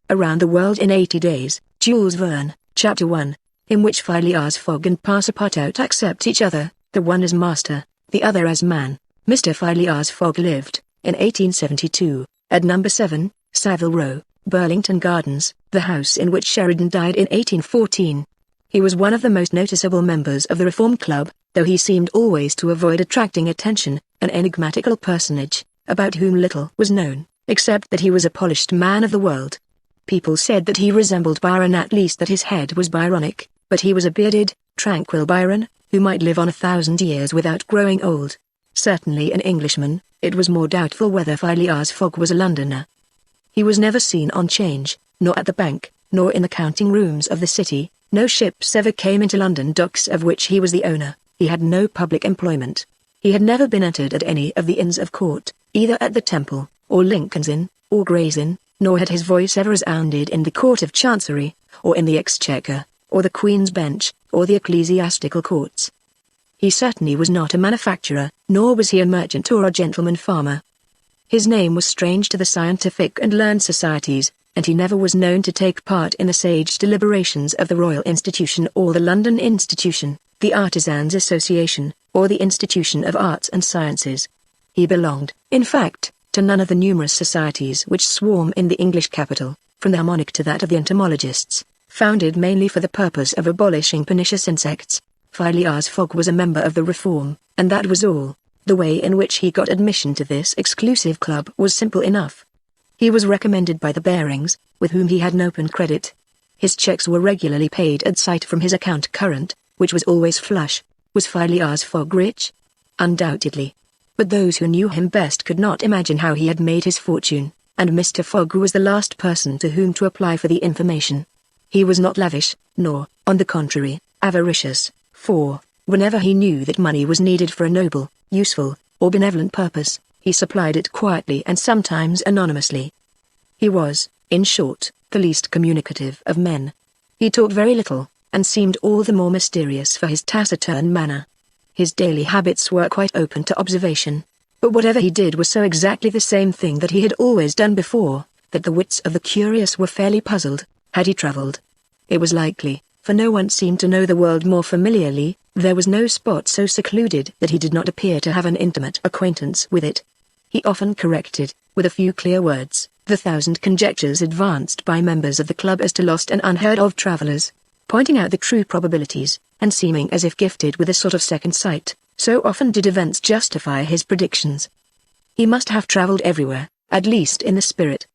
Around the World in 80 Days, Jules Verne, Chapter 1, in which Phileas Fogg and Passepartout accept each other, the one as master, the other as man. Mr. Phileas Fogg lived, in 1872, at number 7, Savile Row, Burlington Gardens, the house in which Sheridan died in 1814. He was one of the most noticeable members of the Reform Club, though he seemed always to avoid attracting attention, an enigmatical personage, about whom little was known, except that he was a polished man of the world. People said that he resembled Byron, at least that his head was Byronic, but he was a bearded, tranquil Byron, who might live on 1,000 years without growing old. Certainly an Englishman, it was more doubtful whether Phileas Fogg was a Londoner. He was never seen on 'Change, nor at the bank, nor in the counting rooms of the city. No ships ever came into London docks of which he was the owner. He had no public employment. He had never been entered at any of the Inns of Court, either at the Temple, or Lincoln's Inn, or Gray's Inn, nor had his voice ever resounded in the Court of Chancery, or in the Exchequer, or the Queen's Bench, or the ecclesiastical courts. He certainly was not a manufacturer, nor was he a merchant or a gentleman farmer. His name was strange to the scientific and learned societies, and he never was known to take part in the sage deliberations of the Royal Institution or the London Institution, the Artisans' Association, or the Institution of Arts and Sciences. He belonged, in fact, to none of the numerous societies which swarm in the English capital, from the Harmonic to that of the entomologists, founded mainly for the purpose of abolishing pernicious insects. Phileas Fogg was a member of the Reform, and that was all. The way in which he got admission to this exclusive club was simple enough. He was recommended by the Barings, with whom he had an open credit. His checks were regularly paid at sight from his account current, which was always flush. Was Phileas Fogg rich? Undoubtedly. But those who knew him best could not imagine how he had made his fortune, and Mr. Fogg was the last person to whom to apply for the information. He was not lavish, nor, on the contrary, avaricious, for, whenever he knew that money was needed for a noble, useful, or benevolent purpose, he supplied it quietly and sometimes anonymously. He was, in short, the least communicative of men. He talked very little, and seemed all the more mysterious for his taciturn manner. His daily habits were quite open to observation, but whatever he did was so exactly the same thing that he had always done before, that the wits of the curious were fairly puzzled. Had he travelled? It was likely, for no one seemed to know the world more familiarly. There was no spot so secluded that he did not appear to have an intimate acquaintance with it. He often corrected, with a few clear words, the 1,000 conjectures advanced by members of the club as to lost and unheard of travellers, pointing out the true probabilities, and seeming as if gifted with a sort of second sight, so often did events justify his predictions. He must have travelled everywhere, at least in the spirit.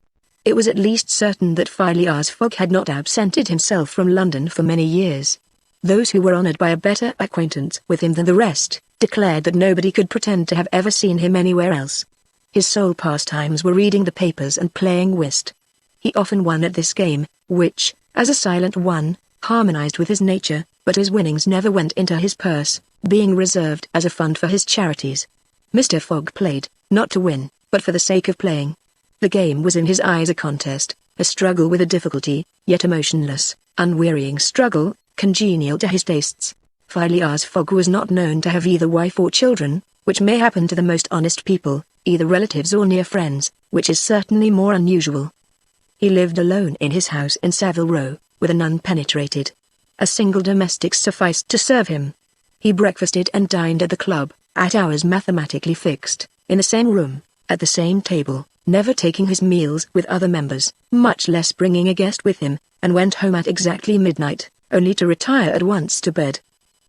It was at least certain that Phileas Fogg had not absented himself from London for many years. Those who were honoured by a better acquaintance with him than the rest, declared that nobody could pretend to have ever seen him anywhere else. His sole pastimes were reading the papers and playing whist. He often won at this game, which, as a silent one, harmonized with his nature, but his winnings never went into his purse, being reserved as a fund for his charities. Mr. Fogg played, not to win, but for the sake of playing. The game was in his eyes a contest, a struggle with a difficulty, yet a motionless, unwearying struggle, congenial to his tastes. Phileas Fogg was not known to have either wife or children, which may happen to the most honest people, either relatives or near friends, which is certainly more unusual. He lived alone in his house in Savile Row, with an unpenetrated. A single domestic sufficed to serve him. He breakfasted and dined at the club, at hours mathematically fixed, in the same room, at the same table, never taking his meals with other members, much less bringing a guest with him, and went home at exactly midnight, only to retire at once to bed.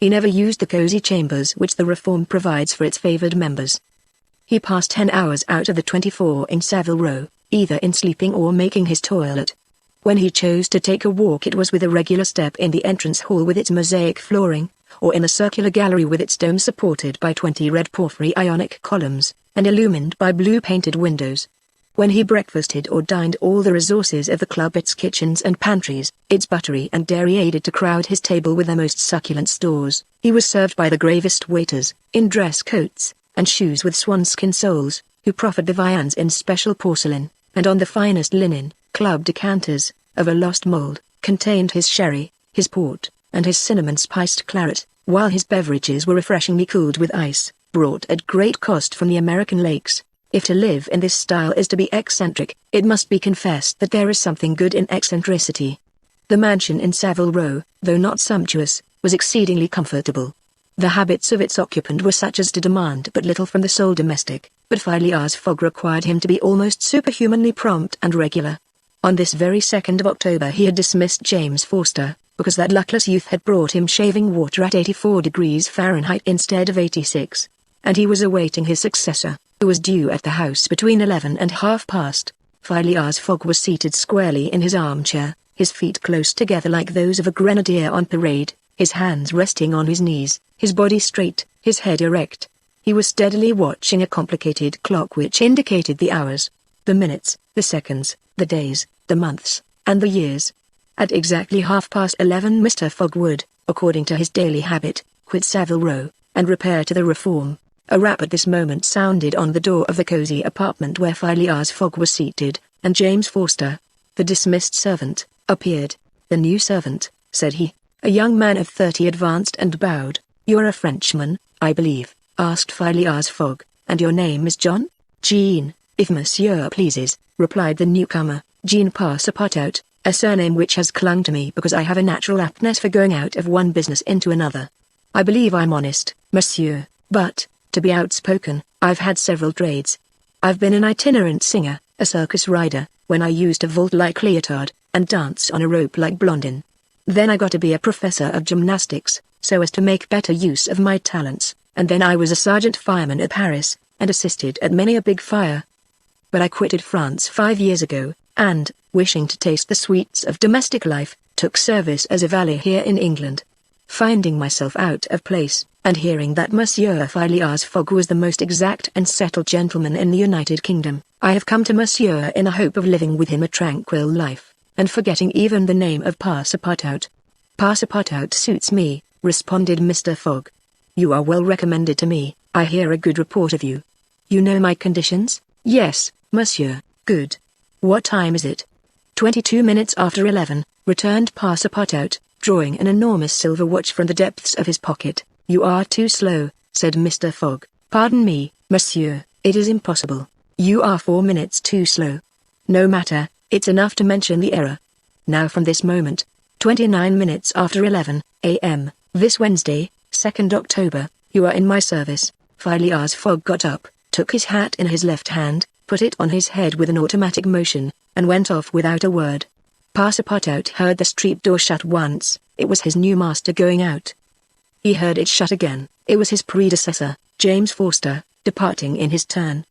He never used the cosy chambers which the Reform provides for its favoured members. He passed 10 hours out of the 24 in Savile Row, either in sleeping or making his toilet. When he chose to take a walk, it was with a regular step in the entrance hall with its mosaic flooring, or in the circular gallery with its dome supported by 20 red porphyry Ionic columns, and illumined by blue-painted windows. When he breakfasted or dined, all the resources of the club, its kitchens and pantries, its buttery and dairy, aided to crowd his table with their most succulent stores. He was served by the gravest waiters, in dress coats, and shoes with swanskin soles, who proffered the viands in special porcelain, and on the finest linen. Club decanters, of a lost mould, contained his sherry, his port, and his cinnamon-spiced claret, while his beverages were refreshingly cooled with ice, brought at great cost from the American lakes. If to live in this style is to be eccentric, it must be confessed that there is something good in eccentricity. The mansion in Savile Row, though not sumptuous, was exceedingly comfortable. The habits of its occupant were such as to demand but little from the sole domestic, but Phileas Fogg required him to be almost superhumanly prompt and regular. On this very 2nd of October he had dismissed James Forster, because that luckless youth had brought him shaving water at 84 degrees Fahrenheit instead of 86, and he was awaiting his successor, who was due at the house between 11 and half past. Phileas Fogg was seated squarely in his armchair, his feet close together like those of a grenadier on parade, his hands resting on his knees, his body straight, his head erect. He was steadily watching a complicated clock which indicated the hours, the minutes, the seconds, the days, the months, and the years. At exactly 11:30 Mr. Fogg would, according to his daily habit, quit Savile Row, and repair to the Reform. A rap at this moment sounded on the door of the cosy apartment where Phileas Fogg was seated, and James Forster, the dismissed servant, appeared. "The new servant," said he. A young man of 30 advanced and bowed. "You're a Frenchman, I believe?" asked Phileas Fogg, "and your name is John?" "Jean, if monsieur pleases," replied the newcomer. "Jean Passepartout, a surname which has clung to me because I have a natural aptness for going out of one business into another. I believe I'm honest, monsieur, but, to be outspoken, I've had several trades. I've been an itinerant singer, a circus rider, when I used to vault like Leotard, and dance on a rope like Blondin. Then I got to be a professor of gymnastics, so as to make better use of my talents, and then I was a sergeant fireman at Paris, and assisted at many a big fire. But I quitted France 5 years ago, and, wishing to taste the sweets of domestic life, took service as a valet here in England. Finding myself out of place, and hearing that Monsieur Phileas Fogg was the most exact and settled gentleman in the United Kingdom, I have come to Monsieur in the hope of living with him a tranquil life, and forgetting even the name of Passepartout." "Passepartout suits me," responded Mr. Fogg. "You are well recommended to me. I hear a good report of you. You know my conditions?" "Yes, monsieur." "Good. What time is it?" 22 minutes after 11, returned Passepartout, drawing an enormous silver watch from the depths of his pocket. "You are too slow," said Mr. Fogg. "Pardon me, monsieur, it is impossible. You are 4 minutes too slow." "No matter, it's enough to mention the error. Now from this moment, 29 minutes after 11 a.m., this Wednesday, 2nd October, you are in my service." Phileas Fogg got up, took his hat in his left hand, put it on his head with an automatic motion, and went off without a word. Passepartout heard the street door shut once. It was his new master going out. He heard it shut again. It was his predecessor, James Forster, departing in his turn.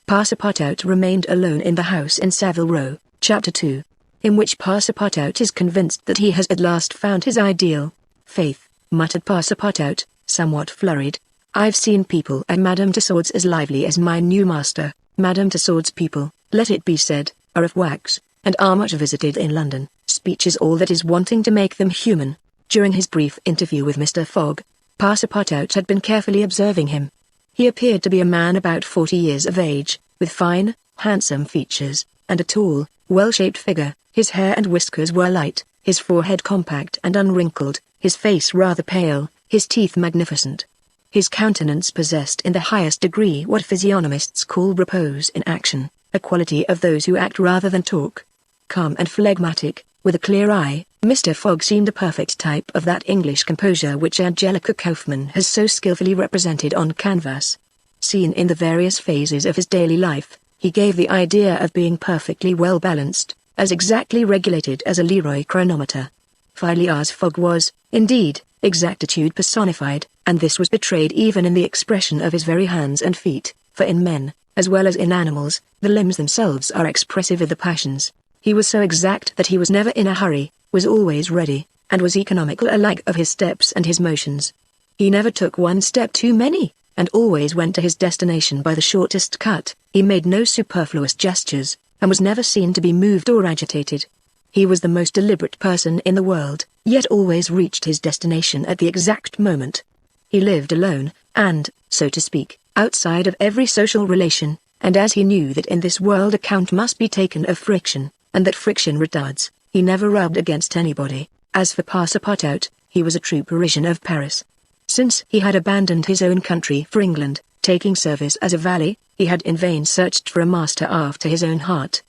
Passepartout remained alone in the house in Savile Row, Chapter 2, in which Passepartout is convinced that he has at last found his ideal. "Faith," muttered Passepartout, somewhat flurried, "I've seen people at Madame Tussaud's as lively as my new master. Madame Tussaud's people, let it be said, are of wax, and are much visited in London. Speech is all that is wanting to make them human." During his brief interview with Mr. Fogg, Passepartout had been carefully observing him. He appeared to be a man about 40 years of age, with fine, handsome features, and a tall, well-shaped figure. His hair and whiskers were light, his forehead compact and unwrinkled, his face rather pale, his teeth magnificent. His countenance possessed in the highest degree what physiognomists call repose in action, a quality of those who act rather than talk. Calm and phlegmatic, with a clear eye, Mr. Fogg seemed a perfect type of that English composure which Angelica Kauffmann has so skillfully represented on canvas. Seen in the various phases of his daily life, he gave the idea of being perfectly well balanced, as exactly regulated as a Leroy chronometer. Phileas Fogg was, indeed, exactitude personified, and this was betrayed even in the expression of his very hands and feet, for in men, as well as in animals, the limbs themselves are expressive of the passions. He was so exact that he was never in a hurry, was always ready, and was economical alike of his steps and his motions. He never took one step too many, and always went to his destination by the shortest cut. He made no superfluous gestures, and was never seen to be moved or agitated. He was the most deliberate person in the world, yet always reached his destination at the exact moment. He lived alone, and, so to speak, outside of every social relation, and as he knew that in this world account must be taken of friction, and that friction retards, he never rubbed against anybody. As for Passepartout, he was a true Parisian of Paris. Since he had abandoned his own country for England, Taking service as a valet, he had in vain searched for a master after his own heart.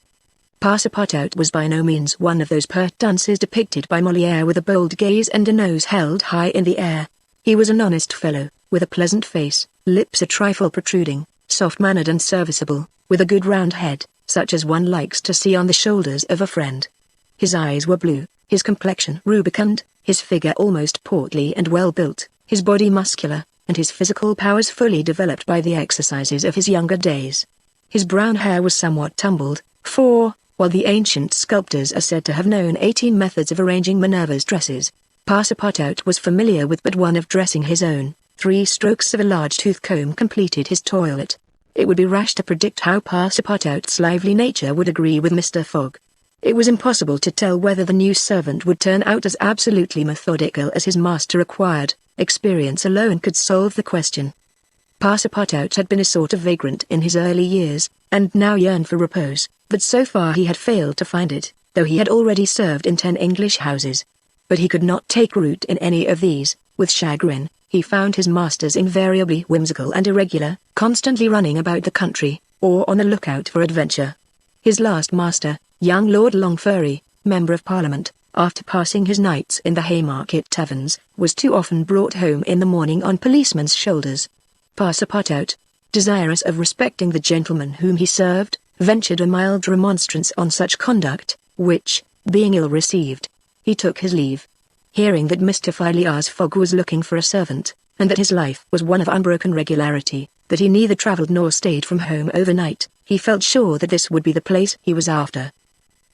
Passepartout was by no means one of those pert dunces depicted by Molière with a bold gaze and a nose held high in the air. He was an honest fellow, with a pleasant face, lips a trifle protruding, soft-mannered and serviceable, with a good round head, such as one likes to see on the shoulders of a friend. His eyes were blue, his complexion rubicund, his figure almost portly and well-built, his body muscular, and his physical powers fully developed by the exercises of his younger days. His brown hair was somewhat tumbled, for, while the ancient sculptors are said to have known 18 methods of arranging Minerva's dresses, Passepartout was familiar with but one of dressing his own. 3 strokes of a large tooth comb completed his toilet. It would be rash to predict how Passepartout's lively nature would agree with Mr. Fogg. It was impossible to tell whether the new servant would turn out as absolutely methodical as his master required. Experience alone could solve the question. Passepartout had been a sort of vagrant in his early years, and now yearned for repose, but so far he had failed to find it, though he had already served in 10 English houses. But he could not take root in any of these. With chagrin, he found his masters invariably whimsical and irregular, constantly running about the country, or on the lookout for adventure. His last master, young Lord Longferry, Member of Parliament, after passing his nights in the Haymarket taverns, was too often brought home in the morning on policemen's shoulders. Passepartout, desirous of respecting the gentleman whom he served, ventured a mild remonstrance on such conduct, which, being ill received, he took his leave. Hearing that Mr. Phileas Fogg was looking for a servant, and that his life was one of unbroken regularity, that he neither travelled nor stayed from home overnight, he felt sure that this would be the place he was after.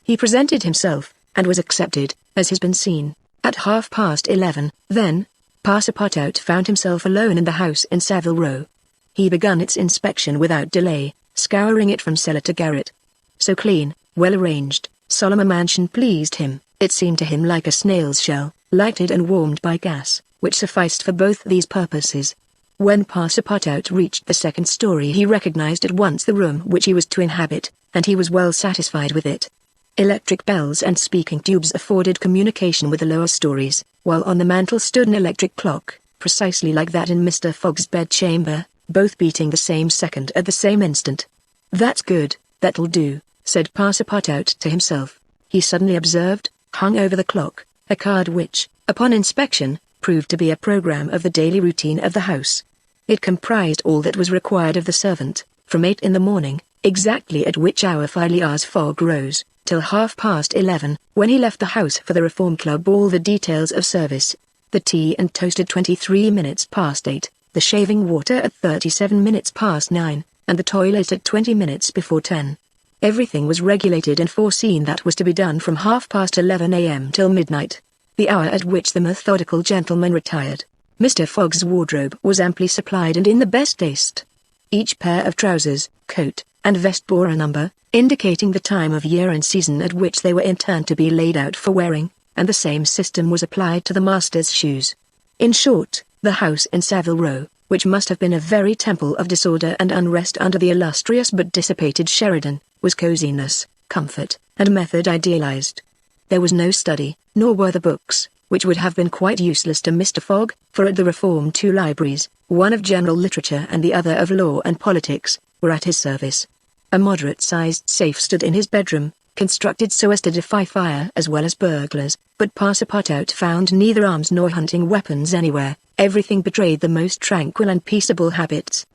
He presented himself, and was accepted, as has been seen, at 11:30. Then, Passepartout found himself alone in the house in Savile Row. He began its inspection without delay, scouring it from cellar to garret. So clean, well-arranged, solemn a mansion pleased him. It seemed to him like a snail's shell, lighted and warmed by gas, which sufficed for both these purposes. When Passepartout reached the 2nd story he recognized at once the room which he was to inhabit, and he was well satisfied with it. Electric bells and speaking tubes afforded communication with the lower stories, while on the mantel stood an electric clock, precisely like that in Mr. Fogg's bedchamber, both beating the same second at the same instant. "That's good, that'll do," said Passepartout to himself. He suddenly observed, hung over the clock, a card which, upon inspection, proved to be a program of the daily routine of the house. It comprised all that was required of the servant, from 8 in the morning, exactly at which hour Phileas Fogg rose, till 11:30, when he left the house for the Reform Club. All the details of service: the tea and toast at 23 minutes past 8, the shaving water at 37 minutes past 9, and the toilet at 20 minutes before 10. Everything was regulated and foreseen that was to be done from 11:30 a.m. till midnight, the hour at which the methodical gentleman retired. Mr. Fogg's wardrobe was amply supplied and in the best taste. Each pair of trousers, coat, and vest bore a number, indicating the time of year and season at which they were in turn to be laid out for wearing, and the same system was applied to the master's shoes. In short, the house in Savile Row, which must have been a very temple of disorder and unrest under the illustrious but dissipated Sheridan, was coziness, comfort, and method idealized. There was no study, nor were the books, which would have been quite useless to Mr. Fogg, for at the Reform 2 libraries, one of general literature and the other of law and politics, were at his service. A moderate-sized safe stood in his bedroom, constructed so as to defy fire as well as burglars, but Passepartout found neither arms nor hunting weapons anywhere. Everything betrayed the most tranquil and peaceable habits.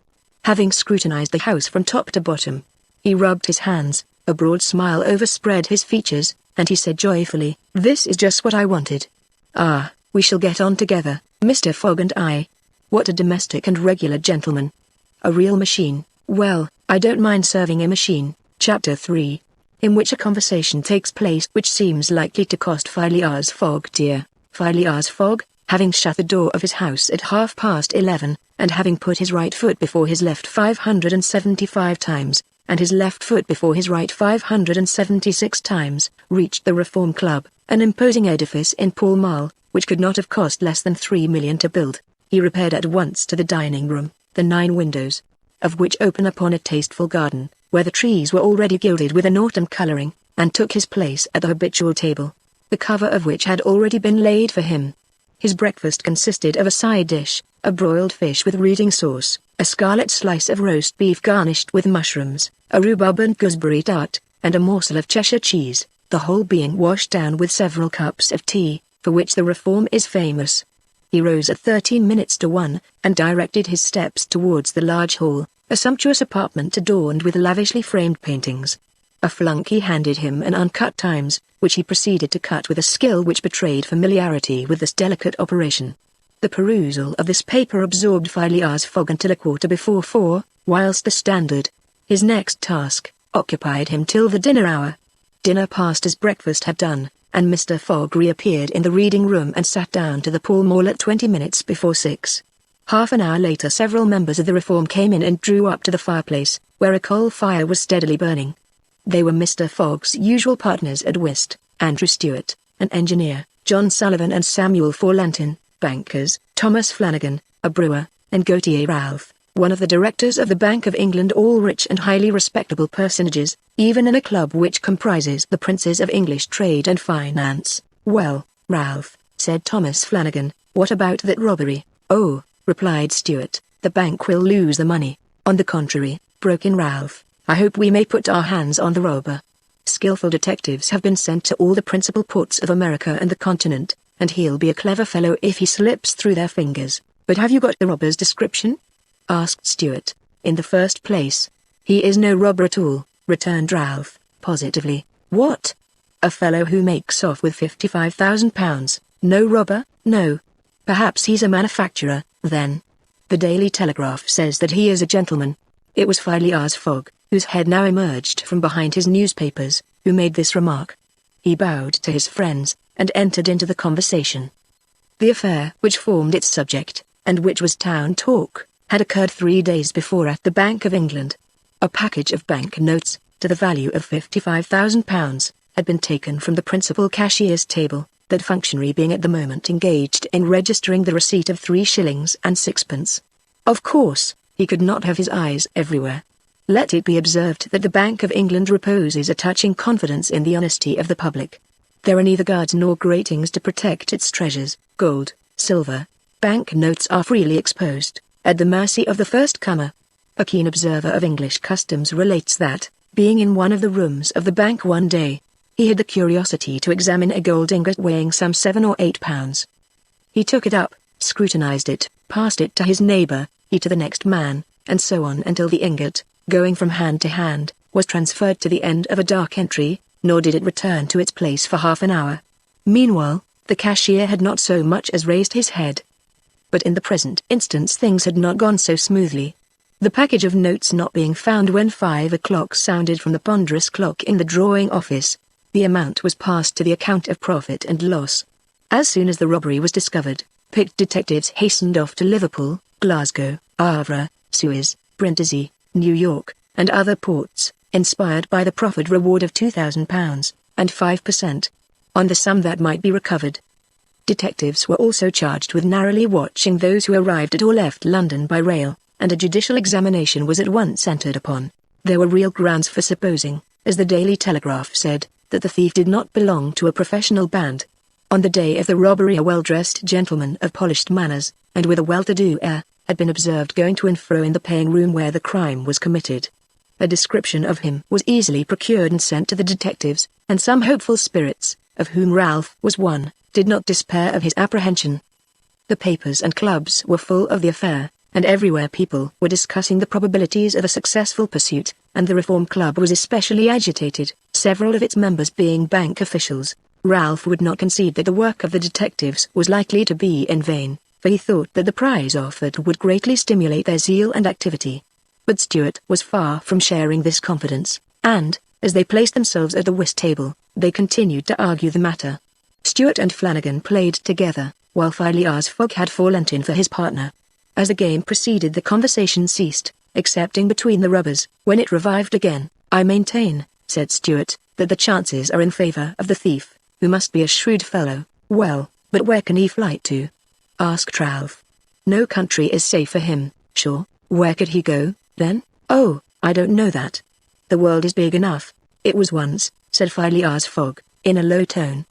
Having scrutinized the house from top to bottom, he rubbed his hands, a broad smile overspread his features, and he said joyfully, "This is just what I wanted. Ah, we shall get on together, Mr. Fogg and I. What a domestic and regular gentleman. A real machine. Well, I don't mind serving a machine." Chapter 3, in which a conversation takes place which seems likely to cost Phileas Fogg dear. Phileas Fogg, having shut the door of his house at 11:30, and having put his right foot before his left 575 times, and his left foot before his right 576 times, reached the Reform Club, an imposing edifice in Pall Mall, which could not have cost less than $3 million to build. He repaired at once to the dining room, the 9 windows of which open upon a tasteful garden, where the trees were already gilded with an autumn colouring, and took his place at the habitual table, the cover of which had already been laid for him. His breakfast consisted of a side dish, a broiled fish with reading sauce, a scarlet slice of roast beef garnished with mushrooms, a rhubarb and gooseberry tart, and a morsel of Cheshire cheese, the whole being washed down with several cups of tea, for which the reform is famous. He rose at 13 minutes to 1, and directed his steps towards the large hall, a sumptuous apartment adorned with lavishly framed paintings. A flunkey handed him an uncut Times, which he proceeded to cut with a skill which betrayed familiarity with this delicate operation. The perusal of this paper absorbed Phileas Fogg until 4:15, whilst the Standard, his next task, occupied him till the dinner hour. Dinner passed as breakfast had done, and Mr. Fogg reappeared in the reading room and sat down to the Pall Mall at 20 minutes before 6. Half an hour later several members of the Reform came in and drew up to the fireplace, where a coal fire was steadily burning. They were Mr. Fogg's usual partners at whist, Andrew Stewart, an engineer, John Sullivan and Samuel Forlantin, bankers, Thomas Flanagan, a brewer, and Gautier Ralph, one of the directors of the Bank of England, all rich and highly respectable personages, even in a club which comprises the princes of English trade and finance. "Well, Ralph," said Thomas Flanagan, "what about that robbery?" "Oh," replied Stewart, "the bank will lose the money." "On the contrary," broke in Ralph, "I hope we may put our hands on the robber. Skillful detectives have been sent to all the principal ports of America and the continent, and he'll be a clever fellow if he slips through their fingers." "But have you got the robber's description?" asked Stewart. "In the first place, he is no robber at all," returned Ralph, positively. "What? A fellow who makes off with £55,000, no robber?" "No. Perhaps he's a manufacturer, then. The Daily Telegraph says that he is a gentleman." It was Phileas Fogg, whose head now emerged from behind his newspapers, who made this remark. He bowed to his friends, and entered into the conversation. The affair which formed its subject, and which was town talk, had occurred 3 days before at the Bank of England. A package of bank notes, to the value of £55,000, had been taken from the principal cashier's table, that functionary being at the moment engaged in registering the receipt of 3 shillings and 6pence. Of course, he could not have his eyes everywhere. Let it be observed that the Bank of England reposes a touching confidence in the honesty of the public. There are neither guards nor gratings to protect its treasures. Gold, silver, bank notes are freely exposed, at the mercy of the first comer. A keen observer of English customs relates that, being in one of the rooms of the bank one day, he had the curiosity to examine a gold ingot weighing some 7 or 8 pounds. He took it up, scrutinized it, passed it to his neighbor, he to the next man, and so on until the ingot, going from hand to hand, was transferred to the end of a dark entry, nor did it return to its place for half an hour. Meanwhile, the cashier had not so much as raised his head. But in the present instance things had not gone so smoothly. The package of notes not being found when 5 o'clock sounded from the ponderous clock in the drawing office, the amount was passed to the account of profit and loss. As soon as the robbery was discovered, picked detectives hastened off to Liverpool, Glasgow, Havre, Suez, Brindisi, New York, and other ports, inspired by the proffered reward of £2,000, and 5%, on the sum that might be recovered. Detectives were also charged with narrowly watching those who arrived at or left London by rail, and a judicial examination was at once entered upon. There were real grounds for supposing, as the Daily Telegraph said, that the thief did not belong to a professional band. On the day of the robbery a well-dressed gentleman of polished manners, and with a well-to-do air, had been observed going to and fro in the paying room where the crime was committed. A description of him was easily procured and sent to the detectives, and some hopeful spirits, of whom Ralph was one, did not despair of his apprehension. The papers and clubs were full of the affair, and everywhere people were discussing the probabilities of a successful pursuit, and the Reform Club was especially agitated, several of its members being bank officials. Ralph would not concede that the work of the detectives was likely to be in vain, for he thought that the prize offered would greatly stimulate their zeal and activity. But Stewart was far from sharing this confidence, and, as they placed themselves at the whist table, they continued to argue the matter. Stewart and Flanagan played together, while Phileas Fogg had Forlantin for his partner. As the game proceeded the conversation ceased, excepting between the robbers. When it revived again, "I maintain," said Stewart, "that the chances are in favour of the thief, who must be a shrewd fellow." "Well, but where can he fly to?" asked Ralph. "No country is safe for him, sure." "Where could he go, then?" "Oh, I don't know that. The world is big enough." "It was once," said Phileas Fogg, in a low tone.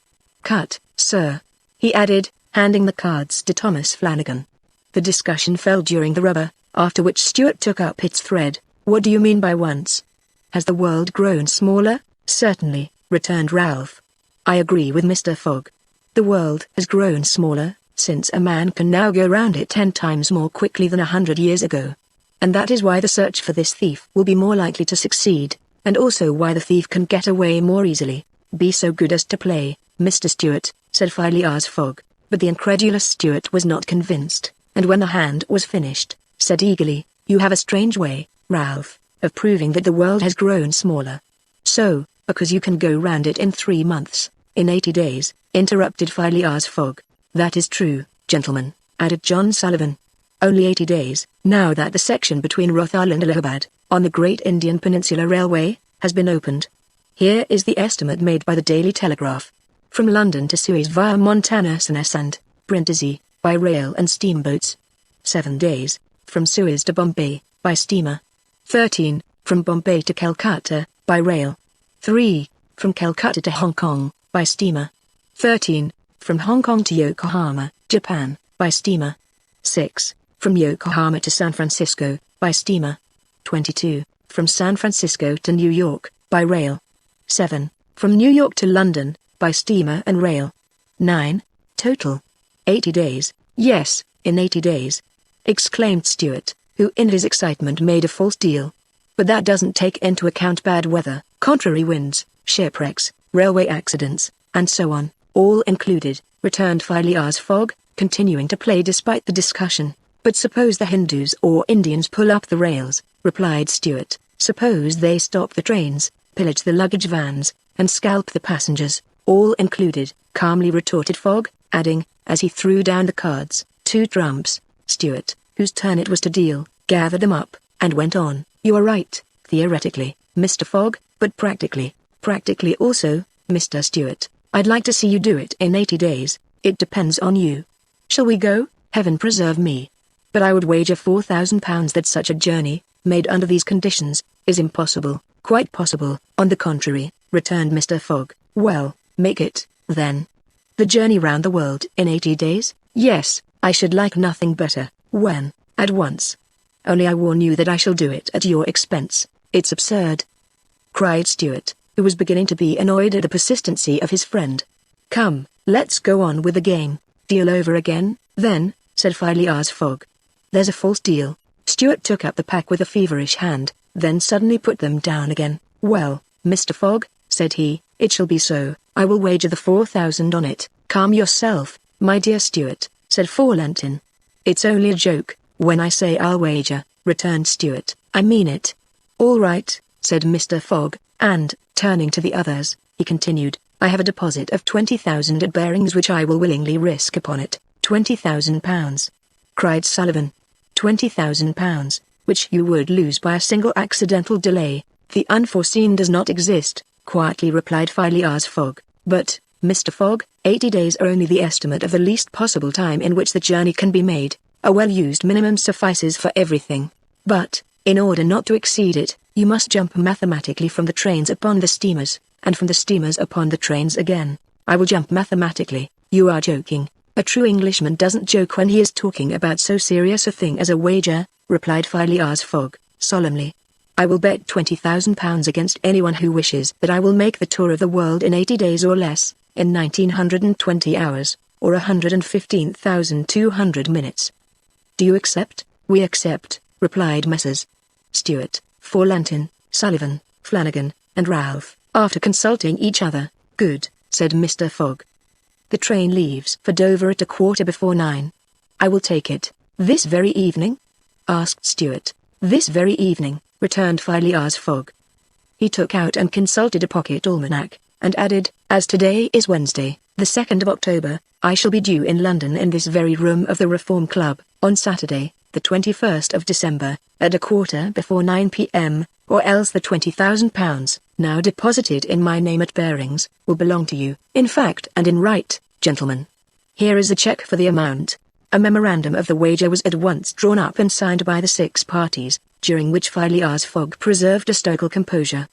"Cut, sir," he added, handing the cards to Thomas Flanagan. The discussion fell during the rubber, after which Stuart took up its thread. What do you mean by once? Has the world grown smaller? Certainly, returned Ralph. I agree with Mr. Fogg. The world has grown smaller, since a man can now go round it 10 times more quickly than 100 years ago. And that is why the search for this thief will be more likely to succeed, and also why the thief can get away more easily. Be so good as to play, Mr. Stuart, said Phileas Fogg, but the incredulous Stuart was not convinced, and when the hand was finished, said eagerly, You have a strange way, Ralph, of proving that the world has grown smaller. So, because you can go round it in 3 months, in 80 days, interrupted Phileas Fogg. That is true, gentlemen, added John Sullivan. Only 80 days, now that the section between Rothal and Allahabad, on the Great Indian Peninsula Railway, has been opened. Here is the estimate made by the Daily Telegraph. From London to Suez via Montana and Brindisi, by rail and steamboats. 7 days, from Suez to Bombay, by steamer. 13, from Bombay to Calcutta, by rail. 3, from Calcutta to Hong Kong, by steamer. 13, from Hong Kong to Yokohama, Japan, by steamer. 6, from Yokohama to San Francisco, by steamer. 22, from San Francisco to New York, by rail. 7, from New York to London, by steamer and rail. 9, total. 80 days, yes, in 80 days, exclaimed Stuart, who in his excitement made a false deal. But that doesn't take into account bad weather, contrary winds, shipwrecks, railway accidents, and so on, all included, returned Phileas Fogg, continuing to play despite the discussion. But suppose the Hindus or Indians pull up the rails, replied Stuart. Suppose they stop the trains, pillage the luggage vans, and scalp the passengers, all included, calmly retorted Fogg, adding, as he threw down the cards, 2 trumps. Stuart, whose turn it was to deal, gathered them up, and went on. You are right, theoretically, Mr. Fogg, but practically also, Mr. Stuart, I'd like to see you do it in 80 days, it depends on you. Shall we go? Heaven preserve me. But I would wager £4,000 that such a journey, made under these conditions, is impossible. Quite possible, on the contrary, returned Mr. Fogg. Well, make it, then. The journey round the world in 80 days? Yes, I should like nothing better. When? At once. Only I warn you that I shall do it at your expense. It's absurd, cried Stuart, who was beginning to be annoyed at the persistency of his friend. Come, let's go on with the game. Deal over again, then, said Phileas Fogg. There's a false deal. Stuart took up the pack with a feverish hand, then suddenly put them down again. Well, Mr. Fogg, said he, it shall be so. I will wager the 4,000 on it. Calm yourself, my dear Stuart, said Forlantin. It's only a joke, when I say I'll wager, returned Stuart, I mean it. All right, said Mr. Fogg, and, turning to the others, he continued, I have a deposit of 20,000 at Bearings which I will willingly risk upon it. £20,000, cried Sullivan. £20,000, which you would lose by a single accidental delay. The unforeseen does not exist, quietly replied Phileas Fogg. But, Mr. Fogg, 80 days are only the estimate of the least possible time in which the journey can be made. A well-used minimum suffices for everything. But, in order not to exceed it, you must jump mathematically from the trains upon the steamers, and from the steamers upon the trains again. I will jump mathematically. You are joking. A true Englishman doesn't joke when he is talking about so serious a thing as a wager, replied Phileas Fogg, solemnly. I will bet £20,000 against anyone who wishes that I will make the tour of the world in 80 days or less, in 1920 hours, or 115,200 minutes. Do you accept? We accept, replied Messrs. Stuart, Forlantin, Sullivan, Flanagan, and Ralph, after consulting each other. Good, said Mr. Fogg. The train leaves for Dover at 9:15. I will take it. This very evening? Asked Stuart. This very evening, returned Phileas Fogg. He took out and consulted a pocket almanac, and added, as today is Wednesday, the 2nd of October, I shall be due in London in this very room of the Reform Club, on Saturday, the 21st of December, at 9:15 p.m., or else the £20,000, now deposited in my name at Bearings, will belong to you, in fact and in right, gentlemen. Here is a cheque for the amount. A memorandum of the wager was at once drawn up and signed by the 6 parties, during which Phileas Fogg preserved a stoical composure.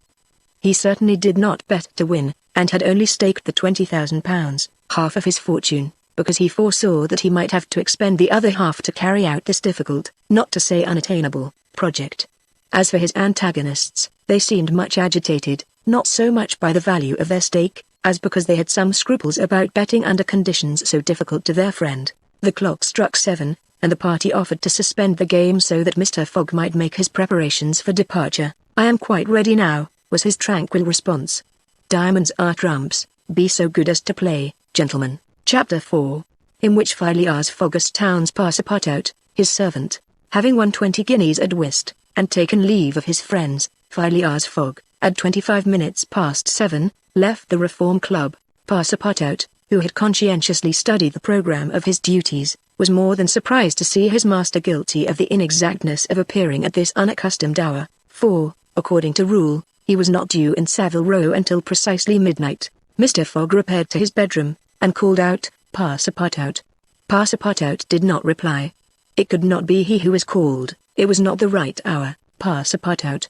He certainly did not bet to win, and had only staked the £20,000, half of his fortune, because he foresaw that he might have to expend the other half to carry out this difficult, not to say unattainable, project. As for his antagonists, they seemed much agitated, not so much by the value of their stake, as because they had some scruples about betting under conditions so difficult to their friend. The clock struck 7, and the party offered to suspend the game so that Mr. Fogg might make his preparations for departure. "I am quite ready now," was his tranquil response. "Diamonds are trumps, be so good as to play, gentlemen." Chapter 4, in which Phileas Fogg's town's Passepartout, his servant, having won 20 guineas at whist, and taken leave of his friends, Phileas Fogg, at 25 minutes past 7, left the Reform Club. Passepartout, who had conscientiously studied the programme of his duties, was more than surprised to see his master guilty of the inexactness of appearing at this unaccustomed hour, for, according to rule, he was not due in Savile Row until precisely midnight. Mr. Fogg repaired to his bedroom, and called out, "Passepartout." Passepartout did not reply. It could not be he who was called, it was not the right hour. "Passepartout,"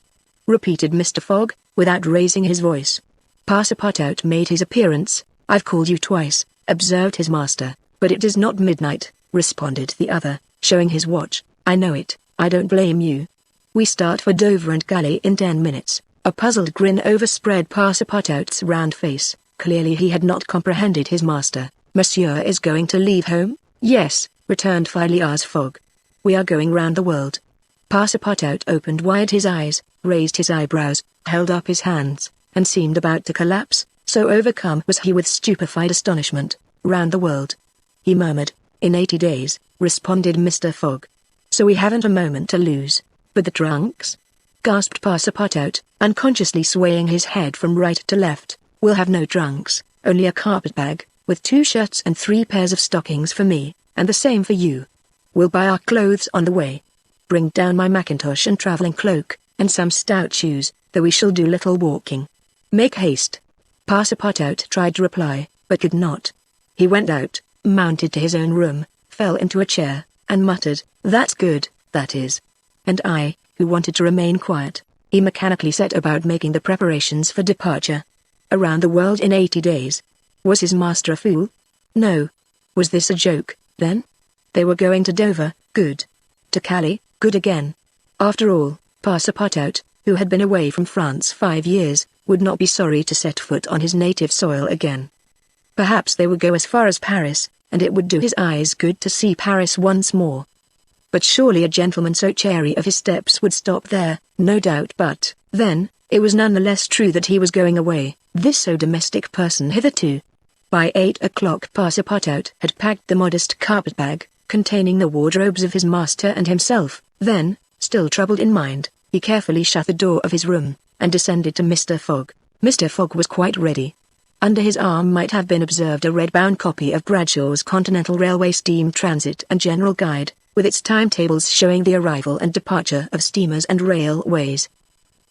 repeated Mr. Fogg, without raising his voice. Passepartout made his appearance. "I've called you twice," observed his master, "but it is not midnight," responded the other, showing his watch. "I know it, I don't blame you. We start for Dover and Calais in 10 minutes. A puzzled grin overspread Passepartout's round face. Clearly he had not comprehended his master. "Monsieur is going to leave home?" "Yes," returned Phileas Fogg. "We are going round the world." Passepartout opened wide his eyes, raised his eyebrows, held up his hands, and seemed about to collapse, so overcome was he with stupefied astonishment. "Round the world," he murmured. "In 80 days, responded Mr. Fogg. "So we haven't a moment to lose." "But the trunks?" gasped Passepartout, unconsciously swaying his head from right to left. "We'll have no trunks, only a carpet-bag, with 2 shirts and 3 pairs of stockings for me, and the same for you. We'll buy our clothes on the way. Bring down my mackintosh and travelling cloak, and some stout shoes, though we shall do little walking. Make haste." Passepartout tried to reply, but could not. He went out, mounted to his own room, fell into a chair, and muttered, "That's good, that is." And I, who wanted to remain quiet, he mechanically set about making the preparations for departure. Around the world in 80 days. Was his master a fool? No. Was this a joke, then? They were going to Dover, good. To Calais, good again. After all, Passepartout, who had been away from France 5 years, would not be sorry to set foot on his native soil again. Perhaps they would go as far as Paris, and it would do his eyes good to see Paris once more. But surely a gentleman so chary of his steps would stop there, no doubt. But, then, it was none the less true that he was going away, this so domestic person hitherto. By 8 o'clock Passepartout had packed the modest carpet-bag, containing the wardrobes of his master and himself. Then, still troubled in mind, he carefully shut the door of his room, and descended to Mr. Fogg. Mr. Fogg was quite ready. Under his arm might have been observed a red-bound copy of Bradshaw's Continental Railway Steam Transit and General Guide, with its timetables showing the arrival and departure of steamers and railways.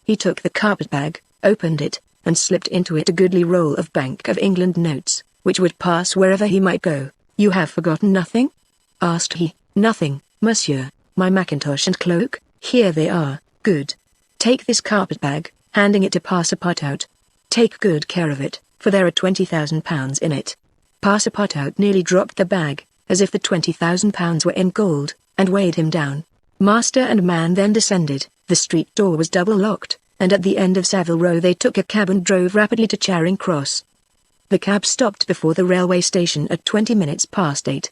He took the carpet-bag, opened it, and slipped into it a goodly roll of Bank of England notes, which would pass wherever he might go. "You have forgotten nothing?" asked he. "Nothing, monsieur. My mackintosh and cloak, here they are. Good. Take this carpet-bag," handing it to Passepartout. "Take good care of it, for there are £20,000 in it." Passepartout nearly dropped the bag, as if the £20,000 were in gold, and weighed him down. Master and man then descended. The street door was double-locked, and at the end of Savile Row they took a cab and drove rapidly to Charing Cross. The cab stopped before the railway station at 20 minutes past 8.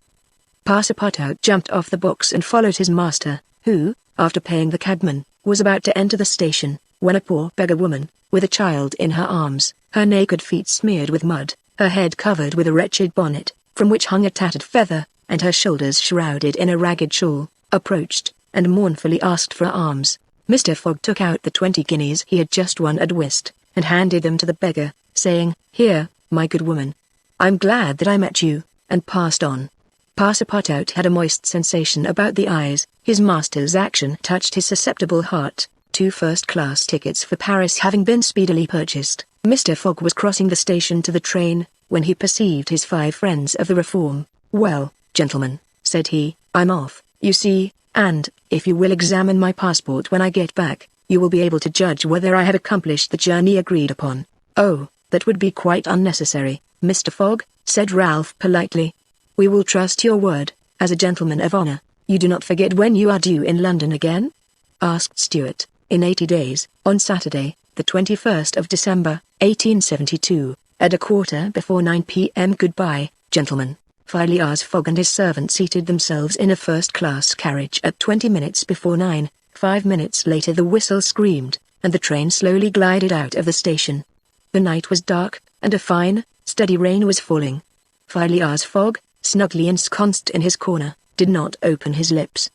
Passepartout jumped off the box and followed his master, who, after paying the cabman, was about to enter the station, when a poor beggar woman, with a child in her arms, her naked feet smeared with mud, her head covered with a wretched bonnet, from which hung a tattered feather, and her shoulders shrouded in a ragged shawl, approached, and mournfully asked for alms. Mr. Fogg took out the 20 guineas he had just won at whist, and handed them to the beggar, saying, "Here, my good woman. I'm glad that I met you," and passed on. Passepartout had a moist sensation about the eyes. His master's action touched his susceptible heart. 2 first-class tickets for Paris having been speedily purchased, Mr. Fogg was crossing the station to the train, when he perceived his 5 friends of the Reform. "Well, gentlemen," said he, "I'm off, you see, and, if you will examine my passport when I get back, you will be able to judge whether I have accomplished the journey agreed upon." "Oh, that would be quite unnecessary, Mr. Fogg," said Ralph politely. We will trust your word, as a gentleman of honor. You do not forget when you are due in London again?" asked Stuart. "In 80 days, on Saturday, the 21st of December, 1872, at 9:15 p.m. "Goodbye, gentlemen." Phileas Fogg and his servant seated themselves in a first-class carriage at 20 minutes before 9. 5 minutes later the whistle screamed, and the train slowly glided out of the station. The night was dark, and a fine, steady rain was falling. Phileas Fogg, snugly ensconced in his corner, did not open his lips.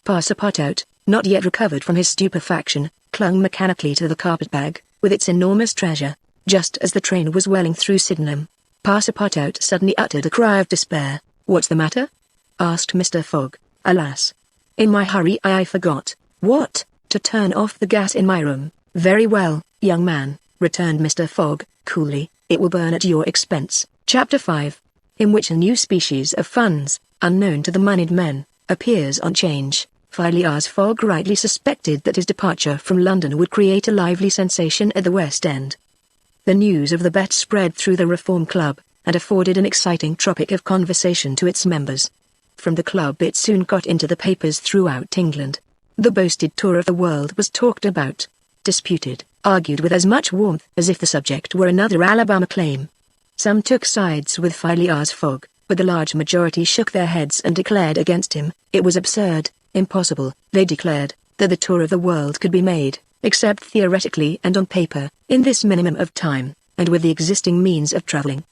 Passepartout, not yet recovered from his stupefaction, clung mechanically to the carpet-bag, with its enormous treasure. Just as the train was welling through Sydenham, Passepartout suddenly uttered a cry of despair. "What's the matter?" asked Mr. Fogg. "Alas! In my hurry I forgot." "What?" "To turn off the gas in my room." "Very well, young man," returned Mr. Fogg, coolly, "it will burn at your expense." Chapter 5, in which a new species of funds, unknown to the moneyed men, appears on 'Change. Phileas Fogg rightly suspected that his departure from London would create a lively sensation at the West End. The news of the bet spread through the Reform Club, and afforded an exciting topic of conversation to its members. From the club it soon got into the papers throughout England. The boasted tour of the world was talked about, disputed, argued with as much warmth as if the subject were another Alabama claim. Some took sides with Phileas Fogg, but the large majority shook their heads and declared against him. It was absurd, impossible, they declared, that the tour of the world could be made, except theoretically and on paper, in this minimum of time, and with the existing means of traveling.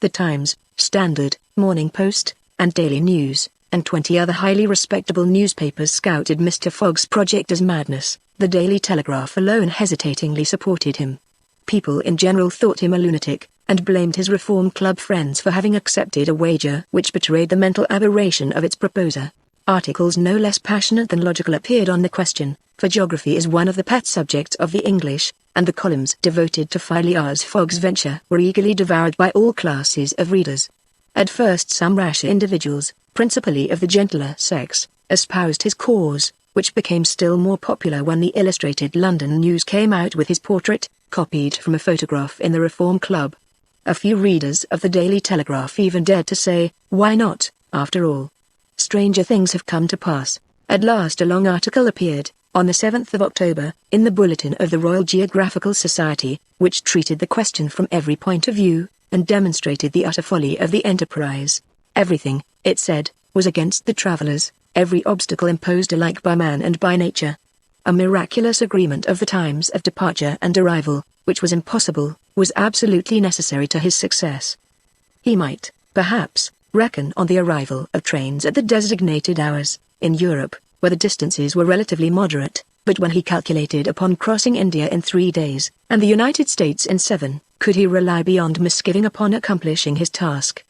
The Times, Standard, Morning Post, and Daily News, and 20 other highly respectable newspapers scouted Mr. Fogg's project as madness. The Daily Telegraph alone hesitatingly supported him. People in general thought him a lunatic, and blamed his Reform Club friends for having accepted a wager which betrayed the mental aberration of its proposer. Articles no less passionate than logical appeared on the question, for geography is one of the pet subjects of the English, and the columns devoted to Phileas Fogg's venture were eagerly devoured by all classes of readers. At first some rash individuals, principally of the gentler sex, espoused his cause, which became still more popular when the Illustrated London News came out with his portrait, copied from a photograph in the Reform Club. A few readers of the Daily Telegraph even dared to say, "Why not, after all?" Stranger things have come to pass. At last a long article appeared, on the 7th of October, in the Bulletin of the Royal Geographical Society, which treated the question from every point of view, and demonstrated the utter folly of the enterprise. Everything, it said, was against the travellers, every obstacle imposed alike by man and by nature. A miraculous agreement of the times of departure and arrival, which was impossible, was absolutely necessary to his success. He might, perhaps, reckon on the arrival of trains at the designated hours, in Europe, where the distances were relatively moderate, but when he calculated upon crossing India in 3 days, and the United States in 7, could he rely beyond misgiving upon accomplishing his task?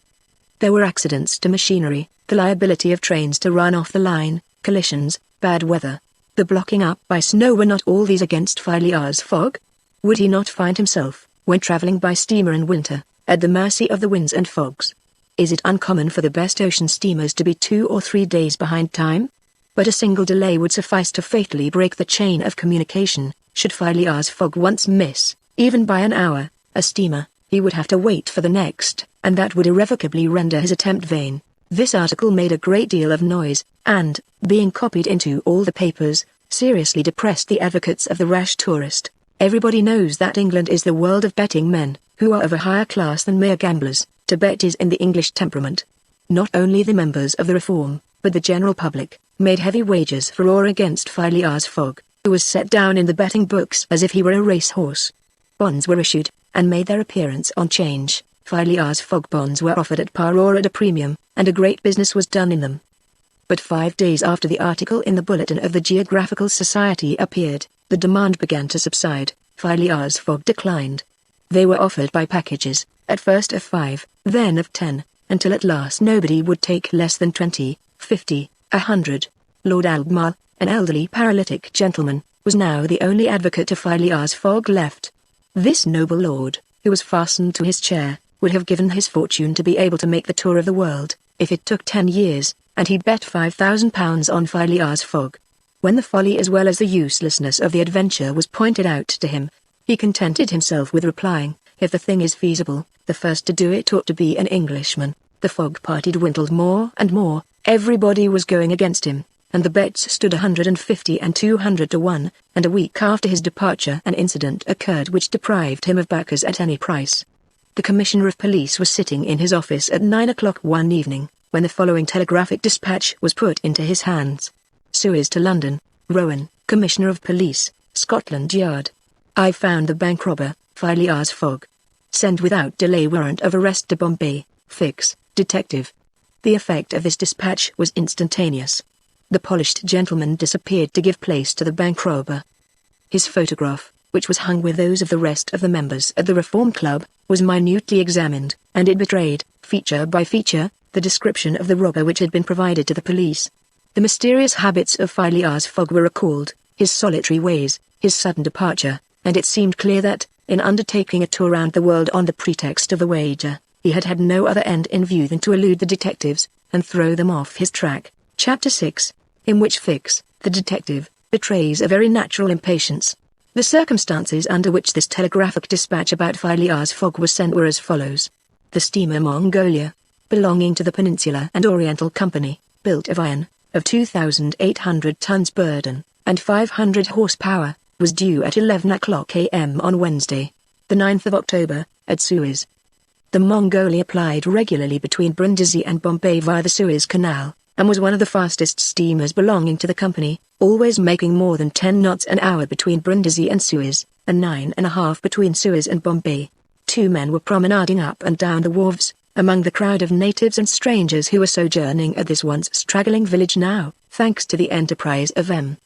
There were accidents to machinery, the liability of trains to run off the line, collisions, bad weather, the blocking up by snow. Were not all these against Phileas Fogg? Would he not find himself, when travelling by steamer in winter, at the mercy of the winds and fogs? Is it uncommon for the best ocean steamers to be 2 or 3 days behind time? But a single delay would suffice to fatally break the chain of communication. Should Phileas Fogg once miss, even by an hour, a steamer, he would have to wait for the next, and that would irrevocably render his attempt vain. This article made a great deal of noise, and, being copied into all the papers, seriously depressed the advocates of the rash tourist. Everybody knows that England is the world of betting men, who are of a higher class than mere gamblers. To bet is in the English temperament. Not only the members of the Reform, but the general public, made heavy wagers for or against Phileas Fogg, who was set down in the betting books as if he were a racehorse. Bonds were issued, and made their appearance on 'Change. Phileas Fogg bonds were offered at par or at a premium, and a great business was done in them. But 5 days after the article in the Bulletin of the Geographical Society appeared, the demand began to subside. Phileas Fogg declined. They were offered by packages, at first of 5, then of 10, until at last nobody would take less than 20, 50, 100. Lord Albemarle, an elderly paralytic gentleman, was now the only advocate of Phileas Fogg left. This noble lord, who was fastened to his chair, would have given his fortune to be able to make the tour of the world, if it took 10 years, and he'd bet £5,000 on Phileas Fogg. When the folly as well as the uselessness of the adventure was pointed out to him, he contented himself with replying, "If the thing is feasible, the first to do it ought to be an Englishman." The fog party dwindled more and more. Everybody was going against him, and the bets stood 150 and 200 to 1, and a week after his departure an incident occurred which deprived him of backers at any price. The Commissioner of Police was sitting in his office at 9 o'clock one evening, when the following telegraphic dispatch was put into his hands. Suez to London, Rowan, Commissioner of Police, Scotland Yard. I've found the bank robber, Phileas Fogg. Send without delay warrant of arrest to Bombay, fix, detective. The effect of this dispatch was instantaneous. The polished gentleman disappeared to give place to the bank robber. His photograph, which was hung with those of the rest of the members at the Reform Club, was minutely examined, and it betrayed, feature by feature, the description of the robber which had been provided to the police. The mysterious habits of Phileas Fogg were recalled, his solitary ways, his sudden departure, and it seemed clear that, in undertaking a tour round the world on the pretext of the wager, he had had no other end in view than to elude the detectives, and throw them off his track. Chapter 6, in which Fix, the detective, betrays a very natural impatience. The circumstances under which this telegraphic dispatch about Phileas Fogg was sent were as follows. The steamer Mongolia, belonging to the Peninsular and Oriental Company, built of iron, of 2,800 tons burden, and 500 horsepower, was due at 11 o'clock a.m. on Wednesday, the 9th of October, at Suez. The Mongolia plied regularly between Brindisi and Bombay via the Suez Canal, and was one of the fastest steamers belonging to the company, always making more than 10 knots an hour between Brindisi and Suez, and 9.5 between Suez and Bombay. 2 men were promenading up and down the wharves, among the crowd of natives and strangers who were sojourning at this once straggling village now, thanks to the enterprise of M.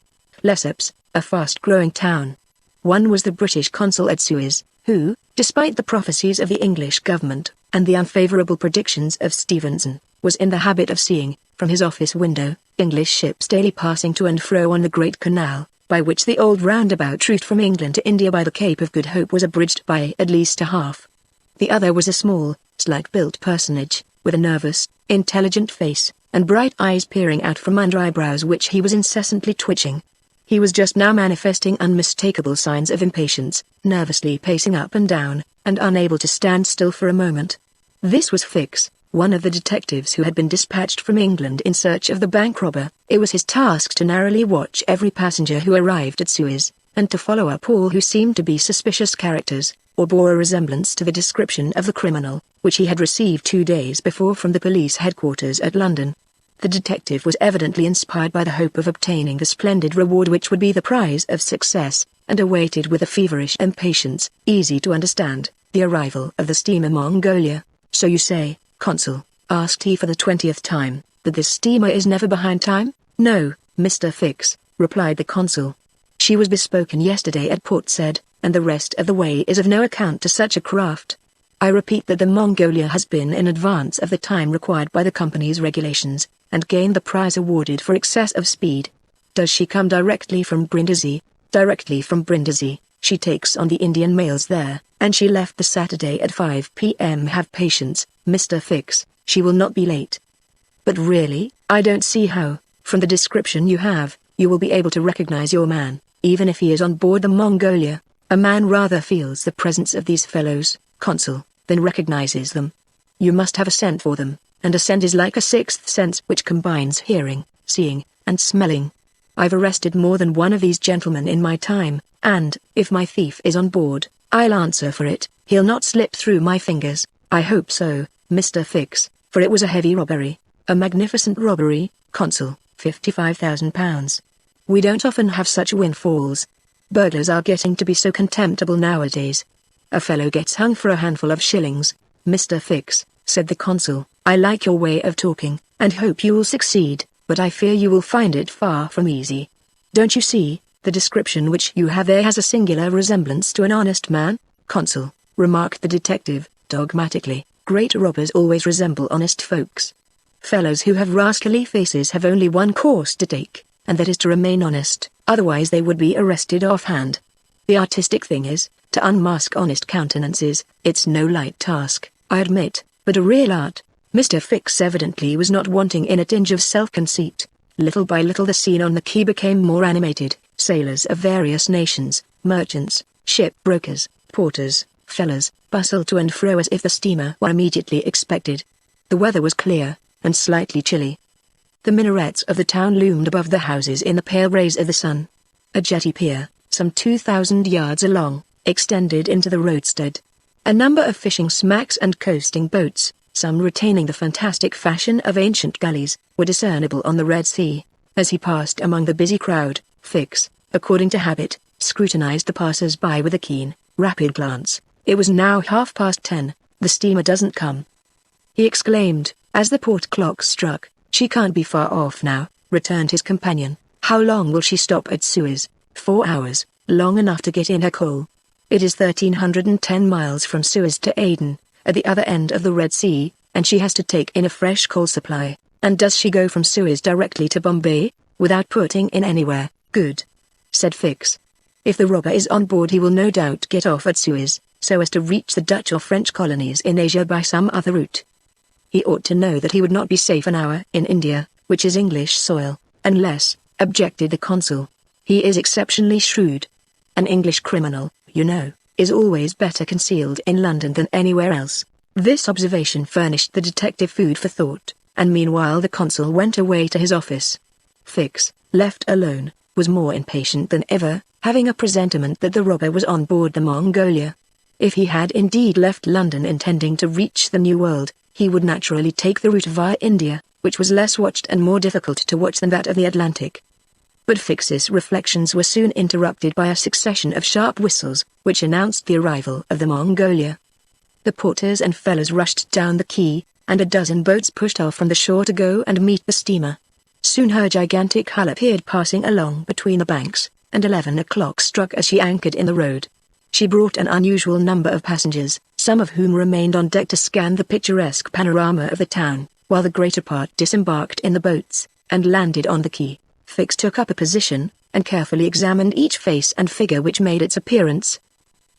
Lesseps, a fast-growing town. One was the British consul at Suez, who, despite the prophecies of the English government, and the unfavourable predictions of Stevenson, was in the habit of seeing, from his office window, English ships daily passing to and fro on the Great Canal, by which the old roundabout route from England to India by the Cape of Good Hope was abridged by at least a half. The other was a small, slight-built personage, with a nervous, intelligent face, and bright eyes peering out from under eyebrows which he was incessantly twitching. He was just now manifesting unmistakable signs of impatience, nervously pacing up and down, and unable to stand still for a moment. This was Fix, one of the detectives who had been dispatched from England in search of the bank robber. It was his task to narrowly watch every passenger who arrived at Suez, and to follow up all who seemed to be suspicious characters, or bore a resemblance to the description of the criminal, which he had received 2 days before from the police headquarters at London. The detective was evidently inspired by the hope of obtaining the splendid reward which would be the prize of success, and awaited with a feverish impatience, easy to understand, the arrival of the steamer Mongolia. So you say, Consul, asked he for the 20th time, that this steamer is never behind time? No, Mr. Fix, replied the consul. She was bespoken yesterday at Port Said, and the rest of the way is of no account to such a craft. I repeat that the Mongolia has been in advance of the time required by the company's regulations, and gained the prize awarded for excess of speed. Does she come directly from Brindisi? Directly from Brindisi. She takes on the Indian mails there, and she left the Saturday at 5 p.m. Have patience, Mr. Fix, she will not be late. But really, I don't see how, from the description you have, you will be able to recognize your man, even if he is on board the Mongolia. A man rather feels the presence of these fellows, Consul, than recognizes them. You must have a scent for them, and a scent is like a sixth sense which combines hearing, seeing, and smelling. I've arrested more than one of these gentlemen in my time, and, if my thief is on board, I'll answer for it, he'll not slip through my fingers. I hope so, Mr. Fix, for it was a heavy robbery, a magnificent robbery, Consul, £55,000. We don't often have such windfalls. Burglars are getting to be so contemptible nowadays. A fellow gets hung for a handful of shillings. Mr. Fix, said the consul, I like your way of talking, and hope you will succeed, but I fear you will find it far from easy. Don't you see, the description which you have there has a singular resemblance to an honest man? Consul, remarked the detective, dogmatically, great robbers always resemble honest folks. Fellows who have rascally faces have only one course to take, and that is to remain honest, otherwise they would be arrested offhand. The artistic thing is, to unmask honest countenances. It's no light task, I admit, but a real art. Mr. Fix evidently was not wanting in a tinge of self-conceit. Little by little the scene on the quay became more animated. Sailors of various nations, merchants, ship-brokers, porters, fellers, bustled to and fro as if the steamer were immediately expected. The weather was clear, and slightly chilly. The minarets of the town loomed above the houses in the pale rays of the sun. A jetty pier, some 2,000 yards long, extended into the roadstead. A number of fishing smacks and coasting boats, some retaining the fantastic fashion of ancient galleys, were discernible on the Red Sea. As he passed among the busy crowd, Fix, according to habit, scrutinized the passers-by with a keen, rapid glance. It was now 10:30. "The steamer doesn't come," he exclaimed, as the port clock struck. "She can't be far off now," returned his companion. "How long will she stop at Suez?" "4 hours, long enough to get in her coal. It is 1,310 miles from Suez to Aden, at the other end of the Red Sea, and she has to take in a fresh coal supply." "And does she go from Suez directly to Bombay, without putting in anywhere?" "Good," said Fix. "If the robber is on board he will no doubt get off at Suez, so as to reach the Dutch or French colonies in Asia by some other route. He ought to know that he would not be safe an hour in India, which is English soil, unless," objected the consul. "He is exceptionally shrewd. An English criminal, you know, is always better concealed in London than anywhere else." This observation furnished the detective food for thought, and meanwhile the consul went away to his office. Fix, left alone, was more impatient than ever, having a presentiment that the robber was on board the Mongolia. If he had indeed left London intending to reach the New World, he would naturally take the route via India, which was less watched and more difficult to watch than that of the Atlantic. But Fix's reflections were soon interrupted by a succession of sharp whistles, which announced the arrival of the Mongolia. The porters and fellows rushed down the quay, and a dozen boats pushed off from the shore to go and meet the steamer. Soon her gigantic hull appeared passing along between the banks, and 11 o'clock struck as she anchored in the road. She brought an unusual number of passengers, some of whom remained on deck to scan the picturesque panorama of the town, while the greater part disembarked in the boats, and landed on the quay. Fix took up a position, and carefully examined each face and figure which made its appearance.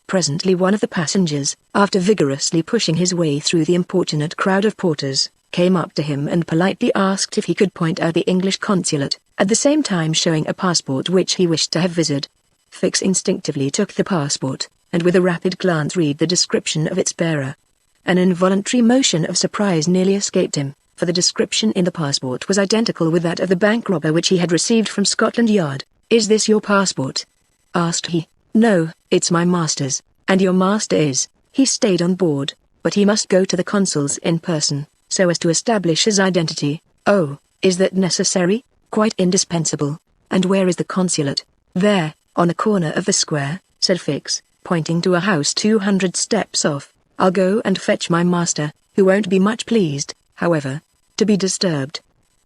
Presently one of the passengers, after vigorously pushing his way through the importunate crowd of porters, came up to him and politely asked if he could point out the English consulate, at the same time showing a passport which he wished to have visited. Fix instinctively took the passport, and with a rapid glance read the description of its bearer. An involuntary motion of surprise nearly escaped him, for the description in the passport was identical with that of the bank robber which he had received from Scotland Yard. "Is this your passport?" asked he. "No, it's my master's." "And your master is?" "He stayed on board, but he must go to the consul's in person, so as to establish his identity." "Oh, is that necessary?" "Quite indispensable." "And where is the consulate?" "There, on the corner of the square," said Fix, pointing to a house 200 steps off. "I'll go and fetch my master, who won't be much pleased, however, to be disturbed."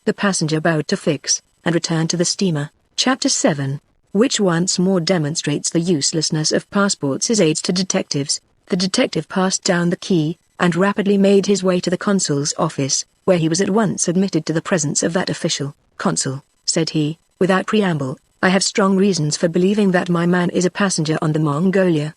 The passenger bowed to Fix, and returned to the steamer. Chapter 7, which once more demonstrates the uselessness of passports as aids to detectives. The detective passed down the quay, and rapidly made his way to the consul's office, where he was at once admitted to the presence of that official. "Consul," said he, without preamble, "I have strong reasons for believing that my man is a passenger on the Mongolia."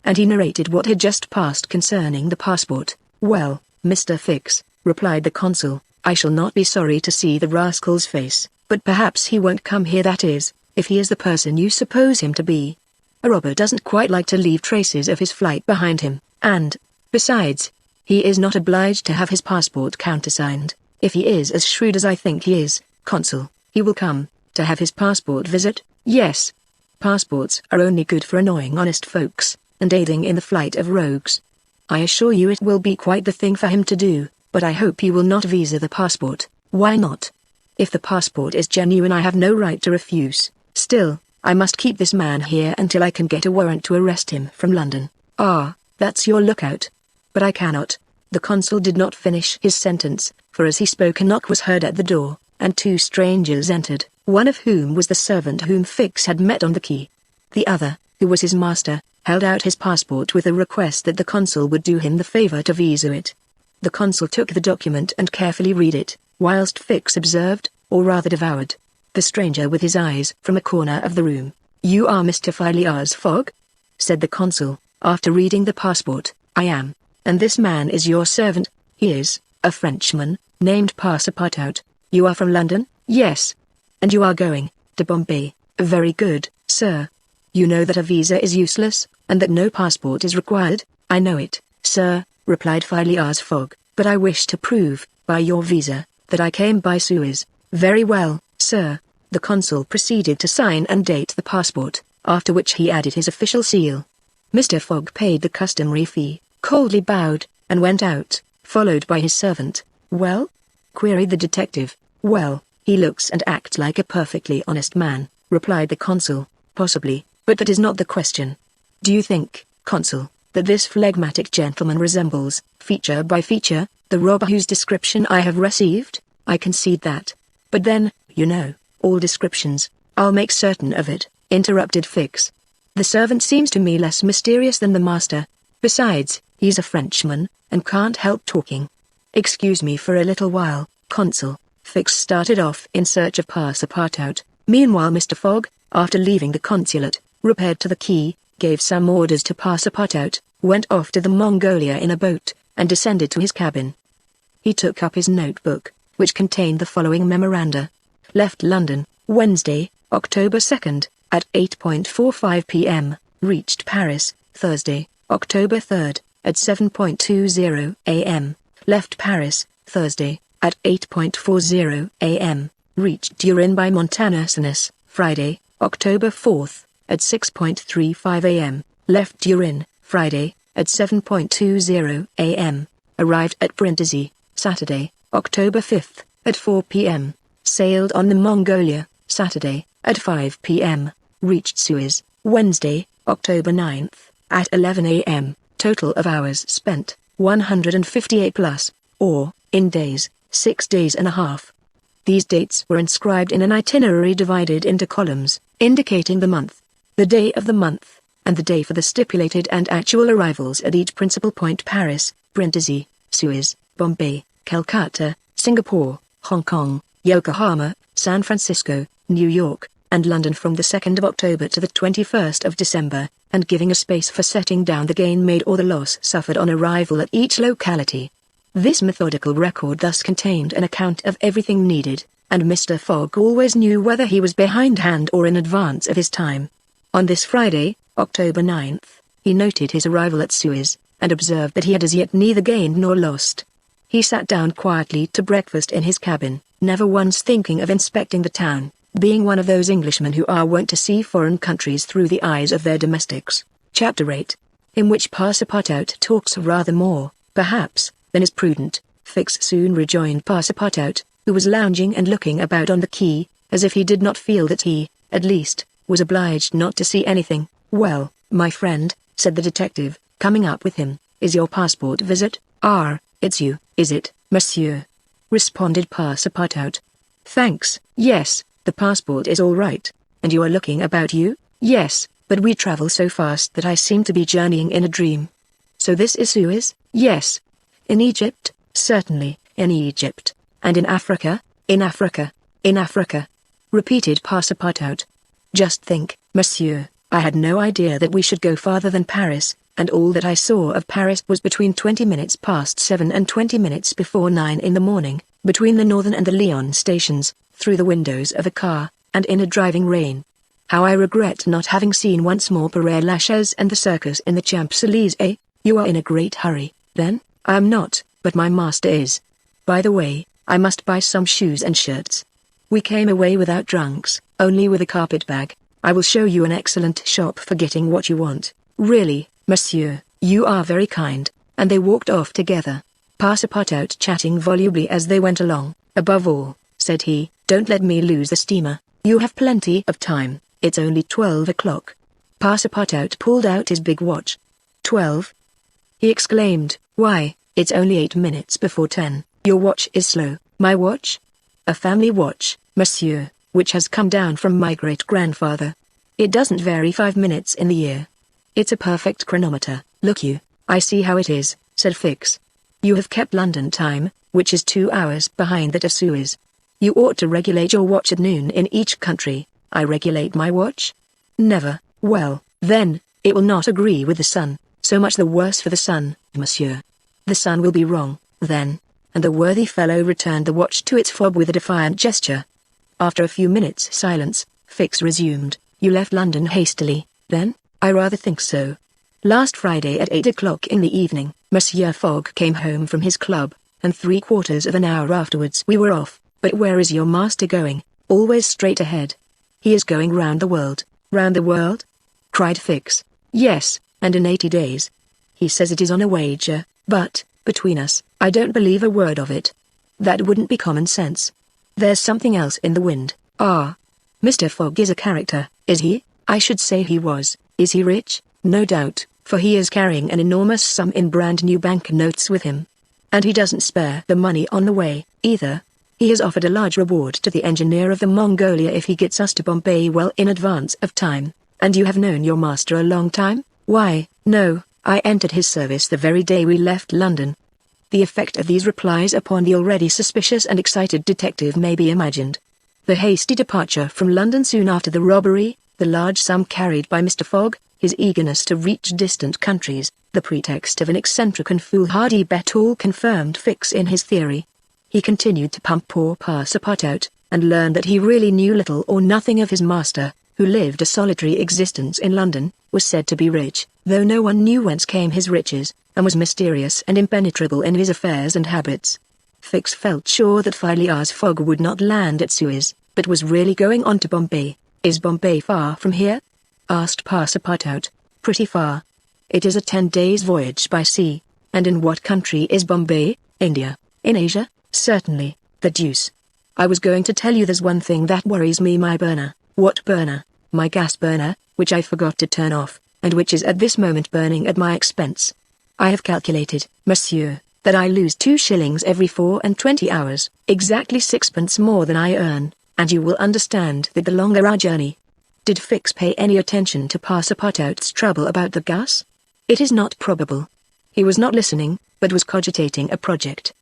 And he narrated what had just passed concerning the passport. "Well, Mr. Fix," replied the consul, "I shall not be sorry to see the rascal's face, but perhaps he won't come here, that is, if he is the person you suppose him to be. A robber doesn't quite like to leave traces of his flight behind him, and, besides, he is not obliged to have his passport countersigned. If he is as shrewd as I think he is, consul, he will come, to have his passport visit." "Yes. Passports are only good for annoying honest folks, and aiding in the flight of rogues. I assure you it will be quite the thing for him to do, but I hope he will not visa the passport." "Why not?" "If the passport is genuine I have no right to refuse. Still, I must keep this man here until I can get a warrant to arrest him from London." "Ah, that's your lookout." "But I cannot." The consul did not finish his sentence, for as he spoke a knock was heard at the door, and 2 strangers entered, one of whom was the servant whom Fix had met on the quay. The other, who was his master, held out his passport with a request that the consul would do him the favor to visa it. The consul took the document and carefully read it, whilst Fix observed, or rather devoured, the stranger with his eyes from a corner of the room. "You are Mr. Phileas Fogg?" said the consul, after reading the passport. "I am. And this man is your servant?" "He is, a Frenchman, named Passepartout." "You are from London?" "Yes." "And you are going to Bombay?" "Very good, sir. You know that a visa is useless, and that no passport is required?" "I know it, sir," replied Phileas Fogg. but I wish to prove, by your visa, that I came by Suez. Very well, sir. The consul proceeded to sign and date the passport, after which he added his official seal. Mr. Fogg paid the customary fee, coldly bowed, and went out, followed by his servant. "Well?" queried the detective. "Well, he looks and acts like a perfectly honest man," replied the consul. "Possibly, but that is not the question. Do you think, consul, that this phlegmatic gentleman resembles, feature by feature, the robber whose description I have received? I concede that. But then, you know, all descriptions—" "I'll make certain of it," interrupted Fix. "The servant seems to me less mysterious than the master. Besides, he's a Frenchman, and can't help talking. Excuse me for a little while, consul." Fix started off in search of Passepartout. Meanwhile Mr. Fogg, after leaving the consulate, repaired to the quay, gave some orders to Passepartout, went off to the Mongolia in a boat, and descended to his cabin. He took up his notebook, which contained the following memoranda. Left London, Wednesday, October 2nd, at 8:45 p.m., reached Paris, Thursday, October 3rd, at 7:20 a.m., left Paris, Thursday, at 8:40 a.m., reached Turin by Montanasenus, Friday, October 4th, at 6:35 a.m., left Turin, Friday, at 7:20 a.m., arrived at Brindisi, Saturday, October 5th, at 4 p.m., sailed on the Mongolia, Saturday, at 5 p.m., reached Suez, Wednesday, October 9th, at 11 a.m., total of hours spent, 158 plus, or, in days, 6 days and a half. These dates were inscribed in an itinerary divided into columns, indicating the month, the day of the month, and the day for the stipulated and actual arrivals at each principal point: Paris, Brindisi, Suez, Bombay, Calcutta, Singapore, Hong Kong, Yokohama, San Francisco, New York, and London from the 2nd of October to the 21st of December, and giving a space for setting down the gain made or the loss suffered on arrival at each locality. This methodical record thus contained an account of everything needed, and Mr. Fogg always knew whether he was behindhand or in advance of his time. On this Friday, October 9th, he noted his arrival at Suez, and observed that he had as yet neither gained nor lost. He sat down quietly to breakfast in his cabin, never once thinking of inspecting the town, being one of those Englishmen who are wont to see foreign countries through the eyes of their domestics. Chapter 8. In which Passepartout talks rather more, perhaps, than is prudent. Fix soon rejoined Passepartout, who was lounging and looking about on the quay, as if he did not feel that he, at least, was obliged not to see anything. "Well, my friend," said the detective, coming up with him, "is your passport visit?" "Ah, it's you, is it, monsieur?" responded Passepartout. "Thanks, yes, the passport is all right. And you are looking about you?" "Yes, but we travel so fast that I seem to be journeying in a dream." "So this is Suez?" "Yes." "In Egypt?" "Certainly, in Egypt." "And in Africa?" "In Africa, in Africa," repeated Passepartout. "Just think, monsieur, I had no idea that we should go farther than Paris, and all that I saw of Paris was between 20 minutes past 7 and 20 minutes before 9 in the morning, between the Northern and the Lyon stations, through the windows of a car, and in a driving rain. How I regret not having seen once more Père Lachaise and the circus in the Champs-Élysées." "You are in a great hurry, then?" "I am not, but my master is. By the way, I must buy some shoes and shirts. We came away without trunks, only with a carpet bag. I will show you an excellent shop for getting what you want." "Really, monsieur, you are very kind," and they walked off together, Passepartout chatting volubly as they went along. "Above all," said he, "don't let me lose the steamer. You have plenty of time, it's only 12 o'clock. Passepartout pulled out his big watch. 12? He exclaimed. "Why, it's only 8 minutes before 10. Your watch is slow." "My watch?" "A family watch, monsieur, which has come down from my great-grandfather. It doesn't vary 5 minutes in the year. It's a perfect chronometer." "Look you, I see how it is," said Fix. "You have kept London time, which is 2 hours behind that of Suez. You ought to regulate your watch at noon in each country." "I regulate my watch?" "Never." "Well, then, it will not agree with the sun. So much the worse for the sun, monsieur. The sun will be wrong, then." And the worthy fellow returned the watch to its fob with a defiant gesture. After a few minutes' silence, Fix resumed. "You left London hastily, then?" "I rather think so. Last Friday at 8 o'clock in the evening, Monsieur Fogg came home from his club, and 3/4 of an hour afterwards we were off. But where is your master going? Always straight ahead. He is going round the world. Round the world? Cried Fix. Yes, and in 80 days. He says it is on a wager, but, between us, I don't believe a word of it. That wouldn't be common sense. There's something else in the wind. Ah. Mr. Fogg is a character, is he? I should say he was. Is he rich? No doubt, for he is carrying an enormous sum in brand new bank notes with him. And he doesn't spare the money on the way, either. He has offered a large reward to the engineer of the Mongolia if he gets us to Bombay well in advance of time. And you have known your master a long time? Why, no, I entered his service the very day we left London. The effect of these replies upon the already suspicious and excited detective may be imagined. The hasty departure from London soon after the robbery, the large sum carried by Mr. Fogg, his eagerness to reach distant countries, the pretext of an eccentric and foolhardy bet all confirmed Fix in his theory. He continued to pump poor Passepartout, and learned that he really knew little or nothing of his master, who lived a solitary existence in London, was said to be rich, though no one knew whence came his riches, and was mysterious and impenetrable in his affairs and habits. Fix felt sure that Phileas Fogg would not land at Suez, but was really going on to Bombay. Is Bombay far from here? Asked Passepartout. Pretty far. It is a 10 days' voyage by sea. And in what country is Bombay? India. In Asia? Certainly. The deuce. I was going to tell you there's one thing that worries me, my burner. What burner? My gas burner, which I forgot to turn off, and which is at this moment burning at my expense. I have calculated, monsieur, that I lose 2 shillings every 24 hours, exactly 6 pence more than I earn, and you will understand that the longer our journey. Did Fix pay any attention to Passepartout's trouble about the gas? It is not probable. He was not listening, but was cogitating a project.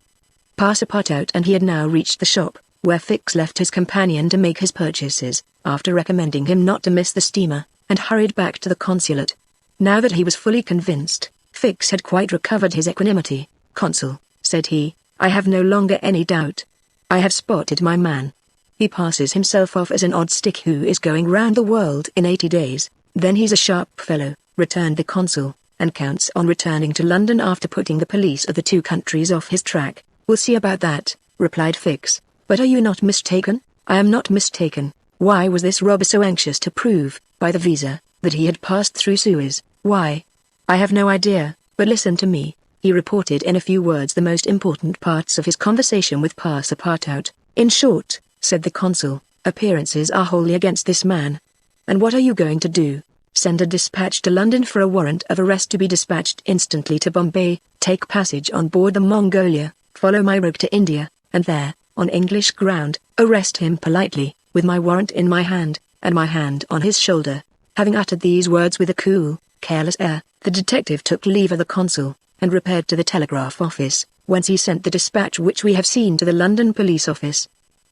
Passepartout and he had now reached the shop, where Fix left his companion to make his purchases, after recommending him not to miss the steamer, and hurried back to the consulate. Now that he was fully convinced, Fix had quite recovered his equanimity. "Consul," said he, "I have no longer any doubt. I have spotted my man. He passes himself off as an odd stick who is going round the world in 80 days, then he's a sharp fellow," returned the consul, "and counts on returning to London after putting the police of the 2 countries off his track." "We'll see about that," replied Fix. "But are you not mistaken?" "I am not mistaken. Why was this robber so anxious to prove, by the visa, that he had passed through Suez? Why? I have no idea, but listen to me." He reported in a few words the most important parts of his conversation with Passepartout. "In short," said the consul, "appearances are wholly against this man." "And what are you going to do? Send a dispatch to London for a warrant of arrest to be dispatched instantly to Bombay, take passage on board the Mongolia, follow my rogue to India, and there, on English ground, arrest him politely, with my warrant in my hand, and my hand on his shoulder." Having uttered these words with a cool, careless air, the detective took leave of the consul, and repaired to the telegraph office, whence he sent the dispatch which we have seen to the London police office.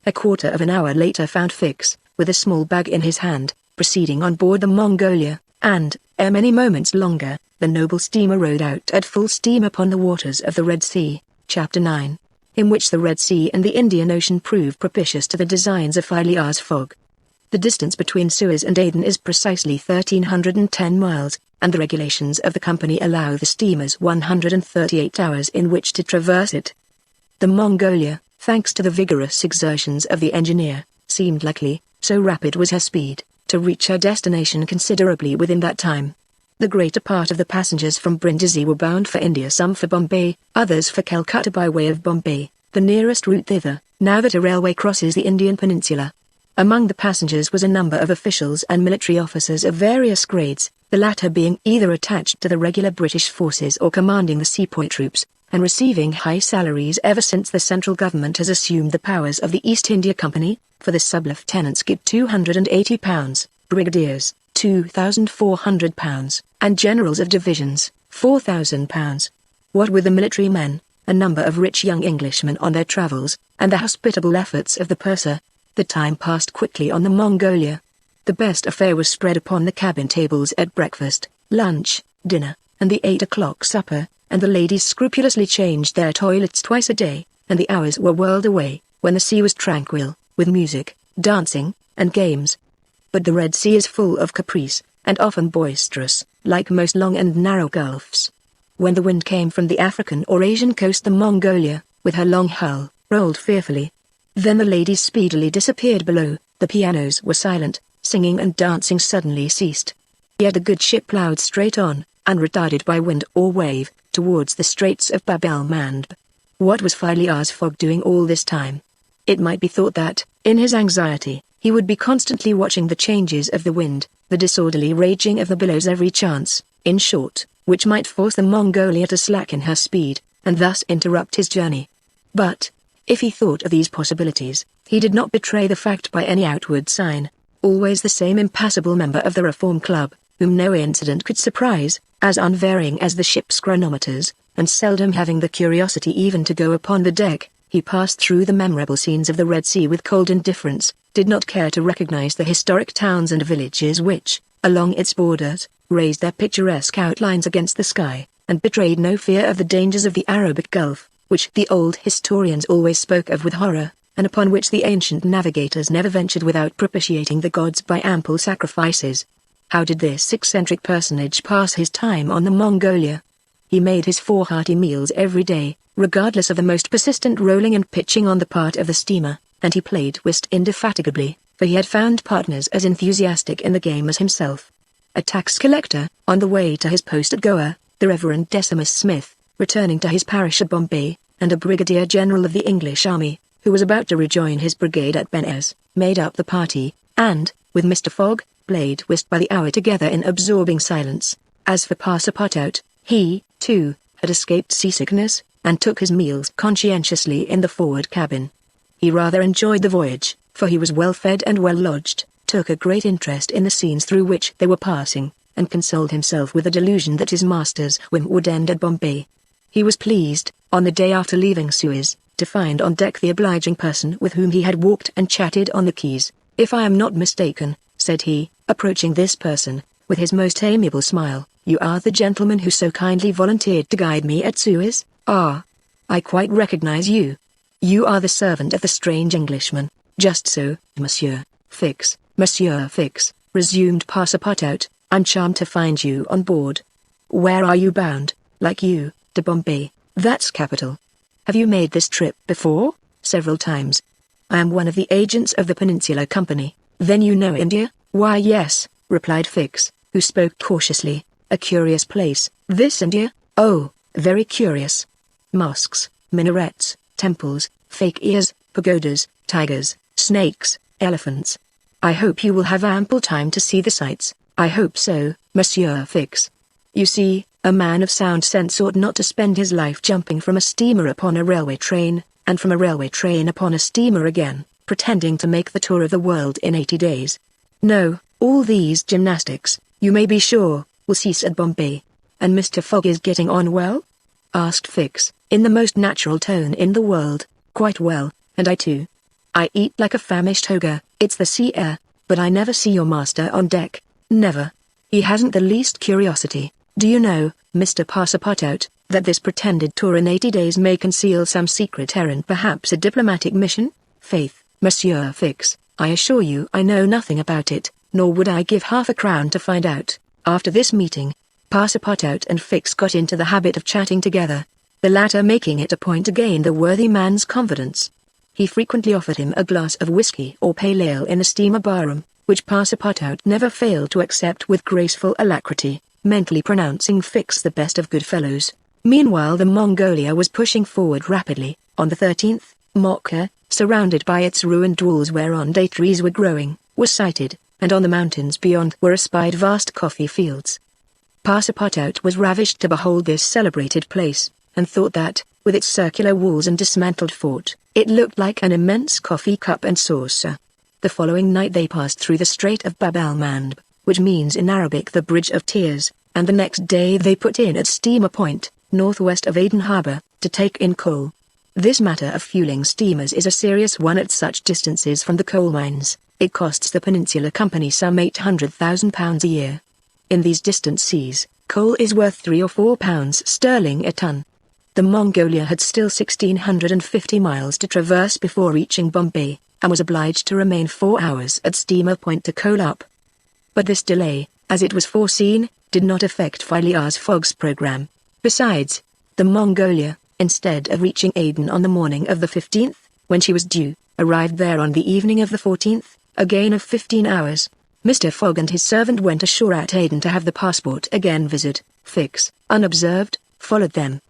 A quarter of an hour later found Fix, with a small bag in his hand, proceeding on board the Mongolia, and, ere many moments longer, the noble steamer rode out at full steam upon the waters of the Red Sea. Chapter 9. In which the Red Sea and the Indian Ocean prove propitious to the designs of Phileas Fogg. The distance between Suez and Aden is precisely 1,310 miles, and the regulations of the company allow the steamers 138 hours in which to traverse it. The Mongolia, thanks to the vigorous exertions of the engineer, seemed likely, so rapid was her speed, to reach her destination considerably within that time. The greater part of the passengers from Brindisi were bound for India, some for Bombay, others for Calcutta by way of Bombay, the nearest route thither, now that a railway crosses the Indian peninsula. Among the passengers was a number of officials and military officers of various grades, the latter being either attached to the regular British forces or commanding the sepoy troops, and receiving high salaries ever since the central government has assumed the powers of the East India Company. For the sub-lieutenants get £280, brigadiers, £2,400, and generals of divisions, £4,000. What with the military men, a number of rich young Englishmen on their travels, and the hospitable efforts of the purser, the time passed quickly on the Mongolia. The best affair was spread upon the cabin tables at breakfast, lunch, dinner, and the 8 o'clock supper, and the ladies scrupulously changed their toilets twice a day, and the hours were whirled away, when the sea was tranquil, with music, dancing, and games. But the Red Sea is full of caprice, and often boisterous, like most long and narrow gulfs. When the wind came from the African or Asian coast, the Mongolia, with her long hull, rolled fearfully. Then the ladies speedily disappeared below, the pianos were silent, singing and dancing suddenly ceased. Yet the good ship ploughed straight on, unretarded by wind or wave, towards the Straits of Bab el-Mandeb. What was Phileas Fogg doing all this time? It might be thought that, in his anxiety, he would be constantly watching the changes of the wind, the disorderly raging of the billows every chance, in short, which might force the Mongolia to slacken her speed, and thus interrupt his journey. But, if he thought of these possibilities, he did not betray the fact by any outward sign. Always the same impassible member of the Reform Club, whom no incident could surprise, as unvarying as the ship's chronometers, and seldom having the curiosity even to go upon the deck, he passed through the memorable scenes of the Red Sea with cold indifference, did not care to recognize the historic towns and villages which, along its borders, raised their picturesque outlines against the sky, and betrayed no fear of the dangers of the Arabic Gulf, which the old historians always spoke of with horror, and upon which the ancient navigators never ventured without propitiating the gods by ample sacrifices. How did this eccentric personage pass his time on the Mongolia? He made his 4 hearty meals every day, regardless of the most persistent rolling and pitching on the part of the steamer, and he played whist indefatigably, for he had found partners as enthusiastic in the game as himself. A tax collector, on the way to his post at Goa, the Reverend Decimus Smith, returning to his parish at Bombay, and a brigadier general of the English army, who was about to rejoin his brigade at Benares, made up the party, and, with Mr. Fogg, played whist by the hour together in absorbing silence. As for Passepartout, he, too, had escaped seasickness, and took his meals conscientiously in the forward cabin. He rather enjoyed the voyage, for he was well fed and well lodged, took a great interest in the scenes through which they were passing, and consoled himself with the delusion that his master's whim would end at Bombay. He was pleased, on the day after leaving Suez, to find on deck the obliging person with whom he had walked and chatted on the quays. "If I am not mistaken," said he, approaching this person, with his most amiable smile, "you are the gentleman who so kindly volunteered to guide me at Suez?" "Ah, I quite recognize you. You are the servant of the strange Englishman." "Just so, Monsieur Fix." "Monsieur Fix," resumed Passepartout, "I'm charmed to find you on board. Where are you bound?" "Like you, to Bombay." "That's capital. Have you made this trip before?" "Several times. I am one of the agents of the Peninsular Company." "Then you know India?" "Why yes," replied Fix, who spoke cautiously. "A curious place, this India." "Oh, very curious. Mosques, minarets, temples, fakirs, pagodas, tigers, snakes, elephants. I hope you will have ample time to see the sights." "I hope so, Monsieur Fix. You see, a man of sound sense ought not to spend his life jumping from a steamer upon a railway train, and from a railway train upon a steamer again, pretending to make the tour of the world in 80 days. No, all these gymnastics, you may be sure, will cease at Bombay." "And Mr. Fogg is getting on well?" asked Fix, in the most natural tone in the world. "Quite well, and I too. I eat like a famished ogre. It's the sea air, but I never see your master on deck. Never. He hasn't the least curiosity. Do you know, Mr. Passepartout, that this pretended tour in 80 days may conceal some secret errand, perhaps a diplomatic mission?" "Faith, Monsieur Fix, I assure you I know nothing about it, nor would I give half a crown to find out." After this meeting, Passepartout and Fix got into the habit of chatting together, the latter making it a point to gain the worthy man's confidence. He frequently offered him a glass of whiskey or pale ale in the steamer barroom, which Passepartout never failed to accept with graceful alacrity, mentally pronouncing Fix the best of good fellows. Meanwhile the Mongolia was pushing forward rapidly. On the 13th, Mocha, surrounded by its ruined walls whereon date trees were growing, was sighted, and on the mountains beyond were espied vast coffee fields. Passepartout was ravished to behold this celebrated place, and thought that, with its circular walls and dismantled fort, it looked like an immense coffee cup and saucer. The following night they passed through the Strait of Bab el-Mandeb, which means in Arabic the Bridge of Tears, and the next day they put in at Steamer Point, northwest of Aden Harbour, to take in coal. This matter of fueling steamers is a serious one at such distances from the coal mines. It costs the Peninsular Company some £800,000 a year. In these distant seas, coal is worth £3 or £4 sterling a ton. The Mongolia had still 1,650 miles to traverse before reaching Bombay, and was obliged to remain 4 hours at Steamer Point to coal up. But this delay, as it was foreseen, did not affect Phileas Fogg's program. Besides, the Mongolia, instead of reaching Aden on the morning of the 15th, when she was due, arrived there on the evening of the 14th, a gain of 15 hours. Mr. Fogg and his servant went ashore at Aden to have the passport again visit. Fix, unobserved, followed them.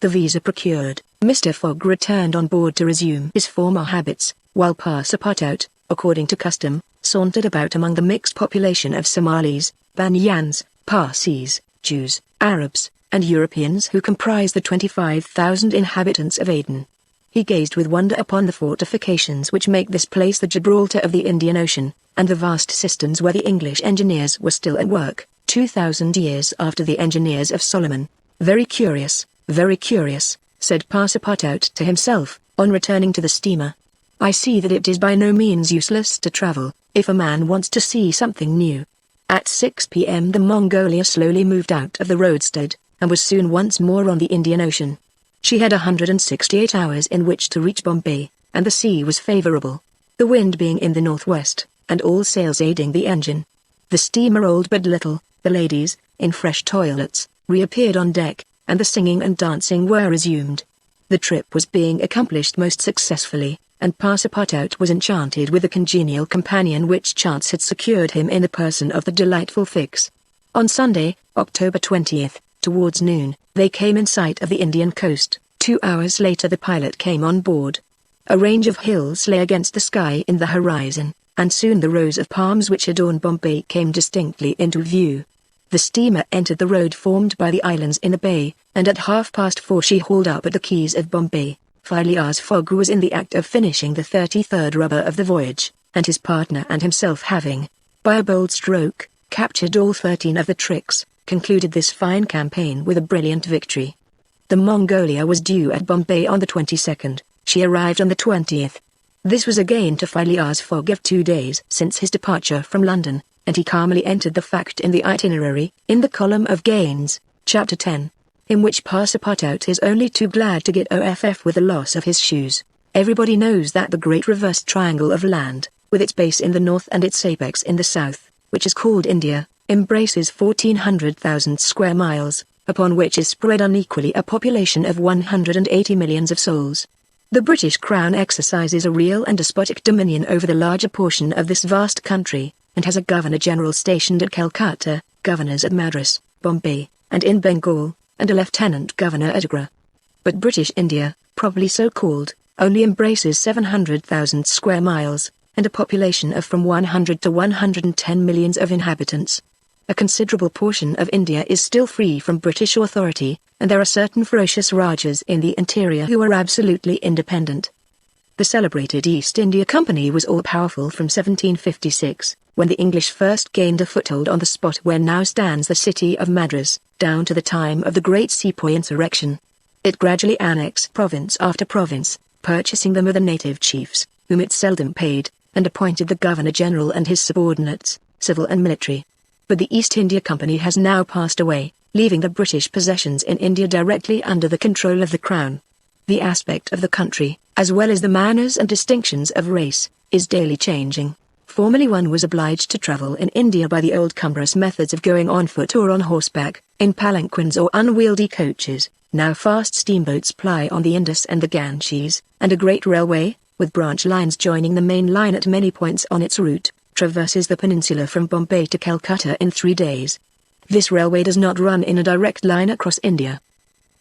The visa procured, Mr. Fogg returned on board to resume his former habits, while Passepartout, according to custom, sauntered about among the mixed population of Somalis, Banyans, Parsis, Jews, Arabs, and Europeans who comprise the 25,000 inhabitants of Aden. He gazed with wonder upon the fortifications which make this place the Gibraltar of the Indian Ocean, and the vast cisterns where the English engineers were still at work, 2,000 years after the engineers of Solomon. Very curious, said Passepartout to himself, on returning to the steamer. I see that it is by no means useless to travel, if a man wants to see something new. At 6 p.m. the Mongolia slowly moved out of the roadstead, and was soon once more on the Indian Ocean. She had 168 hours in which to reach Bombay, and the sea was favorable, the wind being in the northwest, and all sails aiding the engine. The steamer rolled but little, the ladies, in fresh toilets, reappeared on deck, and the singing and dancing were resumed. The trip was being accomplished most successfully, and Passepartout was enchanted with the congenial companion which chance had secured him in the person of the delightful Fix. On Sunday, October 20th, towards noon, they came in sight of the Indian coast. 2 hours later the pilot came on board. A range of hills lay against the sky in the horizon, and soon the rows of palms which adorn Bombay came distinctly into view. The steamer entered the road formed by the islands in the bay, and at 4:30 she hauled up at the quays of Bombay. Phileas Fogg, who was in the act of finishing the 33rd rubber of the voyage, and his partner and himself having, by a bold stroke, captured all 13 of the tricks, concluded this fine campaign with a brilliant victory. The Mongolia was due at Bombay on the 22nd, she arrived on the 20th. This was a gain to Phileas Fogg of 2 days since his departure from London, and he calmly entered the fact in the itinerary, in the column of gains, chapter 10. In which Passepartout is only too glad to get off with the loss of his shoes. Everybody knows that the great reversed triangle of land, with its base in the north and its apex in the south, which is called India, embraces 1,400,000 square miles, upon which is spread unequally a population of 180 millions of souls. The British Crown exercises a real and despotic dominion over the larger portion of this vast country, and has a Governor-General stationed at Calcutta, governors at Madras, Bombay, and in Bengal, and a lieutenant governor at Agra. But British India, properly so called, only embraces 700,000 square miles, and a population of from 100 to 110 millions of inhabitants. A considerable portion of India is still free from British authority, and there are certain ferocious Rajas in the interior who are absolutely independent. The celebrated East India Company was all-powerful from 1756, when the English first gained a foothold on the spot where now stands the city of Madras, down to the time of the Great Sepoy insurrection. It gradually annexed province after province, purchasing them of the native chiefs, whom it seldom paid, and appointed the Governor-General and his subordinates, civil and military. But the East India Company has now passed away, leaving the British possessions in India directly under the control of the Crown. The aspect of the country, as well as the manners and distinctions of race, is daily changing. Formerly one was obliged to travel in India by the old cumbrous methods of going on foot or on horseback, in palanquins or unwieldy coaches. Now fast steamboats ply on the Indus and the Ganges, and a great railway, with branch lines joining the main line at many points on its route, traverses the peninsula from Bombay to Calcutta in 3 days. This railway does not run in a direct line across India.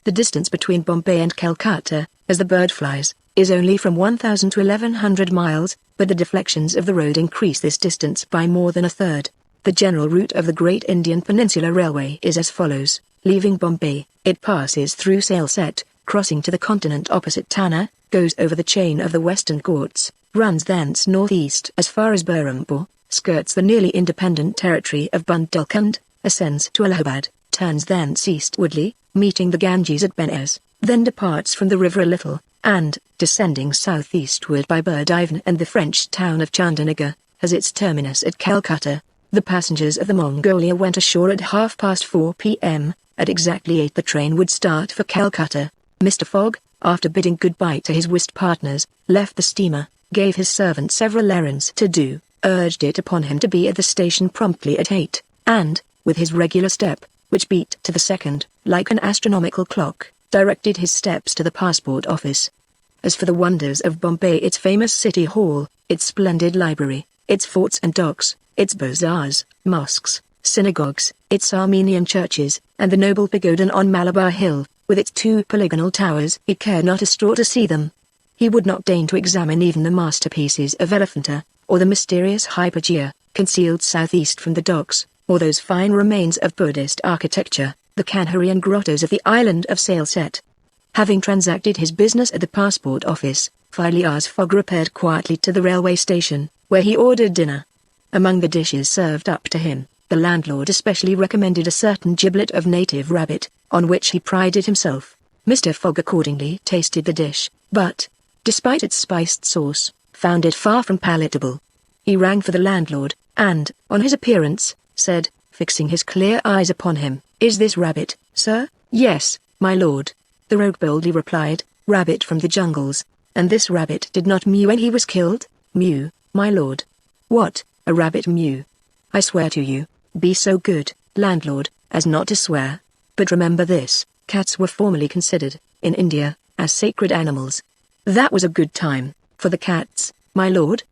The distance between Bombay and Calcutta, as the bird flies, is only from 1,000 to 1,100 miles, but the deflections of the road increase this distance by more than a third. The general route of the Great Indian Peninsula Railway is as follows. Leaving Bombay, it passes through Salsette, crossing to the continent opposite Tanna, goes over the chain of the Western Ghats, runs thence northeast as far as Berhampur, skirts the nearly independent territory of Bundelkhand, ascends to Allahabad, turns thence eastwardly, meeting the Ganges at Benares, then departs from the river a little, and, descending southeastward by Burdivne and the French town of Chandanagar, has its terminus at Calcutta. The passengers of the Mongolia went ashore at 4:30 p.m. At exactly 8 the train would start for Calcutta. Mr. Fogg, after bidding goodbye to his whist partners, left the steamer, gave his servant several errands to do, urged it upon him to be at the station promptly at 8, and, with his regular step, which beat to the second, like an astronomical clock, directed his steps to the passport office. As for the wonders of Bombay, its famous city hall, its splendid library, its forts and docks, its bazaars, mosques, synagogues, its Armenian churches, and the noble pagoda on Malabar Hill, with its 2 polygonal towers, he cared not a straw to see them. He would not deign to examine even the masterpieces of Elephanta, or the mysterious Hypogea, concealed southeast from the docks, or those fine remains of Buddhist architecture, the Kanharian grottos of the island of Salsette. Having transacted his business at the passport office, Phileas Fogg repaired quietly to the railway station, where he ordered dinner. Among the dishes served up to him, the landlord especially recommended a certain giblet of native rabbit, on which he prided himself. Mr. Fogg accordingly tasted the dish, but, despite its spiced sauce, found it far from palatable. He rang for the landlord, and, on his appearance, said, fixing his clear eyes upon him, "Is this rabbit, sir?" "Yes, my lord," the rogue boldly replied, "rabbit from the jungles. And this rabbit did not mew when he was killed?" "Mew, my lord." "What, a rabbit mew?" "I swear to you, be so good, landlord, as not to swear. But remember this, cats were formerly considered, in India, as sacred animals." "That was a good time, for the cats, my lord?"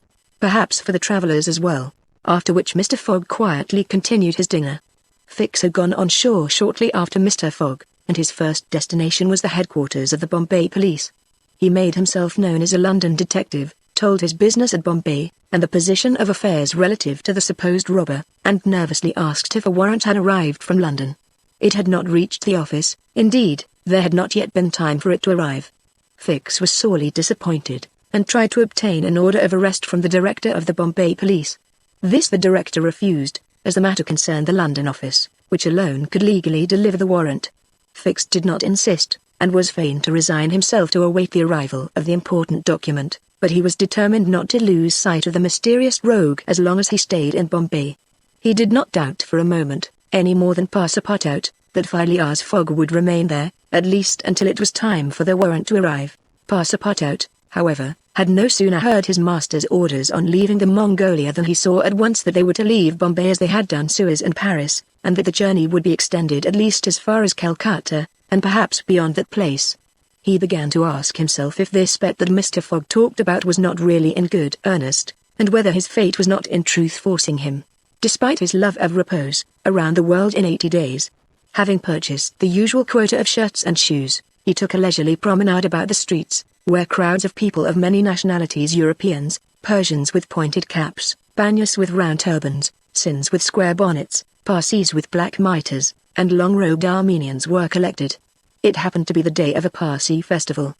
"Perhaps for the travellers as well." After which Mr. Fogg quietly continued his dinner. Fix had gone on shore shortly after Mr. Fogg, and his first destination was the headquarters of the Bombay police. He made himself known as a London detective, told his business at Bombay, and the position of affairs relative to the supposed robber, and nervously asked if a warrant had arrived from London. It had not reached the office, indeed, there had not yet been time for it to arrive. Fix was sorely disappointed, and tried to obtain an order of arrest from the director of the Bombay police. This the director refused, as the matter concerned the London office, which alone could legally deliver the warrant. Fix did not insist, and was fain to resign himself to await the arrival of the important document, but he was determined not to lose sight of the mysterious rogue as long as he stayed in Bombay. He did not doubt for a moment, any more than Passepartout, that Phileas Fogg would remain there, at least until it was time for the warrant to arrive. Passepartout, however, had no sooner heard his master's orders on leaving the Mongolia than he saw at once that they were to leave Bombay as they had done Suez and Paris, and that the journey would be extended at least as far as Calcutta, and perhaps beyond that place. He began to ask himself if this bet that Mr. Fogg talked about was not really in good earnest, and whether his fate was not in truth forcing him, despite his love of repose, around the world in 80 days. Having purchased the usual quota of shirts and shoes, he took a leisurely promenade about the streets, where crowds of people of many nationalities, Europeans, Persians with pointed caps, Banyas with round turbans, Sinds with square bonnets, Parsis with black mitres, and long-robed Armenians were collected. It happened to be the day of a Parsi festival.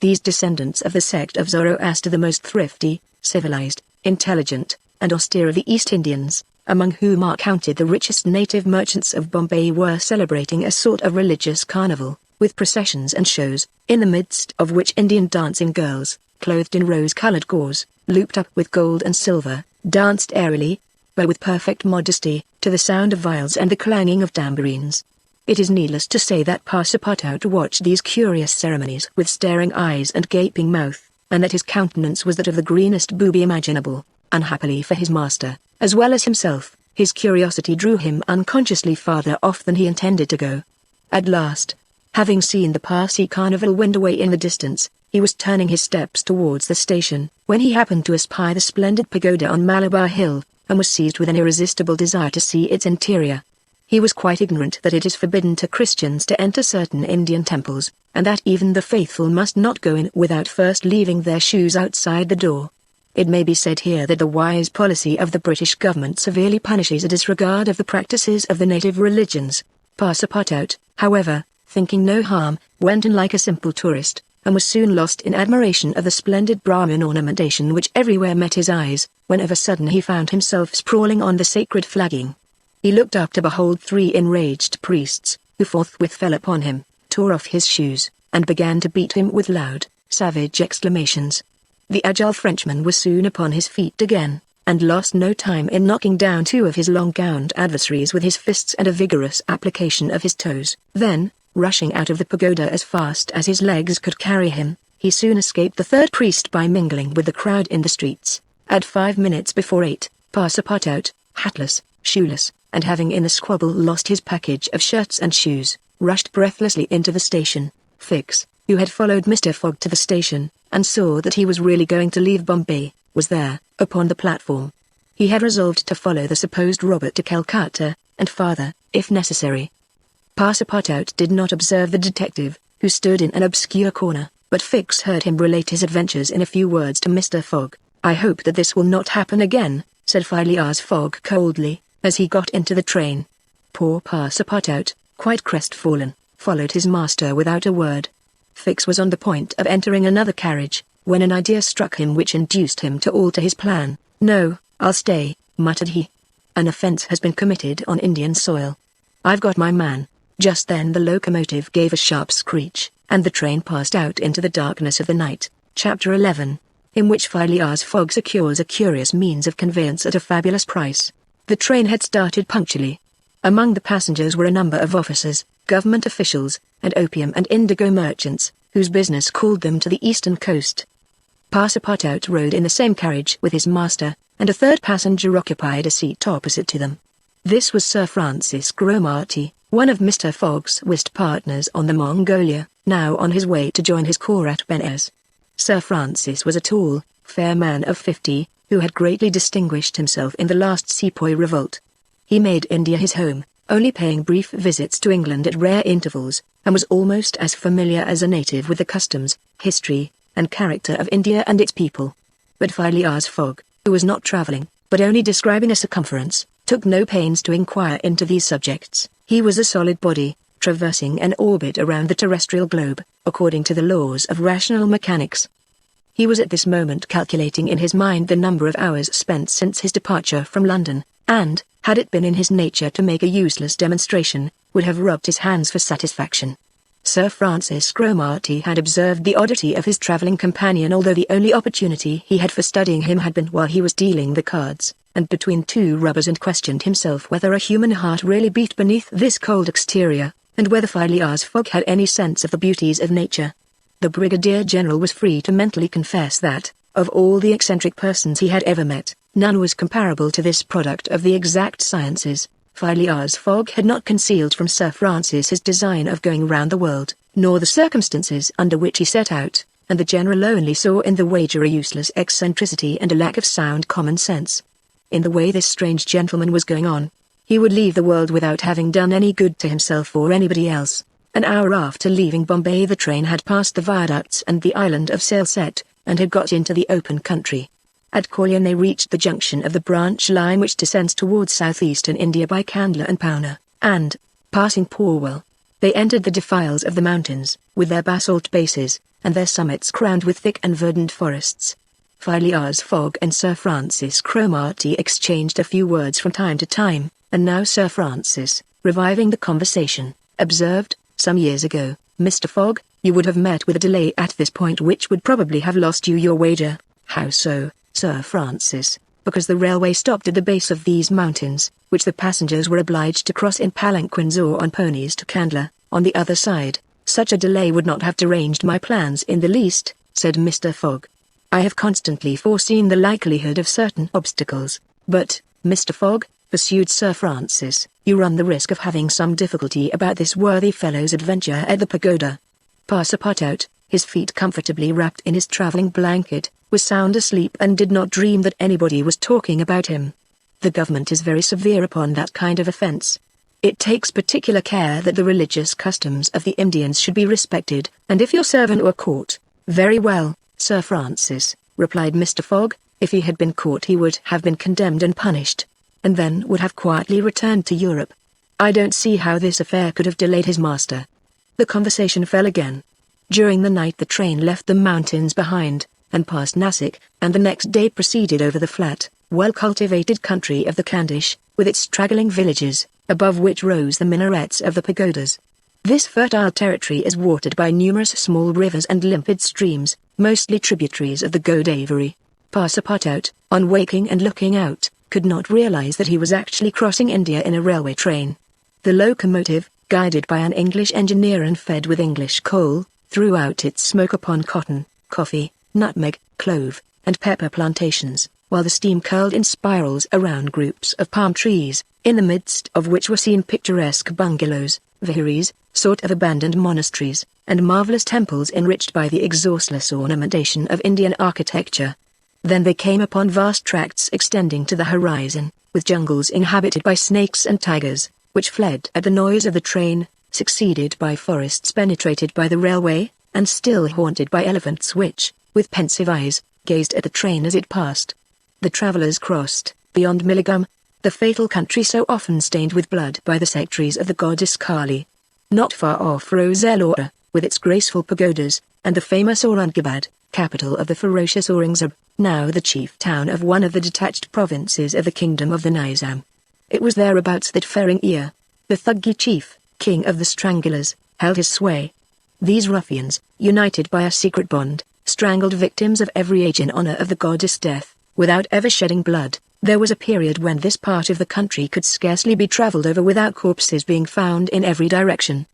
These descendants of the sect of Zoroaster, the most thrifty, civilized, intelligent, and austere of the East Indians, among whom are counted the richest native merchants of Bombay, were celebrating a sort of religious carnival, with processions and shows, in the midst of which Indian dancing girls, clothed in rose-colored gauze, looped up with gold and silver, danced airily, but with perfect modesty, to the sound of viols and the clanging of tambourines. It is needless to say that Passepartout watched these curious ceremonies with staring eyes and gaping mouth, and that his countenance was that of the greenest booby imaginable. Unhappily for his master, as well as himself, his curiosity drew him unconsciously farther off than he intended to go. At last, having seen the Parsi carnival wind away in the distance, he was turning his steps towards the station, when he happened to espy the splendid pagoda on Malabar Hill, and was seized with an irresistible desire to see its interior. He was quite ignorant that it is forbidden to Christians to enter certain Indian temples, and that even the faithful must not go in without first leaving their shoes outside the door. It may be said here that the wise policy of the British government severely punishes a disregard of the practices of the native religions. Passepartout, however, thinking no harm, went in like a simple tourist, and was soon lost in admiration of the splendid Brahmin ornamentation which everywhere met his eyes, when of a sudden he found himself sprawling on the sacred flagging. He looked up to behold 3 enraged priests, who forthwith fell upon him, tore off his shoes, and began to beat him with loud, savage exclamations. The agile Frenchman was soon upon his feet again, and lost no time in knocking down 2 of his long-gowned adversaries with his fists and a vigorous application of his toes. Then, rushing out of the pagoda as fast as his legs could carry him, he soon escaped the 3rd priest by mingling with the crowd in the streets. At 5 minutes before 8, Passepartout, hatless, shoeless, and having in the squabble lost his package of shirts and shoes, rushed breathlessly into the station. Fix, who had followed Mr. Fogg to the station, and saw that he was really going to leave Bombay, was there, upon the platform. He had resolved to follow the supposed Robert to Calcutta, and farther, if necessary. Passepartout did not observe the detective, who stood in an obscure corner, but Fix heard him relate his adventures in a few words to Mr. Fogg. "I hope that this will not happen again," said Phileas Fogg coldly, as he got into the train. Poor Passepartout, quite crestfallen, followed his master without a word. Fix was on the point of entering another carriage, when an idea struck him which induced him to alter his plan. "No, I'll stay," muttered he. "An offense has been committed on Indian soil. I've got my man." Just then the locomotive gave a sharp screech, and the train passed out into the darkness of the night. Chapter 11, in which Phileas Fogg secures a curious means of conveyance at a fabulous price. The train had started punctually. Among the passengers were a number of officers, government officials, and opium and indigo merchants, whose business called them to the eastern coast. Passepartout rode in the same carriage with his master, and a third passenger occupied a seat opposite to them. This was Sir Francis Cromarty, one of Mr. Fogg's whist partners on the Mongolia, now on his way to join his corps at Benares. Sir Francis was a tall, fair man of 50, who had greatly distinguished himself in the last Sepoy revolt. He made India his home, only paying brief visits to England at rare intervals, and was almost as familiar as a native with the customs, history, and character of India and its people. But Phileas Fogg, who was not travelling, but only describing a circumference, took no pains to inquire into these subjects. He was a solid body, traversing an orbit around the terrestrial globe, according to the laws of rational mechanics. He was at this moment calculating in his mind the number of hours spent since his departure from London, and, had it been in his nature to make a useless demonstration, would have rubbed his hands for satisfaction. Sir Francis Cromarty had observed the oddity of his travelling companion, although the only opportunity he had for studying him had been while he was dealing the cards, and between two rubbers, and questioned himself whether a human heart really beat beneath this cold exterior, and whether Phileas Fogg had any sense of the beauties of nature. The Brigadier General was free to mentally confess that, of all the eccentric persons he had ever met, none was comparable to this product of the exact sciences. Phileas Fogg had not concealed from Sir Francis his design of going round the world, nor the circumstances under which he set out, and the General only saw in the wager a useless eccentricity and a lack of sound common sense. In the way this strange gentleman was going on, he would leave the world without having done any good to himself or anybody else. An hour after leaving Bombay the train had passed the viaducts and the island of Salsette, and had got into the open country. At Kalyan they reached the junction of the branch line which descends towards southeastern India by Kandla and Poona, and, passing Porwell, they entered the defiles of the mountains, with their basalt bases, and their summits crowned with thick and verdant forests. Phileas Fogg and Sir Francis Cromarty exchanged a few words from time to time, and now Sir Francis, reviving the conversation, observed, "Some years ago, Mr. Fogg, you would have met with a delay at this point which would probably have lost you your wager." "How so, Sir Francis?" "Because the railway stopped at the base of these mountains, which the passengers were obliged to cross in palanquins or on ponies to Kandla, on the other side. Such a delay would not have deranged my plans in the least," said Mr. Fogg. "I have constantly foreseen the likelihood of certain obstacles, but, Mr. Fogg," pursued Sir Francis, "you run the risk of having some difficulty about this worthy fellow's adventure at the pagoda." Passepartout, his feet comfortably wrapped in his travelling blanket, was sound asleep and did not dream that anybody was talking about him. The government is very severe upon that kind of offence. It takes particular care that the religious customs of the Indians should be respected, and if your servant were caught, "Very well, Sir Francis," replied Mr. Fogg, "if he had been caught he would have been condemned and punished, and then would have quietly returned to Europe. I don't see how this affair could have delayed his master." The conversation fell again. During the night the train left the mountains behind, and passed Nasik, and the next day proceeded over the flat, well-cultivated country of the Khandish, with its straggling villages, above which rose the minarets of the pagodas. This fertile territory is watered by numerous small rivers and limpid streams, mostly tributaries of the Godavari. Passepartout, on waking and looking out, could not realize that he was actually crossing India in a railway train. The locomotive, guided by an English engineer and fed with English coal, threw out its smoke upon cotton, coffee, nutmeg, clove, and pepper plantations, while the steam curled in spirals around groups of palm trees, in the midst of which were seen picturesque bungalows, viharis, sort of abandoned monasteries, and marvelous temples enriched by the exhaustless ornamentation of Indian architecture. Then they came upon vast tracts extending to the horizon, with jungles inhabited by snakes and tigers, which fled at the noise of the train, succeeded by forests penetrated by the railway, and still haunted by elephants which, with pensive eyes, gazed at the train as it passed. The travellers crossed, beyond Milligam, the fatal country so often stained with blood by the sectaries of the goddess Kali. Not far off rose Ellora, with its graceful pagodas, and the famous Aurangabad, capital of the ferocious Aurangzeb, now the chief town of one of the detached provinces of the kingdom of the Nizam. It was thereabouts that Feringir, the Thuggi chief, king of the Strangulars, held his sway. These ruffians, united by a secret bond, strangled victims of every age in honor of the goddess Death, without ever shedding blood. There was a period when this part of the country could scarcely be travelled over without corpses being found in every direction.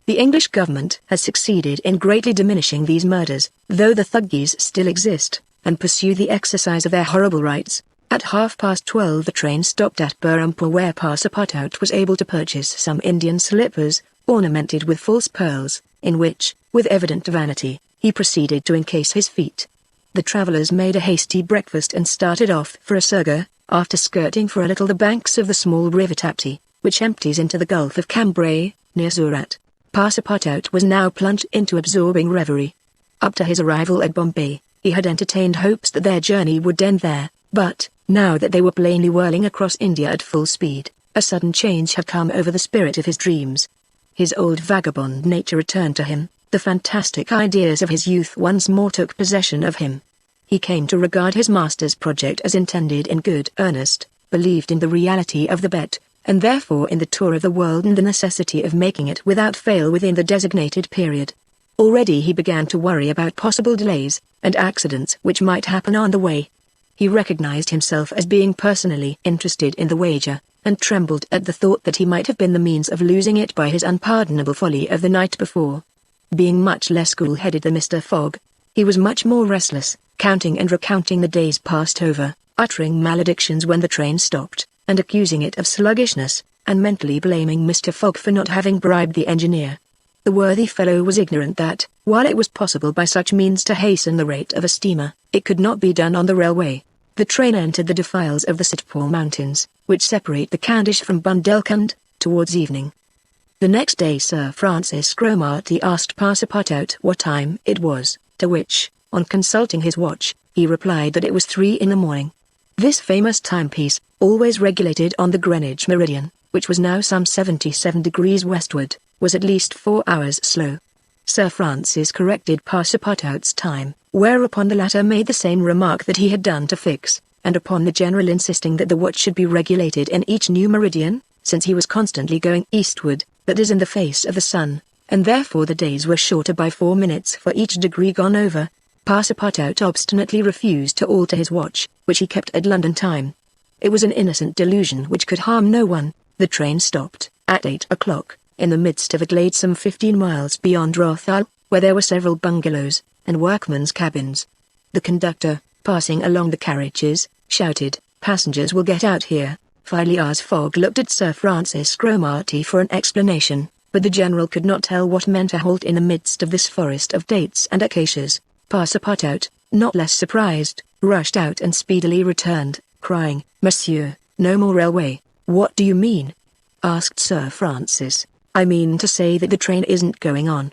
The English government has succeeded in greatly diminishing these murders, though the Thuggis still exist, and pursue the exercise of their horrible rights. At 12:30 the train stopped at Berhampur, where Passepartout was able to purchase some Indian slippers, ornamented with false pearls, in which, with evident vanity, he proceeded to encase his feet. The travellers made a hasty breakfast and started off for Asurga, after skirting for a little the banks of the small river Tapti, which empties into the Gulf of Cambrai, near Surat. Passepartout was now plunged into absorbing reverie. Up to his arrival at Bombay, he had entertained hopes that their journey would end there, but, now that they were plainly whirling across India at full speed, a sudden change had come over the spirit of his dreams. His old vagabond nature returned to him. The fantastic ideas of his youth once more took possession of him. He came to regard his master's project as intended in good earnest, believed in the reality of the bet, and therefore in the tour of the world and the necessity of making it without fail within the designated period. Already he began to worry about possible delays, and accidents which might happen on the way. He recognized himself as being personally interested in the wager, and trembled at the thought that he might have been the means of losing it by his unpardonable folly of the night before. Being much less cool-headed than Mr. Fogg, he was much more restless, counting and recounting the days passed over, uttering maledictions when the train stopped, and accusing it of sluggishness, and mentally blaming Mr. Fogg for not having bribed the engineer. The worthy fellow was ignorant that, while it was possible by such means to hasten the rate of a steamer, it could not be done on the railway. The train entered the defiles of the Sitpur Mountains, which separate the Khandesh from Bundelkhand, towards evening. The next day Sir Francis Cromarty asked Passepartout what time it was, to which, on consulting his watch, he replied that it was 3 in the morning. This famous timepiece, always regulated on the Greenwich meridian, which was now some 77 degrees westward, was at least 4 hours slow. Sir Francis corrected Passepartout's time, whereupon the latter made the same remark that he had done to Fix, and upon the general insisting that the watch should be regulated in each new meridian, since he was constantly going eastward, that is in the face of the sun, and therefore the days were shorter by 4 minutes for each degree gone over, Passepartout obstinately refused to alter his watch, which he kept at London time. It was an innocent delusion which could harm no one. The train stopped, at 8 o'clock, in the midst of a glade some 15 miles beyond Rothal, where there were several bungalows, and workmen's cabins. The conductor, passing along the carriages, shouted, "Passengers will get out here." Phileas Fogg looked at Sir Francis Cromarty for an explanation, but the general could not tell what meant a halt in the midst of this forest of dates and acacias. Passepartout, not less surprised, rushed out and speedily returned, crying, "Monsieur, no more railway." "What do you mean?" asked Sir Francis. "I mean to say that the train isn't going on."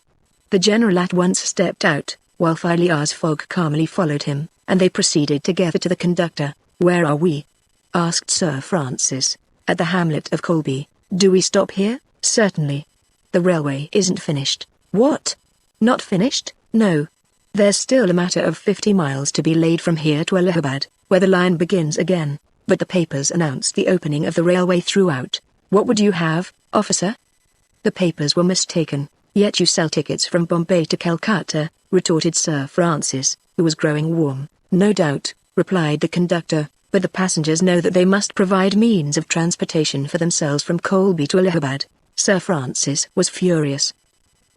The general at once stepped out, while Phileas Fogg calmly followed him, and they proceeded together to the conductor. "Where are we?" asked Sir Francis. "At the hamlet of Colby." "Do we stop here?" "Certainly." "The railway isn't finished." "What? Not finished?" "No. There's still a matter of 50 miles to be laid from here to Allahabad, where the line begins again, but the papers announced the opening of the railway throughout. What would you have, officer?" "The papers were mistaken, yet you sell tickets from Bombay to Calcutta," retorted Sir Francis, who was growing warm. "No doubt," replied the conductor, "but the passengers know that they must provide means of transportation for themselves from Colby to Allahabad." Sir Francis was furious.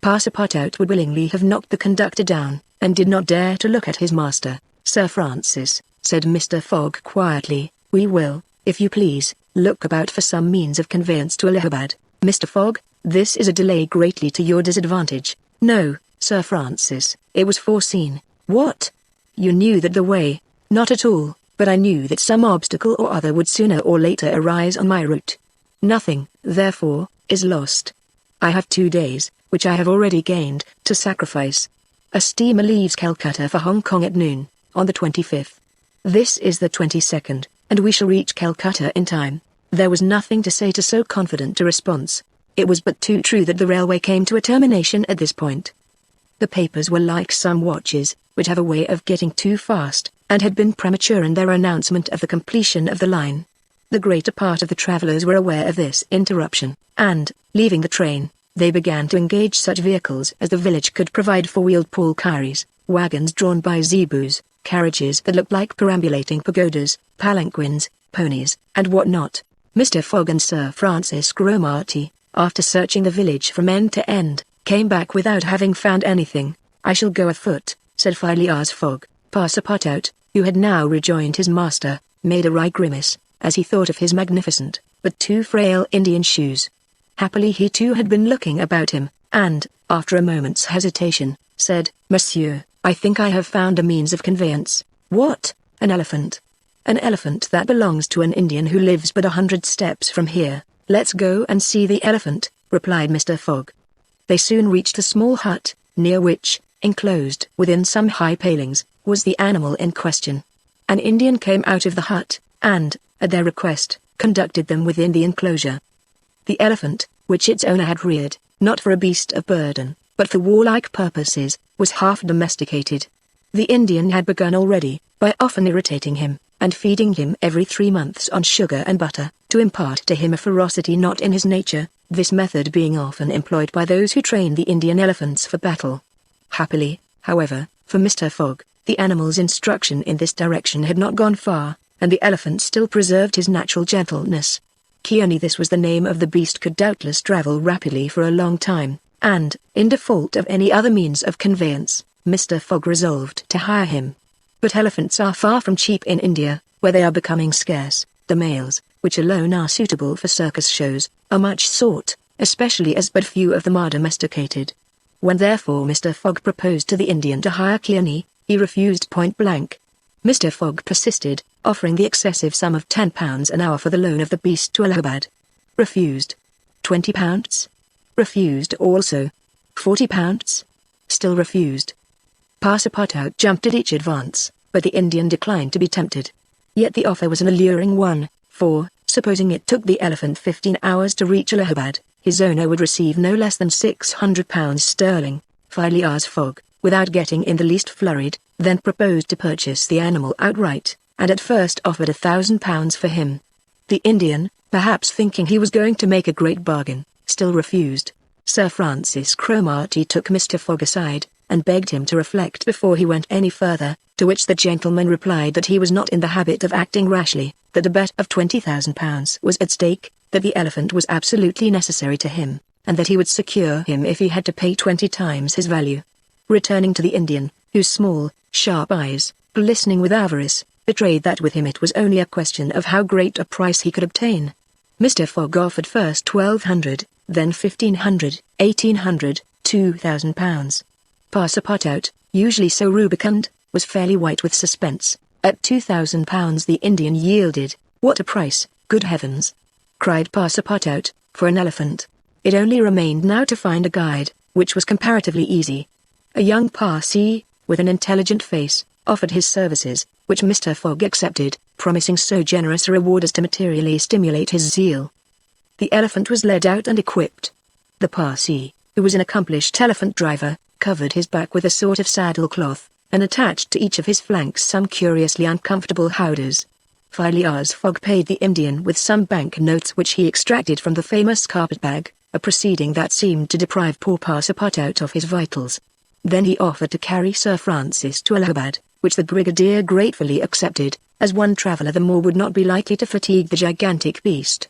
Passepartout would willingly have knocked the conductor down, and did not dare to look at his master. Sir Francis, said Mr. Fogg quietly, "we will, if you please, look about for some means of conveyance to Allahabad. Mr. Fogg, this is a delay greatly to your disadvantage." "No, Sir Francis, it was foreseen." "What? You knew that the way—" "Not at all, but I knew that some obstacle or other would sooner or later arise on my route. Nothing, therefore, is lost. I have 2 days, which I have already gained, to sacrifice. A steamer leaves Calcutta for Hong Kong at noon, on the 25th. This is the 22nd, and we shall reach Calcutta in time." There was nothing to say to so confident a response. It was but too true that the railway came to a termination at this point. The papers were like some watches, which have a way of getting too fast, and had been premature in their announcement of the completion of the line. The greater part of the travellers were aware of this interruption, and, leaving the train, they began to engage such vehicles as the village could provide, four-wheeled palkaris, wagons drawn by zebus, carriages that looked like perambulating pagodas, palanquins, ponies, and what not. Mr. Fogg and Sir Francis Cromarty, after searching the village from end to end, came back without having found anything. "I shall go afoot," said Phileas Fogg. Passepartout, who had now rejoined his master, made a wry grimace, as he thought of his magnificent, but too frail Indian shoes. Happily he too had been looking about him, and, after a moment's hesitation, said, "Monsieur, I think I have found a means of conveyance." "What? An elephant?" "An elephant that belongs to an Indian who lives but 100 steps from here." "Let's go and see the elephant," replied Mr. Fogg. They soon reached a small hut, near which, enclosed within some high palings, was the animal in question. An Indian came out of the hut, and, at their request, conducted them within the enclosure. The elephant, which its owner had reared, not for a beast of burden, but for warlike purposes, was half domesticated. The Indian had begun already, by often irritating him, and feeding him every 3 months on sugar and butter, to impart to him a ferocity not in his nature, this method being often employed by those who train the Indian elephants for battle. Happily, however, for Mr. Fogg, the animal's instruction in this direction had not gone far, and the elephant still preserved his natural gentleness. Kearney, this was the name of the beast, could doubtless travel rapidly for a long time, and, in default of any other means of conveyance, Mr. Fogg resolved to hire him. But elephants are far from cheap in India, where they are becoming scarce. The males, which alone are suitable for circus shows, are much sought, especially as but few of them are domesticated. When therefore Mr. Fogg proposed to the Indian to hire Kearney, he refused point blank. Mr. Fogg persisted, offering the excessive sum of £10 an hour for the loan of the beast to Allahabad. Refused. £20? Refused also. £40? Still refused. Passepartout jumped at each advance, but the Indian declined to be tempted. Yet the offer was an alluring one, for, supposing it took the elephant 15 hours to reach Allahabad, his owner would receive no less than £600 sterling. Phileas Fogg, without getting in the least flurried, then proposed to purchase the animal outright, and at first offered £1,000 for him. The Indian, perhaps thinking he was going to make a great bargain, still refused. Sir Francis Cromarty took Mr. Fogg aside, and begged him to reflect before he went any further, to which the gentleman replied that he was not in the habit of acting rashly, that a bet of £20,000 was at stake, that the elephant was absolutely necessary to him, and that he would secure him if he had to pay 20 times his value. Returning to the Indian, whose small, sharp eyes, glistening with avarice, betrayed that with him it was only a question of how great a price he could obtain. Mr. Fogg offered first £1,200, then £1,500, £1,800, £2,000. Passepartout, usually so rubicund, was fairly white with suspense. At £2,000 the Indian yielded. "What a price, good heavens!" cried Passepartout, "for an elephant." It only remained now to find a guide, which was comparatively easy. A young Parsee, with an intelligent face, offered his services, which Mr. Fogg accepted, promising so generous a reward as to materially stimulate his zeal. The elephant was led out and equipped. The Parsee, who was an accomplished elephant driver, covered his back with a sort of saddle cloth, and attached to each of his flanks some curiously uncomfortable howdahs. Phileas Fogg paid the Indian with some bank notes which he extracted from the famous carpet-bag, a proceeding that seemed to deprive poor Passepartout of his vitals. Then he offered to carry Sir Francis to Allahabad, which the brigadier gratefully accepted, as one traveller the more would not be likely to fatigue the gigantic beast.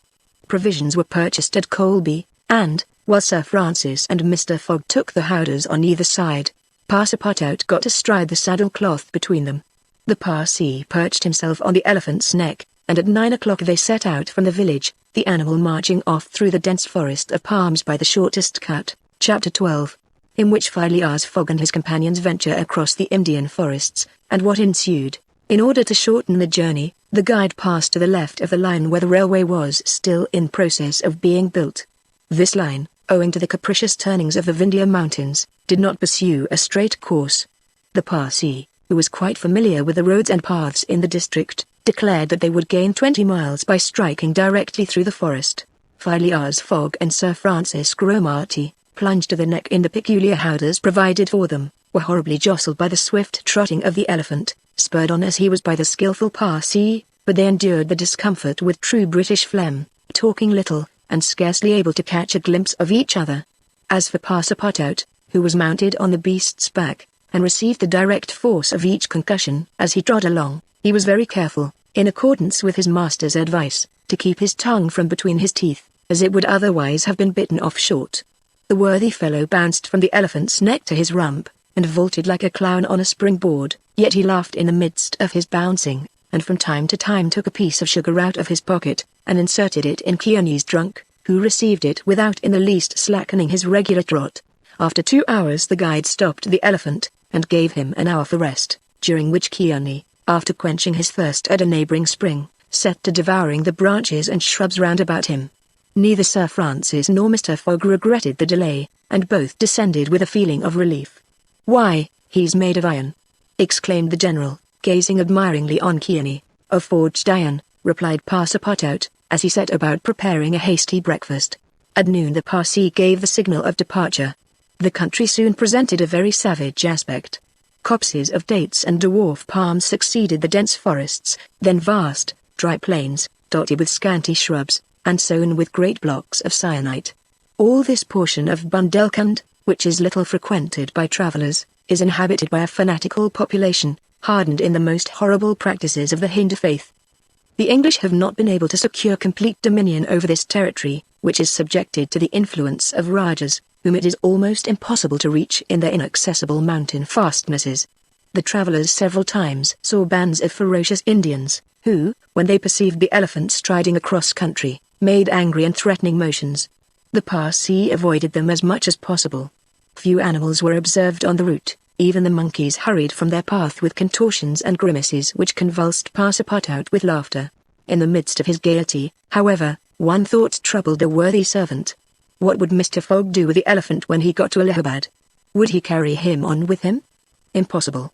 Provisions were purchased at Colby, and, while Sir Francis and Mr. Fogg took the howdahs on either side, Passepartout got astride the saddle-cloth between them. The Parsi perched himself on the elephant's neck, and at 9 o'clock they set out from the village, the animal marching off through the dense forest of palms by the shortest cut. Chapter 12. In which Phileas Fogg and his companions venture across the Indian forests, and what ensued. In order to shorten the journey, the guide passed to the left of the line where the railway was still in process of being built. This line, owing to the capricious turnings of the Vindhya Mountains, did not pursue a straight course. The Parsi, who was quite familiar with the roads and paths in the district, declared that they would gain 20 miles by striking directly through the forest. Phileas Fogg and Sir Francis Cromarty, plunged to the neck in the peculiar howdahs provided for them, were horribly jostled by the swift trotting of the elephant, spurred on as he was by the skillful Parsi, but they endured the discomfort with true British phlegm, talking little, and scarcely able to catch a glimpse of each other. As for Passepartout, who was mounted on the beast's back, and received the direct force of each concussion as he trod along, he was very careful, in accordance with his master's advice, to keep his tongue from between his teeth, as it would otherwise have been bitten off short. The worthy fellow bounced from the elephant's neck to his rump, and vaulted like a clown on a springboard, yet he laughed in the midst of his bouncing, and from time to time took a piece of sugar out of his pocket, and inserted it in Kearney's trunk, who received it without in the least slackening his regular trot. After 2 hours the guide stopped the elephant, and gave him an hour for rest, during which Kearney, after quenching his thirst at a neighbouring spring, set to devouring the branches and shrubs round about him. Neither Sir Francis nor Mr. Fogg regretted the delay, and both descended with a feeling of relief. "Why, he's made of iron!" exclaimed the general, gazing admiringly on Kearney. "Of forged iron," replied Passepartout, as he set about preparing a hasty breakfast. At noon the Parsi gave the signal of departure. The country soon presented a very savage aspect. Copses of dates and dwarf palms succeeded the dense forests, then vast, dry plains, dotted with scanty shrubs, and sown with great blocks of syenite. All this portion of Bundelkund, which is little frequented by travellers, is inhabited by a fanatical population, hardened in the most horrible practices of the Hindu faith. The English have not been able to secure complete dominion over this territory, which is subjected to the influence of Rajas, whom it is almost impossible to reach in their inaccessible mountain fastnesses. The travellers several times saw bands of ferocious Indians, who, when they perceived the elephants striding across country, made angry and threatening motions. The Parsi avoided them as much as possible. Few animals were observed on the route, even the monkeys hurried from their path with contortions and grimaces which convulsed Passepartout with laughter. In the midst of his gaiety, however, one thought troubled the worthy servant. What would Mr. Fogg do with the elephant when he got to Allahabad? Would he carry him on with him? Impossible.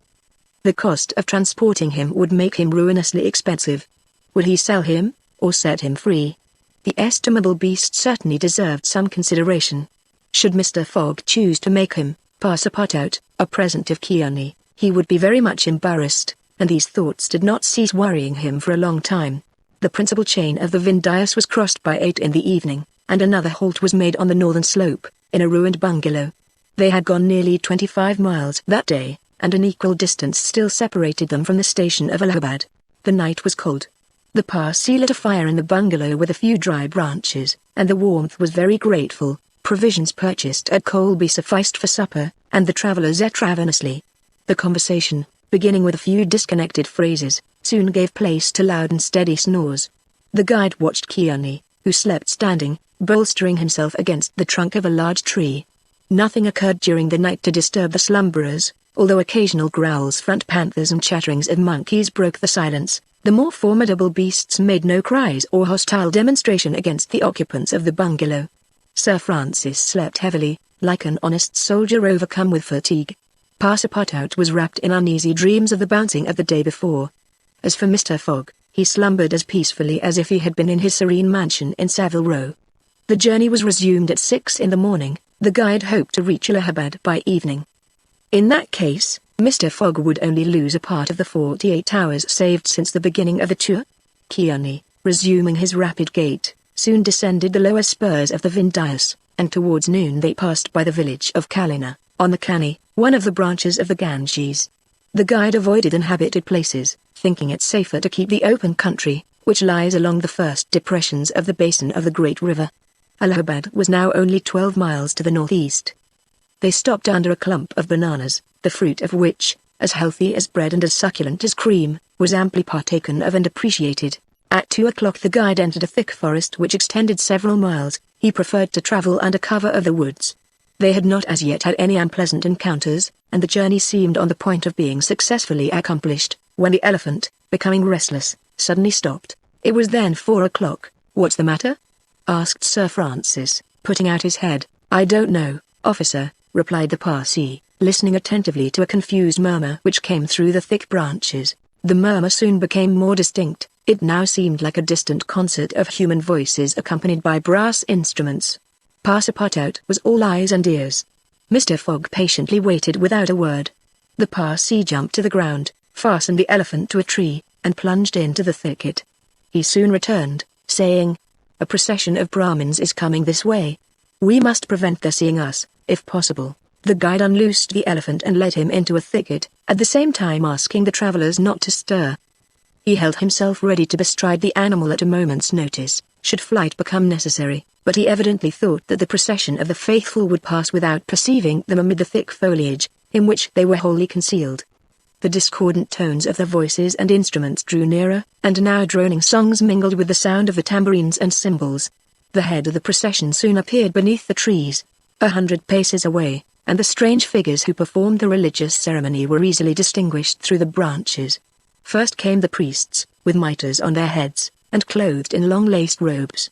The cost of transporting him would make him ruinously expensive. Would he sell him, or set him free? The estimable beast certainly deserved some consideration. Should Mr. Fogg choose to make him, Passepartout, a present of Kearney, he would be very much embarrassed, and these thoughts did not cease worrying him for a long time. The principal chain of the Vindhyas was crossed by 8 in the evening, and another halt was made on the northern slope, in a ruined bungalow. They had gone nearly 25 miles that day, and an equal distance still separated them from the station of Allahabad. The night was cold. The Parsi lit a fire in the bungalow with a few dry branches, and the warmth was very grateful. Provisions purchased at Colby sufficed for supper, and the travellers ate ravenously. The conversation, beginning with a few disconnected phrases, soon gave place to loud and steady snores. The guide watched Kearney, who slept standing, bolstering himself against the trunk of a large tree. Nothing occurred during the night to disturb the slumberers, although occasional growls from panthers and chatterings of monkeys broke the silence. The more formidable beasts made no cries or hostile demonstration against the occupants of the bungalow. Sir Francis slept heavily, like an honest soldier overcome with fatigue. Passepartout was wrapped in uneasy dreams of the bouncing of the day before. As for Mr. Fogg, he slumbered as peacefully as if he had been in his serene mansion in Savile Row. The journey was resumed at 6 in the morning. The guide hoped to reach Allahabad by evening. In that case, Mr. Fogg would only lose a part of the 48 hours saved since the beginning of the tour. Kearney, resuming his rapid gait, soon descended the lower spurs of the Vindhyas, and towards noon they passed by the village of Kalina, on the Kani, one of the branches of the Ganges. The guide avoided inhabited places, thinking it safer to keep the open country, which lies along the first depressions of the basin of the great river. Allahabad was now only 12 miles to the northeast. They stopped under a clump of bananas, the fruit of which, as healthy as bread and as succulent as cream, was amply partaken of and appreciated. At 2 o'clock the guide entered a thick forest which extended several miles. He preferred to travel under cover of the woods. They had not as yet had any unpleasant encounters, and the journey seemed on the point of being successfully accomplished, when the elephant, becoming restless, suddenly stopped. It was then 4 o'clock. "What's the matter?" asked Sir Francis, putting out his head. "I don't know, officer," replied the Parsee, listening attentively to a confused murmur which came through the thick branches. The murmur soon became more distinct. It now seemed like a distant concert of human voices accompanied by brass instruments. Passepartout was all eyes and ears. Mr. Fogg patiently waited without a word. The Parsee jumped to the ground, fastened the elephant to a tree, and plunged into the thicket. He soon returned, saying, "A procession of Brahmins is coming this way. We must prevent their seeing us, if possible." The guide unloosed the elephant and led him into a thicket, at the same time asking the travelers not to stir. He held himself ready to bestride the animal at a moment's notice, should flight become necessary, but he evidently thought that the procession of the faithful would pass without perceiving them amid the thick foliage, in which they were wholly concealed. The discordant tones of their voices and instruments drew nearer, and now droning songs mingled with the sound of the tambourines and cymbals. The head of the procession soon appeared beneath the trees, 100 paces away, and the strange figures who performed the religious ceremony were easily distinguished through the branches. First came the priests, with mitres on their heads, and clothed in long laced robes.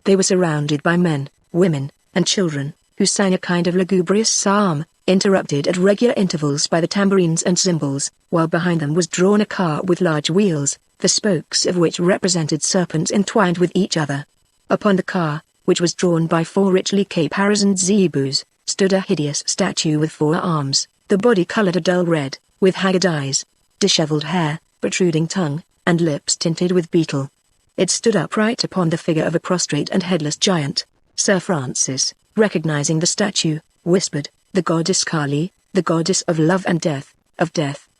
They were surrounded by men, women, and children, who sang a kind of lugubrious psalm, interrupted at regular intervals by the tambourines and cymbals, while behind them was drawn a car with large wheels, the spokes of which represented serpents entwined with each other. Upon the car, which was drawn by 4 richly caparisoned zebus, stood a hideous statue with 4 arms, the body colored a dull red, with haggard eyes, disheveled hair, protruding tongue, and lips tinted with beetle. It stood upright upon the figure of a prostrate and headless giant. Sir Francis, recognizing the statue, whispered, "The goddess Kali, the goddess of love and death,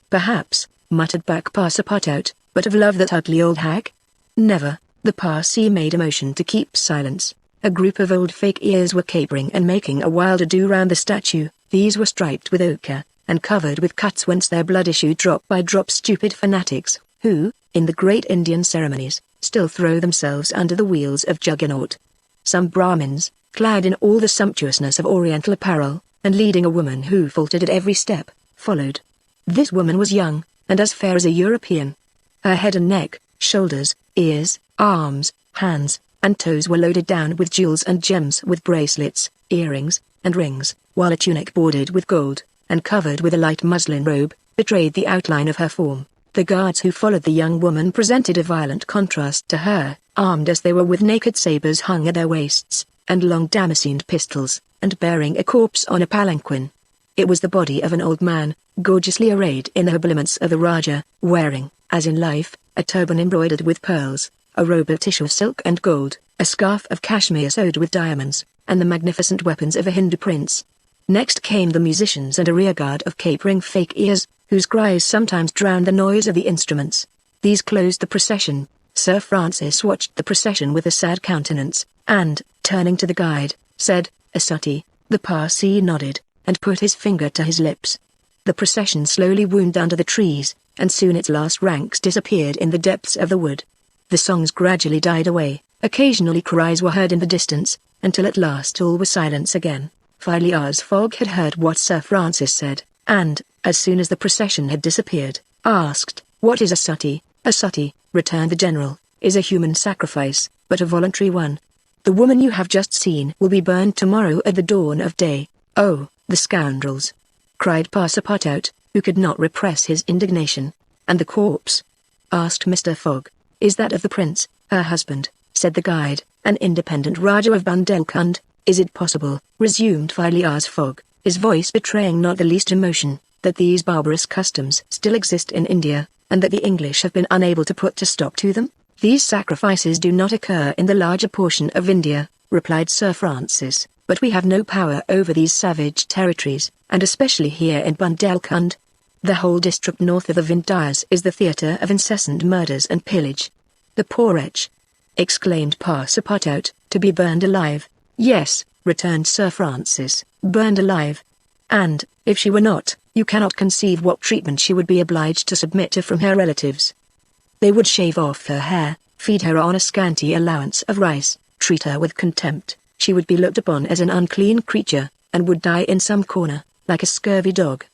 perhaps," muttered back Passepartout, "but of love, that ugly old hag?" "Never." The Parsee made a motion to keep silence. A group of old fakirs were capering and making a wild ado round the statue. These were striped with ochre, and covered with cuts whence their blood issued drop by drop. Stupid fanatics, who, in the great Indian ceremonies, still throw themselves under the wheels of Juggernaut. Some Brahmins, clad in all the sumptuousness of Oriental apparel, and leading a woman who faltered at every step, followed. This woman was young, and as fair as a European. Her head and neck, shoulders, ears, arms, hands, and toes were loaded down with jewels and gems, with bracelets, earrings, and rings, while a tunic bordered with gold, and covered with a light muslin robe, betrayed the outline of her form. The guards who followed the young woman presented a violent contrast to her, armed as they were with naked sabres hung at their waists, and long damascened pistols, and bearing a corpse on a palanquin. It was the body of an old man, gorgeously arrayed in the habiliments of the Rajah, wearing, as in life, a turban embroidered with pearls, a robe of tissue of silk and gold, a scarf of cashmere sewed with diamonds, and the magnificent weapons of a Hindu prince. Next came the musicians and a rearguard of capering fakirs, whose cries sometimes drowned the noise of the instruments. These closed the procession. Sir Francis watched the procession with a sad countenance, and, turning to the guide, said, "A sutty." The Parsee nodded, and put his finger to his lips. The procession slowly wound under the trees, and soon its last ranks disappeared in the depths of the wood. The songs gradually died away, occasionally cries were heard in the distance, until at last all was silence again. Phileas Fogg had heard what Sir Francis said, and, as soon as the procession had disappeared, asked, "What is a sutty?" "A sutty," returned the general, "is a human sacrifice, but a voluntary one. The woman you have just seen will be burned tomorrow at the dawn of day." "Oh, the scoundrels!" cried Passepartout, who could not repress his indignation. "And the corpse?" asked Mr. Fogg. "Is that of the prince, her husband," said the guide, "an independent Rajah of Bundelkund." "Is it possible," resumed Phileas Fogg, his voice betraying not the least emotion, "that these barbarous customs still exist in India, and that the English have been unable to put a stop to them?" "These sacrifices do not occur in the larger portion of India," replied Sir Francis, "but we have no power over these savage territories, and especially here in Bundelkund. The whole district north of the Vindhyas is the theatre of incessant murders and pillage." "The poor wretch!" exclaimed Passepartout, "to be burned alive." "Yes," returned Sir Francis, "burned alive. And, if she were not, You cannot conceive what treatment she would be obliged to submit to from her relatives. They would shave off her hair, feed her on a scanty allowance of rice, treat her with contempt. She would be looked upon as an unclean creature, and would die in some corner, like a scurvy dog.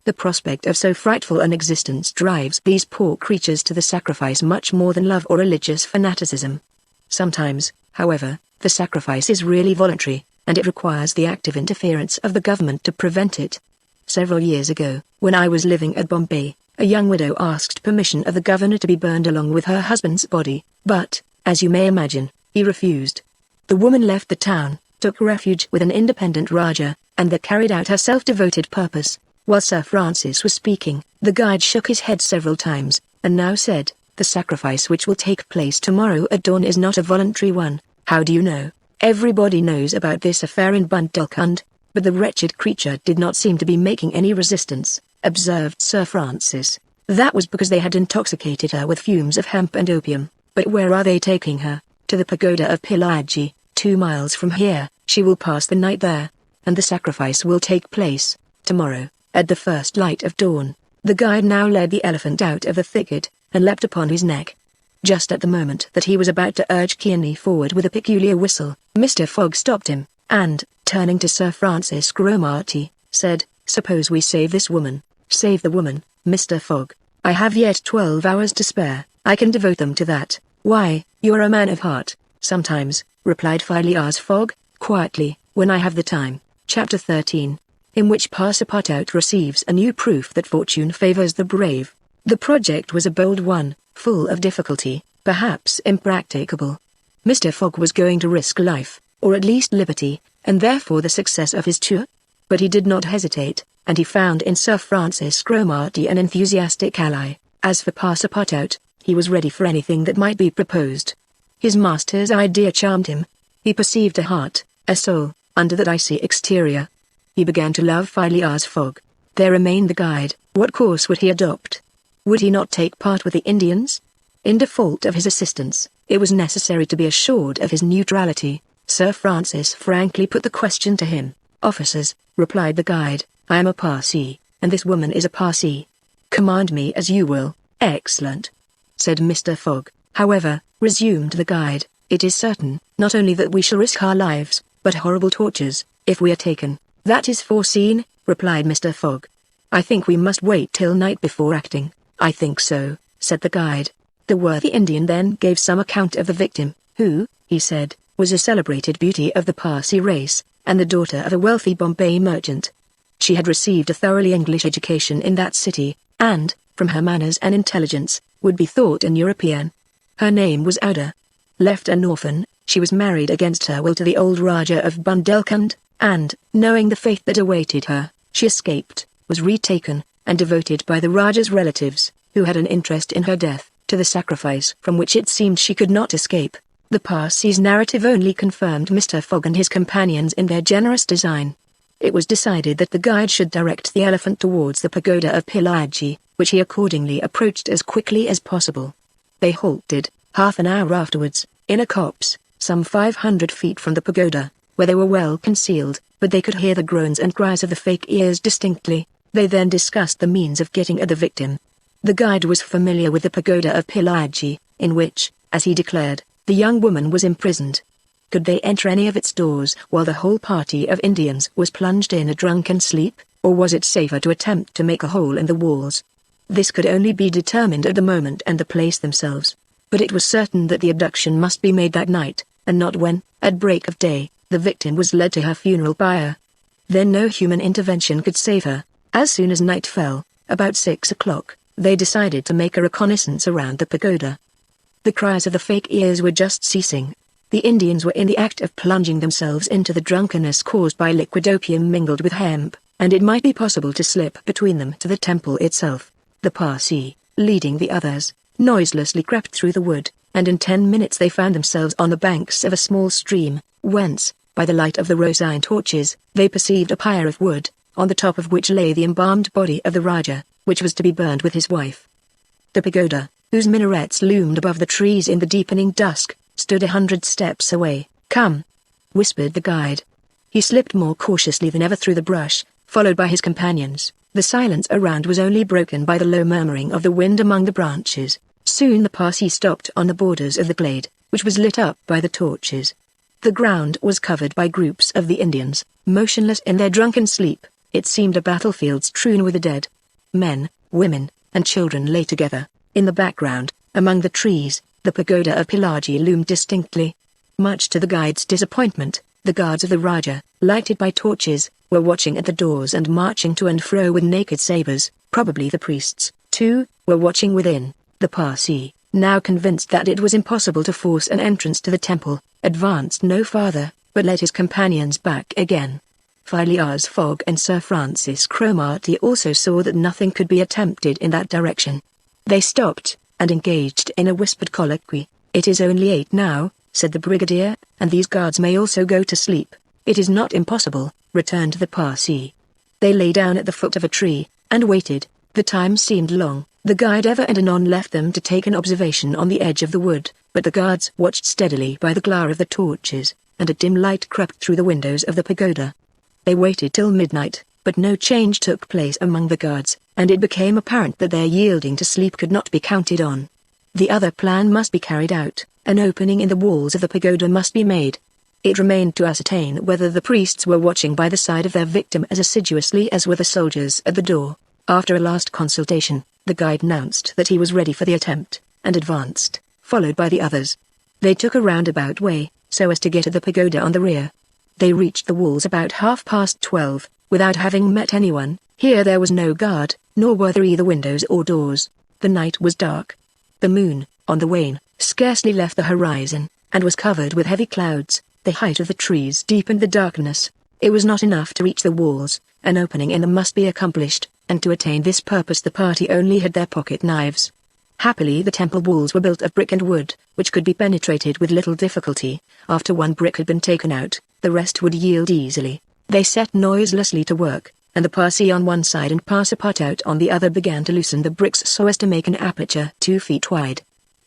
The prospect of so frightful an existence drives these poor creatures to the sacrifice much more than love or religious fanaticism. Sometimes, however, the sacrifice is really voluntary, and it requires the active interference of the government to prevent it. Several years ago, when I was living at Bombay, a young widow asked permission of the governor to be burned along with her husband's body, but, as you may imagine, he refused. The woman left the town, took refuge with an independent Raja, and there carried out her self-devoted purpose. While Sir Francis was speaking, the guide shook his head several times, and now said, "The sacrifice which will take place tomorrow at dawn is not a voluntary one." "How do you know?" "Everybody knows about this affair in Bundelkund." "But the wretched creature did not seem to be making any resistance," observed Sir Francis. "That was because they had intoxicated her with fumes of hemp and opium." "But where are they taking her?" "To the pagoda of Pillaji, 2 miles from here. She will pass the night there, and the sacrifice will take place tomorrow, at the first light of dawn." The guide now led the elephant out of the thicket, and leapt upon his neck. Just at the moment that he was about to urge Kearney forward with a peculiar whistle, Mr. Fogg stopped him, and, turning to Sir Francis Cromarty, said, "Suppose we save this woman." "Save the woman, Mr. Fogg? I have yet 12 hours to spare. I can devote them to that." "Why, you are a man of heart." "Sometimes," replied Phileas Fogg, quietly, "when I have the time." Chapter 13. In which Passepartout receives a new proof that fortune favors the brave. The project was a bold one, full of difficulty, perhaps impracticable. Mr. Fogg was going to risk life, or at least liberty, and therefore the success of his tour. But he did not hesitate, and he found in Sir Francis Cromarty an enthusiastic ally. As for Passepartout, he was ready for anything that might be proposed. His master's idea charmed him. He perceived a heart, a soul, under that icy exterior. He began to love Phileas Fogg. There remained the guide. What course would he adopt? Would he not take part with the Indians? In default of his assistance, it was necessary to be assured of his neutrality. Sir Francis frankly put the question to him. "Officers," replied the guide, "I am a Parsee, and this woman is a Parsee. Command me as you will." "Excellent," said Mr. Fogg. "However," resumed the guide, "it is certain, not only that we shall risk our lives, but horrible tortures, if we are taken." "That is foreseen," replied Mr. Fogg. "I think we must wait till night before acting." "I think so," said the guide. The worthy Indian then gave some account of the victim, who, he said, was a celebrated beauty of the Parsee race, and the daughter of a wealthy Bombay merchant. She had received a thoroughly English education in that city, and, from her manners and intelligence, would be thought an European. Her name was Ada. Left an orphan, she was married against her will to the old Raja of Bundelkund, and, knowing the fate that awaited her, she escaped, was retaken, and devoted by the Raja's relatives, who had an interest in her death, to the sacrifice from which it seemed she could not escape. The Parsee's narrative only confirmed Mr. Fogg and his companions in their generous design. It was decided that the guide should direct the elephant towards the pagoda of Pillaji, which he accordingly approached as quickly as possible. They halted, half an hour afterwards, in a copse, some 500 feet from the pagoda, where they were well concealed, but they could hear the groans and cries of the fakirs distinctly. They then discussed the means of getting at the victim. The guide was familiar with the pagoda of Pillaji, in which, as he declared, the young woman was imprisoned. Could they enter any of its doors while the whole party of Indians was plunged in a drunken sleep, or was it safer to attempt to make a hole in the walls? This could only be determined at the moment and the place themselves. But it was certain that the abduction must be made that night, and not when, at break of day, the victim was led to her funeral pyre. Then no human intervention could save her. As soon as night fell, about 6 o'clock, they decided to make a reconnaissance around the pagoda. The cries of the fakirs were just ceasing. The Indians were in the act of plunging themselves into the drunkenness caused by liquid opium mingled with hemp, and it might be possible to slip between them to the temple itself. The Parsee, leading the others, noiselessly crept through the wood, and in 10 minutes they found themselves on the banks of a small stream, whence, by the light of the rosine torches, they perceived a pyre of wood, on the top of which lay the embalmed body of the Raja, which was to be burned with his wife. The pagoda, whose minarets loomed above the trees in the deepening dusk, stood 100 steps away. "Come," whispered the guide. He slipped more cautiously than ever through the brush, followed by his companions. The silence around was only broken by the low murmuring of the wind among the branches. Soon the party stopped on the borders of the glade, which was lit up by the torches. The ground was covered by groups of the Indians, motionless in their drunken sleep. It seemed a battlefield strewn with the dead. Men, women, and children lay together. In the background, among the trees, the pagoda of Pillaji loomed distinctly. Much to the guide's disappointment, the guards of the Raja, lighted by torches, were watching at the doors and marching to and fro with naked sabers. Probably the priests, too, were watching within. The Parsi, now convinced that it was impossible to force an entrance to the temple, advanced no farther, but led his companions back again. Phileas Fogg and Sir Francis Cromarty also saw that nothing could be attempted in that direction. They stopped, and engaged in a whispered colloquy. "It is only 8 now," said the brigadier, "and these guards may also go to sleep." "It is not impossible," returned the Parsi. They lay down at the foot of a tree, and waited. The time seemed long. The guide ever and anon left them to take an observation on the edge of the wood, but the guards watched steadily by the glare of the torches, and a dim light crept through the windows of the pagoda. They waited till midnight, but no change took place among the guards, and it became apparent that their yielding to sleep could not be counted on. The other plan must be carried out. An opening in the walls of the pagoda must be made. It remained to ascertain whether the priests were watching by the side of their victim as assiduously as were the soldiers at the door. After a last consultation, the guide announced that he was ready for the attempt, and advanced, followed by the others. They took a roundabout way, so as to get at the pagoda on the rear. They reached the walls about 12:30, without having met anyone. Here there was no guard, nor were there either windows or doors. The night was dark. The moon, on the wane, scarcely left the horizon, and was covered with heavy clouds. The height of the trees deepened the darkness. It was not enough to reach the walls. An opening in them must be accomplished, and to attain this purpose the party only had their pocket knives. Happily the temple walls were built of brick and wood, which could be penetrated with little difficulty. After one brick had been taken out, the rest would yield easily. They set noiselessly to work, and the Parsi on one side and Passepartout on the other began to loosen the bricks so as to make an aperture 2 feet wide.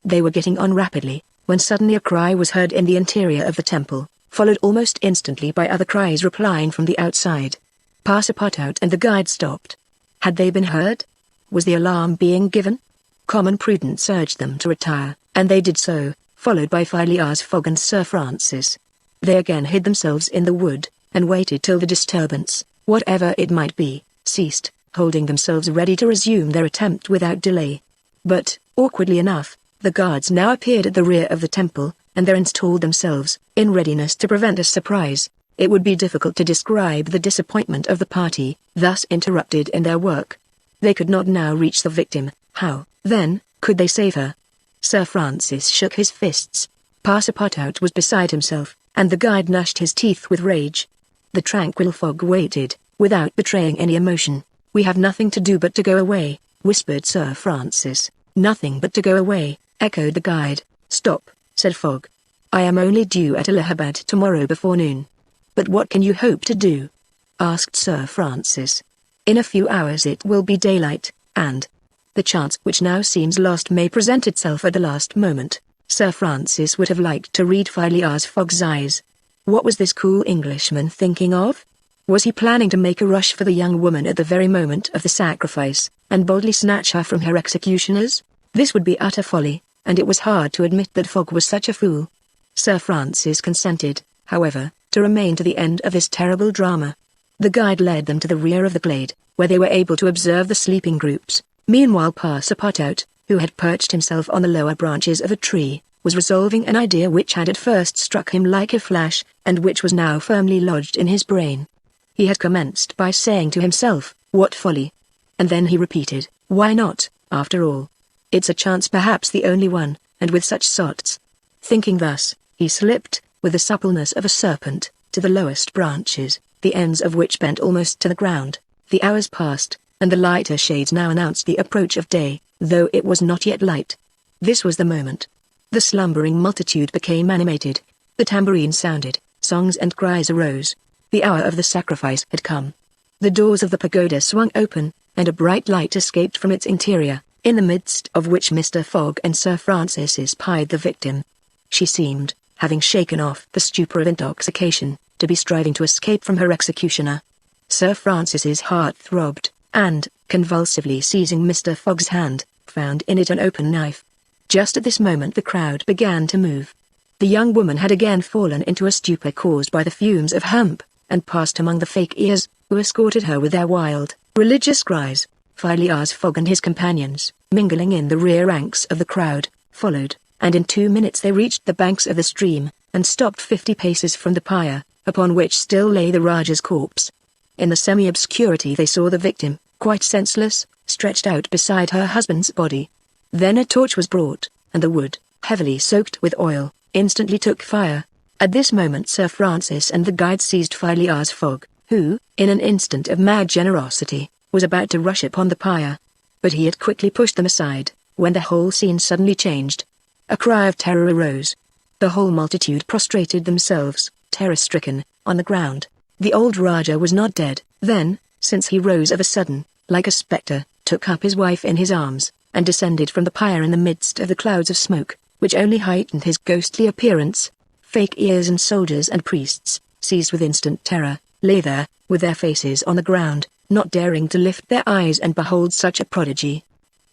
They were getting on rapidly, when suddenly a cry was heard in the interior of the temple, followed almost instantly by other cries replying from the outside. Passepartout and the guide stopped. Had they been heard? Was the alarm being given? Common prudence urged them to retire, and they did so, followed by Phileas Fogg and Sir Francis. They again hid themselves in the wood, and waited till the disturbance, whatever it might be, ceased, holding themselves ready to resume their attempt without delay. But, awkwardly enough, the guards now appeared at the rear of the temple, and there installed themselves, in readiness to prevent a surprise. It would be difficult to describe the disappointment of the party, thus interrupted in their work. They could not now reach the victim. How, then, could they save her? Sir Francis shook his fists. Passepartout was beside himself, and the guide gnashed his teeth with rage. The tranquil Fogg waited, without betraying any emotion. "We have nothing to do but to go away," whispered Sir Francis. "Nothing but to go away," echoed the guide. "Stop," said Fogg. "I am only due at Allahabad tomorrow before noon." "But what can you hope to do?" asked Sir Francis. "In a few hours it will be daylight, and the chance which now seems lost may present itself at the last moment." Sir Francis would have liked to read Phileas Fogg's eyes. What was this cool Englishman thinking of? Was he planning to make a rush for the young woman at the very moment of the sacrifice, and boldly snatch her from her executioners? This would be utter folly, and it was hard to admit that Fogg was such a fool. Sir Francis consented, however, to remain to the end of this terrible drama. The guide led them to the rear of the glade, where they were able to observe the sleeping groups. Meanwhile Passepartout, who had perched himself on the lower branches of a tree, was resolving an idea which had at first struck him like a flash, and which was now firmly lodged in his brain. He had commenced by saying to himself, "What folly!" And then he repeated, "Why not, after all? It's a chance, perhaps the only one, and with such sots." Thinking thus, he slipped, with the suppleness of a serpent, to the lowest branches, the ends of which bent almost to the ground. The hours passed, and the lighter shades now announced the approach of day, though it was not yet light. This was the moment. The slumbering multitude became animated. The tambourine sounded, songs and cries arose. The hour of the sacrifice had come. The doors of the pagoda swung open, and a bright light escaped from its interior, in the midst of which Mr. Fogg and Sir Francis espied the victim. She seemed, having shaken off the stupor of intoxication, to be striving to escape from her executioner. Sir Francis's heart throbbed, and, convulsively seizing Mr. Fogg's hand, found in it an open knife. Just at this moment the crowd began to move. The young woman had again fallen into a stupor caused by the fumes of hemp, and passed among the fakirs, who escorted her with their wild, religious cries. Phileas Fogg and his companions, mingling in the rear ranks of the crowd, followed, and in 2 minutes they reached the banks of the stream, and stopped 50 paces from the pyre, upon which still lay the Rajah's corpse. In the semi-obscurity they saw the victim, quite senseless, stretched out beside her husband's body. Then a torch was brought, and the wood, heavily soaked with oil, instantly took fire. At this moment Sir Francis and the guide seized Phileas Fogg, who, in an instant of mad generosity, was about to rush upon the pyre. But he had quickly pushed them aside, when the whole scene suddenly changed. A cry of terror arose. The whole multitude prostrated themselves, terror-stricken, on the ground. The old Rajah was not dead. Then, since he rose of a sudden, like a spectre, took up his wife in his arms, and descended from the pyre in the midst of the clouds of smoke, which only heightened his ghostly appearance. Fakirs and soldiers and priests, seized with instant terror, lay there, with their faces on the ground, not daring to lift their eyes and behold such a prodigy.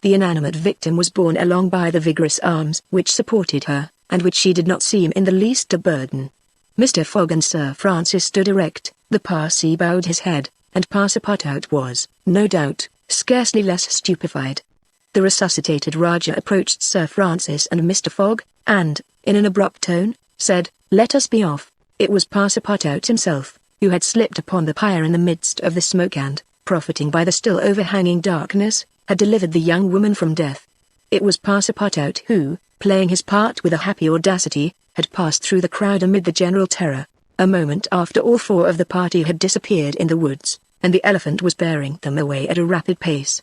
The inanimate victim was borne along by the vigorous arms which supported her, and which she did not seem in the least to burden. Mr. Fogg and Sir Francis stood erect, the Parsee bowed his head, and Passepartout was, no doubt, scarcely less stupefied. The resuscitated Rajah approached Sir Francis and Mr. Fogg, and, in an abrupt tone, said, "Let us be off." It was Passepartout himself, who had slipped upon the pyre in the midst of the smoke and, profiting by the still overhanging darkness, had delivered the young woman from death. It was Passepartout who, playing his part with a happy audacity, had passed through the crowd amid the general terror. A moment after all 4 of the party had disappeared in the woods, and the elephant was bearing them away at a rapid pace.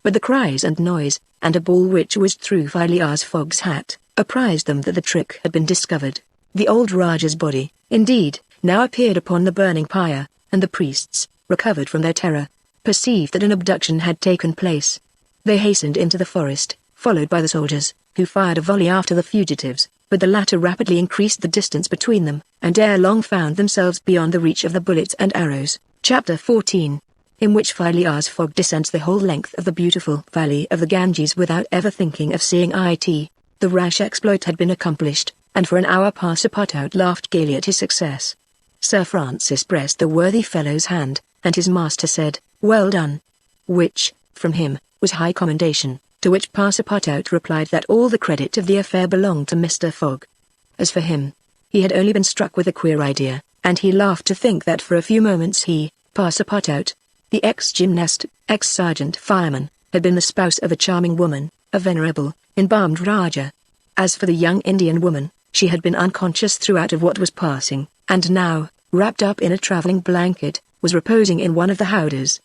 But the cries and noise, and a ball which whizzed through Phileas Fogg's hat, apprised them that the trick had been discovered. The old Rajah's body, indeed, now appeared upon the burning pyre, and the priests, recovered from their terror, perceived that an abduction had taken place. They hastened into the forest, followed by the soldiers, who fired a volley after the fugitives, but the latter rapidly increased the distance between them, and ere long found themselves beyond the reach of the bullets and arrows. Chapter 14, in which Phileas Fogg descends the whole length of the beautiful valley of the Ganges without ever thinking of seeing it. The rash exploit had been accomplished, and for an hour Passepartout laughed gaily at his success. Sir Francis pressed the worthy fellow's hand, and his master said, "Well done," which, from him, was high commendation, to which Passepartout replied that all the credit of the affair belonged to Mr. Fogg. As for him, he had only been struck with a queer idea, and he laughed to think that for a few moments he, Passepartout, the ex-gymnast, ex-sergeant fireman, had been the spouse of a charming woman, a venerable, embalmed Rajah. As for the young Indian woman, she had been unconscious throughout of what was passing, and now, wrapped up in a travelling blanket, was reposing in one of the howdahs.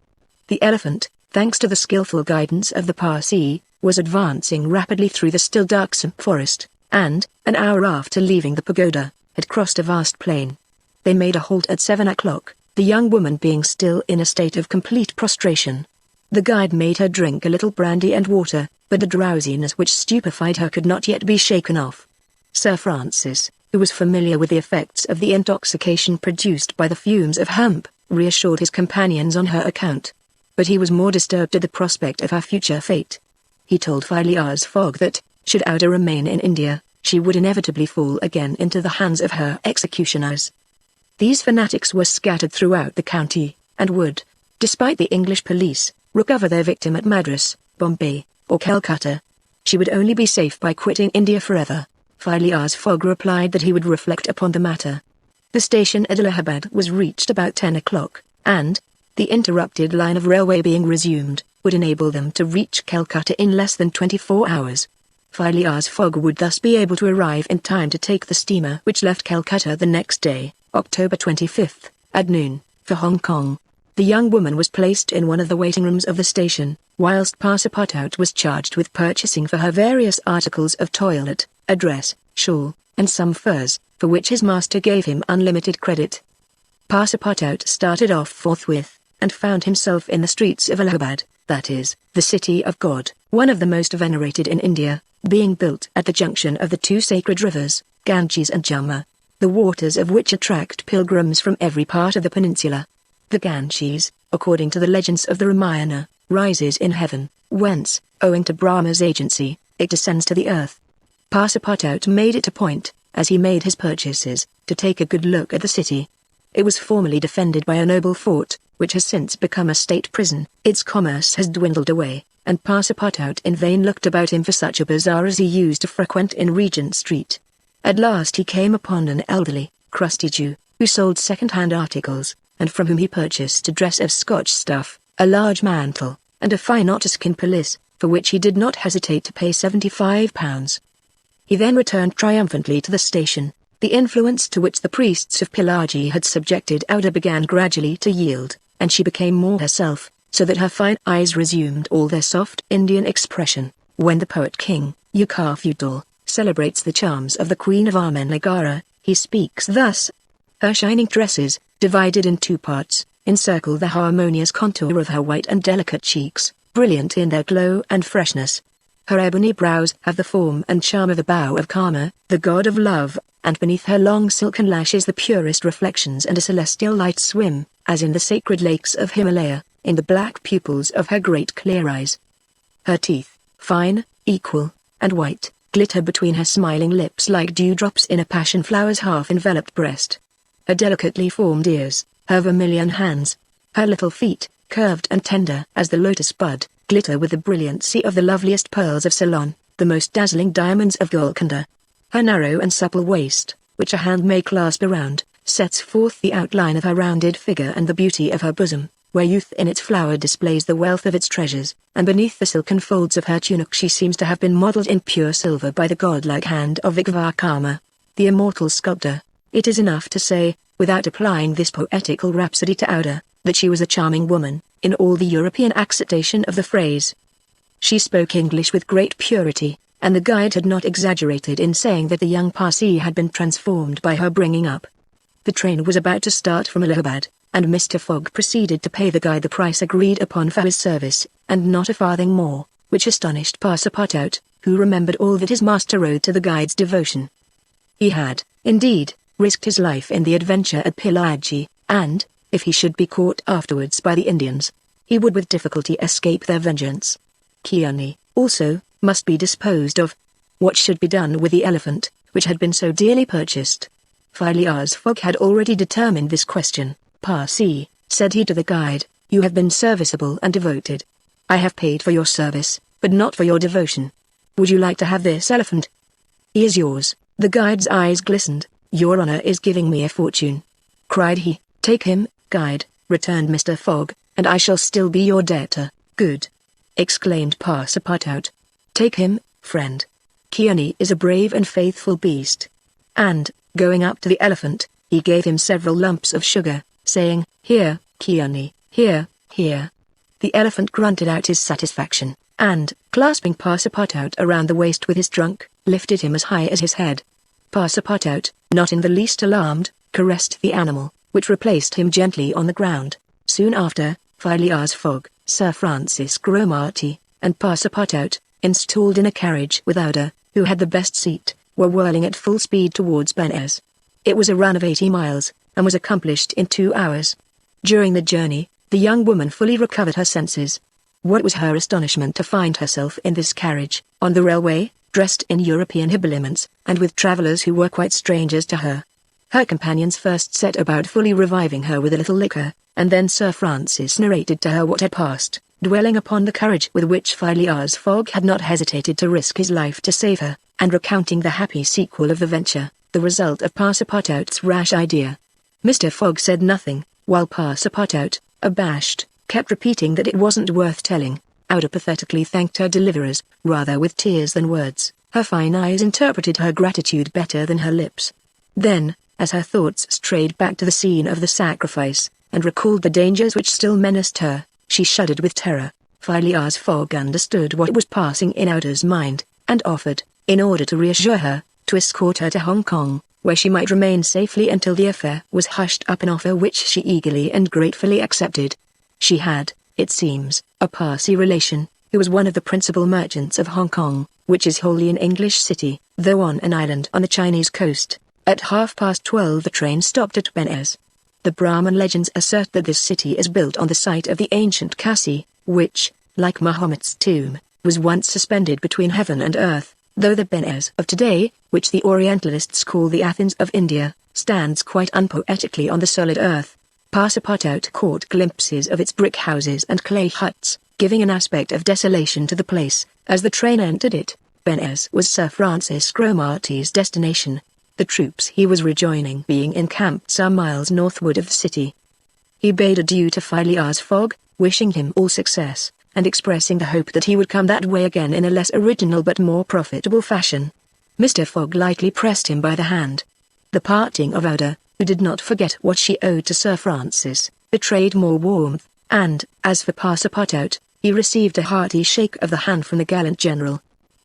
The elephant, thanks to the skillful guidance of the Parsee, was advancing rapidly through the still darksome forest, and, an hour after leaving the pagoda, had crossed a vast plain. They made a halt at 7 o'clock, the young woman being still in a state of complete prostration. The guide made her drink a little brandy and water, but the drowsiness which stupefied her could not yet be shaken off. Sir Francis, who was familiar with the effects of the intoxication produced by the fumes of hemp, reassured his companions on her account. But he was more disturbed at the prospect of her future fate. He told Phileas Fogg that, should Auda remain in India, she would inevitably fall again into the hands of her executioners. These fanatics were scattered throughout the county, and would, despite the English police, recover their victim at Madras, Bombay, or Calcutta. She would only be safe by quitting India forever. Phileas Fogg replied that he would reflect upon the matter. The station at Allahabad was reached about 10 o'clock, and, the interrupted line of railway being resumed, would enable them to reach Calcutta in less than 24 hours. Phileas Fogg would thus be able to arrive in time to take the steamer which left Calcutta the next day, October 25th, at noon, for Hong Kong. The young woman was placed in one of the waiting rooms of the station, whilst Passepartout was charged with purchasing for her various articles of toilet, a dress, shawl, and some furs, for which his master gave him unlimited credit. Passepartout started off forthwith, and found himself in the streets of Allahabad, that is, the city of God, one of the most venerated in India, being built at the junction of the 2 sacred rivers, Ganges and Jamna, the waters of which attract pilgrims from every part of the peninsula. The Ganges, according to the legends of the Ramayana, rises in heaven, whence, owing to Brahma's agency, it descends to the earth. Passepartout made it a point, as he made his purchases, to take a good look at the city. It was formerly defended by a noble fort, which has since become a state prison. Its commerce has dwindled away, and Passepartout in vain looked about him for such a bazaar as he used to frequent in Regent Street. At last he came upon an elderly, crusty Jew, who sold second-hand articles, and from whom he purchased a dress of Scotch stuff, a large mantle, and a fine otter-skin pelisse, for which he did not hesitate to pay £75. He then returned triumphantly to the station. The influence to which the priests of Pillaji had subjected Ouda began gradually to yield, and she became more herself, so that her fine eyes resumed all their soft Indian expression. When the poet King Ukafudal celebrates the charms of the Queen of Armenagara, he speaks thus: her shining tresses, divided in two parts, encircle the harmonious contour of her white and delicate cheeks, brilliant in their glow and freshness. Her ebony brows have the form and charm of the bow of Kama, the god of love, and beneath her long silken lashes the purest reflections and a celestial light swim, as in the sacred lakes of Himalaya, in the black pupils of her great clear eyes. Her teeth, fine, equal, and white, glitter between her smiling lips like dewdrops in a passion flower's half-enveloped breast. Her delicately formed ears, her vermilion hands, her little feet, curved and tender as the lotus bud, glitter with the brilliancy of the loveliest pearls of Ceylon, the most dazzling diamonds of Golconda. Her narrow and supple waist, which a hand may clasp around, sets forth the outline of her rounded figure and the beauty of her bosom, where youth in its flower displays the wealth of its treasures, and beneath the silken folds of her tunic she seems to have been modeled in pure silver by the godlike hand of Vikvarkama, the immortal sculptor. It is enough to say, without applying this poetical rhapsody to Ouda, that she was a charming woman, in all the European accentation of the phrase. She spoke English with great purity, and the guide had not exaggerated in saying that the young Parsi had been transformed by her bringing up. The train was about to start from Allahabad, and Mr. Fogg proceeded to pay the guide the price agreed upon for his service, and not a farthing more, which astonished Passepartout, who remembered all that his master owed to the guide's devotion. He had, indeed, risked his life in the adventure at Pillaji, and, if he should be caught afterwards by the Indians, he would with difficulty escape their vengeance. Kiani, also, must be disposed of. What should be done with the elephant, which had been so dearly purchased? Phileas Fogg had already determined this question. Parsi, said he to the guide, you have been serviceable and devoted. I have paid for your service, but not for your devotion. Would you like to have this elephant? He is yours. The guide's eyes glistened. Your honor is giving me a fortune, cried he. Take him, guide, returned Mr. Fogg, and I shall still be your debtor. Good, exclaimed Passepartout. Take him, friend. Kiani is a brave and faithful beast. And, going up to the elephant, he gave him several lumps of sugar, saying, Here, Kiani, here, here. The elephant grunted out his satisfaction, and, clasping Passepartout around the waist with his trunk, lifted him as high as his head. Passepartout, not in the least alarmed, caressed the animal, which replaced him gently on the ground. Soon after, Phileas Fogg, Sir Francis Cromarty, and Passepartout, installed in a carriage with Ouda, who had the best seat, were whirling at full speed towards Benares. It was a run of 80 miles, and was accomplished in 2 hours. During the journey, the young woman fully recovered her senses. What was her astonishment to find herself in this carriage, on the railway, dressed in European habiliments, and with travellers who were quite strangers to her. Her companions first set about fully reviving her with a little liquor, and then Sir Francis narrated to her what had passed, dwelling upon the courage with which Phileas Fogg had not hesitated to risk his life to save her, and recounting the happy sequel of the venture, the result of Passepartout's rash idea. Mr. Fogg said nothing, while Passepartout, abashed, kept repeating that it wasn't worth telling. Ouda pathetically thanked her deliverers, rather with tears than words. Her fine eyes interpreted her gratitude better than her lips. Then, as her thoughts strayed back to the scene of the sacrifice, and recalled the dangers which still menaced her, she shuddered with terror. Phileas Fogg understood what was passing in Ouda's mind, and offered, in order to reassure her, to escort her to Hong Kong, where she might remain safely until the affair was hushed up, an offer which she eagerly and gratefully accepted. She had, it seems, a Parsi relation, who was one of the principal merchants of Hong Kong, which is wholly an English city, though on an island on the Chinese coast. At 12:30 the train stopped at Benares. The Brahmin legends assert that this city is built on the site of the ancient Kasi, which, like Mahomet's tomb, was once suspended between heaven and earth, though the Benares of today, which the Orientalists call the Athens of India, stands quite unpoetically on the solid earth. Passepartout caught glimpses of its brick houses and clay huts, giving an aspect of desolation to the place. As the train entered it, Benares was Sir Francis Cromarty's destination, the troops he was rejoining being encamped some miles northward of the city. He bade adieu to Phileas Fogg, wishing him all success, and expressing the hope that he would come that way again in a less original but more profitable fashion. Mr. Fogg lightly pressed him by the hand. The parting of Ada, who did not forget what she owed to Sir Francis, betrayed more warmth, and, as for Passepartout, he received a hearty shake of the hand from the gallant general.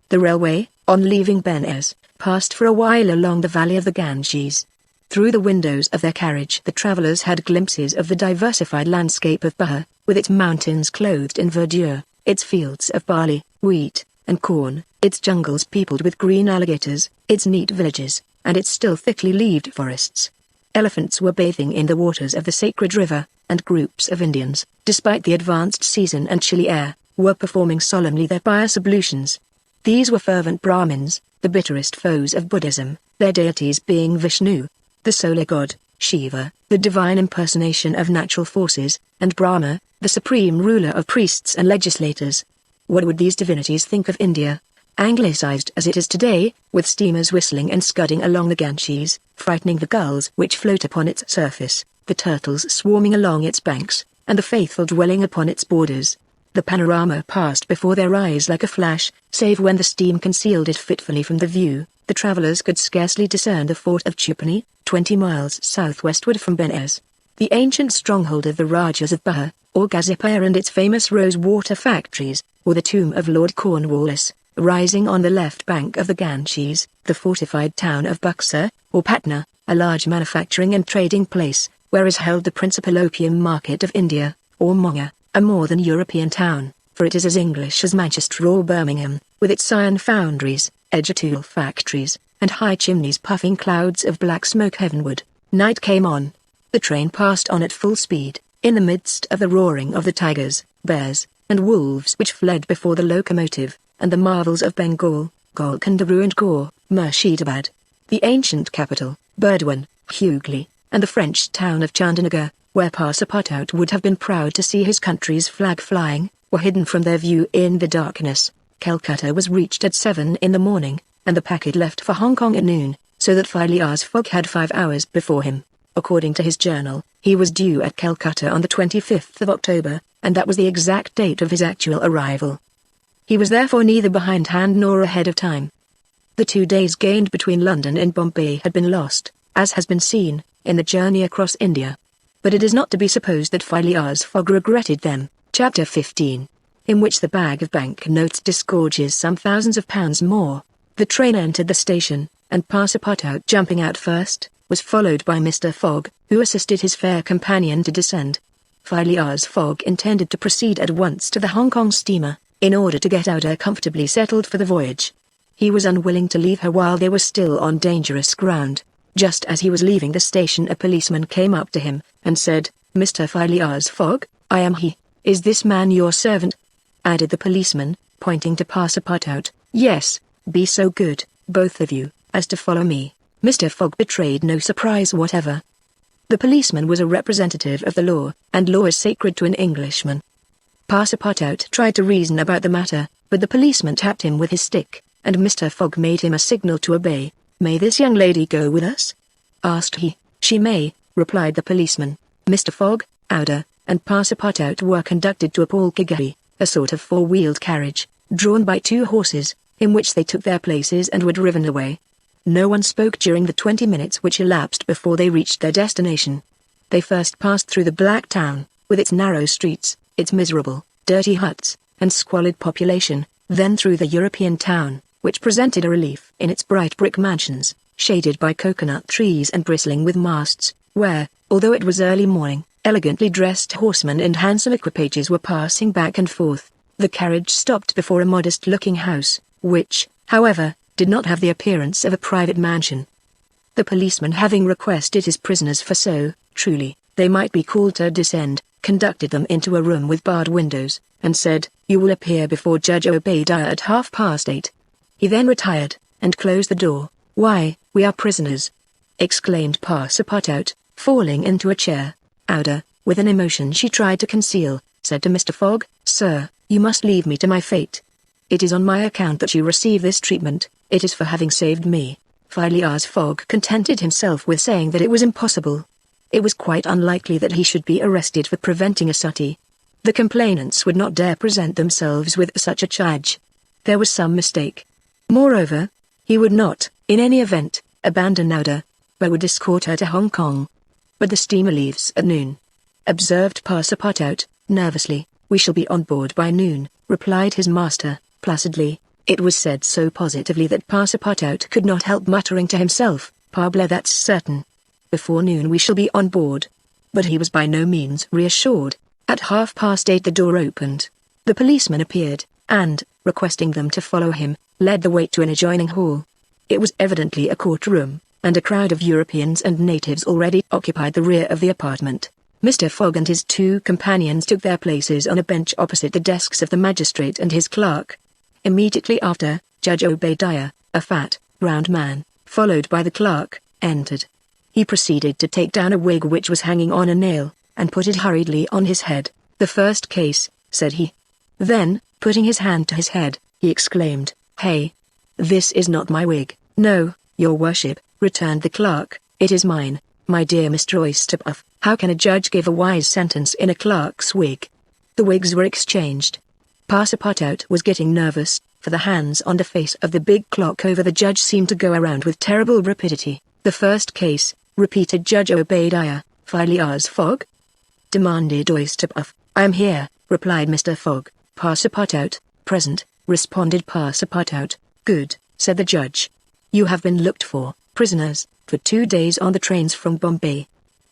The railway, on leaving Benares, passed for a while along the valley of the Ganges. Through the windows of their carriage the travellers had glimpses of the diversified landscape of Bahia, with its mountains clothed in verdure, its fields of barley, wheat, and corn, its jungles peopled with green alligators, its neat villages, and its still thickly leaved forests. Elephants were bathing in the waters of the sacred river, and groups of Indians, despite the advanced season and chilly air, were performing solemnly their pious ablutions. These were fervent Brahmins, the bitterest foes of Buddhism, their deities being Vishnu, the solar god, Shiva, the divine impersonation of natural forces, and Brahma, the supreme ruler of priests and legislators. What would these divinities think of India, anglicized as it is today, with steamers whistling and scudding along the Ganges, frightening the gulls which float upon its surface, the turtles swarming along its banks, and the faithful dwelling upon its borders? The panorama passed before their eyes like a flash, save when the steam concealed it fitfully from the view. The travellers could scarcely discern the fort of Chupani, 20 miles southwestward from Benares, the ancient stronghold of the Rajas of Bahia, or Gazipur and its famous rose water factories, or the tomb of Lord Cornwallis, rising on the left bank of the Ganges, the fortified town of Buxar, or Patna, a large manufacturing and trading place, where is held the principal opium market of India, or Monga, a more than European town, for it is as English as Manchester or Birmingham, with its iron foundries, edger tool factories, and high chimneys puffing clouds of black smoke heavenward. Night came on. The train passed on at full speed, in the midst of the roaring of the tigers, bears, and wolves which fled before the locomotive, and the marvels of Bengal, Golconda and Gaur, Murshidabad, the ancient capital, Burdwan, Hugli, and the French town of Chandanagar, where Passepartout would have been proud to see his country's flag flying, were hidden from their view in the darkness. Calcutta was reached at 7 in the morning, and the packet left for Hong Kong at noon, so that Phileas Fogg had 5 hours before him. According to his journal, he was due at Calcutta on the 25th of October, and that was the exact date of his actual arrival. He was therefore neither behindhand nor ahead of time. The 2 days gained between London and Bombay had been lost, as has been seen, in the journey across India. But it is not to be supposed that Phileas Fogg regretted them. Chapter 15, in which the bag of bank notes disgorges some thousands of pounds more. The train entered the station, and Passepartout, jumping out first, was followed by Mr. Fogg, who assisted his fair companion to descend. Phileas Fogg intended to proceed at once to the Hong Kong steamer, in order to get Ada comfortably settled for the voyage. He was unwilling to leave her while they were still on dangerous ground. Just as he was leaving the station a policeman came up to him, and said, "Mr. Phileas Fogg, I am he. Is this man your servant?" added the policeman, pointing to Passepartout. "Yes, be so good, both of you, as to follow me." Mr. Fogg betrayed no surprise whatever. The policeman was a representative of the law, and law is sacred to an Englishman. Passepartout tried to reason about the matter, but the policeman tapped him with his stick, and Mr. Fogg made him a signal to obey. "May this young lady go with us?" asked he. "She may," replied the policeman. Mr. Fogg, Ada, and Passepartout were conducted to a palkigari, a sort of 4-wheeled carriage, drawn by 2 horses, in which they took their places and were driven away. No one spoke during the 20 minutes which elapsed before they reached their destination. They first passed through the Black Town, with its narrow streets, its miserable, dirty huts, and squalid population, then through the European town, which presented a relief in its bright brick mansions, shaded by coconut trees and bristling with masts, where, although it was early morning, elegantly dressed horsemen and handsome equipages were passing back and forth. The carriage stopped before a modest-looking house, which, however, did not have the appearance of a private mansion. The policeman having requested his prisoners for so, truly, they might be called to descend, conducted them into a room with barred windows, and said, "You will appear before Judge Obadiah at 8:30. He then retired, and closed the door. "Why, we are prisoners!" exclaimed Passepartout, falling into a chair. Auda, with an emotion she tried to conceal, said to Mr. Fogg, "Sir, you must leave me to my fate. It is on my account that you receive this treatment, it is for having saved me." Phileas Fogg contented himself with saying that it was impossible. It was quite unlikely that he should be arrested for preventing a suttee. The complainants would not dare present themselves with such a charge. There was some mistake. Moreover, he would not, in any event, abandon Auda, but would escort her to Hong Kong. "But the steamer leaves at noon," observed Passepartout, nervously. "We shall be on board by noon," replied his master, placidly. It was said so positively that Passepartout could not help muttering to himself, "Parbleu, that's certain. Before noon we shall be on board." But he was by no means reassured. At 8:30 the door opened. The policeman appeared, and, requesting them to follow him, led the way to an adjoining hall. It was evidently a courtroom, and a crowd of Europeans and natives already occupied the rear of the apartment. Mr. Fogg and his two companions took their places on a bench opposite the desks of the magistrate and his clerk. Immediately after, Judge Obadiah, a fat, round man, followed by the clerk, entered. He proceeded to take down a wig which was hanging on a nail, and put it hurriedly on his head. "The first case," said he. Then, putting his hand to his head, he exclaimed, "Hey! This is not my wig." "No, your worship," returned the clerk, "it is mine, my dear Mr. Oysterpuff. How can a judge give a wise sentence in a clerk's wig?" The wigs were exchanged. Passepartout was getting nervous, for the hands on the face of the big clock over the judge seemed to go around with terrible rapidity. "The first case," repeated Judge Obadiah. "Phileas Fogg?" demanded Oysterpuff. "I am here," replied Mr. Fogg. "Passepartout, present," responded Passepartout. "Good," said the judge. "You have been looked for, prisoners, for 2 days on the trains from Bombay."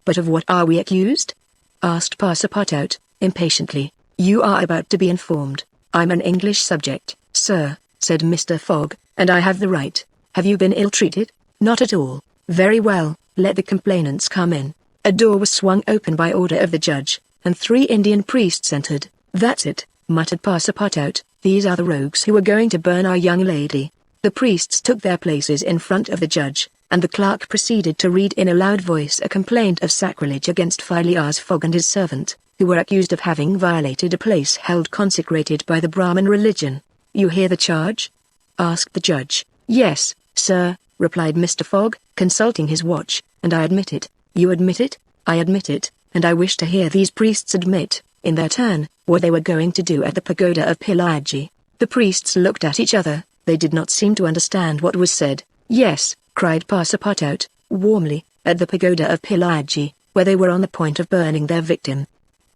"But of what are we accused?" asked Passepartout, impatiently. "You are about to be informed. I'm an English subject, sir," said Mr. Fogg, "and I have the right. Have you been ill-treated?" "Not at all." "Very well, let the complainants come in." A door was swung open by order of the judge, and 3 Indian priests entered. "That's it," muttered Passepartout, "these are the rogues who were going to burn our young lady." The priests took their places in front of the judge, and the clerk proceeded to read in a loud voice a complaint of sacrilege against Phileas Fogg and his servant, who were accused of having violated a place held consecrated by the Brahmin religion. "You hear the charge?" asked the judge. "Yes, sir," replied Mr. Fogg, consulting his watch, "and I admit it." "You admit it?" "I admit it, and I wish to hear these priests admit, in their turn, what they were going to do at the pagoda of Pillaji." The priests looked at each other. They did not seem to understand what was said. "Yes," cried Passepartout, warmly, "at the pagoda of Pillaji, where they were on the point of burning their victim."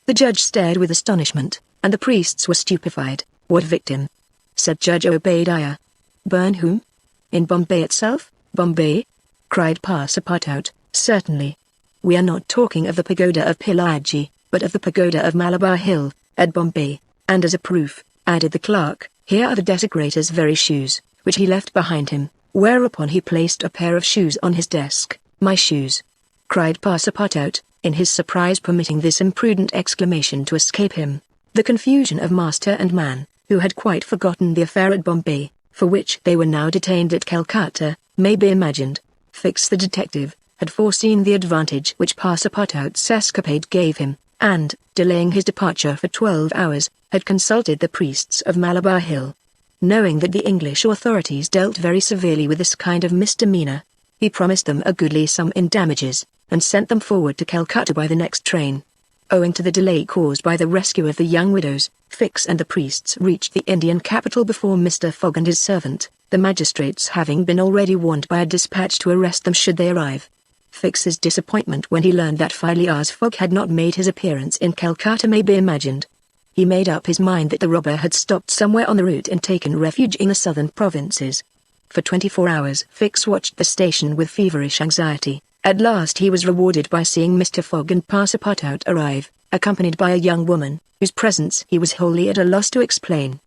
The judge stared with astonishment, and the priests were stupefied. "What victim?" said Judge Obadiah. "Burn whom? In Bombay itself?" "Bombay?" cried Passepartout. "Certainly. We are not talking of the pagoda of Pillaji, but of the pagoda of Malabar Hill, at Bombay. And as a proof," added the clerk, "here are the desecrator's very shoes, which he left behind him." Whereupon he placed a pair of shoes on his desk. "My shoes!" cried Passepartout, in his surprise permitting this imprudent exclamation to escape him. The confusion of master and man, who had quite forgotten the affair at Bombay, for which they were now detained at Calcutta, may be imagined. Fix the detective had foreseen the advantage which Passepartout's escapade gave him, and, delaying his departure for 12 hours, had consulted the priests of Malabar Hill. Knowing that the English authorities dealt very severely with this kind of misdemeanor, he promised them a goodly sum in damages, and sent them forward to Calcutta by the next train. Owing to the delay caused by the rescue of the young widows, Fix and the priests reached the Indian capital before Mr. Fogg and his servant, the magistrates having been already warned by a dispatch to arrest them should they arrive. Fix's disappointment when he learned that Phileas Fogg had not made his appearance in Calcutta may be imagined. He made up his mind that the robber had stopped somewhere on the route and taken refuge in the southern provinces. For 24 hours Fix watched the station with feverish anxiety. At last he was rewarded by seeing Mr. Fogg and Passepartout arrive, accompanied by a young woman, whose presence he was wholly at a loss to explain.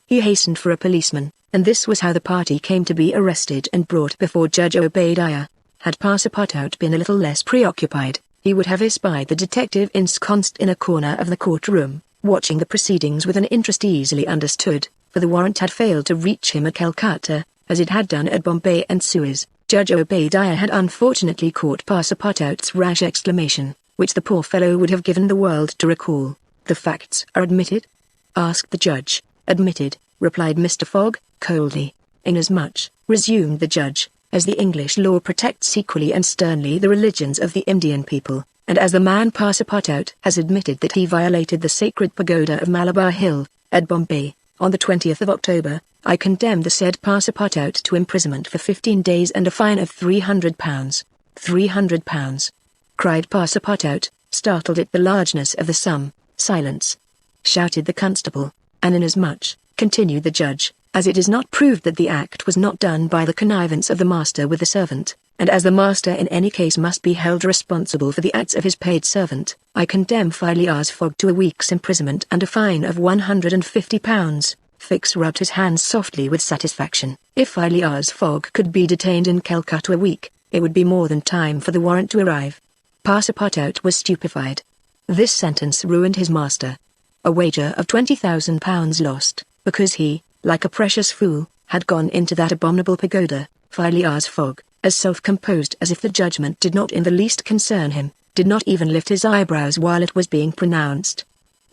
He hastened for a policeman, and this was how the party came to be arrested and brought before Judge Obadiah. Had Passepartout been a little less preoccupied, he would have espied the detective ensconced in a corner of the courtroom, watching the proceedings with an interest easily understood, for the warrant had failed to reach him at Calcutta, as it had done at Bombay and Suez. Judge Obadiah had unfortunately caught Passepartout's rash exclamation, which the poor fellow would have given the world to recall. "The facts are admitted?" asked the judge. "Admitted," replied Mr. Fogg, coldly. "Inasmuch," resumed the judge, "as the English law protects equally and sternly the religions of the Indian people, and as the man Passepartout has admitted that he violated the sacred pagoda of Malabar Hill, at Bombay, on the 20th of October, I condemn the said Passepartout to imprisonment for 15 days and a fine of £300. £300, cried Passepartout, startled at the largeness of the sum. "Silence!" shouted the constable. "And inasmuch," continued the judge, "as it is not proved that the act was not done by the connivance of the master with the servant, and as the master in any case must be held responsible for the acts of his paid servant, I condemn Phileas Fogg to a week's imprisonment and a fine of £150. Fix rubbed his hands softly with satisfaction. If Phileas Fogg could be detained in Calcutta a week, it would be more than time for the warrant to arrive. Passepartout was stupefied. This sentence ruined his master. A wager of £20,000 lost, because he, like a precious fool, had gone into that abominable pagoda. Phileas Fogg, as self-composed as if the judgment did not in the least concern him, did not even lift his eyebrows while it was being pronounced.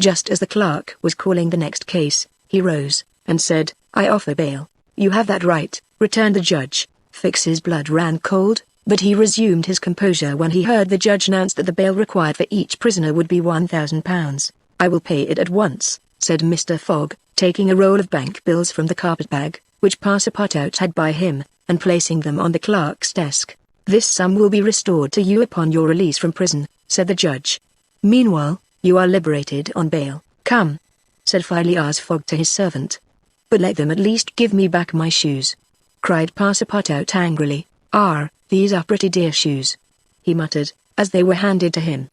Just as the clerk was calling the next case, he rose, and said, "I offer bail." "You have that right," returned the judge. Fix's blood ran cold, but he resumed his composure when he heard the judge announce that the bail required for each prisoner would be £1,000. "I will pay it at once," said Mr. Fogg, taking a roll of bank bills from the carpet-bag, which Passepartout had by him, and placing them on the clerk's desk. "This sum will be restored to you upon your release from prison," said the judge. "Meanwhile, you are liberated on bail." "Come," said Phileas Fogg to his servant. "But let them at least give me back my shoes," cried Passepartout angrily. These are pretty dear shoes," he muttered, as they were handed to him.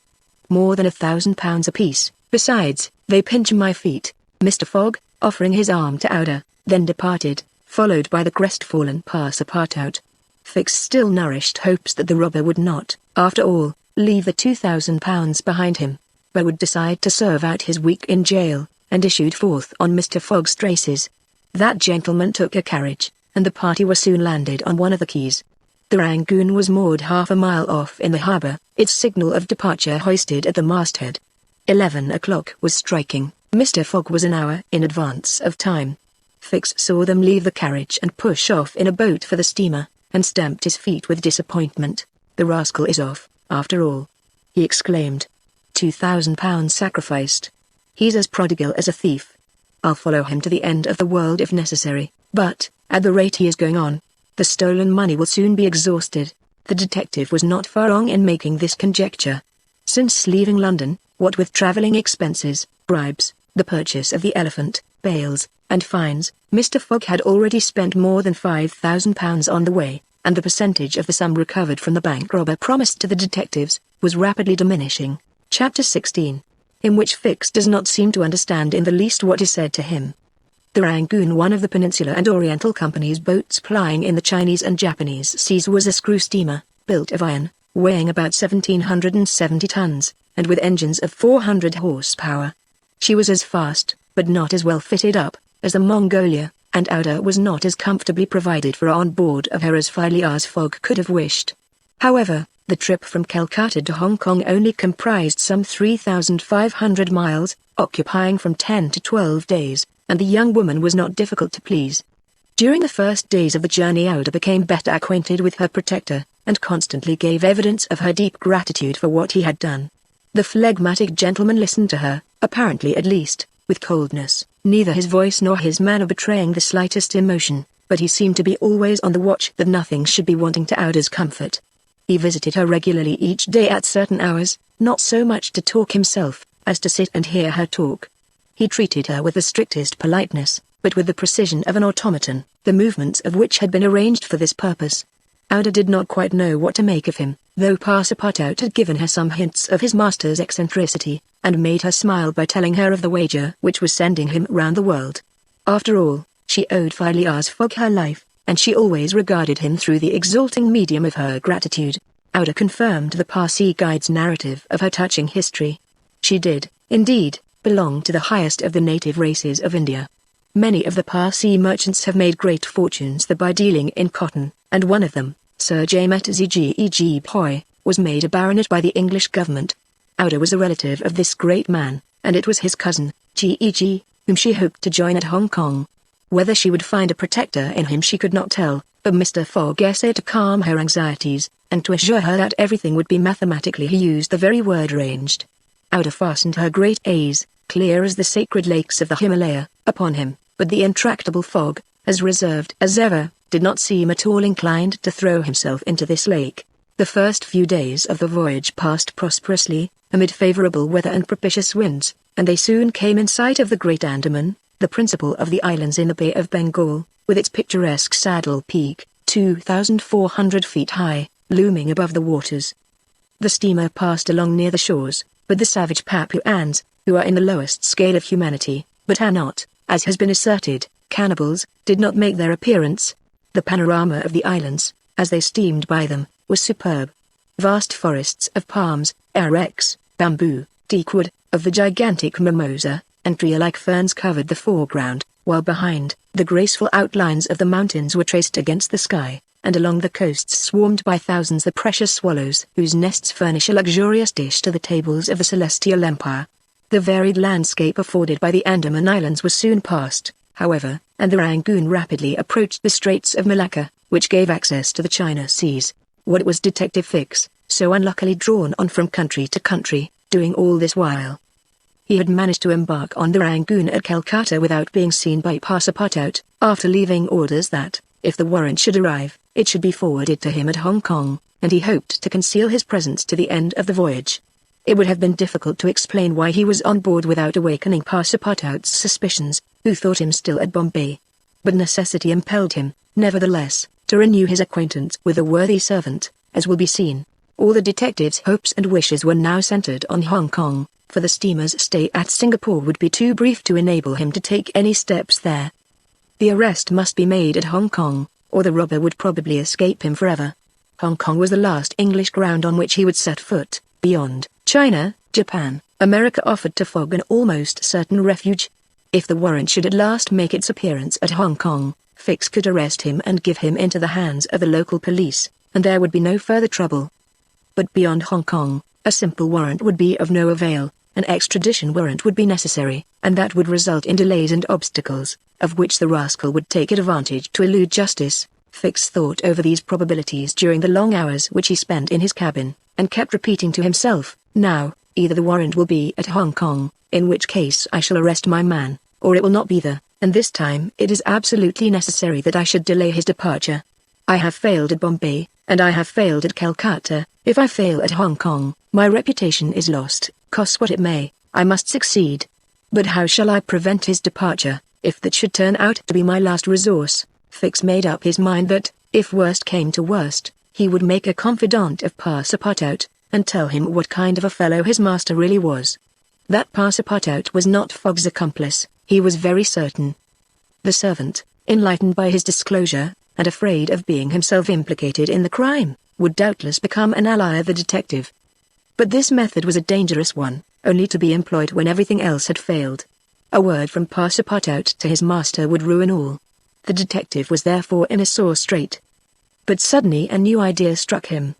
"More than £1,000 apiece, besides, they pinch my feet." Mr. Fogg, offering his arm to Ouda, then departed, followed by the crestfallen Passepartout. Fix still nourished hopes that the robber would not, after all, leave the £2,000 behind him, but would decide to serve out his week in jail, and issued forth on Mr. Fogg's traces. That gentleman took a carriage, and the party were soon landed on one of the quays. The Rangoon was moored half a mile off in the harbour, its signal of departure hoisted at the masthead. 11 o'clock was striking. Mr. Fogg was an hour in advance of time. Fix saw them leave the carriage and push off in a boat for the steamer, and stamped his feet with disappointment. "The rascal is off, after all," he exclaimed. £2,000 sacrificed. "He's as prodigal as a thief. I'll follow him to the end of the world if necessary, but, at the rate he is going on, the stolen money will soon be exhausted." The detective was not far wrong in making this conjecture. Since leaving London, what with travelling expenses, bribes, the purchase of the elephant, bails, and fines, Mr. Fogg had already spent more than £5,000 on the way, and the percentage of the sum recovered from the bank robber promised to the detectives was rapidly diminishing. Chapter 16, in which Fix does not seem to understand in the least what is said to him. The Rangoon, one of the Peninsular and Oriental Company's boats plying in the Chinese and Japanese seas, was a screw steamer, built of iron, weighing about 1,770 tons, and with engines of 400 horsepower. She was as fast, but not as well fitted up, as the Mongolia, and Ouda was not as comfortably provided for on board of her as Phileas Fogg could have wished. However, the trip from Calcutta to Hong Kong only comprised some 3,500 miles, occupying from 10 to 12 days, and the young woman was not difficult to please. During the first days of the journey, Ouda became better acquainted with her protector, and constantly gave evidence of her deep gratitude for what he had done. The phlegmatic gentleman listened to her, apparently at least, with coldness, neither his voice nor his manner betraying the slightest emotion, but he seemed to be always on the watch that nothing should be wanting to Ouda's comfort. He visited her regularly each day at certain hours, not so much to talk himself, as to sit and hear her talk. He treated her with the strictest politeness, but with the precision of an automaton, the movements of which had been arranged for this purpose. Ouda did not quite know what to make of him, though Passepartout had given her some hints of his master's eccentricity, and made her smile by telling her of the wager which was sending him round the world. After all, she owed Phileas Fogg her life, and she always regarded him through the exalting medium of her gratitude. Ouda confirmed the Parsi guide's narrative of her touching history. She did, indeed, belong to the highest of the native races of India. Many of the Parsi merchants have made great fortunes by dealing in cotton, and one of them, Sir Jamet Zeg Poi, was made a baronet by the English government. Ouda was a relative of this great man, and it was his cousin, Geg, whom she hoped to join at Hong Kong. Whether she would find a protector in him she could not tell, but Mr. Fogg essayed to calm her anxieties, and to assure her that everything would be mathematically, he used the very word arranged. Ouda fastened her great eyes, clear as the sacred lakes of the Himalaya, upon him, but the intractable Fogg, as reserved as ever, did not seem at all inclined to throw himself into this lake. The first few days of the voyage passed prosperously, amid favourable weather and propitious winds, and they soon came in sight of the Great Andaman, the principal of the islands in the Bay of Bengal, with its picturesque Saddle Peak, 2,400 feet high, looming above the waters. The steamer passed along near the shores, but the savage Papuans, who are in the lowest scale of humanity, but are not, as has been asserted, cannibals, did not make their appearance. The panorama of the islands, as they steamed by them, was superb. Vast forests of palms, irex, bamboo, teakwood, of the gigantic mimosa, and tree-like ferns covered the foreground, while behind, the graceful outlines of the mountains were traced against the sky, and along the coasts swarmed by thousands the precious swallows whose nests furnish a luxurious dish to the tables of the celestial empire. The varied landscape afforded by the Andaman Islands was soon passed, however, and the Rangoon rapidly approached the Straits of Malacca, which gave access to the China Seas. What was Detective Fix, so unluckily drawn on from country to country, doing all this while? He had managed to embark on the Rangoon at Calcutta without being seen by Passepartout, after leaving orders that, if the warrant should arrive, it should be forwarded to him at Hong Kong, and he hoped to conceal his presence to the end of the voyage. It would have been difficult to explain why he was on board without awakening Passepartout's suspicions, who thought him still at Bombay. But necessity impelled him, nevertheless, to renew his acquaintance with a worthy servant, as will be seen. All the detective's hopes and wishes were now centered on Hong Kong, for the steamer's stay at Singapore would be too brief to enable him to take any steps there. The arrest must be made at Hong Kong, or the robber would probably escape him forever. Hong Kong was the last English ground on which he would set foot. Beyond China, Japan, America offered to Fogg an almost certain refuge. If the warrant should at last make its appearance at Hong Kong, Fix could arrest him and give him into the hands of the local police, and there would be no further trouble. But beyond Hong Kong, a simple warrant would be of no avail. An extradition warrant would be necessary, and that would result in delays and obstacles, of which the rascal would take advantage to elude justice. Fix thought over these probabilities during the long hours which he spent in his cabin, and kept repeating to himself, now, either the warrant will be at Hong Kong, in which case I shall arrest my man, or it will not be there, and this time it is absolutely necessary that I should delay his departure. I have failed at Bombay, and I have failed at Calcutta. If I fail at Hong Kong, my reputation is lost. Cost what it may, I must succeed. But how shall I prevent his departure, if that should turn out to be my last resource? Fix made up his mind that, if worst came to worst, he would make a confidant of Passepartout, and tell him what kind of a fellow his master really was. That Passepartout was not Fogg's accomplice, he was very certain. The servant, enlightened by his disclosure, and afraid of being himself implicated in the crime, would doubtless become an ally of the detective. But this method was a dangerous one, only to be employed when everything else had failed. A word from Passepartout to his master would ruin all. The detective was therefore in a sore strait. But suddenly a new idea struck him.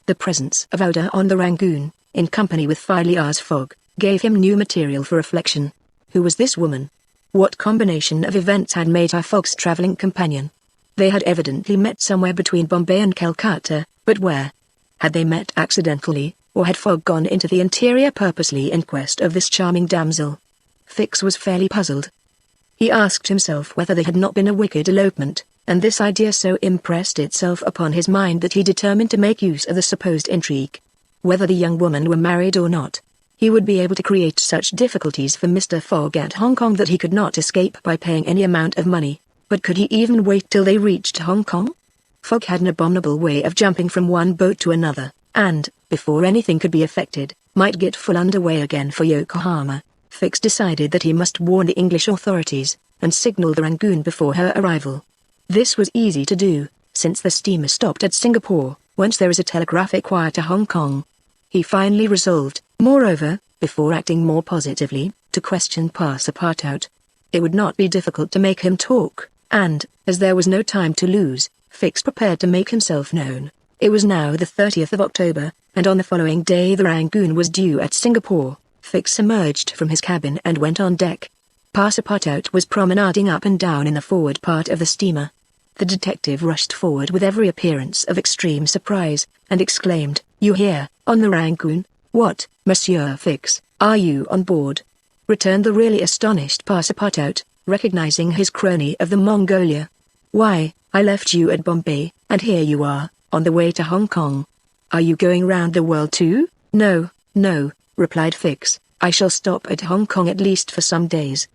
The presence of Ouda on the Rangoon, in company with Phileas Fogg, gave him new material for reflection. Who was this woman? What combination of events had made her Fogg's travelling companion? They had evidently met somewhere between Bombay and Calcutta, but where? Had they met accidentally, or had Fogg gone into the interior purposely in quest of this charming damsel? Fix was fairly puzzled. He asked himself whether they had not been a wicked elopement, and this idea so impressed itself upon his mind that he determined to make use of the supposed intrigue. Whether the young woman were married or not, he would be able to create such difficulties for Mr. Fogg at Hong Kong that he could not escape by paying any amount of money. But could he even wait till they reached Hong Kong? Fogg had an abominable way of jumping from one boat to another, and, before anything could be effected, might get full underway again for Yokohama. Fix decided that he must warn the English authorities, and signal the Rangoon before her arrival. This was easy to do, since the steamer stopped at Singapore, once there is a telegraphic wire to Hong Kong. He finally resolved, moreover, before acting more positively, to question Passepartout. It would not be difficult to make him talk, and, as there was no time to lose, Fix prepared to make himself known. It was now the 30th of October, and on the following day the Rangoon was due at Singapore. Fix emerged from his cabin and went on deck. Passepartout was promenading up and down in the forward part of the steamer. The detective rushed forward with every appearance of extreme surprise, and exclaimed, "You here, on the Rangoon? What, Monsieur Fix, are you on board?" returned the really astonished Passepartout, recognizing his crony of the Mongolia. "Why, I left you at Bombay, and here you are, on the way to Hong Kong. Are you going round the world too?" "No, no," replied Fix, "I shall stop at Hong Kong at least for some days."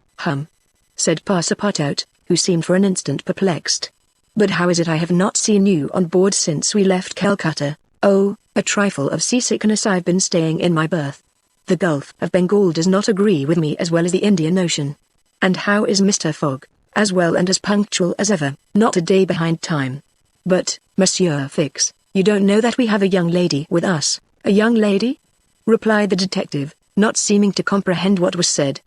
Said Passepartout, who seemed for an instant perplexed. "But how is it I have not seen you on board since we left Calcutta?" "Oh, a trifle of seasickness. I've been staying in my berth. The Gulf of Bengal does not agree with me as well as the Indian Ocean." "And how is Mr. Fogg?" "As well and as punctual as ever, not a day behind time." "But, Monsieur Fix, you don't know that we have a young lady with us." "A young lady?" replied the detective, not seeming to comprehend what was said.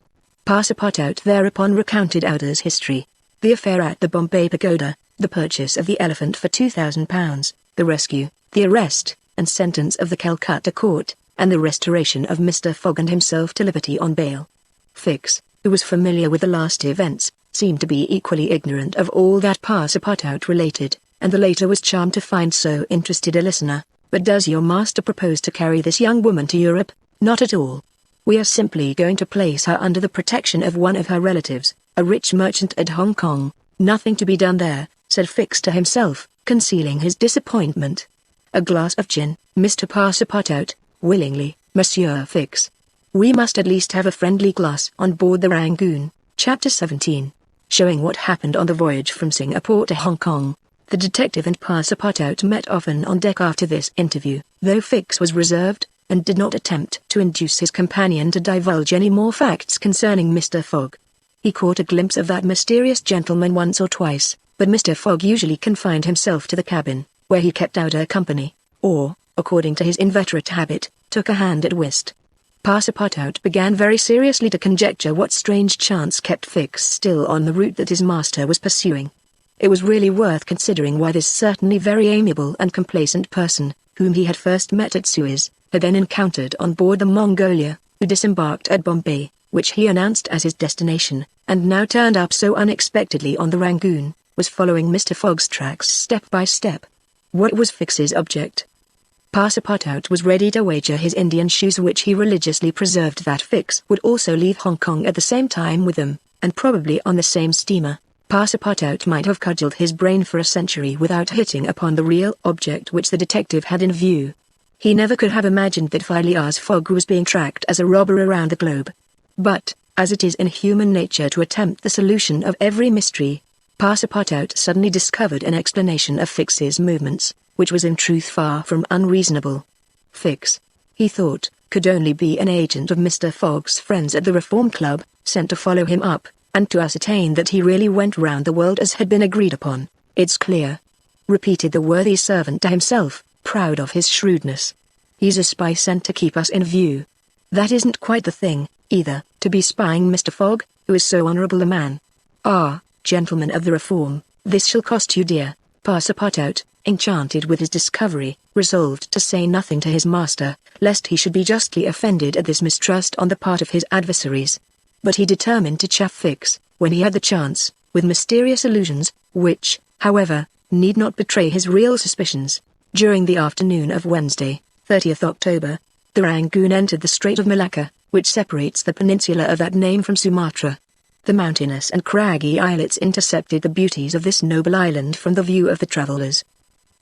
Passepartout thereupon recounted Auda's history. The affair at the Bombay Pagoda, the purchase of the elephant for £2,000, the rescue, the arrest and sentence of the Calcutta court, and the restoration of Mr. Fogg and himself to liberty on bail. Fix, who was familiar with the last events, seemed to be equally ignorant of all that Passepartout related, and the latter was charmed to find so interested a listener. "But does your master propose to carry this young woman to Europe?" "Not at all. We are simply going to place her under the protection of one of her relatives, a rich merchant at Hong Kong." "Nothing to be done there," said Fix to himself, concealing his disappointment. "A glass of gin, Mr. Passepartout?" "Willingly, Monsieur Fix. We must at least have a friendly glass on board the Rangoon." Chapter 17. Showing what happened on the voyage from Singapore to Hong Kong. The detective and Passepartout met often on deck after this interview, though Fix was reserved, and did not attempt to induce his companion to divulge any more facts concerning Mr. Fogg. He caught a glimpse of that mysterious gentleman once or twice, but Mr. Fogg usually confined himself to the cabin, where he kept Auda company, or, according to his inveterate habit, took a hand at whist. Passepartout began very seriously to conjecture what strange chance kept Fix still on the route that his master was pursuing. It was really worth considering why this certainly very amiable and complacent person, whom he had first met at Suez, had then encountered on board the Mongolia, who disembarked at Bombay, which he announced as his destination, and now turned up so unexpectedly on the Rangoon, was following Mr. Fogg's tracks step by step. What was Fix's object? Passepartout was ready to wager his Indian shoes, which he religiously preserved, that Fix would also leave Hong Kong at the same time with them, and probably on the same steamer. Passepartout might have cudgelled his brain for a century without hitting upon the real object which the detective had in view. He never could have imagined that Phileas Fogg was being tracked as a robber around the globe. But, as it is in human nature to attempt the solution of every mystery, Passepartout suddenly discovered an explanation of Fix's movements, which was in truth far from unreasonable. Fix, he thought, could only be an agent of Mr. Fogg's friends at the Reform Club, sent to follow him up, and to ascertain that he really went round the world as had been agreed upon. "It's clear," repeated the worthy servant to himself, proud of his shrewdness. "He's a spy sent to keep us in view. That isn't quite the thing, either, to be spying Mr. Fogg, who is so honourable a man. Ah, gentlemen of the Reform, this shall cost you dear." Passepartout, enchanted with his discovery, resolved to say nothing to his master, lest he should be justly offended at this mistrust on the part of his adversaries. But he determined to chaff Fix, when he had the chance, with mysterious allusions, which, however, need not betray his real suspicions. During the afternoon of Wednesday, 30th October, the Rangoon entered the Strait of Malacca, which separates the peninsula of that name from Sumatra. The mountainous and craggy islets intercepted the beauties of this noble island from the view of the travellers.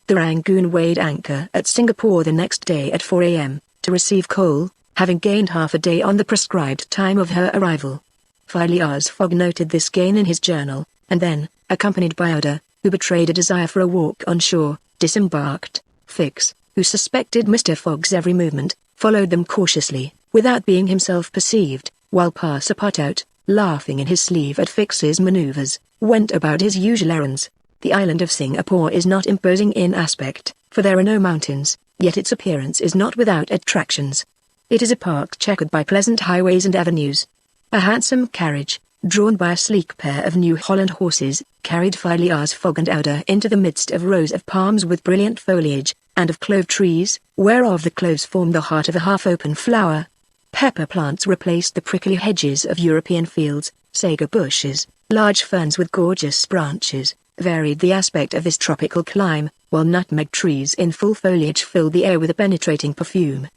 The Rangoon weighed anchor at Singapore the next day at 4 a.m., to receive coal, having gained half a day on the prescribed time of her arrival. Phileas Fogg noted this gain in his journal, and then, accompanied by Auda, who betrayed a desire for a walk on shore, disembarked. Fix, who suspected Mr. Fogg's every movement, followed them cautiously, without being himself perceived, while Passepartout, laughing in his sleeve at Fix's manoeuvres, went about his usual errands. The island of Singapore is not imposing in aspect, for there are no mountains, yet its appearance is not without attractions. It is a park checkered by pleasant highways and avenues. A handsome carriage, drawn by a sleek pair of New Holland horses, carried Phileas Fogg and Ouda into the midst of rows of palms with brilliant foliage, and of clove trees, whereof the cloves form the heart of a half-open flower. Pepper plants replaced the prickly hedges of European fields, sago bushes, large ferns with gorgeous branches, varied the aspect of this tropical clime, while nutmeg trees in full foliage filled the air with a penetrating perfume.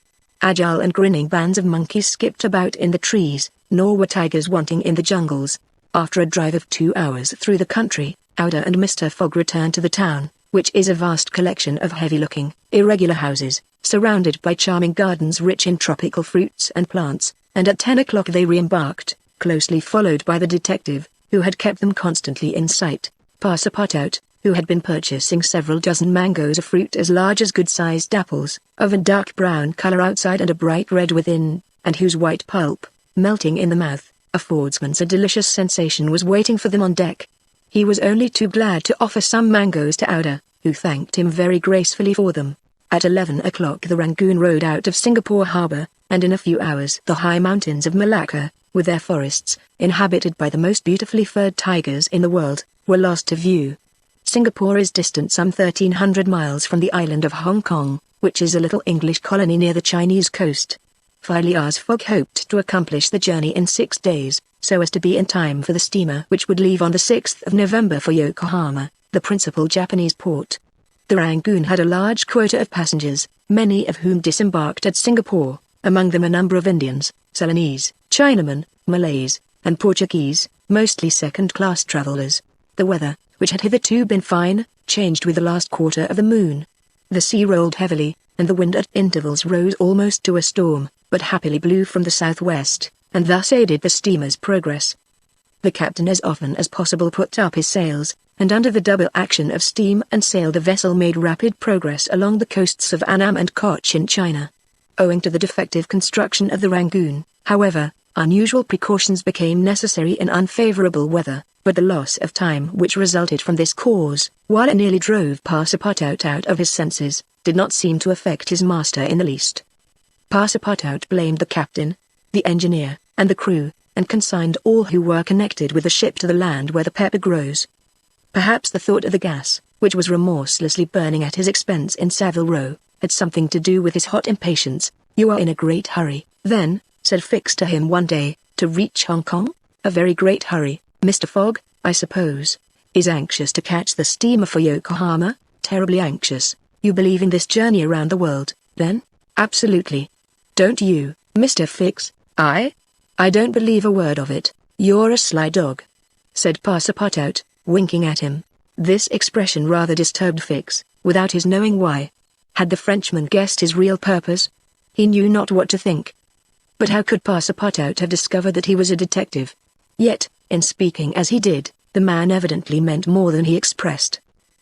Agile and grinning bands of monkeys skipped about in the trees, nor were tigers wanting in the jungles. After a drive of 2 hours through the country, Ouda and Mr. Fogg returned to the town, which is a vast collection of heavy-looking, irregular houses, surrounded by charming gardens rich in tropical fruits and plants, and at 10 o'clock they re-embarked, closely followed by the detective, who had kept them constantly in sight. Passepartout, who had been purchasing several dozen mangoes, a fruit as large as good-sized apples, of a dark brown color outside and a bright red within, and whose white pulp, melting in the mouth, affords one a delicious sensation, was waiting for them on deck. He was only too glad to offer some mangoes to Ouda, who thanked him very gracefully for them. At 11 o'clock the Rangoon rode out of Singapore harbour, and in a few hours the high mountains of Malacca, with their forests, inhabited by the most beautifully furred tigers in the world, were lost to view. Singapore is distant some 1,300 miles from the island of Hong Kong, which is a little English colony near the Chinese coast. Phileas Fogg hoped to accomplish the journey in 6 days, so as to be in time for the steamer which would leave on the 6th of November for Yokohama, the principal Japanese port. The Rangoon had a large quota of passengers, many of whom disembarked at Singapore, among them a number of Indians, Ceylonese, Chinamen, Malays, and Portuguese, mostly second-class travellers. The weather, which had hitherto been fine, changed with the last quarter of the moon. The sea rolled heavily, and the wind at intervals rose almost to a storm, but happily blew from the southwest, and thus aided the steamer's progress. The captain as often as possible put up his sails, and under the double action of steam and sail the vessel made rapid progress along the coasts of Annam and Cochin China. Owing to the defective construction of the Rangoon, however, unusual precautions became necessary in unfavorable weather, but the loss of time which resulted from this cause, while it nearly drove Passepartout out of his senses, did not seem to affect his master in the least. Passepartout blamed the captain, the engineer, and the crew, and consigned all who were connected with the ship to the land where the pepper grows. Perhaps the thought of the gas, which was remorselessly burning at his expense in Savile Row, had something to do with his hot impatience. "You are in a great hurry, then," said Fix to him one day, "to reach Hong Kong?" "A very great hurry, Mr. Fogg, I suppose." "Is anxious to catch the steamer for Yokohama?" "Terribly anxious." "You believe in this journey around the world, then?" "Absolutely." "Don't you, Mr. Fix?" "I don't believe a word of it." "You're a sly dog," said Passepartout, winking at him. This expression rather disturbed Fix, without his knowing why. Had the Frenchman guessed his real purpose? He knew not what to think. But how could Passepartout have discovered that he was a detective? Yet, in speaking as he did, the man evidently meant more than he expressed.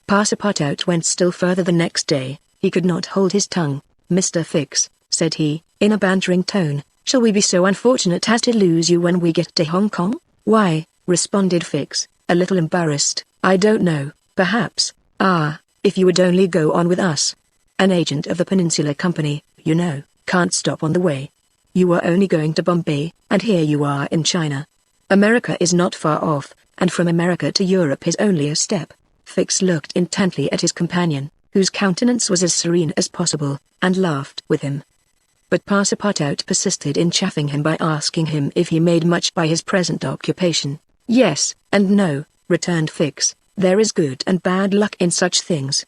Passepartout went still further the next day. He could not hold his tongue. "Mr. Fix," said he, in a bantering tone, "shall we be so unfortunate as to lose you when we get to Hong Kong?" "Why," responded Fix, a little embarrassed, "I don't know, perhaps. If you would only go on with us. An agent of the Peninsular Company, you know, can't stop on the way. You were only going to Bombay, and here you are in China. America is not far off, and from America to Europe is only a step." Fix looked intently at his companion, whose countenance was as serene as possible, and laughed with him. But Passepartout persisted in chaffing him by asking him if he made much by his present occupation. "Yes, and no," returned Fix. "There is good and bad luck in such things.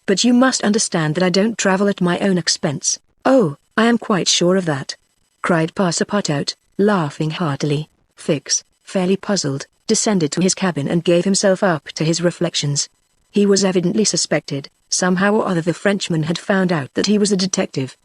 But you must understand that I don't travel at my own expense." "Oh, I am quite sure of that," cried Passepartout, laughing heartily. Fix, fairly puzzled, descended to his cabin and gave himself up to his reflections. He was evidently suspected. Somehow or other the Frenchman had found out that he was a detective.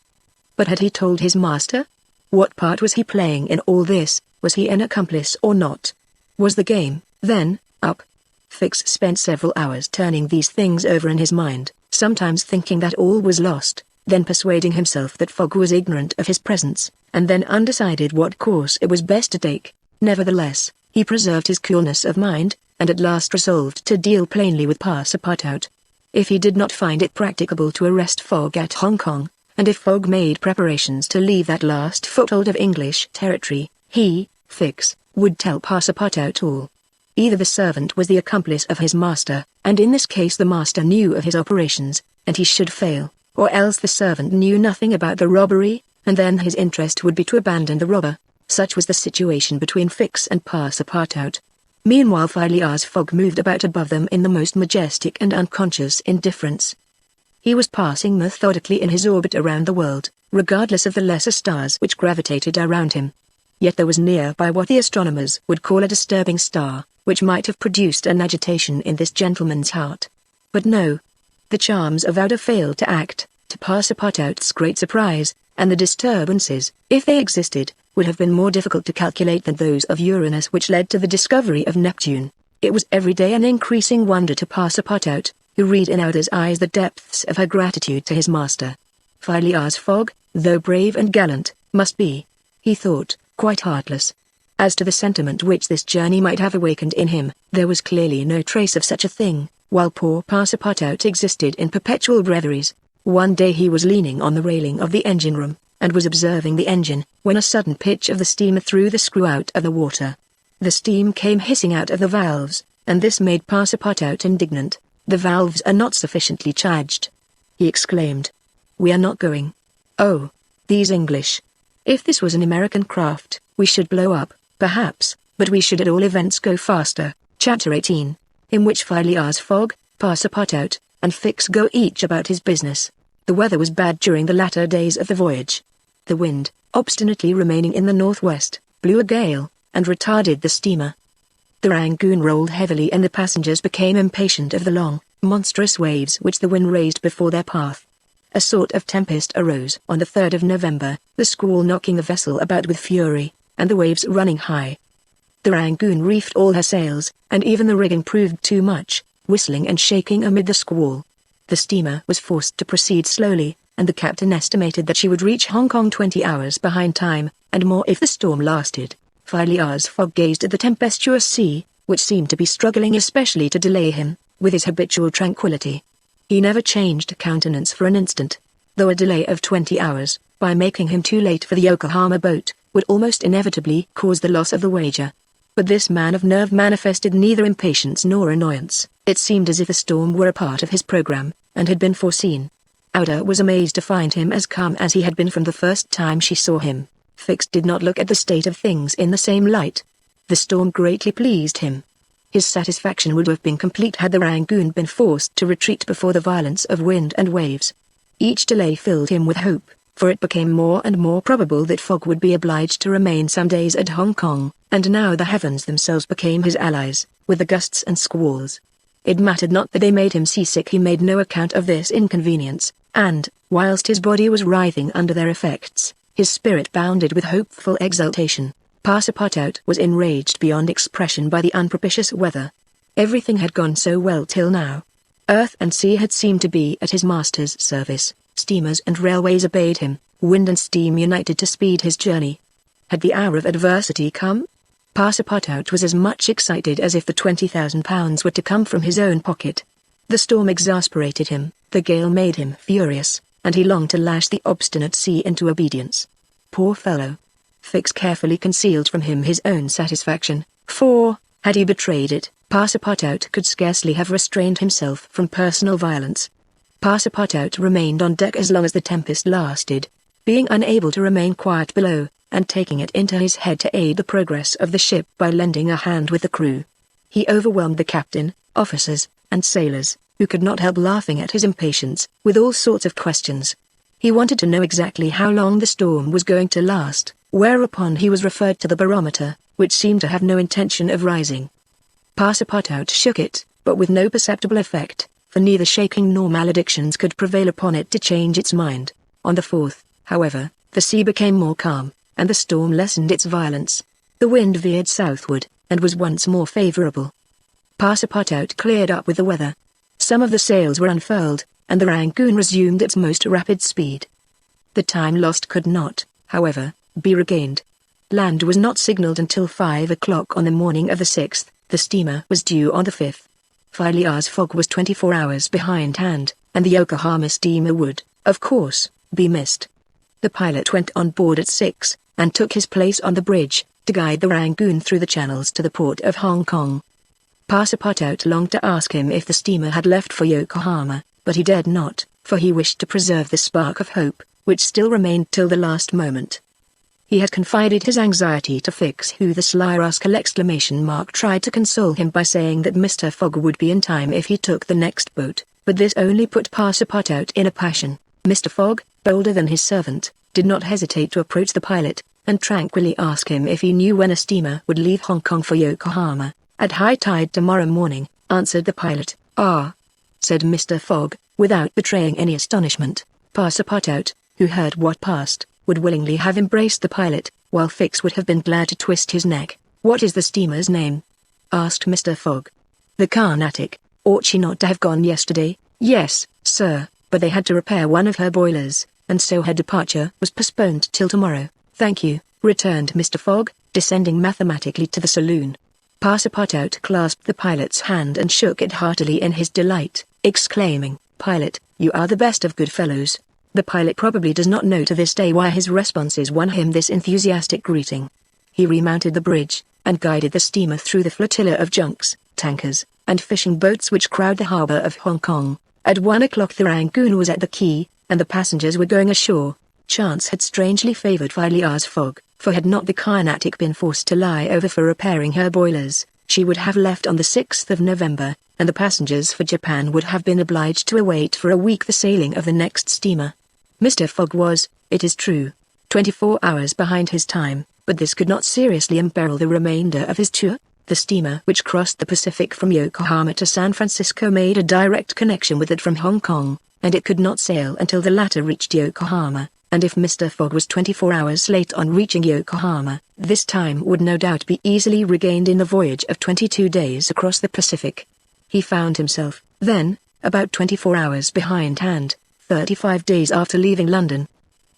But had he told his master? What part was he playing in all this? Was he an accomplice or not? Was the game, then, up? Fix spent several hours turning these things over in his mind, sometimes thinking that all was lost, then persuading himself that Fogg was ignorant of his presence, and then undecided what course it was best to take. Nevertheless, he preserved his coolness of mind, and at last resolved to deal plainly with Passepartout. If he did not find it practicable to arrest Fogg at Hong Kong, and if Fogg made preparations to leave that last foothold of English territory, he, Fix, would tell Passepartout all. Either the servant was the accomplice of his master, and in this case the master knew of his operations, and he should fail, or else the servant knew nothing about the robbery, and then his interest would be to abandon the robber. Such was the situation between Fix and Passepartout. Meanwhile Phileas Fogg moved about above them in the most majestic and unconscious indifference. He was passing methodically in his orbit around the world, regardless of the lesser stars which gravitated around him. Yet there was nearby what the astronomers would call a disturbing star, which might have produced an agitation in this gentleman's heart. But no. The charms of Outer failed to act, to Passepartout's great surprise, and the disturbances, if they existed, would have been more difficult to calculate than those of Uranus which led to the discovery of Neptune. It was every day an increasing wonder to Passepartout, who read in Outer's eyes the depths of her gratitude to his master. Phileas Fogg, though brave and gallant, must be, he thought, quite heartless. As to the sentiment which this journey might have awakened in him, there was clearly no trace of such a thing, while poor Passepartout existed in perpetual reveries. One day he was leaning on the railing of the engine-room, and was observing the engine, when a sudden pitch of the steamer threw the screw out of the water. The steam came hissing out of the valves, and this made Passepartout indignant. "The valves are not sufficiently charged," he exclaimed. "We are not going. Oh, these English. If this was an American craft, we should blow up, perhaps, but we should at all events go faster." Chapter 18, in which Phileas Fogg, Passepartout, and Fix go each about his business. The weather was bad during the latter days of the voyage. The wind, obstinately remaining in the northwest, blew a gale, and retarded the steamer. The Rangoon rolled heavily and the passengers became impatient of the long, monstrous waves which the wind raised before their path. A sort of tempest arose on the 3rd of November, the squall knocking the vessel about with fury, and the waves running high. The Rangoon reefed all her sails, and even the rigging proved too much, whistling and shaking amid the squall. The steamer was forced to proceed slowly, and the captain estimated that she would reach Hong Kong 20 hours behind time, and more if the storm lasted. Phileas Fogg gazed at the tempestuous sea, which seemed to be struggling especially to delay him, with his habitual tranquillity. He never changed countenance for an instant, though a delay of 20 hours, by making him too late for the Yokohama boat, would almost inevitably cause the loss of the wager. But this man of nerve manifested neither impatience nor annoyance. It seemed as if the storm were a part of his program, and had been foreseen. Outer was amazed to find him as calm as he had been from the first time she saw him. Fix did not look at the state of things in the same light. The storm greatly pleased him. His satisfaction would have been complete had the Rangoon been forced to retreat before the violence of wind and waves. Each delay filled him with hope, for it became more and more probable that Fogg would be obliged to remain some days at Hong Kong, and now the heavens themselves became his allies, with the gusts and squalls. It mattered not that they made him seasick, he made no account of this inconvenience, and, whilst his body was writhing under their effects, his spirit bounded with hopeful exultation. Passepartout was enraged beyond expression by the unpropitious weather. Everything had gone so well till now. Earth and sea had seemed to be at his master's service, steamers and railways obeyed him, wind and steam united to speed his journey. Had the hour of adversity come? Passepartout was as much excited as if the £20,000 were to come from his own pocket. The storm exasperated him, the gale made him furious, and he longed to lash the obstinate sea into obedience. Poor fellow! Fix carefully concealed from him his own satisfaction, for, had he betrayed it, Passepartout could scarcely have restrained himself from personal violence. Passepartout remained on deck as long as the tempest lasted, being unable to remain quiet below, and taking it into his head to aid the progress of the ship by lending a hand with the crew. He overwhelmed the captain, officers, and sailors, who could not help laughing at his impatience, with all sorts of questions. He wanted to know exactly how long the storm was going to last, whereupon he was referred to the barometer, which seemed to have no intention of rising. Passepartout shook it, but with no perceptible effect, for neither shaking nor maledictions could prevail upon it to change its mind. On the 4th, however, the sea became more calm, and the storm lessened its violence. The wind veered southward, and was once more favourable. Passepartout cleared up with the weather. Some of the sails were unfurled, and the Rangoon resumed its most rapid speed. The time lost could not, however, be regained. Land was not signaled until 5 o'clock on the morning of the 6th, the steamer was due on the 5th. Phileas Fogg was 24 hours behindhand, and the Yokohama steamer would, of course, be missed. The pilot went on board at 6, and took his place on the bridge, to guide the Rangoon through the channels to the port of Hong Kong. Passepartout longed to ask him if the steamer had left for Yokohama, but he dared not, for he wished to preserve the spark of hope, which still remained till the last moment. He had confided his anxiety to Fix, who the sly rascal tried to console him by saying that Mr. Fogg would be in time if he took the next boat, but this only put Passepartout in a passion. Mr. Fogg, bolder than his servant, did not hesitate to approach the pilot, and tranquilly ask him if he knew when a steamer would leave Hong Kong for Yokohama. "At high tide tomorrow morning," answered the pilot. "Ah," said Mr. Fogg, without betraying any astonishment. Passepartout, who heard what passed, would willingly have embraced the pilot, while Fix would have been glad to twist his neck. "What is the steamer's name?" asked Mr. Fogg. "The Carnatic. Ought she not to have gone yesterday?" "Yes, sir, but they had to repair one of her boilers, and so her departure was postponed till tomorrow." "Thank you," returned Mr. Fogg, descending mathematically to the saloon. Passepartout clasped the pilot's hand and shook it heartily in his delight, exclaiming, "Pilot, you are the best of good fellows." The pilot probably does not know to this day why his responses won him this enthusiastic greeting. He remounted the bridge, and guided the steamer through the flotilla of junks, tankers, and fishing boats which crowd the harbor of Hong Kong. At 1 o'clock the Rangoon was at the quay, and the passengers were going ashore. Chance had strangely favored Phileas Fogg, for had not the Carnatic been forced to lie over for repairing her boilers, she would have left on the 6th of November, and the passengers for Japan would have been obliged to await for a week the sailing of the next steamer. Mr. Fogg was, it is true, 24 hours behind his time, but this could not seriously imperil the remainder of his tour. The steamer which crossed the Pacific from Yokohama to San Francisco made a direct connection with it from Hong Kong, and it could not sail until the latter reached Yokohama, and if Mr. Fogg was 24 hours late on reaching Yokohama, this time would no doubt be easily regained in the voyage of 22 days across the Pacific. He found himself, then, about 24 hours behindhand, 35 days after leaving London.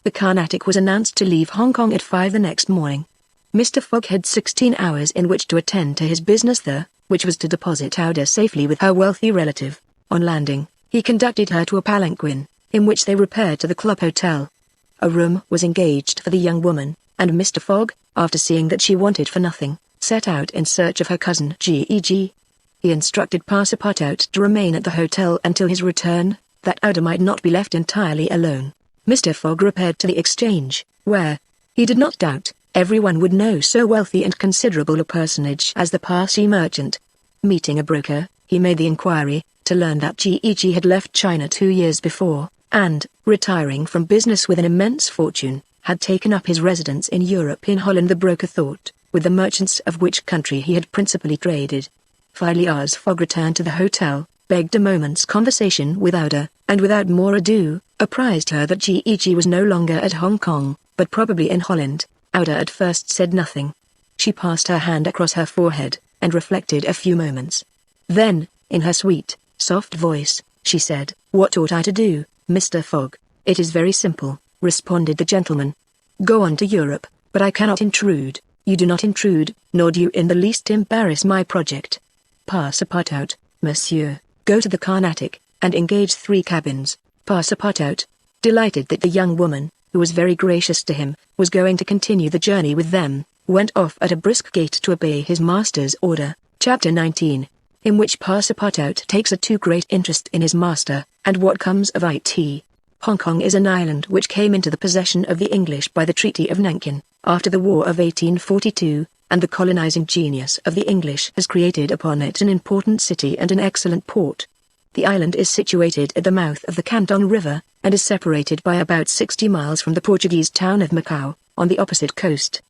The Carnatic was announced to leave Hong Kong at 5 the next morning. Mr. Fogg had 16 hours in which to attend to his business there, which was to deposit Aouda safely with her wealthy relative. On landing, he conducted her to a palanquin, in which they repaired to the Club Hotel. A room was engaged for the young woman, and Mr. Fogg, after seeing that she wanted for nothing, set out in search of her cousin Geg. He instructed Passepartout to remain at the hotel until his return, that Aouda might not be left entirely alone. Mr. Fogg repaired to the Exchange, where, he did not doubt, everyone would know so wealthy and considerable a personage as the Parsi merchant. Meeting a broker, he made the inquiry, to learn that Geg had left China 2 years before, and, retiring from business with an immense fortune, had taken up his residence in Europe. In Holland the broker thought, with the merchants of which country he had principally traded. Phileas Fogg returned to the hotel, begged a moment's conversation with Aouda, and without more ado, apprised her that Geg was no longer at Hong Kong, but probably in Holland. Aouda at first said nothing. She passed her hand across her forehead, and reflected a few moments. Then, in her sweet, soft voice, she said, "What ought I to do, Mr. Fogg?" "It is very simple," responded the gentleman. "Go on to Europe, but I cannot intrude." "You do not intrude, nor do you in the least embarrass my project." Passepartout, monsieur, go to the Carnatic, and engage 3 cabins. Passepartout, delighted that the young woman, who was very gracious to him, was going to continue the journey with them, went off at a brisk gait to obey his master's order. Chapter 19, in which Passepartout takes a too great interest in his master, and what comes of it. Hong Kong is an island which came into the possession of the English by the Treaty of Nankin, after the War of 1842, and the colonizing genius of the English has created upon it an important city and an excellent port. The island is situated at the mouth of the Canton River, and is separated by about 60 miles from the Portuguese town of Macau, on the opposite coast.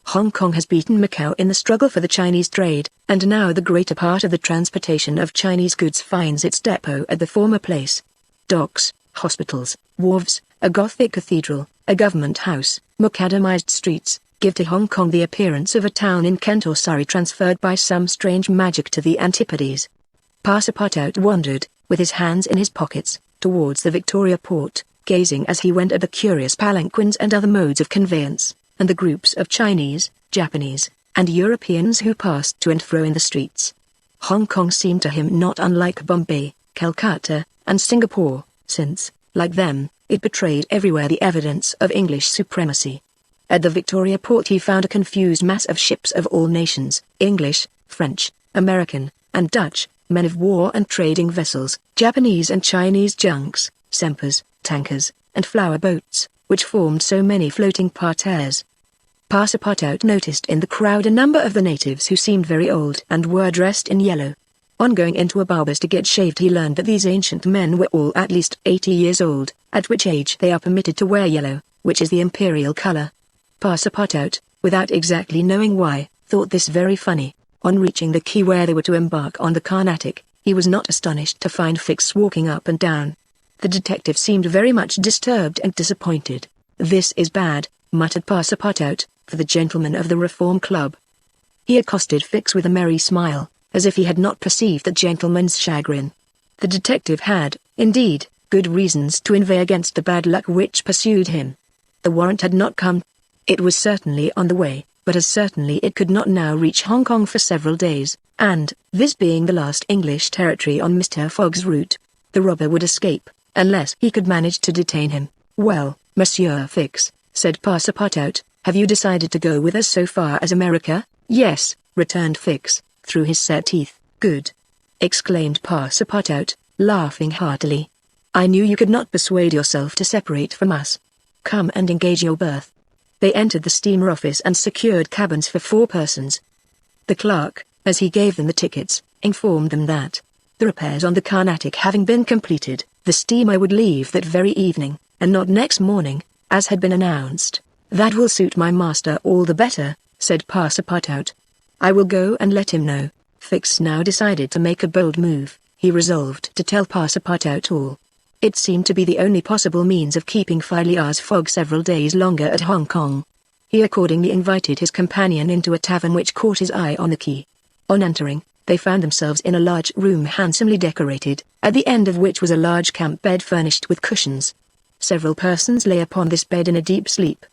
Hong Kong has beaten Macau in the struggle for the Chinese trade, and now the greater part of the transportation of Chinese goods finds its depot at the former place. Docks, hospitals, wharves, a Gothic cathedral, a government house, macadamized streets, give to Hong Kong the appearance of a town in Kent or Surrey transferred by some strange magic to the Antipodes. Passepartout wandered, with his hands in his pockets, towards the Victoria Port, gazing as he went at the curious palanquins and other modes of conveyance, and the groups of Chinese, Japanese, and Europeans who passed to and fro in the streets. Hong Kong seemed to him not unlike Bombay, Calcutta, and Singapore, since, like them, it betrayed everywhere the evidence of English supremacy. At the Victoria port he found a confused mass of ships of all nations, English, French, American, and Dutch, men of war and trading vessels, Japanese and Chinese junks, sempers, tankers, and flower boats, which formed so many floating parterres. Passepartout noticed in the crowd a number of the natives who seemed very old and were dressed in yellow. On going into a barber's to get shaved he learned that these ancient men were all at least 80 years old, at which age they are permitted to wear yellow, which is the imperial color. Passepartout, without exactly knowing why, thought this very funny. On reaching the quay where they were to embark on the Carnatic, he was not astonished to find Fix walking up and down. The detective seemed very much disturbed and disappointed. "This is bad," muttered Passepartout, for the gentleman of the Reform Club. He accosted Fix with a merry smile, as if he had not perceived the gentleman's chagrin. The detective had, indeed, good reasons to inveigh against the bad luck which pursued him. The warrant had not come. It was certainly on the way, but as certainly it could not now reach Hong Kong for several days, and, this being the last English territory on Mr. Fogg's route, the robber would escape, unless he could manage to detain him. "Well, Monsieur Fix," said Passepartout, "have you decided to go with us so far as America?" "Yes," returned Fix, through his set teeth. "Good!" exclaimed Passepartout, laughing heartily. "I knew you could not persuade yourself to separate from us. Come and engage your berth." They entered the steamer office and secured cabins for 4 persons. The clerk, as he gave them the tickets, informed them that, the repairs on the Carnatic having been completed, the steamer would leave that very evening, and not next morning, as had been announced. "That will suit my master all the better," said Passepartout. "I will go and let him know." Fix now decided to make a bold move. He resolved to tell Passepartout all. It seemed to be the only possible means of keeping Phileas Fogg several days longer at Hong Kong. He accordingly invited his companion into a tavern which caught his eye on the quay. On entering, they found themselves in a large room handsomely decorated, at the end of which was a large camp bed furnished with cushions. Several persons lay upon this bed in a deep sleep.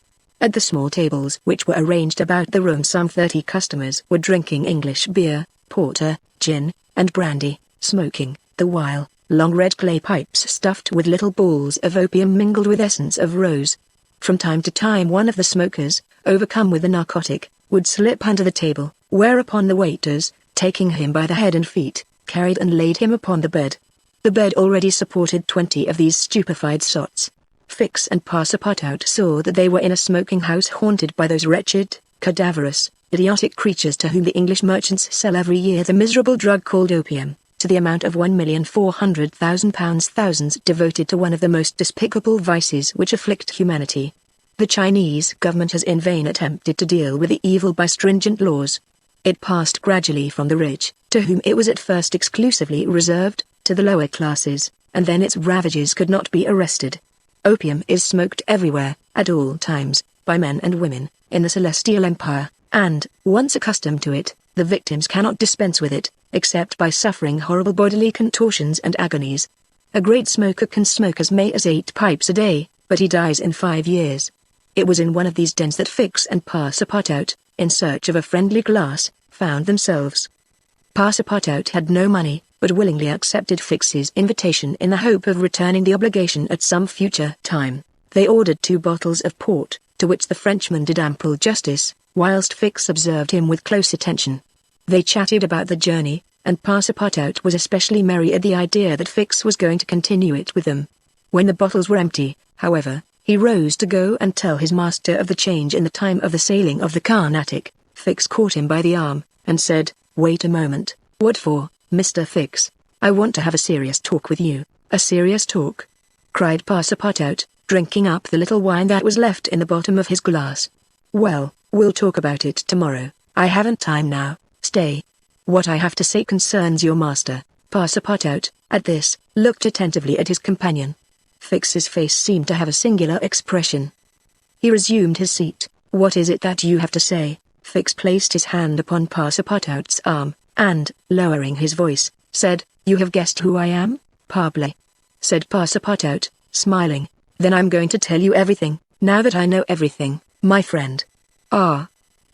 At the small tables which were arranged about the room some 30 customers were drinking English beer, porter, gin, and brandy, smoking, the while, long red clay pipes stuffed with little balls of opium mingled with essence of rose. From time to time one of the smokers, overcome with the narcotic, would slip under the table, whereupon the waiters, taking him by the head and feet, carried and laid him upon the bed. The bed already supported 20 of these stupefied sots. Fix and Passepartout saw that they were in a smoking house haunted by those wretched, cadaverous, idiotic creatures to whom the English merchants sell every year the miserable drug called opium, to the amount of £1,400,000, thousands devoted to one of the most despicable vices which afflict humanity. The Chinese government has in vain attempted to deal with the evil by stringent laws. It passed gradually from the rich, to whom it was at first exclusively reserved, to the lower classes, and then its ravages could not be arrested. Opium is smoked everywhere, at all times, by men and women, in the Celestial Empire, and, once accustomed to it, the victims cannot dispense with it, except by suffering horrible bodily contortions and agonies. A great smoker can smoke as many as 8 pipes a day, but he dies in 5 years. It was in one of these dens that Fix and Passepartout, in search of a friendly glass, found themselves. Passepartout had no money, but willingly accepted Fix's invitation in the hope of returning the obligation at some future time. They ordered 2 bottles of port, to which the Frenchman did ample justice, whilst Fix observed him with close attention. They chatted about the journey, and Passepartout was especially merry at the idea that Fix was going to continue it with them. When the bottles were empty, however, he rose to go and tell his master of the change in the time of the sailing of the Carnatic. Fix caught him by the arm, and said, "Wait a moment." "What for, Mr. Fix?" "I want to have a serious talk with you." "A serious talk?" cried Passepartout, drinking up the little wine that was left in the bottom of his glass. "Well, we'll talk about it tomorrow. I haven't time now. Stay. What I have to say concerns your master." Passepartout, at this, looked attentively at his companion. Fix's face seemed to have a singular expression. He resumed his seat. "What is it that you have to say?" Fix placed his hand upon Passepartout's arm, and, lowering his voice, said, "You have guessed who I am, parbleu," said Passepartout, smiling. "Then I'm going to tell you everything, now that I know everything, my friend." "Ah,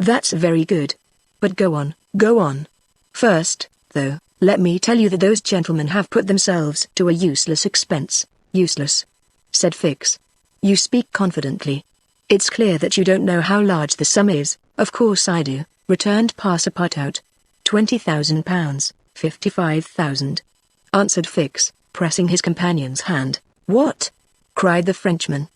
That's very good. But go on, go on. First, though, let me tell you that those gentlemen have put themselves to a useless expense. Useless," said Fix. "You speak confidently. It's clear that you don't know how large the sum is." "Of course I do," returned Passepartout. £20,000, 55,000, answered Fix, pressing his companion's hand. "What?" cried the Frenchman.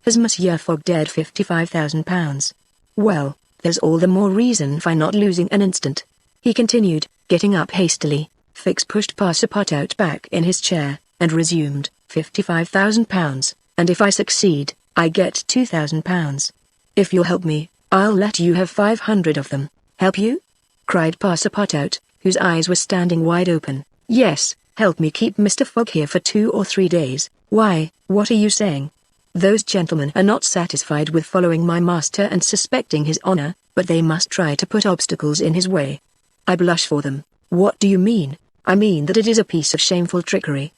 "Has Monsieur Fogg dared £55,000? Well, there's all the more reason for not losing an instant," he continued, getting up hastily. Fix pushed Passepartout back in his chair, and resumed. £55,000, and if I succeed, I get £2,000. If you'll help me, I'll let you have 500 of them." "Help you?" cried Passepartout, whose eyes were standing wide open. "Yes, help me keep Mr. Fogg here for 2 or 3 days. Why, what are you saying? Those gentlemen are not satisfied with following my master and suspecting his honor, but they must try to put obstacles in his way. I blush for them." "What do you mean?" "I mean that it is a piece of shameful trickery.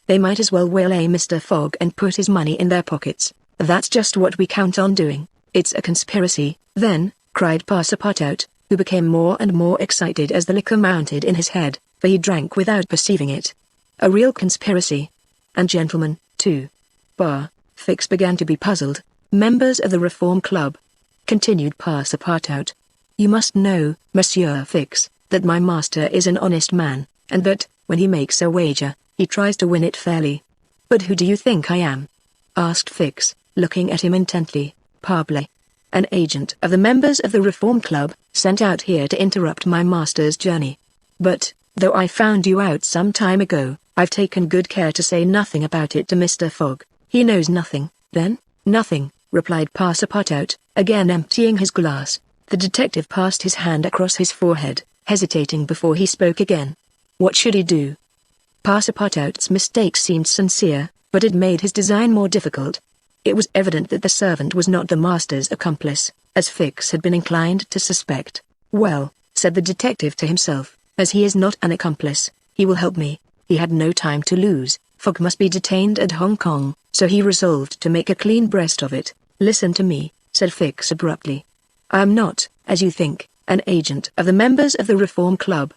They might as well waylay Mr. Fogg and put his money in their pockets. That's just what we count on doing. It's a conspiracy." "Then," cried Passepartout, who became more and more excited as the liquor mounted in his head, for he drank without perceiving it. "A real conspiracy. And gentlemen, too." Fix began to be puzzled. "Members of the Reform Club," continued Passepartout. "You must know, Monsieur Fix, that my master is an honest man, and that, when he makes a wager, he tries to win it fairly." "But who do you think I am?" asked Fix, looking at him intently. "Parbleu! An agent of the members of the Reform Club, sent out here to interrupt my master's journey. But, though I found you out some time ago, I've taken good care to say nothing about it to Mr. Fogg." "He knows nothing, then?" "Nothing," replied Passepartout, again emptying his glass. The detective passed his hand across his forehead, hesitating before he spoke again. What should he do? Passepartout's mistake seemed sincere, but it made his design more difficult. It was evident that the servant was not the master's accomplice, as Fix had been inclined to suspect. "Well," said the detective to himself, "as he is not an accomplice, he will help me." He had no time to lose. Fogg must be detained at Hong Kong, so he resolved to make a clean breast of it. "Listen to me," said Fix abruptly. "I am not, as you think, an agent of the members of the Reform Club,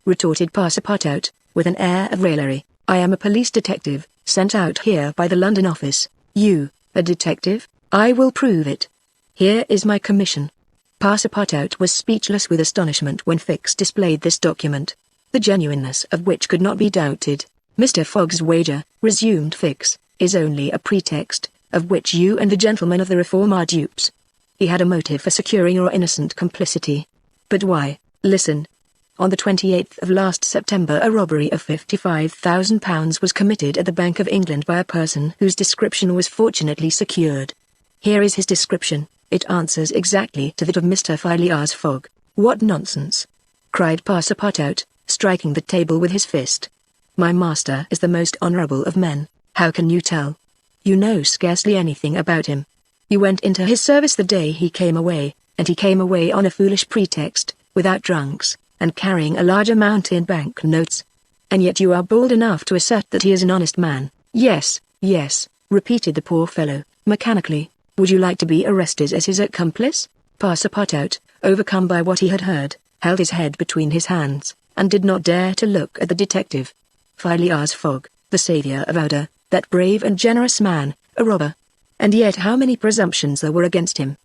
retorted Passepartout, with an air of raillery. "I am a police detective, sent out here by the London office." "You, a detective? I will prove it. Here is my commission." Passepartout was speechless with astonishment when Fix displayed this document, the genuineness of which could not be doubted. "Mr. Fogg's wager," resumed Fix, "is only a pretext, of which you and the gentlemen of the Reform are dupes. He had a motive for securing your innocent complicity. But why? Listen. On the 28th of last September a robbery of £55,000 was committed at the Bank of England by a person whose description was fortunately secured. Here is his description. It answers exactly to that of Mr. Phileas Fogg." "What nonsense!" cried Passepartout, striking the table with his fist. "My master is the most honorable of men. How can you tell? You know scarcely anything about him. You went into his service the day he came away, and he came away on a foolish pretext, without trunks, and carrying a large amount in bank notes. And yet you are bold enough to assert that he is an honest man." "Yes, yes," repeated the poor fellow, mechanically. "Would you like to be arrested as his accomplice?" Passepartout, overcome by what he had heard, held his head between his hands, and did not dare to look at the detective. Phileas Fogg, the savior of order, that brave and generous man, a robber. And yet how many presumptions there were against him.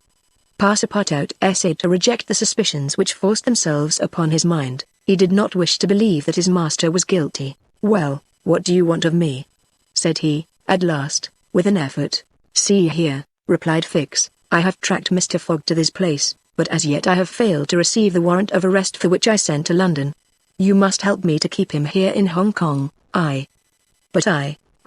Passepartout essayed to reject the suspicions which forced themselves upon his mind. He did not wish to believe that his master was guilty. "Well, what do you want of me?" said he, at last, with an effort. "See here," replied Fix, "I have tracked Mr. Fogg to this place, but as yet I have failed to receive the warrant of arrest for which I sent to London. You must help me to keep him here in Hong Kong." "But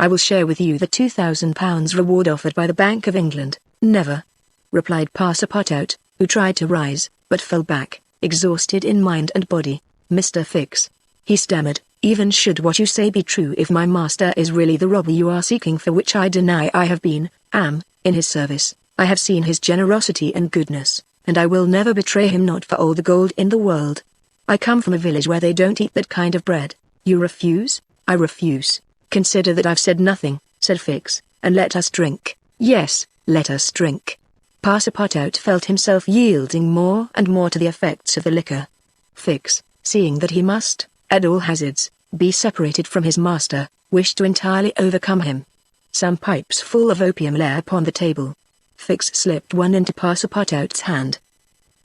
I will share with you the £2,000 reward offered by the Bank of England." "Never," replied Passepartout, who tried to rise, but fell back, exhausted in mind and body. "Mr. Fix," he stammered, "even should what you say be true, if my master is really the robber you are seeking, for which I deny I have am, in his service, I have seen his generosity and goodness, and I will never betray him, not for all the gold in the world. I come from a village where they don't eat that kind of bread." "You refuse?" "I refuse." "Consider that I've said nothing," said Fix, "and let us drink." "Yes, let us drink." Passepartout felt himself yielding more and more to the effects of the liquor. Fix, seeing that he must, at all hazards, be separated from his master, wished to entirely overcome him. Some pipes full of opium lay upon the table. Fix slipped one into Passepartout's hand.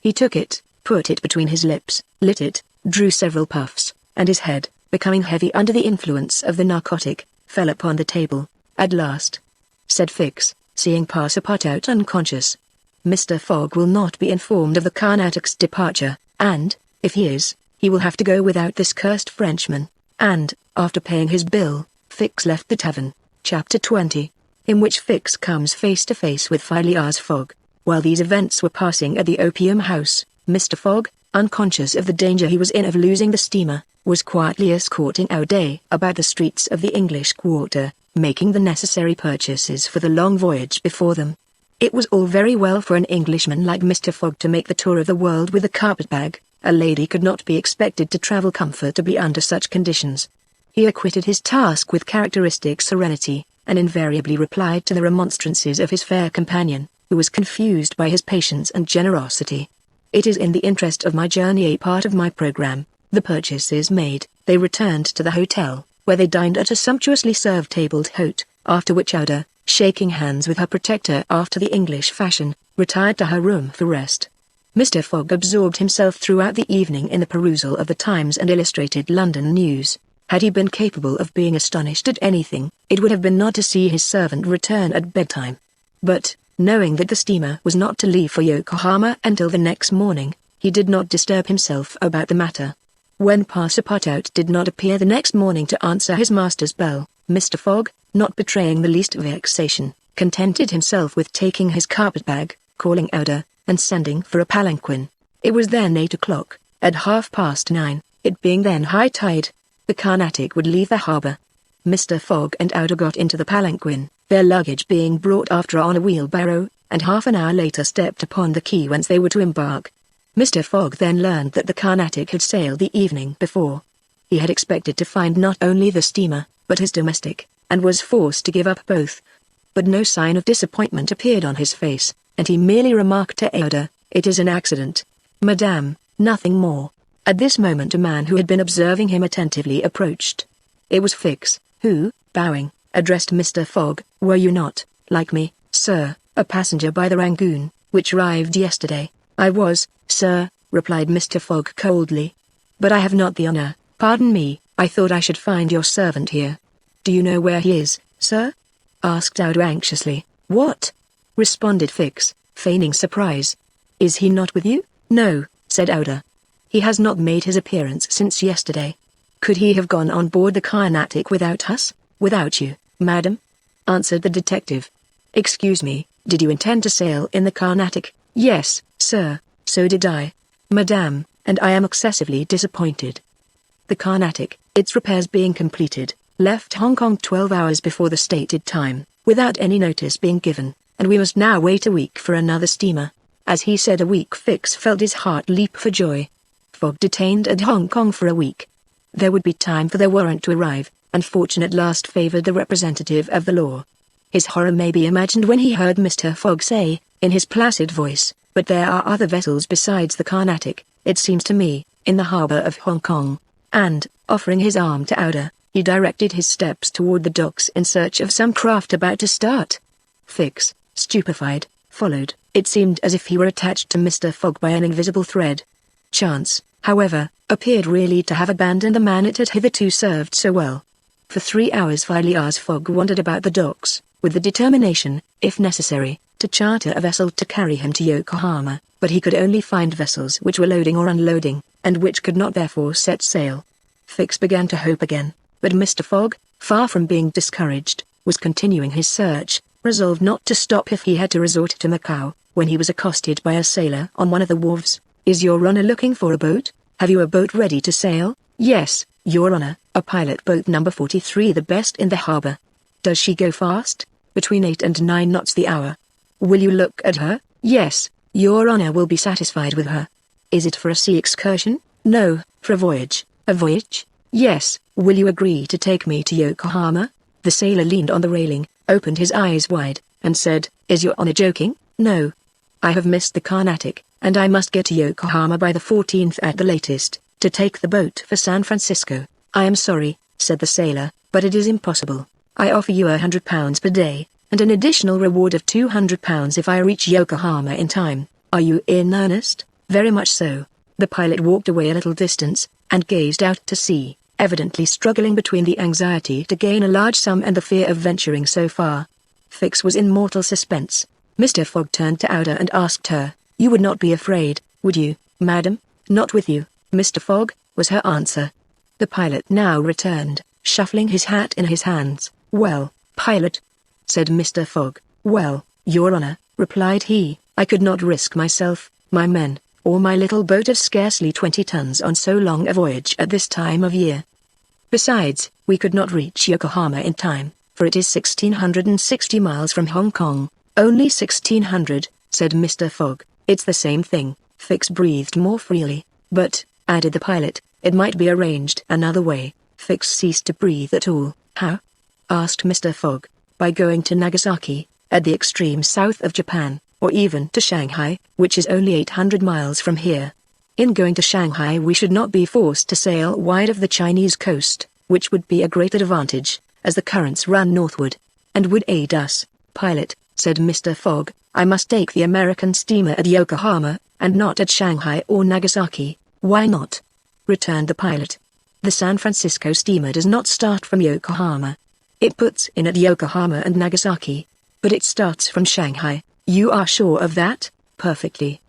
He took it, put it between his lips, lit it, drew several puffs, and his head, becoming heavy under the influence of the narcotic, fell upon the table. "At last," said Fix, seeing Passepartout unconscious. "Mr. Fogg will not be informed of the Carnatic's departure, and, if he is, he will have to go without this cursed Frenchman." And, after paying his bill, Fix left the tavern. Chapter 20, in which Fix comes face to face with Phileas Fogg. While these events were passing at the opium house, Mr. Fogg, unconscious of the danger he was in of losing the steamer, was quietly escorting O'Day about the streets of the English Quarter, making the necessary purchases for the long voyage before them. It was all very well for an Englishman like Mr. Fogg to make the tour of the world with a carpet-bag. A lady could not be expected to travel comfortably under such conditions. He acquitted his task with characteristic serenity, and invariably replied to the remonstrances of his fair companion, who was confused by his patience and generosity. "It is in the interest of my journey a part of my program." The purchases made, they returned to the hotel, where they dined at a sumptuously served tabled hote, after which Ada, shaking hands with her protector after the English fashion, retired to her room for rest. Mr. Fogg absorbed himself throughout the evening in the perusal of the Times and Illustrated London News. Had he been capable of being astonished at anything, it would have been not to see his servant return at bedtime. But, knowing that the steamer was not to leave for Yokohama until the next morning, he did not disturb himself about the matter. When Passepartout did not appear the next morning to answer his master's bell, Mr. Fogg, not betraying the least vexation, contented himself with taking his carpet-bag, calling Ada, and sending for a palanquin. It was then 8 o'clock. At 9:30, it being then high tide, the Carnatic would leave the harbour. Mr. Fogg and Ada got into the palanquin, their luggage being brought after on a wheelbarrow, and half an hour later stepped upon the quay whence they were to embark. Mr. Fogg then learned that the Carnatic had sailed the evening before. He had expected to find not only the steamer, but his domestic, and was forced to give up both. But no sign of disappointment appeared on his face, and he merely remarked to Ada, "It is an accident, madame, nothing more." At this moment a man who had been observing him attentively approached. It was Fix, who, bowing, addressed Mr. Fogg. "Were you not, like me, sir, a passenger by the Rangoon, which arrived yesterday?" "I was, sir," replied Mr. Fogg coldly. "But I have not the honor." "Pardon me, I thought I should find your servant here." "Do you know where he is, sir?" asked Ada anxiously. "What?" responded Fix, feigning surprise. "Is he not with you?" "No," said Ada. "He has not made his appearance since yesterday." "Could he have gone on board the Carnatic without us?" "Without you, madam," answered the detective. "Excuse me, did you intend to sail in the Carnatic?" "Yes, sir, so did I, madame, and I am excessively disappointed. The Carnatic, its repairs being completed, left Hong Kong 12 hours before the stated time, without any notice being given, and we must now wait a week for another steamer." As he said a week, Fix felt his heart leap for joy. Fogg detained at Hong Kong for a week. There would be time for their warrant to arrive, and fortune at last favored the representative of the law. His horror may be imagined when he heard Mr. Fogg say, in his placid voice, "But there are other vessels besides the Carnatic, it seems to me, in the harbor of Hong Kong." And, offering his arm to Ada, he directed his steps toward the docks in search of some craft about to start. Fix, stupefied, followed. It seemed as if he were attached to Mr. Fogg by an invisible thread. Chance, however, appeared really to have abandoned the man it had hitherto served so well. For 3 hours Phileas Fogg wandered about the docks, with the determination, if necessary, to charter a vessel to carry him to Yokohama, but he could only find vessels which were loading or unloading, and which could not therefore set sail. Fix began to hope again, but Mr. Fogg, far from being discouraged, was continuing his search, resolved not to stop if he had to resort to Macau, when he was accosted by a sailor on one of the wharves. "Is your honor looking for a boat? Have you a boat ready to sail?" "Yes, your honor, a pilot boat number 43, the best in the harbor." "Does she go fast?" "Between 8 and 9 knots the hour." "Will you look at her?" "Yes, your honor will be satisfied with her." "Is it for a sea excursion?" "No, for a voyage." "A voyage?" "Yes." "Will you agree to take me to Yokohama?" The sailor leaned on the railing, opened his eyes wide, and said, "Is your honor joking?" "No." I have missed the Carnatic, and I must get to Yokohama by the 14th at the latest, to take the boat for San Francisco. I am sorry, said the sailor, but it is impossible. I offer you £100 per day, and an additional reward of £200 if I reach Yokohama in time. Are you in earnest? Very much so. The pilot walked away a little distance, and gazed out to sea, evidently struggling between the anxiety to gain a large sum and the fear of venturing so far. Fix was in mortal suspense. Mr. Fogg turned to Ada and asked her, "You would not be afraid, would you, madam?" "Not with you, Mr. Fogg," was her answer. The pilot now returned, shuffling his hat in his hands. "Well, pilot," said Mr. Fogg. "Well, Your Honor," replied he, "I could not risk myself, my men, or my little boat of scarcely 20 tons on so long a voyage at this time of year. Besides, we could not reach Yokohama in time, for it is 1,660 miles from Hong Kong." "Only 1,600, said Mr. Fogg. "It's the same thing." Fix breathed more freely. "But," added the pilot, "it might be arranged another way." Fix ceased to breathe at all. "How?" asked Mr. Fogg. "By going to Nagasaki, at the extreme south of Japan, or even to Shanghai, which is only 800 miles from here. In going to Shanghai we should not be forced to sail wide of the Chinese coast, which would be a great advantage, as the currents run northward, and would aid us." "Pilot," said Mr. Fogg, "I must take the American steamer at Yokohama, and not at Shanghai or Nagasaki." "Why not?" returned the pilot. "The San Francisco steamer does not start from Yokohama. It puts in at Yokohama and Nagasaki, but it starts from Shanghai." "You are sure of that?" "Perfectly."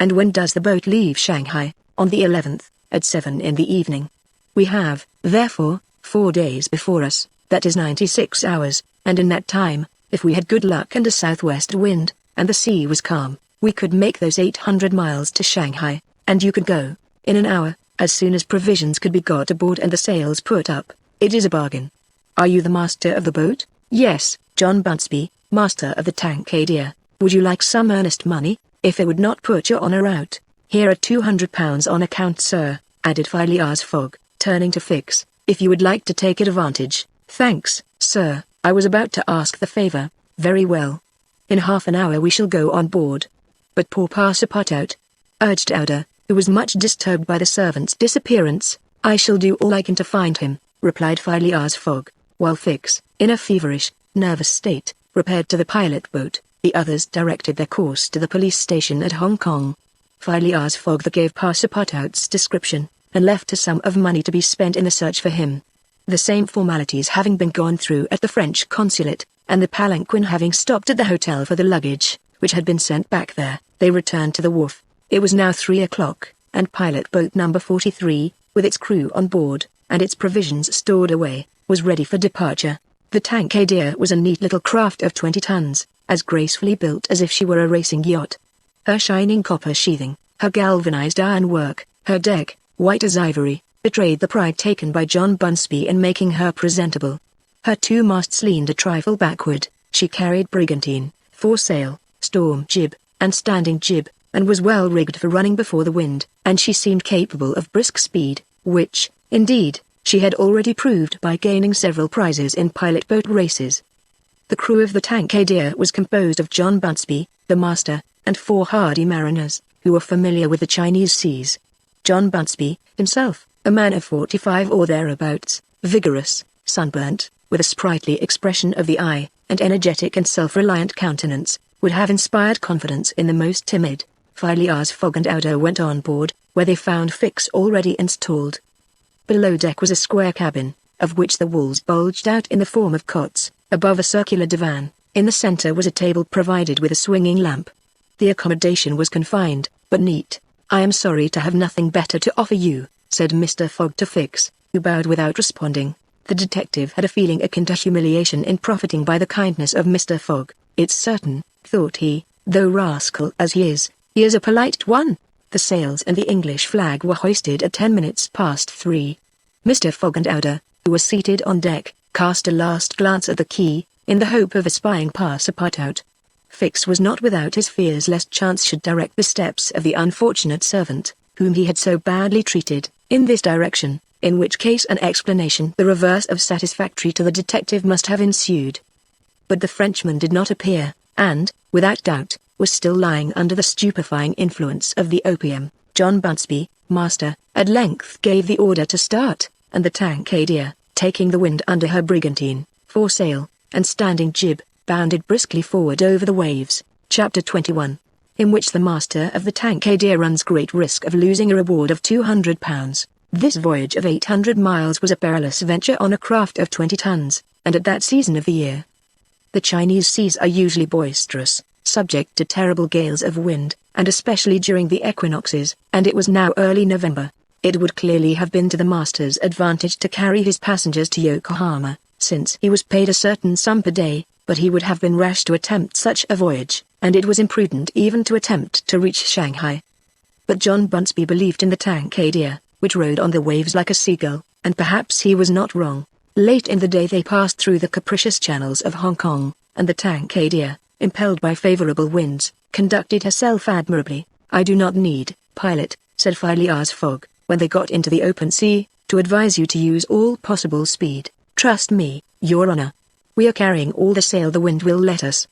"And when does the boat leave Shanghai?" "On the 11th, at 7 in the evening. We have, therefore, 4 days before us, that is 96 hours, and in that time, if we had good luck and a southwest wind, and the sea was calm, we could make those 800 miles to Shanghai, and you could go, in an hour, as soon as provisions could be got aboard and the sails put up. It is a bargain." "Are you the master of the boat?" "Yes, John Bunsby, master of the Tankadere. Would you like some earnest money, if it would not put your honor out?" "Here are £200 on account, sir," added Phileas Fogg, turning to Fix, "if you would like to take advantage." "Thanks, sir, I was about to ask the favor." "Very well. In half an hour we shall go on board." "But poor Passepartout," urged Ada, who was much disturbed by the servant's disappearance. "I shall do all I can to find him," replied Phileas Fogg, while Fix, in a feverish, nervous state, repaired to the pilot boat. The others directed their course to the police station at Hong Kong. Phileas Fogg gave Passepartout's description, and left a sum of money to be spent in the search for him. The same formalities having been gone through at the French consulate, and the palanquin having stopped at the hotel for the luggage, which had been sent back there, they returned to the wharf. It was now 3 o'clock, and pilot boat number 43, with its crew on board, and its provisions stored away, was ready for departure. The Tankadere was a neat little craft of 20 tons, as gracefully built as if she were a racing yacht. Her shining copper sheathing, her galvanized ironwork, her deck, white as ivory, betrayed the pride taken by John Bunsby in making her presentable. Her 2 masts leaned a trifle backward. She carried brigantine, foresail, storm jib, and standing jib, and was well rigged for running before the wind, and she seemed capable of brisk speed, which, indeed, she had already proved by gaining several prizes in pilot boat races. The crew of the Tankadere was composed of John Bunsby, the master, and 4 hardy mariners, who were familiar with the Chinese seas. John Bunsby, himself, a man of 45 or thereabouts, vigorous, sunburnt, with a sprightly expression of the eye, and energetic and self-reliant countenance, would have inspired confidence in the most timid. Phileas Fogg and Ada went on board, where they found Fix already installed. Below deck was a square cabin, of which the walls bulged out in the form of cots. Above a circular divan, in the center was a table provided with a swinging lamp. The accommodation was confined, but neat. "I am sorry to have nothing better to offer you," said Mr. Fogg to Fix, who bowed without responding. The detective had a feeling akin to humiliation in profiting by the kindness of Mr. Fogg. "It's certain," thought he, "though rascal as he is a polite one." The sails and the English flag were hoisted at 10 minutes past 3. Mr. Fogg and Ada, who were seated on deck, cast a last glance at the quay, in the hope of espying Passepartout. Fix was not without his fears lest chance should direct the steps of the unfortunate servant, whom he had so badly treated, in this direction, in which case an explanation the reverse of satisfactory to the detective must have ensued. But the Frenchman did not appear, and, without doubt, was still lying under the stupefying influence of the opium. John Bunsby, master, at length gave the order to start, and the Tankadere, taking the wind under her brigantine, foresail, and standing jib, bounded briskly forward over the waves. Chapter 21. In which the master of the Tankadere runs great risk of losing a reward of £200. This voyage of 800 miles was a perilous venture on a craft of 20 tons, and at that season of the year. The Chinese seas are usually boisterous, subject to terrible gales of wind, and especially during the equinoxes, and it was now early November. It would clearly have been to the master's advantage to carry his passengers to Yokohama, since he was paid a certain sum per day, but he would have been rash to attempt such a voyage, and it was imprudent even to attempt to reach Shanghai. But John Bunsby believed in the Tankadere, which rode on the waves like a seagull, and perhaps he was not wrong. Late in the day they passed through the capricious channels of Hong Kong, and the Tankadere, impelled by favorable winds, conducted herself admirably. "I do not need, pilot," said Phileas Fogg, when they got into the open sea, "to advise you to use all possible speed. Trust me, Your Honor. We are carrying all the sail the wind will let us.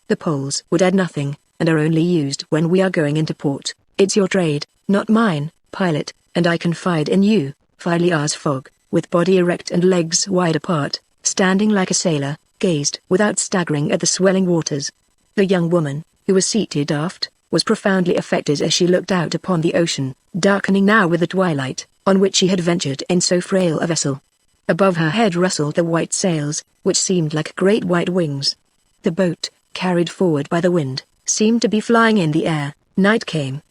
The poles would add nothing, and are only used when we are going into port. It's your trade, not mine, pilot, and I confide in you." Phileas Fogg, with body erect and legs wide apart, standing like a sailor, gazed without staggering at the swelling waters. The young woman, who was seated aft, was profoundly affected as she looked out upon the ocean, darkening now with the twilight, on which she had ventured in so frail a vessel. Above her head rustled the white sails, which seemed like great white wings. The boat, carried forward by the wind, seemed to be flying in the air. Night came.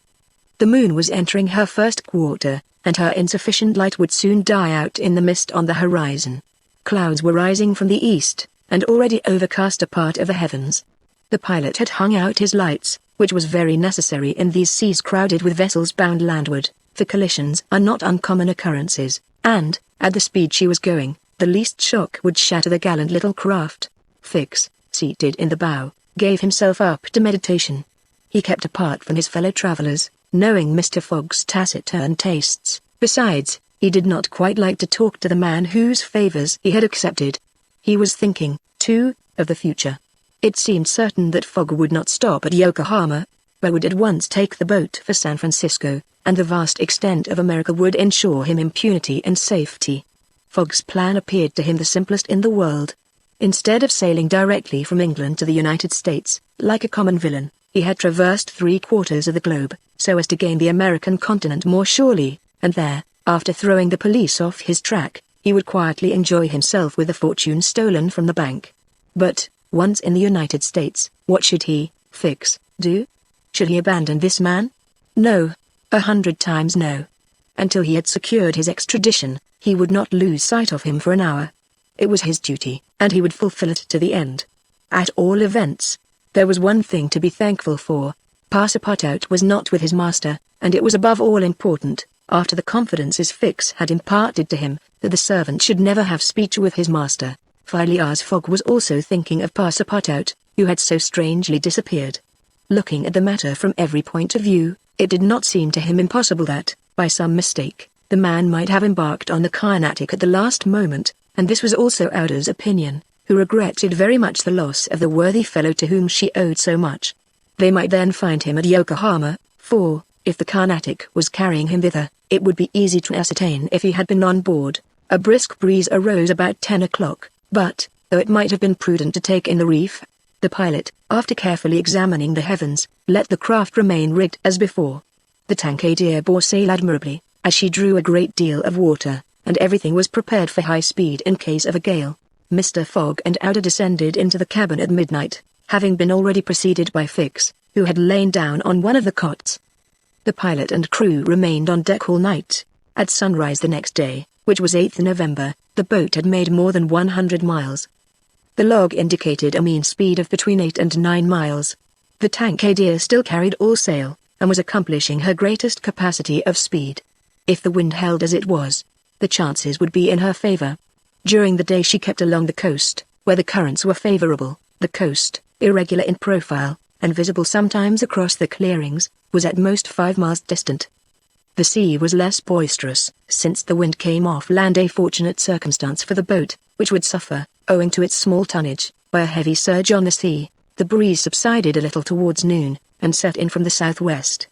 The moon was entering her first quarter, and her insufficient light would soon die out in the mist on the horizon. Clouds were rising from the east, and already overcast a part of the heavens. The pilot had hung out his lights, which was very necessary in these seas crowded with vessels bound landward, for collisions are not uncommon occurrences, and, at the speed she was going, the least shock would shatter the gallant little craft. Fix, seated in the bow, gave himself up to meditation. He kept apart from his fellow travelers, knowing Mr. Fogg's taciturn tastes. Besides, he did not quite like to talk to the man whose favors he had accepted. He was thinking, too, of the future. It seemed certain that Fogg would not stop at Yokohama, but would at once take the boat for San Francisco, and the vast extent of America would ensure him impunity and safety. Fogg's plan appeared to him the simplest in the world. Instead of sailing directly from England to the United States, like a common villain, he had traversed 3/4 of the globe, so as to gain the American continent more surely, and there, after throwing the police off his track, he would quietly enjoy himself with the fortune stolen from the bank. But, once in the United States, what should he, Fix, do? Should he abandon this man? No. 100 times no. Until he had secured his extradition, he would not lose sight of him for an hour. It was his duty, and he would fulfill it to the end. At all events, there was one thing to be thankful for. Passepartout was not with his master, and it was above all important, after the confidences Fix had imparted to him, that the servant should never have speech with his master. Phileas Fogg was also thinking of Passepartout, who had so strangely disappeared. Looking at the matter from every point of view, it did not seem to him impossible that, by some mistake, the man might have embarked on the Carnatic at the last moment, and this was also Auda's opinion, who regretted very much the loss of the worthy fellow to whom she owed so much. They might then find him at Yokohama, for, if the Carnatic was carrying him thither, it would be easy to ascertain if he had been on board. A brisk breeze arose about 10 o'clock, but, though it might have been prudent to take in the reef, the pilot, after carefully examining the heavens, let the craft remain rigged as before. The Tankadere bore sail admirably, as she drew a great deal of water, and everything was prepared for high speed in case of a gale. Mr. Fogg and Auda descended into the cabin at midnight, having been already preceded by Fix, who had lain down on one of the cots. The pilot and crew remained on deck all night. At sunrise the next day, which was 8th November, the boat had made more than 100 miles. The log indicated a mean speed of between 8 and 9 miles. The Tankadere still carried all sail, and was accomplishing her greatest capacity of speed. If the wind held as it was, the chances would be in her favor. During the day she kept along the coast, where the currents were favorable. The coast, irregular in profile, and visible sometimes across the clearings, was at most 5 miles distant. The sea was less boisterous, since the wind came off land, a fortunate circumstance for the boat, which would suffer, owing to its small tonnage, by a heavy surge on the sea. The breeze subsided a little towards noon, and set in from the southwest.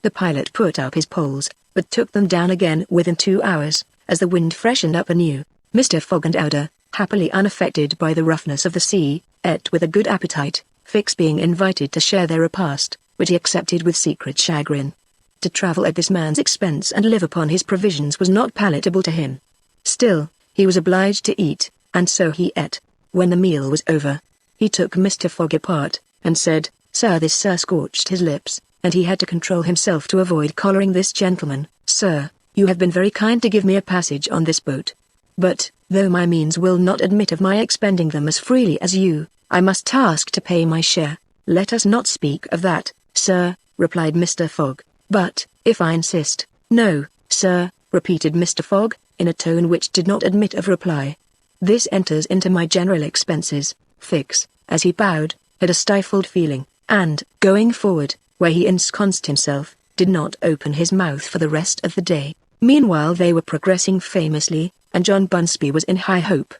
The pilot put up his poles, but took them down again within 2 hours, as the wind freshened up anew. Mr. Fogg and Ada, happily unaffected by the roughness of the sea, ate with a good appetite, Fix being invited to share their repast, which he accepted with secret chagrin. To travel at this man's expense and live upon his provisions was not palatable to him. Still, he was obliged to eat, and so he ate. When the meal was over, he took Mr. Fogg apart, and said, "Sir," this sir scorched his lips, and he had to control himself to avoid collaring this gentleman. "Sir, you have been very kind to give me a passage on this boat. But, though my means will not admit of my expending them as freely as you, I must ask to pay my share." "Let us not speak of that, sir," replied Mr. Fogg. "But, if I insist—" "No, sir," repeated Mr. Fogg, in a tone which did not admit of reply. "This enters into my general expenses." Fix, as he bowed, had a stifled feeling, and, going forward, where he ensconced himself, did not open his mouth for the rest of the day. Meanwhile they were progressing famously, and John Bunsby was in high hope.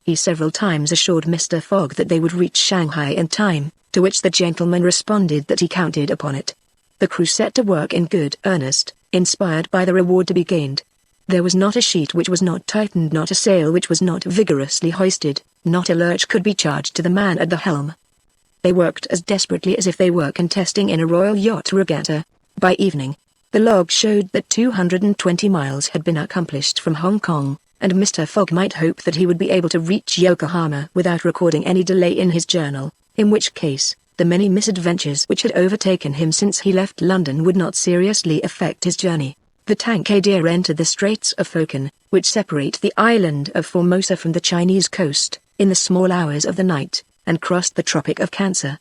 He several times assured Mr. Fogg that they would reach Shanghai in time, to which the gentleman responded that he counted upon it. The crew set to work in good earnest, inspired by the reward to be gained. There was not a sheet which was not tightened, not a sail which was not vigorously hoisted, not a lurch could be charged to the man at the helm. They worked as desperately as if they were contesting in a royal yacht regatta. By evening, the log showed that 220 miles had been accomplished from Hong Kong, and Mr. Fogg might hope that he would be able to reach Yokohama without recording any delay in his journal, in which case, the many misadventures which had overtaken him since he left London would not seriously affect his journey. The Tankadere entered the Straits of Fokien, which separate the island of Formosa from the Chinese coast, in the small hours of the night, and crossed the Tropic of Cancer.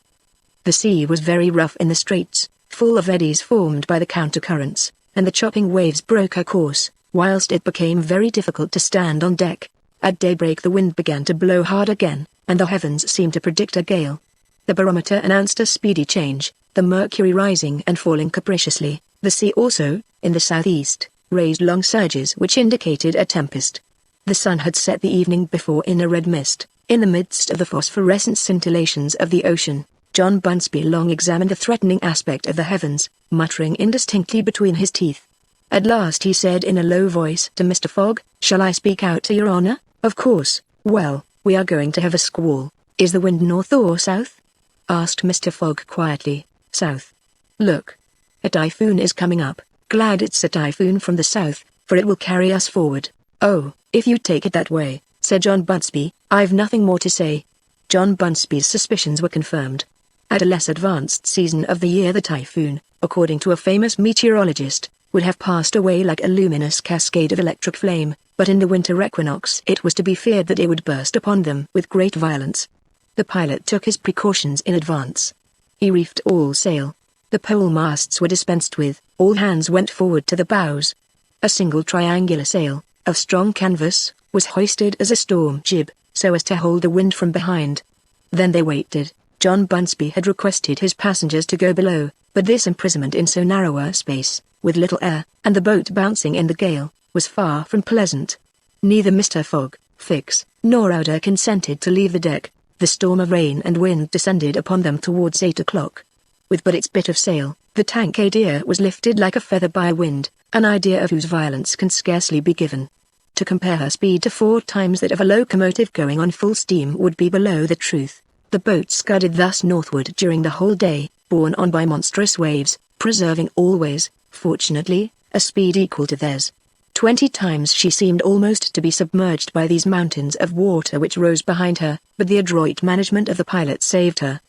The sea was very rough in the straits, full of eddies formed by the countercurrents, and the chopping waves broke her course, whilst it became very difficult to stand on deck. At daybreak the wind began to blow hard again, and the heavens seemed to predict a gale. The barometer announced a speedy change, the mercury rising and falling capriciously. The sea also, in the southeast, raised long surges which indicated a tempest. The sun had set the evening before in a red mist. In the midst of the phosphorescent scintillations of the ocean, John Bunsby long examined the threatening aspect of the heavens, muttering indistinctly between his teeth. At last he said in a low voice to Mr. Fogg, "Shall I speak out to your honor?" "Of course." "Well, we are going to have a squall. Is the wind north or south?" asked Mr. Fogg quietly. "South." "Look. A typhoon is coming up." "Glad it's a typhoon from the south, for it will carry us forward." "Oh, if you take it that way," said John Bunsby, "I've nothing more to say." John Bunsby's suspicions were confirmed. At a less advanced season of the year the typhoon, according to a famous meteorologist, would have passed away like a luminous cascade of electric flame, but in the winter equinox it was to be feared that it would burst upon them with great violence. The pilot took his precautions in advance. He reefed all sail. The pole masts were dispensed with, all hands went forward to the bows. A single triangular sail, of strong canvas, was hoisted as a storm jib, so as to hold the wind from behind. Then they waited. John Bunsby had requested his passengers to go below, but this imprisonment in so narrow a space, with little air, and the boat bouncing in the gale, was far from pleasant. Neither Mr. Fogg, Fix, nor Ada consented to leave the deck. The storm of rain and wind descended upon them towards 8 o'clock. With but its bit of sail, the Tankadere was lifted like a feather by a wind, an idea of whose violence can scarcely be given. To compare her speed to 4 times that of a locomotive going on full steam would be below the truth. The boat scudded thus northward during the whole day, borne on by monstrous waves, preserving always, fortunately, a speed equal to theirs. 20 times she seemed almost to be submerged by these mountains of water which rose behind her, but the adroit management of the pilot saved her.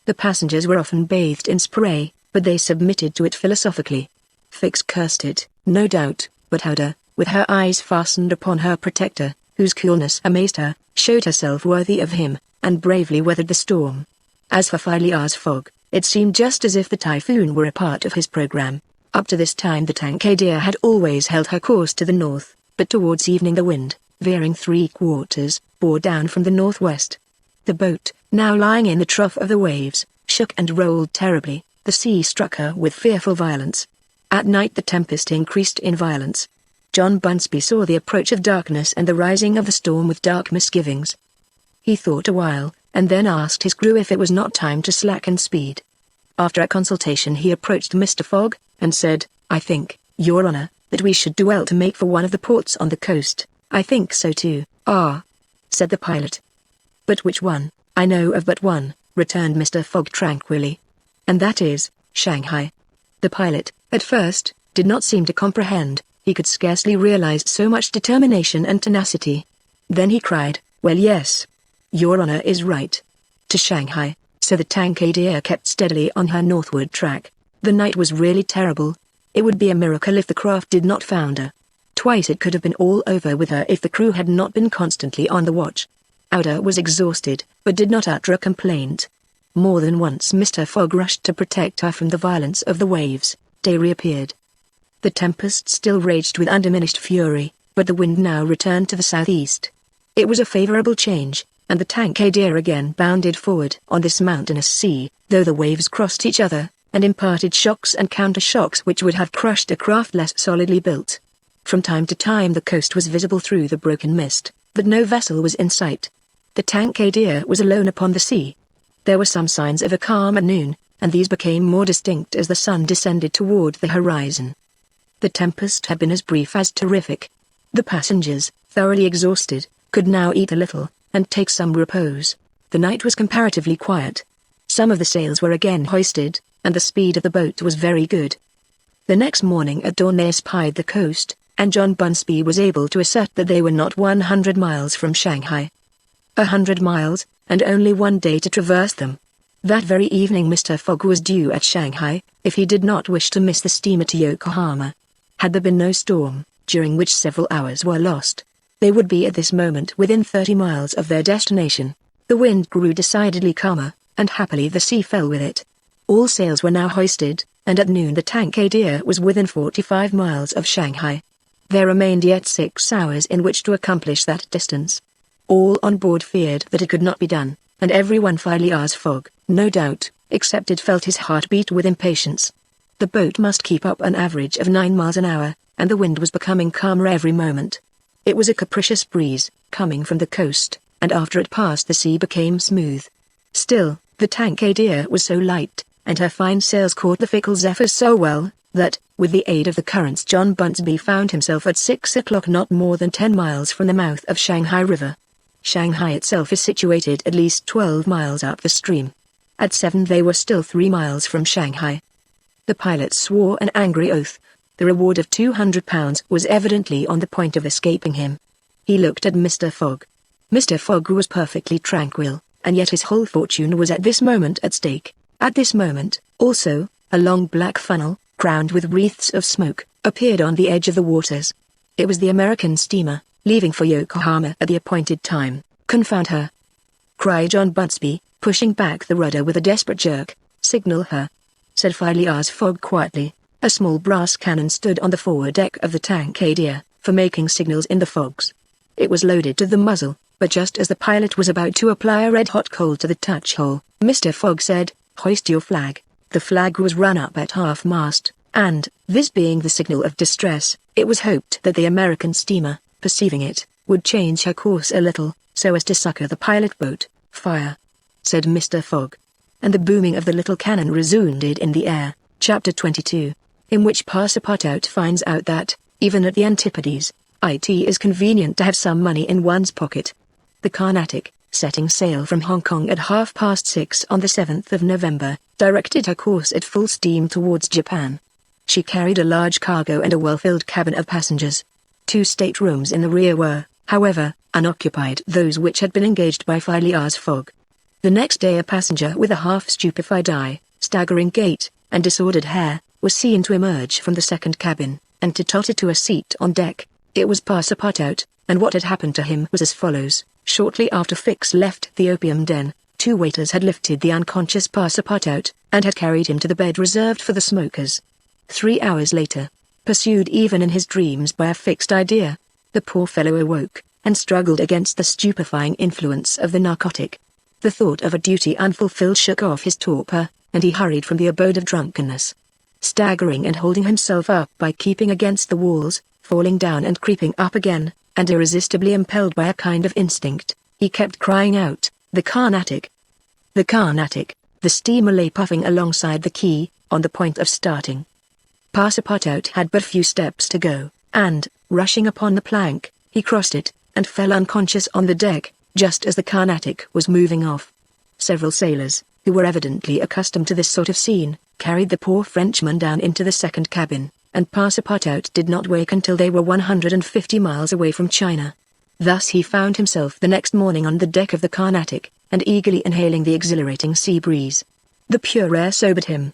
The passengers were often bathed in spray, but they submitted to it philosophically. Fix cursed it, no doubt, but Ada, with her eyes fastened upon her protector, whose coolness amazed her, showed herself worthy of him, and bravely weathered the storm. As for Phileas Fogg, it seemed just as if the typhoon were a part of his program. Up to this time the Tankadere had always held her course to the north, but towards evening the wind, veering 3/4, bore down from the northwest. The boat, now lying in the trough of the waves, shook and rolled terribly. The sea struck her with fearful violence. At night the tempest increased in violence. John Bunsby saw the approach of darkness and the rising of the storm with dark misgivings. He thought a while, and then asked his crew if it was not time to slacken speed. After a consultation he approached Mr. Fogg, and said, "I think, Your Honor, that we should do well to make for one of the ports on the coast." "I think so too, said the pilot. "But which one?" "I know of but one," returned Mr. Fogg tranquilly. "And that is, Shanghai." The pilot, at first, did not seem to comprehend. He could scarcely realize so much determination and tenacity. Then he cried, "Well, yes. Your Honor is right. To Shanghai." So the Tankadier kept steadily on her northward track. The night was really terrible. It would be a miracle if the craft did not founder. Twice it could have been all over with her if the crew had not been constantly on the watch. Outer was exhausted, but did not utter a complaint. More than once Mr. Fogg rushed to protect her from the violence of the waves. Day reappeared. The tempest still raged with undiminished fury, but the wind now returned to the southeast. It was a favorable change, and the Tankadier again bounded forward on this mountainous sea, though the waves crossed each other, and imparted shocks and counter-shocks which would have crushed a craft less solidly built. From time to time the coast was visible through the broken mist, but no vessel was in sight. The Tankadier was alone upon the sea. There were some signs of a calm at noon, and these became more distinct as the sun descended toward the horizon. The tempest had been as brief as terrific. The passengers, thoroughly exhausted, could now eat a little, and take some repose. The night was comparatively quiet. Some of the sails were again hoisted, and the speed of the boat was very good. The next morning at dawn they espied the coast, and John Bunsby was able to assert that they were not 100 miles from Shanghai. 100 miles, and only one day to traverse them. That very evening Mr. Fogg was due at Shanghai, if he did not wish to miss the steamer to Yokohama. Had there been no storm, during which several hours were lost, they would be at this moment within 30 miles of their destination. The wind grew decidedly calmer, and happily the sea fell with it. All sails were now hoisted, and at noon the Tankadier was within 45 miles of Shanghai. There remained yet 6 hours in which to accomplish that distance. All on board feared that it could not be done, and everyone Phileas Fogg, no doubt, excepted felt his heart beat with impatience. The boat must keep up an average of 9 miles an hour, and the wind was becoming calmer every moment. It was a capricious breeze, coming from the coast, and after it passed the sea became smooth. Still, the Tankadier was so light, and her fine sails caught the fickle zephyrs so well, that, with the aid of the currents John Bunsby found himself at 6 o'clock not more than 10 miles from the mouth of Shanghai River. Shanghai itself is situated at least 12 miles up the stream. At 7 they were still 3 miles from Shanghai. The pilot swore an angry oath. The reward of £200 was evidently on the point of escaping him. He looked at Mr. Fogg. Mr. Fogg was perfectly tranquil, and yet his whole fortune was at this moment at stake. At this moment, also, a long black funnel, crowned with wreaths of smoke, appeared on the edge of the waters. It was the American steamer, leaving for Yokohama at the appointed time. "Confound her!" cried John Bunsby, pushing back the rudder with a desperate jerk. "Signal her," said Phileas Fogg quietly. A small brass cannon stood on the forward deck of the Tankadier, for making signals in the fogs. It was loaded to the muzzle, but just as the pilot was about to apply a red-hot coal to the touch-hole, Mr. Fogg said, "Hoist your flag." The flag was run up at half-mast, and, this being the signal of distress, it was hoped that the American steamer, perceiving it, would change her course a little, so as to succor the pilot boat. "Fire," said Mr. Fogg. And the booming of the little cannon resounded in the air. Chapter 22. In which Passepartout finds out that, even at the Antipodes, it is convenient to have some money in one's pocket. The Carnatic, setting sail from Hong Kong at 6:30 on the 7th of November, directed her course at full steam towards Japan. She carried a large cargo and a well-filled cabin of passengers. 2 staterooms in the rear were, however, unoccupied, those which had been engaged by Phileas Fogg. The next day a passenger with a half-stupefied eye, staggering gait, and disordered hair, was seen to emerge from the second cabin, and to totter to a seat on deck. It was Passepartout, and what had happened to him was as follows. Shortly after Fix left the opium den, 2 waiters had lifted the unconscious Passepartout, and had carried him to the bed reserved for the smokers. 3 hours later, pursued even in his dreams by a fixed idea, the poor fellow awoke, and struggled against the stupefying influence of the narcotic. The thought of a duty unfulfilled shook off his torpor, and he hurried from the abode of drunkenness. Staggering and holding himself up by keeping against the walls, falling down and creeping up again, and irresistibly impelled by a kind of instinct, he kept crying out, The Carnatic. The Carnatic. The steamer lay puffing alongside the quay, on the point of starting. Passepartout had but few steps to go, and, rushing upon the plank, he crossed it, and fell unconscious on the deck, just as the Carnatic was moving off. Several sailors, who were evidently accustomed to this sort of scene, carried the poor Frenchman down into the second cabin, and Passepartout did not wake until they were 150 miles away from China. Thus he found himself the next morning on the deck of the Carnatic, and eagerly inhaling the exhilarating sea breeze. The pure air sobered him.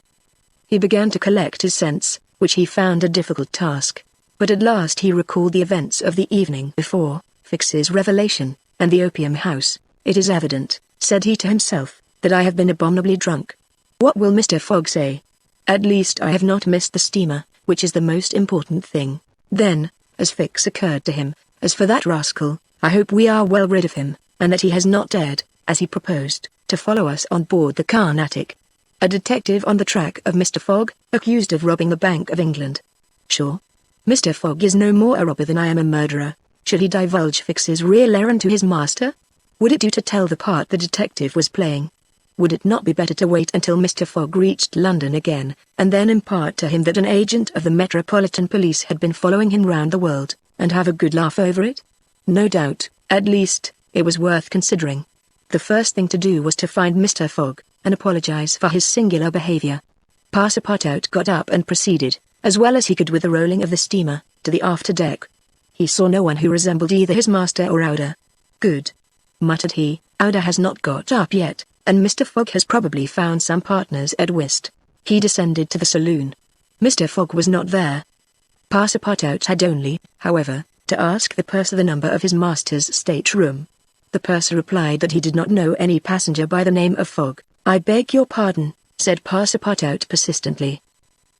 He began to collect his sense, which he found a difficult task, but at last he recalled the events of the evening before, Fix's revelation, and the opium house. "It is evident," said he to himself, "that I have been abominably drunk. What will Mr. Fogg say? At least I have not missed the steamer, which is the most important thing." Then, as Fix occurred to him, "As for that rascal, I hope we are well rid of him, and that he has not dared, as he proposed, to follow us on board the Carnatic. A detective on the track of Mr. Fogg, accused of robbing the Bank of England. Sure. Mr. Fogg is no more a robber than I am a murderer. Should he divulge Fix's real errand to his master? Would it do to tell the part the detective was playing? Would it not be better to wait until Mr. Fogg reached London again, and then impart to him that an agent of the Metropolitan Police had been following him round the world, and have a good laugh over it? No doubt, at least, it was worth considering. The first thing to do was to find Mr. Fogg, and apologize for his singular behavior. Passepartout got up and proceeded, as well as he could with the rolling of the steamer, to the after-deck. He saw no one who resembled either his master or Ouda. "Good," muttered he, "Ouda has not got up yet, and Mr. Fogg has probably found some partners at whist." He descended to the saloon. Mr. Fogg was not there. Passepartout had only, however, to ask the purser the number of his master's stateroom. The purser replied that he did not know any passenger by the name of Fogg. "I beg your pardon," said Passepartout persistently.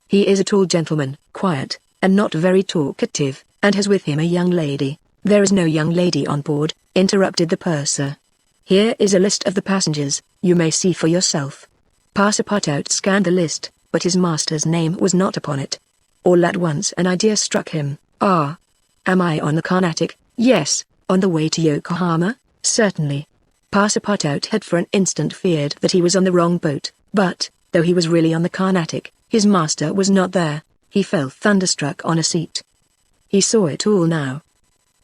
"He is a tall gentleman, quiet, and not very talkative, and has with him a young lady." "There is no young lady on board," interrupted the purser. "Here is a list of the passengers, you may see for yourself." Passepartout scanned the list, but his master's name was not upon it. All at once an idea struck him. "Ah! Am I on the Carnatic?" "Yes, on the way to Yokohama, certainly." Passepartout had for an instant feared that he was on the wrong boat, but, though he was really on the Carnatic, his master was not there. He fell thunderstruck on a seat. He saw it all now.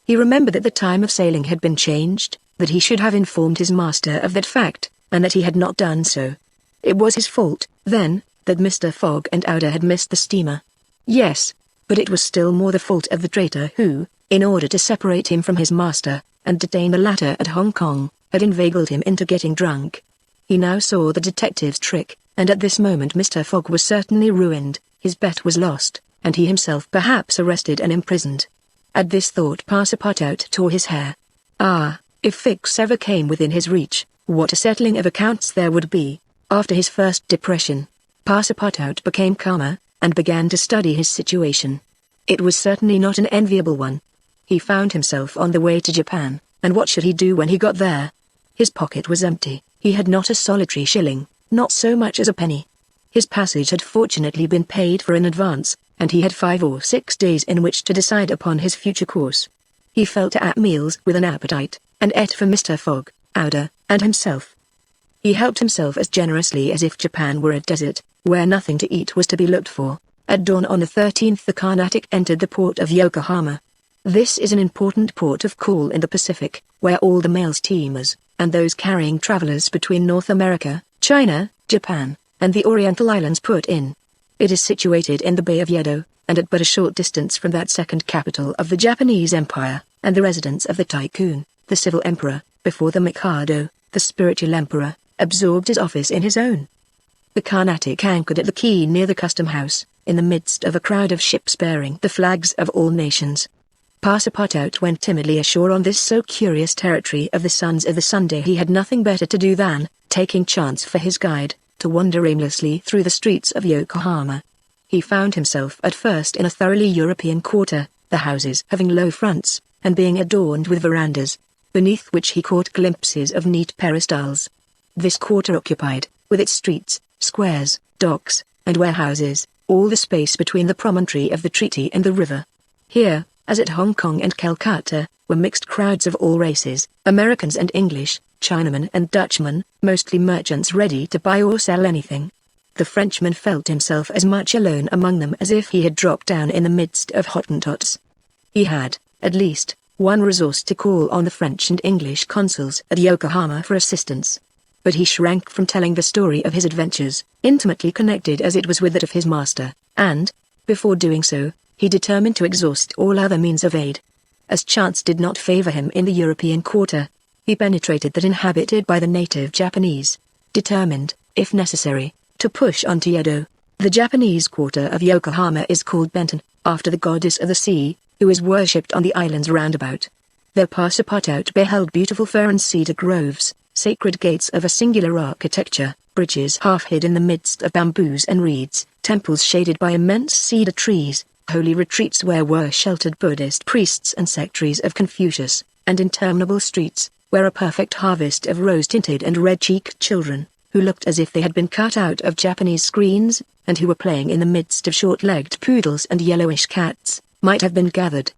He remembered that the time of sailing had been changed, that he should have informed his master of that fact, and that he had not done so. It was his fault, then, that Mr. Fogg and Ouda had missed the steamer. Yes, but it was still more the fault of the traitor who, in order to separate him from his master, and detain the latter at Hong Kong, had inveigled him into getting drunk. He now saw the detective's trick, and at this moment Mr. Fogg was certainly ruined, his bet was lost, and he himself perhaps arrested and imprisoned. At this thought Passepartout tore his hair. Ah, if Fix ever came within his reach, what a settling of accounts there would be. After his first depression, Passepartout became calmer, and began to study his situation. It was certainly not an enviable one. He found himself on the way to Japan, and what should he do when he got there? His pocket was empty, he had not a solitary shilling, not so much as a penny. His passage had fortunately been paid for in advance, and he had 5 or 6 days in which to decide upon his future course. He fell to at meals with an appetite, and ate for Mr. Fogg, Ouda, and himself. He helped himself as generously as if Japan were a desert, where nothing to eat was to be looked for. At dawn on the 13th the Carnatic entered the port of Yokohama. This is an important port of call in the Pacific, where all the mail steamers, and those carrying travelers between North America, China, Japan, and the Oriental Islands put in. It is situated in the Bay of Yedo, and at but a short distance from that second capital of the Japanese Empire, and the residence of the Tycoon, the civil emperor, before the Mikado, the spiritual emperor, absorbed his office in his own. The Carnatic anchored at the quay near the custom house, in the midst of a crowd of ships bearing the flags of all nations. Passepartout went timidly ashore on this so curious territory of the Sons of the Sunday. He had nothing better to do than, taking chance for his guide, to wander aimlessly through the streets of Yokohama. He found himself at first in a thoroughly European quarter, the houses having low fronts, and being adorned with verandas, beneath which he caught glimpses of neat peristyles. This quarter occupied, with its streets, squares, docks, and warehouses, all the space between the promontory of the treaty and the river. Here, as at Hong Kong and Calcutta, were mixed crowds of all races, Americans and English, Chinamen and Dutchmen, mostly merchants ready to buy or sell anything. The Frenchman felt himself as much alone among them as if he had dropped down in the midst of Hottentots. He had, at least, one resource to call on the French and English consuls at Yokohama for assistance. But he shrank from telling the story of his adventures, intimately connected as it was with that of his master, and, before doing so, he determined to exhaust all other means of aid. As chance did not favor him in the European quarter, he penetrated that inhabited by the native Japanese, determined, if necessary, to push on to Yedo. The Japanese quarter of Yokohama is called Benton, after the goddess of the sea, who is worshipped on the islands roundabout. Their Passepartout beheld beautiful fir and cedar groves, sacred gates of a singular architecture, bridges half hid in the midst of bamboos and reeds, temples shaded by immense cedar trees, holy retreats where were sheltered Buddhist priests and sectaries of Confucius, and interminable streets, where a perfect harvest of rose-tinted and red-cheeked children, who looked as if they had been cut out of Japanese screens, and who were playing in the midst of short-legged poodles and yellowish cats, might have been gathered.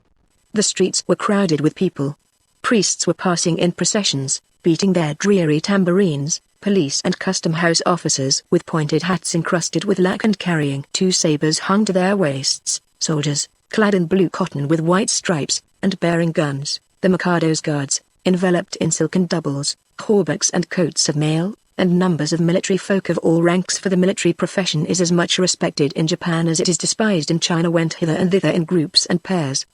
The streets were crowded with people. Priests were passing in processions, beating their dreary tambourines, police and custom-house officers with pointed hats encrusted with lac and carrying 2 sabers hung to their waists, soldiers, clad in blue cotton with white stripes, and bearing guns, the Mikado's guards, enveloped in silken doubles, hauberks and coats of mail, and numbers of military folk of all ranks, for the military profession is as much respected in Japan as it is despised in China, went hither and thither in groups and pairs.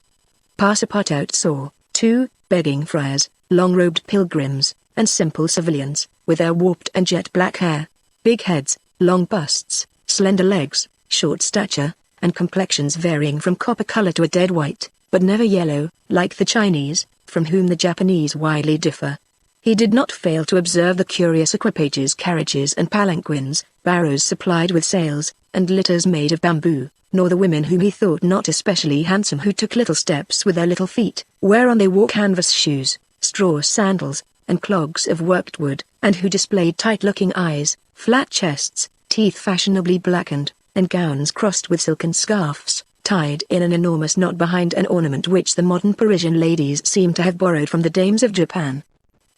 Passepartout saw, too, begging friars, long-robed pilgrims, and simple civilians, with their warped and jet-black hair, big heads, long busts, slender legs, short stature, and complexions varying from copper color to a dead white, but never yellow, like the Chinese, from whom the Japanese widely differ. He did not fail to observe the curious equipages, carriages and palanquins, barrows supplied with sails, and litters made of bamboo, nor the women whom he thought not especially handsome, who took little steps with their little feet, whereon they wore canvas shoes, straw sandals, and clogs of worked wood, and who displayed tight-looking eyes, flat chests, teeth fashionably blackened, and gowns crossed with silken scarfs, tied in an enormous knot behind, an ornament which the modern Parisian ladies seem to have borrowed from the dames of Japan.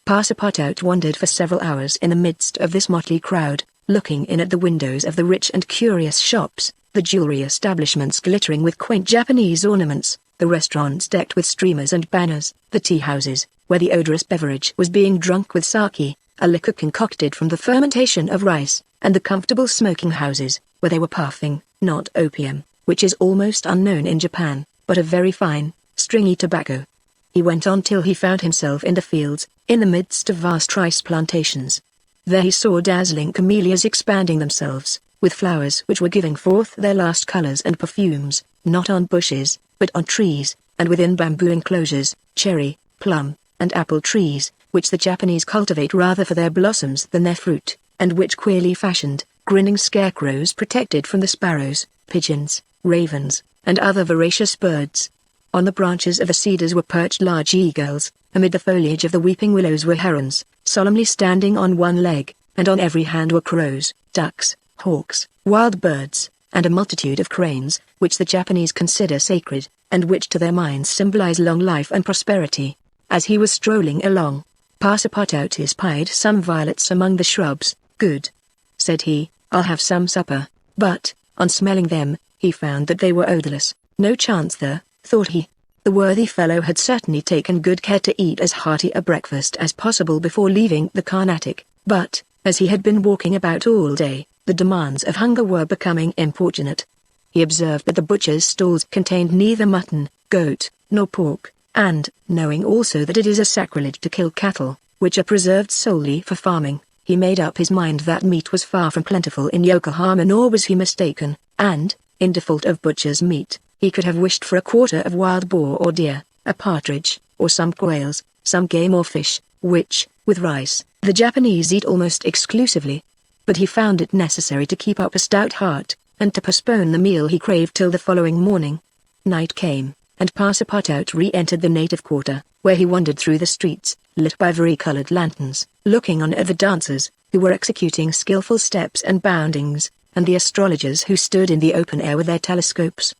Passepartout wandered for several hours in the midst of this motley crowd, looking in at the windows of the rich and curious shops, the jewelry establishments glittering with quaint Japanese ornaments, the restaurants decked with streamers and banners, the tea-houses, where the odorous beverage was being drunk with sake, a liquor concocted from the fermentation of rice, and the comfortable smoking houses, where they were puffing, not opium, which is almost unknown in Japan, but a very fine, stringy tobacco. He went on till he found himself in the fields, in the midst of vast rice plantations. There he saw dazzling camellias expanding themselves, with flowers which were giving forth their last colors and perfumes, not on bushes, but on trees, and within bamboo enclosures, cherry, plum, and apple trees, which the Japanese cultivate rather for their blossoms than their fruit, and which queerly fashioned, grinning scarecrows protected from the sparrows, pigeons, ravens, and other voracious birds. On the branches of the cedars were perched large eagles, amid the foliage of the weeping willows were herons, solemnly standing on one leg, and on every hand were crows, ducks, hawks, wild birds, and a multitude of cranes, which the Japanese consider sacred, and which to their minds symbolize long life and prosperity. As he was strolling along, Passepartout espied some violets among the shrubs. "Good," said he, "I'll have some supper." But, on smelling them, he found that they were odorless. No chance there, thought he. The worthy fellow had certainly taken good care to eat as hearty a breakfast as possible before leaving the Carnatic, but, as he had been walking about all day, the demands of hunger were becoming importunate. He observed that the butcher's stalls contained neither mutton, goat, nor pork, and, knowing also that it is a sacrilege to kill cattle, which are preserved solely for farming, he made up his mind that meat was far from plentiful in Yokohama, nor was he mistaken, and, in default of butcher's meat, he could have wished for a quarter of wild boar or deer, a partridge, or some quails, some game or fish, which, with rice, the Japanese eat almost exclusively. But he found it necessary to keep up a stout heart, and to postpone the meal he craved till the following morning. Night came, and Passepartout re-entered the native quarter, where he wandered through the streets, lit by vari-colored lanterns, looking on at the dancers, who were executing skillful steps and boundings, and the astrologers who stood in the open air with their telescopes.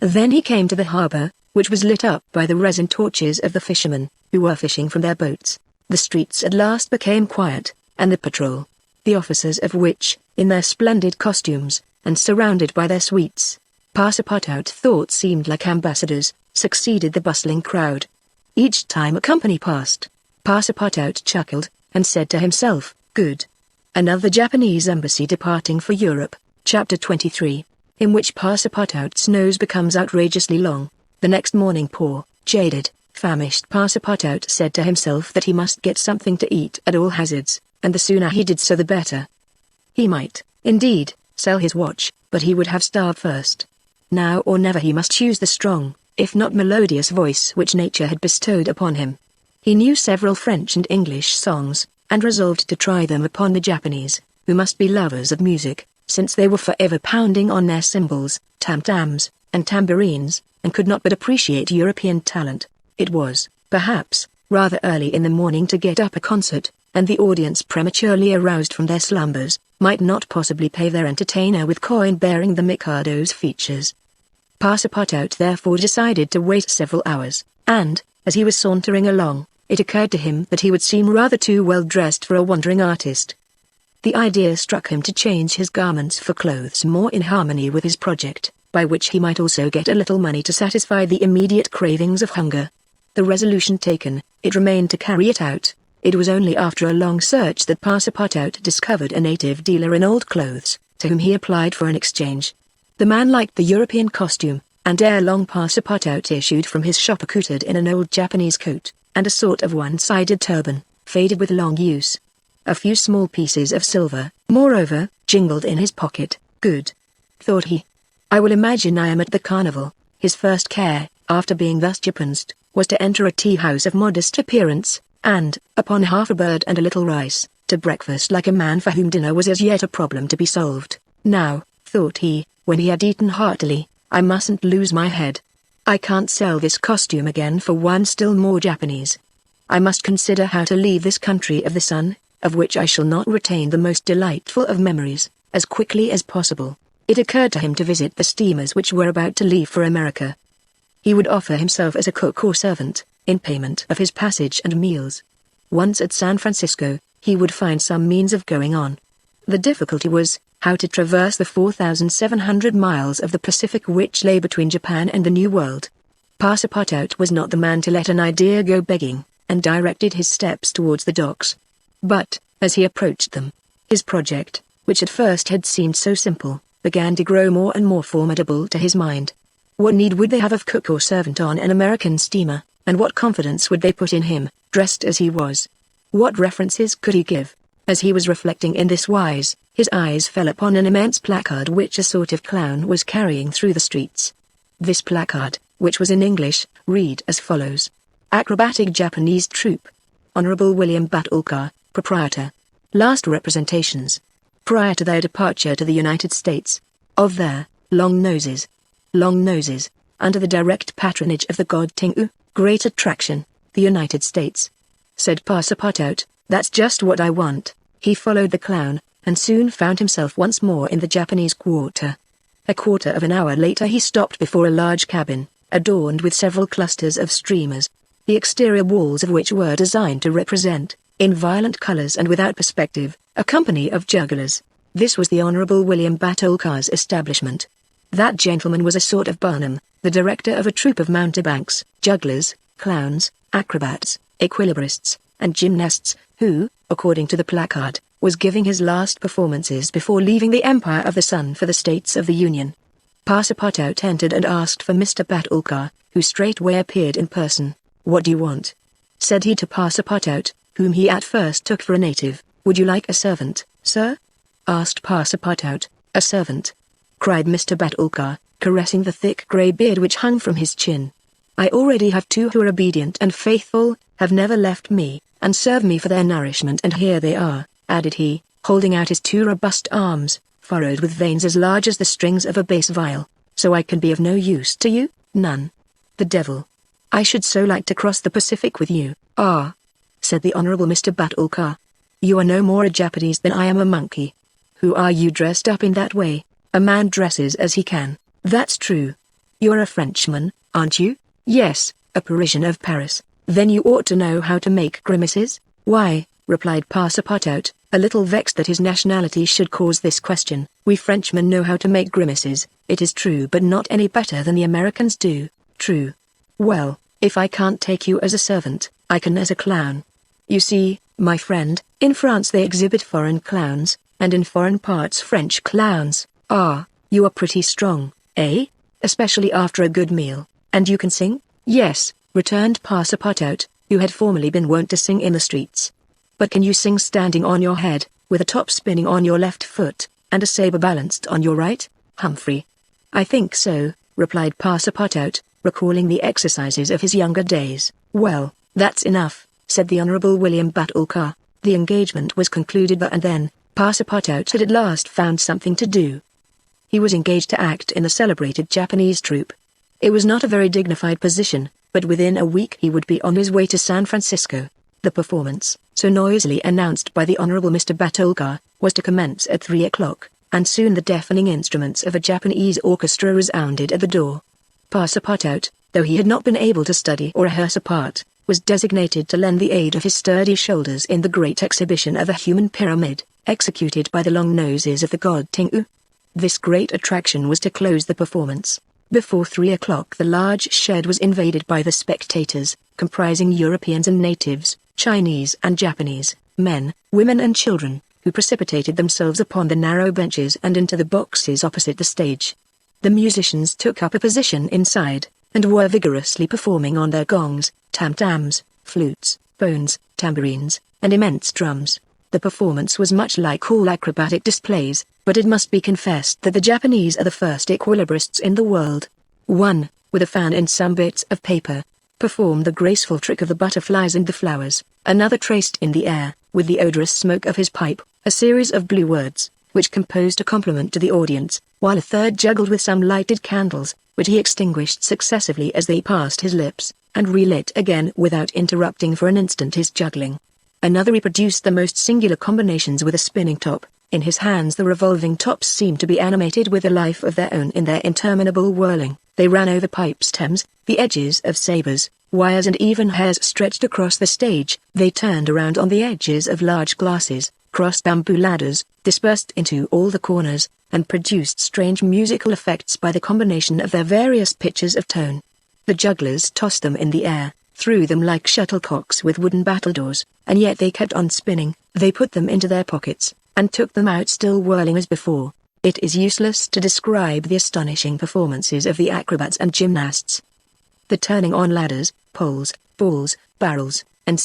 Then he came to the harbor, which was lit up by the resin torches of the fishermen, who were fishing from their boats. The streets at last became quiet, and the patrol, the officers of which, in their splendid costumes, and surrounded by their suites, Passepartout thought seemed like ambassadors, succeeded the bustling crowd. Each time a company passed, Passepartout chuckled, and said to himself, "Good. Another Japanese embassy departing for Europe." Chapter 23, in which Passepartout's nose becomes outrageously long. The next morning poor, jaded, famished Passepartout said to himself that he must get something to eat at all hazards, and the sooner he did so the better. He might, indeed, sell his watch, but he would have starved first. Now or never he must choose the strong, if not melodious voice which nature had bestowed upon him. He knew several French and English songs, and resolved to try them upon the Japanese, who must be lovers of music, since they were forever pounding on their cymbals, tam-tams, and tambourines, and could not but appreciate European talent. It was, perhaps, rather early in the morning to get up a concert, and the audience, prematurely aroused from their slumbers, might not possibly pay their entertainer with coin bearing the Mikado's features. Passepartout therefore decided to wait several hours, and, as he was sauntering along, it occurred to him that he would seem rather too well dressed for a wandering artist. The idea struck him to change his garments for clothes more in harmony with his project, by which he might also get a little money to satisfy the immediate cravings of hunger. The resolution taken, it remained to carry it out. It was only after a long search that Passepartout discovered a native dealer in old clothes, to whom he applied for an exchange. The man liked the European costume, and ere long Passepartout issued from his shop accoutered in an old Japanese coat, and a sort of one-sided turban, faded with long use. A few small pieces of silver, moreover, jingled in his pocket. "Good," thought he. "I will imagine I am at the carnival." His first care, after being thus Japansed, was to enter a tea-house of modest appearance, and, upon half a bird and a little rice, to breakfast like a man for whom dinner was as yet a problem to be solved. "Now," thought he, when he had eaten heartily, "I mustn't lose my head. I can't sell this costume again for one still more Japanese. I must consider how to leave this country of the sun, of which I shall not retain the most delightful of memories, as quickly as possible." It occurred to him to visit the steamers which were about to leave for America. He would offer himself as a cook or servant, in payment of his passage and meals. Once at San Francisco, he would find some means of going on. The difficulty was, how to traverse the 4,700 miles of the Pacific which lay between Japan and the New World. Passepartout was not the man to let an idea go begging, and directed his steps towards the docks. But, as he approached them, his project, which at first had seemed so simple, began to grow more and more formidable to his mind. What need would they have of cook or servant on an American steamer, and what confidence would they put in him, dressed as he was? What references could he give? As he was reflecting in this wise, his eyes fell upon an immense placard which a sort of clown was carrying through the streets. This placard, which was in English, read as follows: "Acrobatic Japanese Troupe. Honorable William Batulcar, Proprietor. Last representations, prior to their departure to the United States, of their long noses, under the direct patronage of the god Tingu, great attraction, the United States." Said Passepartout, "That's just what I want." He followed the clown, and soon found himself once more in the Japanese quarter. A quarter of an hour later he stopped before a large cabin, adorned with several clusters of streamers, the exterior walls of which were designed to represent, in violent colors and without perspective, a company of jugglers. This was the Honorable William Batulcar's establishment. That gentleman was a sort of Barnum, the director of a troupe of mountebanks, jugglers, clowns, acrobats, equilibrists, and gymnasts, who, according to the placard, was giving his last performances before leaving the Empire of the Sun for the States of the Union. Passepartout entered and asked for Mr. Batulcar, who straightway appeared in person. "What do you want?" said he to Passepartout, whom he at first took for a native. "Would you like a servant, sir?" asked Passepartout. "A servant?" cried Mr. Batulcar, caressing the thick grey beard which hung from his chin. "I already have two who are obedient and faithful, have never left me, and serve me for their nourishment, and here they are," added he, holding out his two robust arms, furrowed with veins as large as the strings of a bass viol. "So I can be of no use to you?" "None." "The devil! I should so like to cross the Pacific with you." "Ah," said the Honorable Mr. Batulcar. "You are no more a Japanese than I am a monkey. Who are you dressed up in that way?" "A man dresses as he can." "That's true. You're a Frenchman, aren't you? Yes, a Parisian of Paris. Then you ought to know how to make grimaces. Why, replied Passepartout, a little vexed that his nationality should cause this question. We Frenchmen know how to make grimaces, it is true, but not any better than the Americans do. True. Well, if I can't take you as a servant, I can as a clown. You see, my friend, in France they exhibit foreign clowns, and in foreign parts French clowns. Ah, you are pretty strong, eh? Especially after a good meal. And you can sing? Yes, returned Passepartout, who had formerly been wont to sing in the streets. But can you sing standing on your head, with a top spinning on your left foot, and a saber balanced on your right, Humphrey? I think so, replied Passepartout, recalling the exercises of his younger days. Well, that's enough, said the Honourable William Batulcar. The engagement was concluded and then, Passepartout had at last found something to do. He was engaged to act in the celebrated Japanese troupe. It was not a very dignified position, but within a week he would be on his way to San Francisco. The performance, so noisily announced by the Honourable Mr. Batulcar, was to commence at 3 o'clock, and soon the deafening instruments of a Japanese orchestra resounded at the door. Passepartout, though he had not been able to study or rehearse a part, was designated to lend the aid of his sturdy shoulders in the great exhibition of a human pyramid, executed by the long noses of the god Tingu. This great attraction was to close the performance. Before 3 o'clock the large shed was invaded by the spectators, comprising Europeans and natives, Chinese and Japanese, men, women and children, who precipitated themselves upon the narrow benches and into the boxes opposite the stage. The musicians took up a position inside, and were vigorously performing on their gongs, tam-tams, flutes, bones, tambourines, and immense drums. The performance was much like all acrobatic displays, but it must be confessed that the Japanese are the first equilibrists in the world. One, with a fan and some bits of paper, performed the graceful trick of the butterflies and the flowers. Another traced in the air, with the odorous smoke of his pipe, a series of blue words, which composed a compliment to the audience, while a third juggled with some lighted candles, which he extinguished successively as they passed his lips, and relit again without interrupting for an instant his juggling. Another reproduced the most singular combinations with a spinning top. In his hands the revolving tops seemed to be animated with a life of their own in their interminable whirling. They ran over pipe stems, the edges of sabers, wires and even hairs stretched across the stage. They turned around on the edges of large glasses, crossed bamboo ladders, dispersed into all the corners, and produced strange musical effects by the combination of their various pitches of tone. The jugglers tossed them in the air, threw them like shuttlecocks with wooden battledores, and yet they kept on spinning. They put them into their pockets, and took them out still whirling as before. It is useless to describe the astonishing performances of the acrobats and gymnasts. The turning on ladders, poles, balls, barrels, and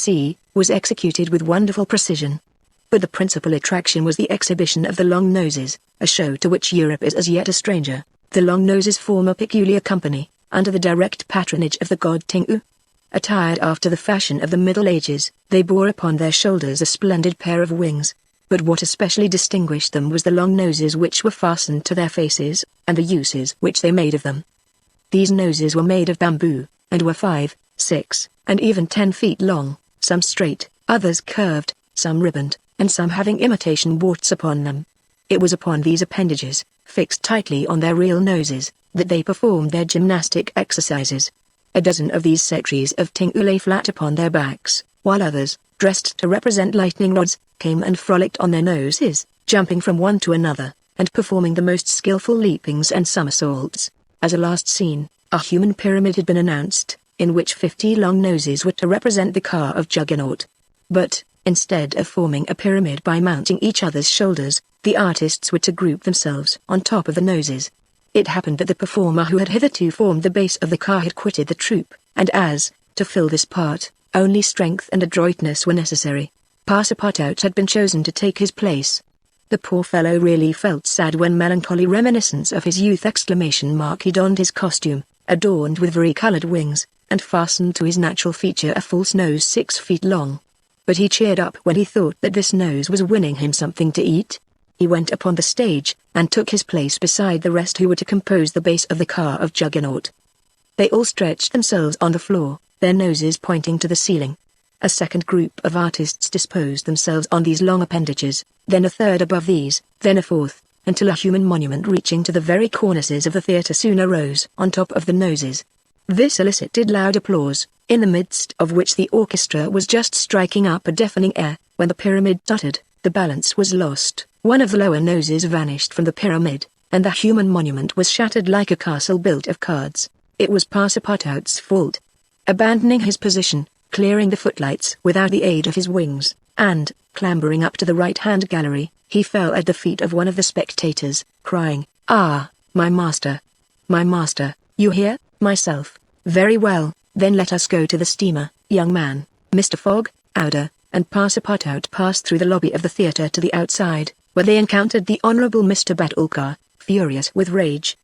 was executed with wonderful precision. But the principal attraction was the exhibition of the long noses, a show to which Europe is as yet a stranger. The long noses form a peculiar company, under the direct patronage of the god Tingu. Attired after the fashion of the Middle Ages, they bore upon their shoulders a splendid pair of wings. But what especially distinguished them was the long noses which were fastened to their faces, and the uses which they made of them. These noses were made of bamboo, and were 5, 6, and even 10 feet long, some straight, others curved, some ribboned, and some having imitation warts upon them. It was upon these appendages, fixed tightly on their real noses, that they performed their gymnastic exercises. A dozen of these sectaries of Tingu lay flat upon their backs, while others, dressed to represent lightning rods, came and frolicked on their noses, jumping from one to another, and performing the most skillful leapings and somersaults. As a last scene, a human pyramid had been announced, in which 50 long noses were to represent the car of Juggernaut. But, instead of forming a pyramid by mounting each other's shoulders, the artists were to group themselves on top of the noses. It happened that the performer who had hitherto formed the base of the car had quitted the troupe, and as, to fill this part, only strength and adroitness were necessary, Passepartout had been chosen to take his place. The poor fellow really felt sad when melancholy reminiscence of his youth ! He donned his costume, adorned with vari-colored wings, and fastened to his natural feature a false nose 6 feet long. But he cheered up when he thought that this nose was winning him something to eat. He went upon the stage, and took his place beside the rest who were to compose the base of the car of Juggernaut. They all stretched themselves on the floor, their noses pointing to the ceiling. A second group of artists disposed themselves on these long appendages, then a third above these, then a fourth, until a human monument reaching to the very cornices of the theatre soon arose on top of the noses. This elicited loud applause, in the midst of which the orchestra was just striking up a deafening air. When the pyramid stuttered, the balance was lost, one of the lower noses vanished from the pyramid, and the human monument was shattered like a castle built of cards. It was Passepartout's fault. Abandoning his position, clearing the footlights without the aid of his wings, and, clambering up to the right-hand gallery, he fell at the feet of one of the spectators, crying, "Ah, my master! My master, you here?" "Myself. Very well, then let us go to the steamer, young man." Mr. Fogg, Outer, and Passepartout passed through the lobby of the theatre to the outside, where they encountered the Honourable Mr. Batulcar, furious with rage.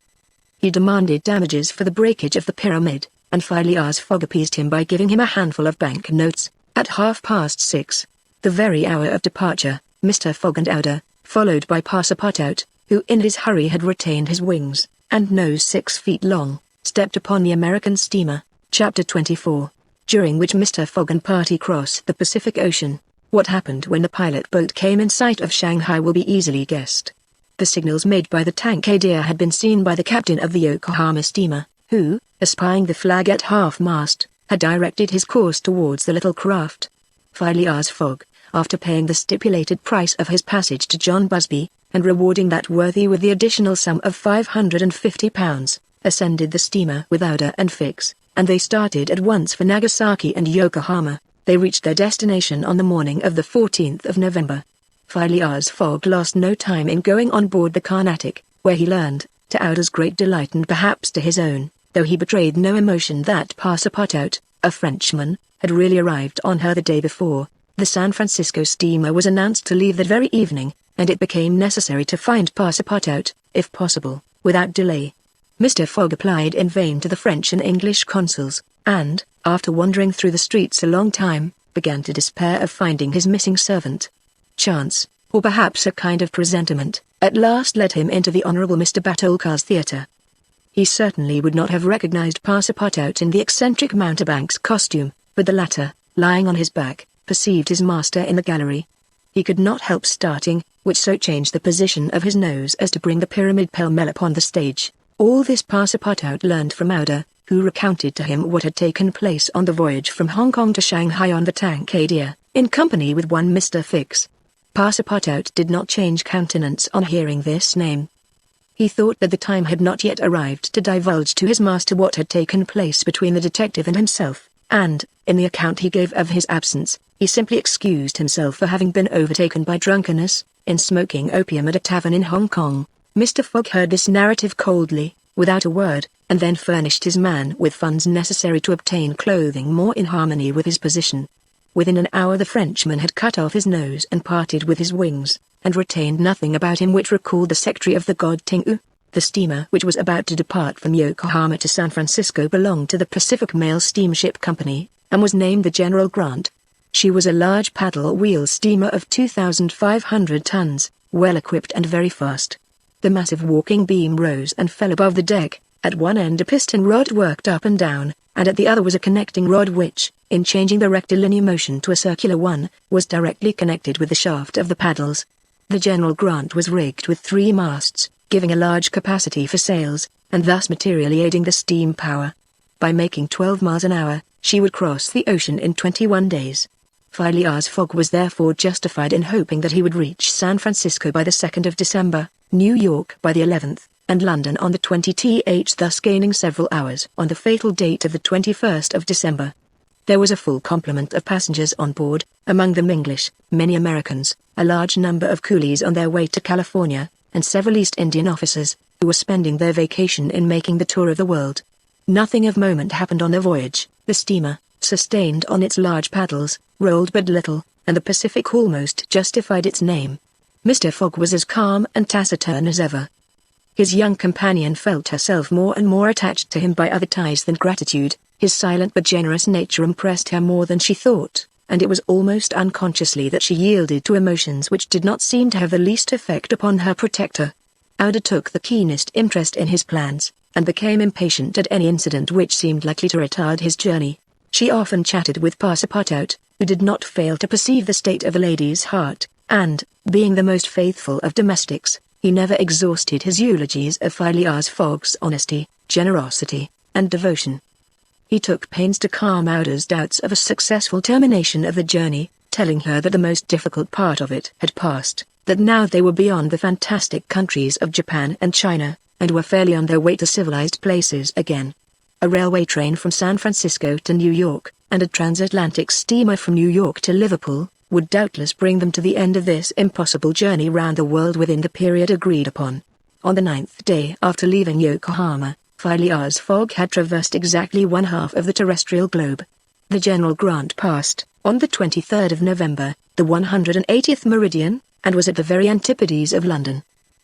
He demanded damages for the breakage of the pyramid, and Phileas Fogg appeased him by giving him a handful of bank notes. At 6:30, the very hour of departure, Mr. Fogg and Outer, followed by Passepartout, who in his hurry had retained his wings, and nose 6 feet long, stepped upon the American steamer, Chapter 24, during which Mr. Fogg and party crossed the Pacific Ocean. What happened when the pilot boat came in sight of Shanghai will be easily guessed. The signals made by the Tankadier had been seen by the captain of the Yokohama steamer, who, espying the flag at half-mast, had directed his course towards the little craft. Phileas Fogg, after paying the stipulated price of his passage to John Busby, and rewarding that worthy with the additional sum of £550, ascended the steamer with Outer and Fix, and they started at once for Nagasaki and Yokohama. They reached their destination on the morning of the 14th of November. Phileas Fogg lost no time in going on board the Carnatic, where he learned, to Outer's great delight and perhaps to his own, though he betrayed no emotion, that Passepartout, a Frenchman, had really arrived on her the day before. The San Francisco steamer was announced to leave that very evening, and it became necessary to find Passepartout, if possible, without delay. Mr. Fogg applied in vain to the French and English consuls, and, after wandering through the streets a long time, began to despair of finding his missing servant. Chance, or perhaps a kind of presentiment, at last led him into the Honourable Mr. Batulcar's theatre. He certainly would not have recognized Passepartout in the eccentric mountebank's costume, but the latter, lying on his back, perceived his master in the gallery. He could not help starting, which so changed the position of his nose as to bring the pyramid pell-mell upon the stage. All this Passepartout learned from Outer, who recounted to him what had taken place on the voyage from Hong Kong to Shanghai on the Tankadier, in company with one Mr. Fix. Passepartout did not change countenance on hearing this name. He thought that the time had not yet arrived to divulge to his master what had taken place between the detective and himself, and, in the account he gave of his absence, he simply excused himself for having been overtaken by drunkenness, in smoking opium at a tavern in Hong Kong. Mr. Fogg heard this narrative coldly, without a word, and then furnished his man with funds necessary to obtain clothing more in harmony with his position. Within an hour the Frenchman had cut off his nose and parted with his wings, and retained nothing about him which recalled the secretary of the god Ting-u. The steamer which was about to depart from Yokohama to San Francisco belonged to the Pacific Mail Steamship Company, and was named the General Grant. She was a large paddle-wheel steamer of 2,500 tons, well-equipped and very fast. The massive walking beam rose and fell above the deck. At one end a piston rod worked up and down, and at the other was a connecting rod which, in changing the rectilinear motion to a circular one, was directly connected with the shaft of the paddles. The General Grant was rigged with 3 masts, giving a large capacity for sails, and thus materially aiding the steam power. By making 12 miles an hour, she would cross the ocean in 21 days. Phileas Fogg was therefore justified in hoping that he would reach San Francisco by the 2nd of December, New York by the 11th, and London on the 20th, thus gaining several hours on the fatal date of the 21st of December. There was a full complement of passengers on board, among them English, many Americans, a large number of coolies on their way to California, and several East Indian officers, who were spending their vacation in making the tour of the world. Nothing of moment happened on the voyage. The steamer, sustained on its large paddles, rolled but little, and the Pacific almost justified its name. Mr. Fogg was as calm and taciturn as ever. His young companion felt herself more and more attached to him by other ties than gratitude. His silent but generous nature impressed her more than she thought, and it was almost unconsciously that she yielded to emotions which did not seem to have the least effect upon her protector. Ouder took the keenest interest in his plans, and became impatient at any incident which seemed likely to retard his journey. She often chatted with Passepartout, who did not fail to perceive the state of the lady's heart, and, being the most faithful of domestics, he never exhausted his eulogies of Phileas Fogg's honesty, generosity, and devotion. He took pains to calm Auda's doubts of a successful termination of the journey, telling her that the most difficult part of it had passed, that now they were beyond the fantastic countries of Japan and China, and were fairly on their way to civilized places again. A railway train from San Francisco to New York, and a transatlantic steamer from New York to Liverpool, would doubtless bring them to the end of this impossible journey round the world within the period agreed upon. On the 9th day after leaving Yokohama, Phileas Fogg had traversed exactly one half of the terrestrial globe. The General Grant passed, on the 23rd of November, the 180th meridian, and was at the very antipodes of London.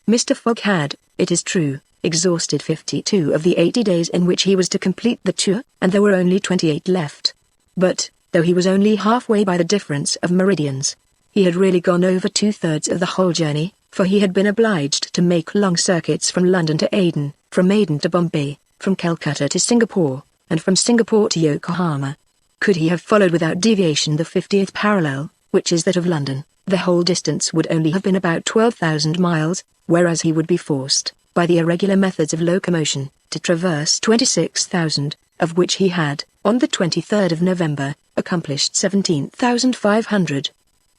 Mr. Fogg had, it is true, exhausted 52 of the 80 days in which he was to complete the tour, and there were only 28 left. But, though he was only halfway by the difference of meridians, he had really gone over 2/3 of the whole journey, for he had been obliged to make long circuits from London to Aden, from Aden to Bombay, from Calcutta to Singapore, and from Singapore to Yokohama. Could he have followed without deviation the 50th parallel, which is that of London, the whole distance would only have been about 12,000 miles, whereas he would be forced, by the irregular methods of locomotion, to traverse 26,000, of which he had, on the 23rd of November, accomplished 17,500.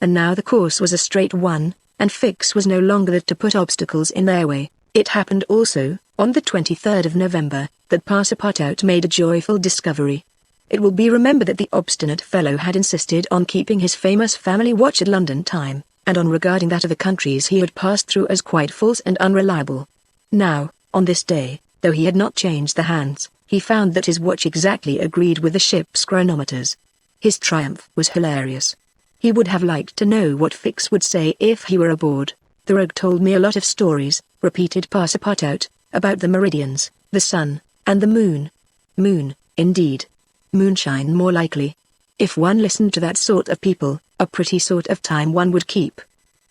And now the course was a straight one, and Fix was no longer there to put obstacles in their way. It happened also, on the 23rd of November, that Passepartout made a joyful discovery. It will be remembered that the obstinate fellow had insisted on keeping his famous family watch at London time, and on regarding that of the countries he had passed through as quite false and unreliable. Now, on this day, though he had not changed the hands, he found that his watch exactly agreed with the ship's chronometers. His triumph was hilarious. He would have liked to know what Fix would say if he were aboard. "The rogue told me a lot of stories," repeated Passepartout, "about the meridians, the sun, and the moon." Moon, indeed. Moonshine more likely. If one listened to that sort of people, a pretty sort of time one would keep.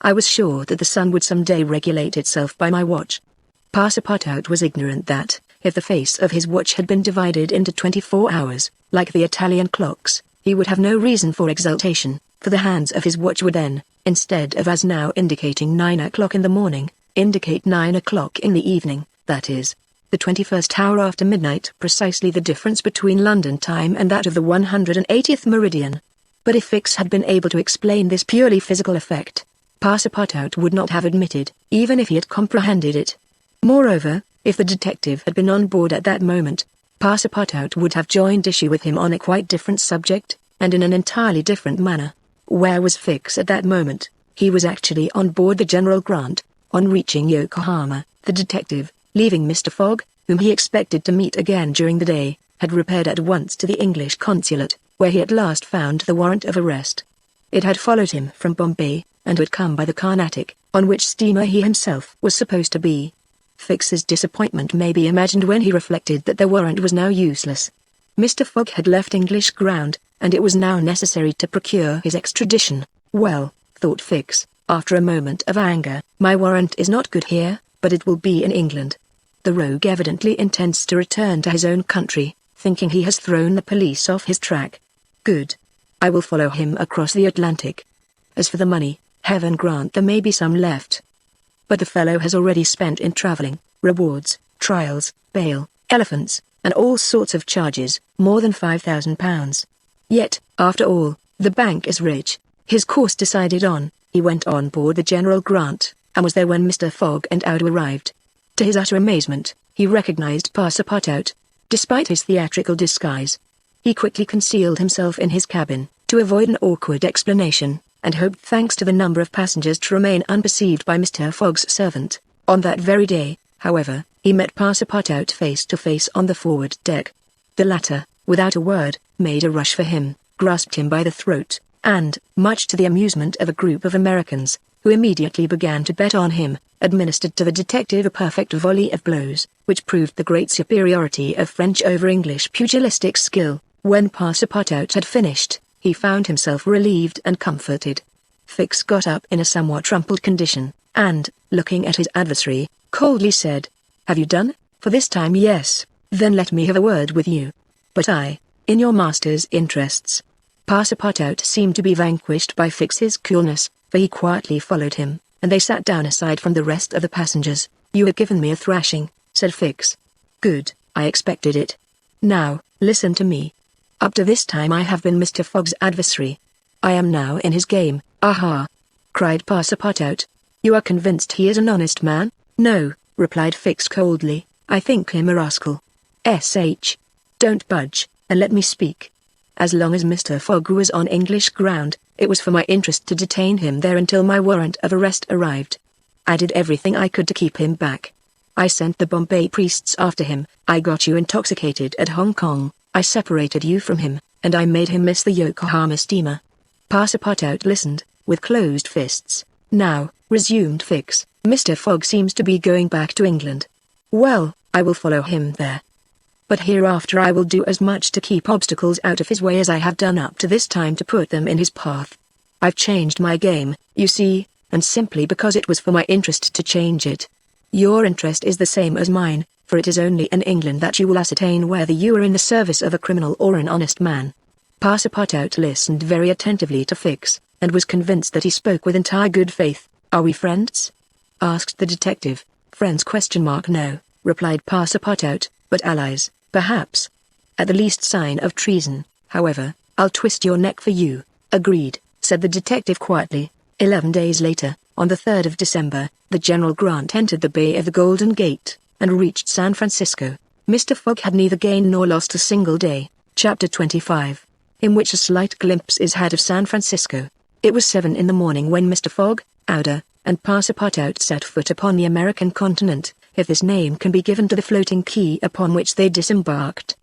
I was sure that the sun would some day regulate itself by my watch. Passepartout was ignorant that, if the face of his watch had been divided into 24 hours, like the Italian clocks, he would have no reason for exultation, for the hands of his watch would then, instead of as now indicating 9 o'clock in the morning, indicate 9 o'clock in the evening, that is, the 21st hour after midnight, precisely the difference between London time and that of the 180th meridian. But if Fix had been able to explain this purely physical effect, Passepartout would not have admitted, even if he had comprehended it. Moreover, if the detective had been on board at that moment, Passepartout would have joined issue with him on a quite different subject, and in an entirely different manner. Where was Fix at that moment? He was actually on board the General Grant. On reaching Yokohama, the detective, leaving Mr. Fogg, whom he expected to meet again during the day, had repaired at once to the English consulate, where he at last found the warrant of arrest. It had followed him from Bombay, and had come by the Carnatic, on which steamer he himself was supposed to be. Fix's disappointment may be imagined when he reflected that the warrant was now useless. Mr. Fogg had left English ground, and it was now necessary to procure his extradition. Well, thought Fix, after a moment of anger, my warrant is not good here, but it will be in England. The rogue evidently intends to return to his own country, thinking he has thrown the police off his track. Good. I will follow him across the Atlantic. As for the money, heaven grant there may be some left. But the fellow has already spent in travelling, rewards, trials, bail, elephants, and all sorts of charges, more than £5,000. Yet, after all, the bank is rich. His course decided on, he went on board the General Grant, and was there when Mr. Fogg and Auda arrived. To his utter amazement, he recognized Passepartout, despite his theatrical disguise. He quickly concealed himself in his cabin, to avoid an awkward explanation, and hoped thanks to the number of passengers to remain unperceived by Mr. Fogg's servant. On that very day, however, he met Passepartout face to face on the forward deck. The latter, without a word, made a rush for him, grasped him by the throat, and, much to the amusement of a group of Americans, who immediately began to bet on him, administered to the detective a perfect volley of blows, which proved the great superiority of French over English pugilistic skill. When Passepartout had finished, he found himself relieved and comforted. Fix got up in a somewhat rumpled condition, and, looking at his adversary, coldly said, "Have you done? For this time yes. Then let me have a word with you." "But I, in your master's interests." Passepartout seemed to be vanquished by Fix's coolness, for he quietly followed him, and they sat down aside from the rest of the passengers. "You have given me a thrashing," said Fix. "Good, I expected it. Now, listen to me. Up to this time I have been Mr. Fogg's adversary. I am now in his game." "Aha!" cried Passepartout. "You are convinced he is an honest man?" "No," replied Fix coldly, "I think him a rascal. Don't budge, and let me speak. As long as Mr. Fogg was on English ground, it was for my interest to detain him there until my warrant of arrest arrived. I did everything I could to keep him back. I sent the Bombay priests after him, I got you intoxicated at Hong Kong, I separated you from him, and I made him miss the Yokohama steamer." Passepartout listened, with closed fists. "Now," resumed Fix, "Mr. Fogg seems to be going back to England. Well, I will follow him there. But hereafter I will do as much to keep obstacles out of his way as I have done up to this time to put them in his path. I've changed my game, you see, and simply because it was for my interest to change it. Your interest is the same as mine, for it is only in England that you will ascertain whether you are in the service of a criminal or an honest man." Passepartout listened very attentively to Fix, and was convinced that he spoke with entire good faith. "Are we friends?" asked the detective. "Friends? No," replied Passepartout, "but allies, perhaps. At the least sign of treason, however, I'll twist your neck for you." "Agreed," said the detective quietly. 11 days later, on the 3rd of December, the General Grant entered the Bay of the Golden Gate, and reached San Francisco. Mr. Fogg had neither gained nor lost a single day. Chapter 25, in which a slight glimpse is had of San Francisco. It was 7 in the morning when Mr. Fogg, Outer, and Passepartout set foot upon the American continent, if this name can be given to the floating quay upon which they disembarked.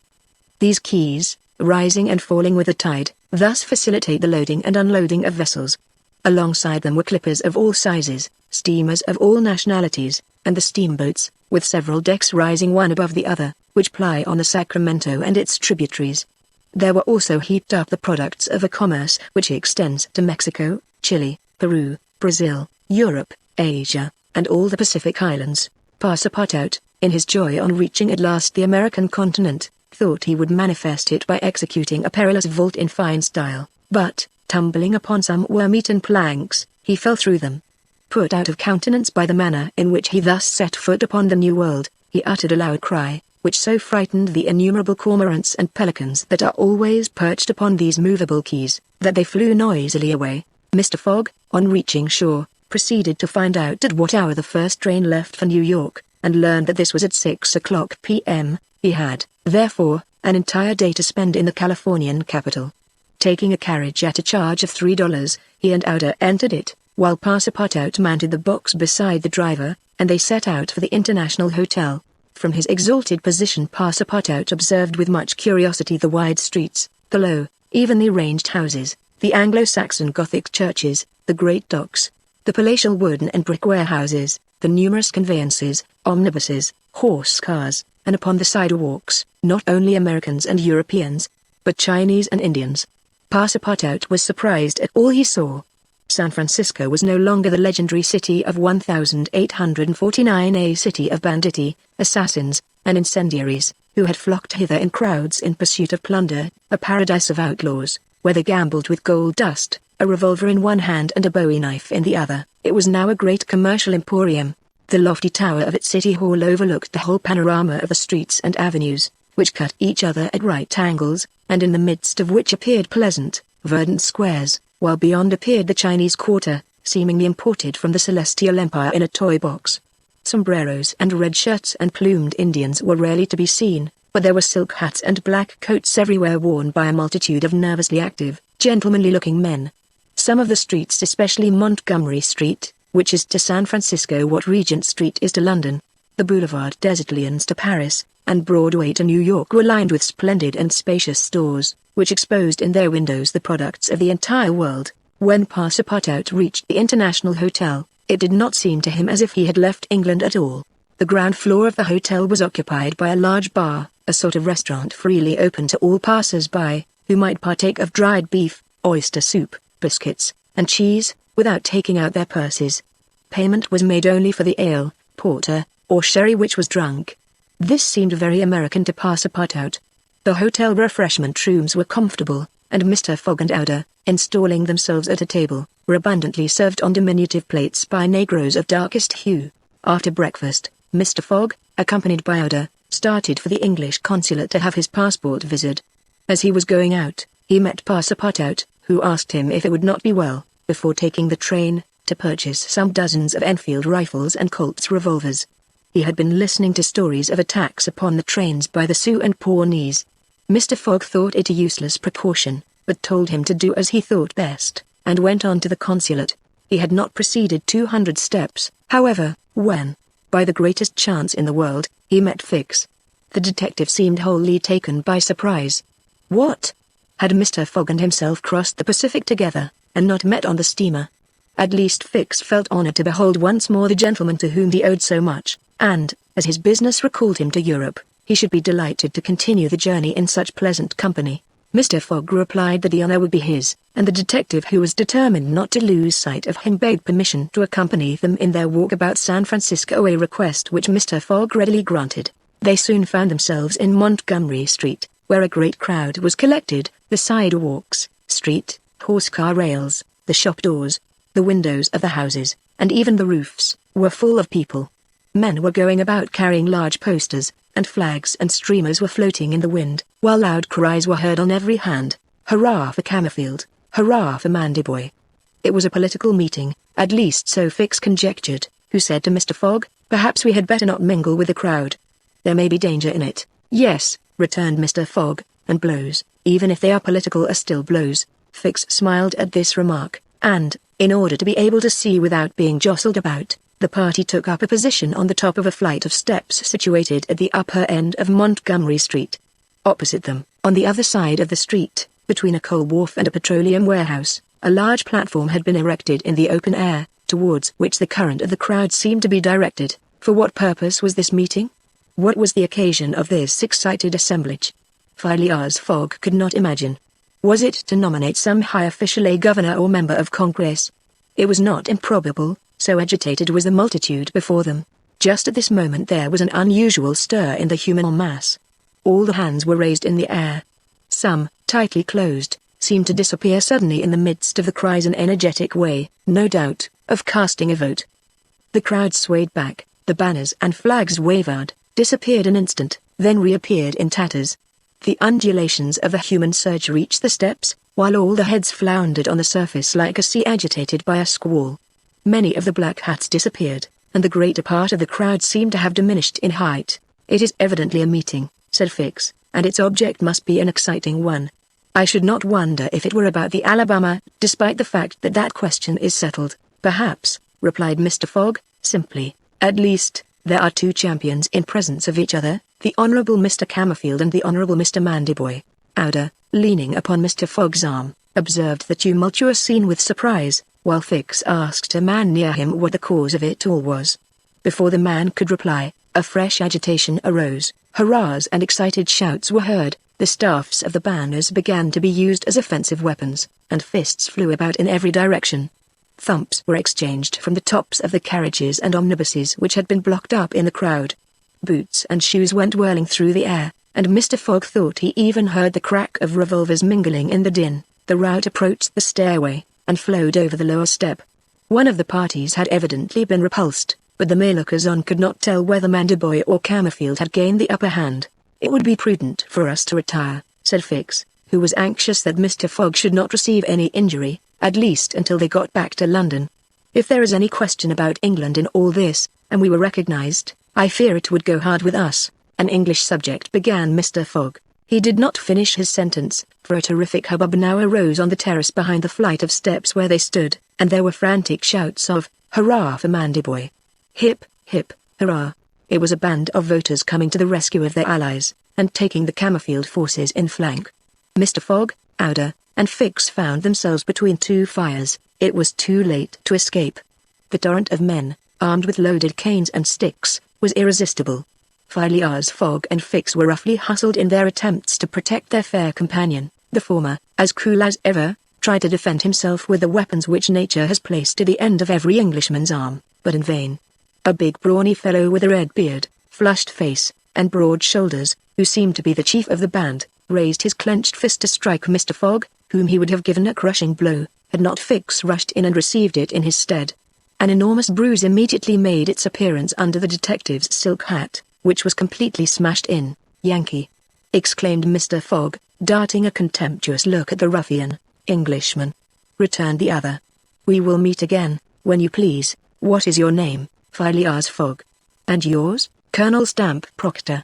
These quays, rising and falling with the tide, thus facilitate the loading and unloading of vessels. Alongside them were clippers of all sizes, steamers of all nationalities, and the steamboats, with several decks rising one above the other, which ply on the Sacramento and its tributaries. There were also heaped up the products of a commerce which extends to Mexico, Chile, Peru, Brazil, Europe, Asia, and all the Pacific Islands. Passepartout, in his joy on reaching at last the American continent, thought he would manifest it by executing a perilous vault in fine style, but, tumbling upon some worm-eaten planks, he fell through them. Put out of countenance by the manner in which he thus set foot upon the New World, he uttered a loud cry, which so frightened the innumerable cormorants and pelicans that are always perched upon these movable quays, that they flew noisily away. Mr. Fogg, on reaching shore, proceeded to find out at what hour the first train left for New York, and learned that this was at 6 p.m. He had, therefore, an entire day to spend in the Californian capital. Taking a carriage at a charge of $3, he and Outer entered it, while Passepartout mounted the box beside the driver, and they set out for the International Hotel. From his exalted position Passepartout observed with much curiosity the wide streets, the low, evenly ranged houses, the Anglo-Saxon Gothic churches, the great docks, the palatial wooden and brick warehouses, the numerous conveyances, omnibuses, horse cars, and upon the sidewalks, not only Americans and Europeans, but Chinese and Indians. Passepartout was surprised at all he saw. San Francisco was no longer the legendary city of 1849, a city of banditti, assassins, and incendiaries, who had flocked hither in crowds in pursuit of plunder, a paradise of outlaws, where they gambled with gold dust, a revolver in one hand and a bowie knife in the other. It was now a great commercial emporium. The lofty tower of its city hall overlooked the whole panorama of the streets and avenues, which cut each other at right angles, and in the midst of which appeared pleasant, verdant squares, while beyond appeared the Chinese Quarter, seemingly imported from the Celestial Empire in a toy box. Sombreros and red shirts and plumed Indians were rarely to be seen, but there were silk hats and black coats everywhere worn by a multitude of nervously active, gentlemanly-looking men. Some of the streets, especially Montgomery Street, which is to San Francisco what Regent Street is to London, the Boulevard des Italiens to Paris, and Broadway to New York, were lined with splendid and spacious stores, which exposed in their windows the products of the entire world. When Passepartout reached the International Hotel, it did not seem to him as if he had left England at all. The ground floor of the hotel was occupied by a large bar, a sort of restaurant freely open to all passers-by, who might partake of dried beef, oyster soup, biscuits, and cheese, without taking out their purses. Payment was made only for the ale, porter, or sherry which was drunk. This seemed very American to Passepartout. The hotel refreshment rooms were comfortable, and Mr. Fogg and Outer, installing themselves at a table, were abundantly served on diminutive plates by negroes of darkest hue. After breakfast, Mr. Fogg, accompanied by Outer, started for the English consulate to have his passport visited. As he was going out, he met Passepartout, who asked him if it would not be well, before taking the train, to purchase some dozens of Enfield rifles and Colt's revolvers. He had been listening to stories of attacks upon the trains by the Sioux and Pawnees. Mr. Fogg thought it a useless precaution, but told him to do as he thought best, and went on to the consulate. He had not proceeded 200 steps, however, when, by the greatest chance in the world, he met Fix. The detective seemed wholly taken by surprise. What? Had Mr. Fogg and himself crossed the Pacific together, and not met on the steamer? At least Fix felt honored to behold once more the gentleman to whom he owed so much, and, as his business recalled him to Europe, he should be delighted to continue the journey in such pleasant company. Mr. Fogg replied that the honor would be his, and the detective, who was determined not to lose sight of him, begged permission to accompany them in their walk about San Francisco, a request which Mr. Fogg readily granted. They soon found themselves in Montgomery Street, where a great crowd was collected. The sidewalks, street, horse-car rails, the shop doors, the windows of the houses, and even the roofs, were full of people. Men were going about carrying large posters, and flags and streamers were floating in the wind, while loud cries were heard on every hand. Hurrah for Camerfield! Hurrah for Mandyboy! It was a political meeting, at least so Fix conjectured, who said to Mr. Fogg, "Perhaps we had better not mingle with the crowd. There may be danger in it." "Yes," returned Mr. Fogg, "and blows, even if they are political, are still blows." Fix smiled at this remark, and, in order to be able to see without being jostled about, the party took up a position on the top of a flight of steps situated at the upper end of Montgomery Street. Opposite them, on the other side of the street, between a coal wharf and a petroleum warehouse, a large platform had been erected in the open air, towards which the current of the crowd seemed to be directed. For what purpose was this meeting? What was the occasion of this excited assemblage? Phileas Fogg could not imagine. Was it to nominate some high official, a governor or member of Congress? It was not improbable, so agitated was the multitude before them. Just at this moment there was an unusual stir in the human mass. All the hands were raised in the air. Some, tightly closed, seemed to disappear suddenly in the midst of the cries, an energetic way, no doubt, of casting a vote. The crowd swayed back, the banners and flags wavered, disappeared an instant, then reappeared in tatters. The undulations of the human surge reached the steps, while all the heads floundered on the surface like a sea agitated by a squall. Many of the black hats disappeared, and the greater part of the crowd seemed to have diminished in height. "It is evidently a meeting," said Fix, "and its object must be an exciting one. I should not wonder if it were about the Alabama, despite the fact that that question is settled." "Perhaps," replied Mr. Fogg, simply. "At least, there are two champions in presence of each other, the Honorable Mr. Camerfield and the Honorable Mr. Mandyboy." Outer, leaning upon Mr. Fogg's arm, observed the tumultuous scene with surprise, while Fix asked a man near him what the cause of it all was. Before the man could reply, a fresh agitation arose, hurrahs and excited shouts were heard, the staffs of the banners began to be used as offensive weapons, and fists flew about in every direction. Thumps were exchanged from the tops of the carriages and omnibuses which had been blocked up in the crowd. Boots and shoes went whirling through the air, and Mr. Fogg thought he even heard the crack of revolvers mingling in the din. The rout approached the stairway, and flowed over the lower step. One of the parties had evidently been repulsed, but the mere lookers-on could not tell whether Mandyboy or Camerfield had gained the upper hand. "It would be prudent for us to retire," said Fix, who was anxious that Mr. Fogg should not receive any injury, at least until they got back to London. "If there is any question about England in all this, and we were recognized, I fear it would go hard with us." "An English subject," began Mr. Fogg. He did not finish his sentence, for a terrific hubbub now arose on the terrace behind the flight of steps where they stood, and there were frantic shouts of, "Hurrah for Mandyboy! Hip, hip, hurrah!" It was a band of voters coming to the rescue of their allies, and taking the Camerfield forces in flank. Mr. Fogg, Outer, and Fix found themselves between two fires. It was too late to escape. The torrent of men, armed with loaded canes and sticks, was irresistible. Phileas Fogg and Fix were roughly hustled in their attempts to protect their fair companion. The former, as cool as ever, tried to defend himself with the weapons which nature has placed to the end of every Englishman's arm, but in vain. A big brawny fellow with a red beard, flushed face, and broad shoulders, who seemed to be the chief of the band, raised his clenched fist to strike Mr. Fogg, whom he would have given a crushing blow, had not Fix rushed in and received it in his stead. An enormous bruise immediately made its appearance under the detective's silk hat, which was completely smashed in. "Yankee!" exclaimed Mr. Fogg, darting a contemptuous look at the ruffian. "Englishman!" returned the other. "We will meet again, when you please. What is your name?" finally asked Fogg. "And yours?" "Colonel Stamp Proctor."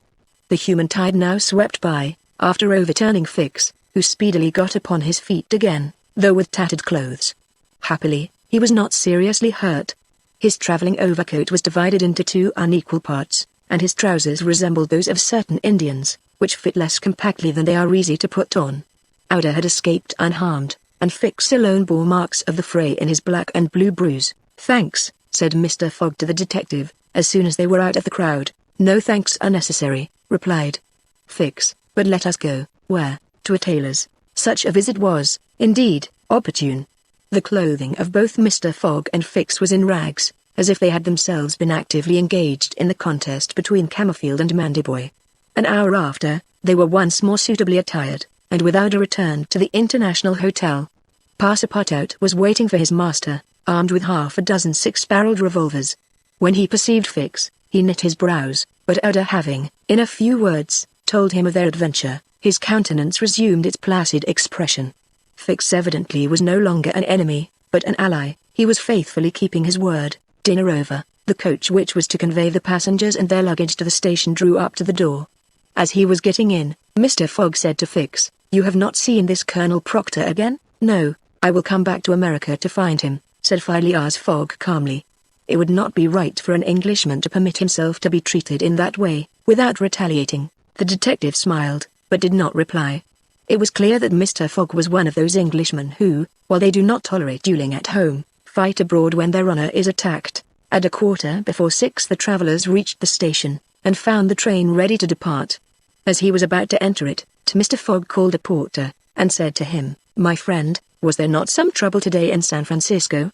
The human tide now swept by, after overturning Fix, who speedily got upon his feet again, though with tattered clothes. Happily, he was not seriously hurt. His traveling overcoat was divided into two unequal parts, and his trousers resembled those of certain Indians, which fit less compactly than they are easy to put on. Outer had escaped unharmed, and Fix alone bore marks of the fray in his black and blue bruise. "Thanks," said Mr. Fogg to the detective, as soon as they were out of the crowd. "No thanks are necessary," replied Fix, "but let us go." "Where?" "To a tailor's." Such a visit was, indeed, opportune. The clothing of both Mr. Fogg and Fix was in rags, as if they had themselves been actively engaged in the contest between Camerfield and Mandiboy. An hour after, they were once more suitably attired, and without a return to the International Hotel. Passepartout was waiting for his master, armed with half a dozen six-barreled revolvers. When he perceived Fix, he knit his brows, but after having, in a few words, told him of their adventure, his countenance resumed its placid expression. Fix evidently was no longer an enemy, but an ally. He was faithfully keeping his word. Dinner over, the coach which was to convey the passengers and their luggage to the station drew up to the door. As he was getting in, Mr. Fogg said to Fix, "You have not seen this Colonel Proctor again?" "No, I will come back to America to find him," said Phileas Fogg calmly. It would not be right for an Englishman to permit himself to be treated in that way, without retaliating. The detective smiled, but did not reply. It was clear that Mr. Fogg was one of those Englishmen who, while they do not tolerate dueling at home, fight abroad when their honor is attacked. At 6:15 the travelers reached the station, and found the train ready to depart. As he was about to enter it, Mr. Fogg called a porter, and said to him, "My friend, was there not some trouble today in San Francisco?"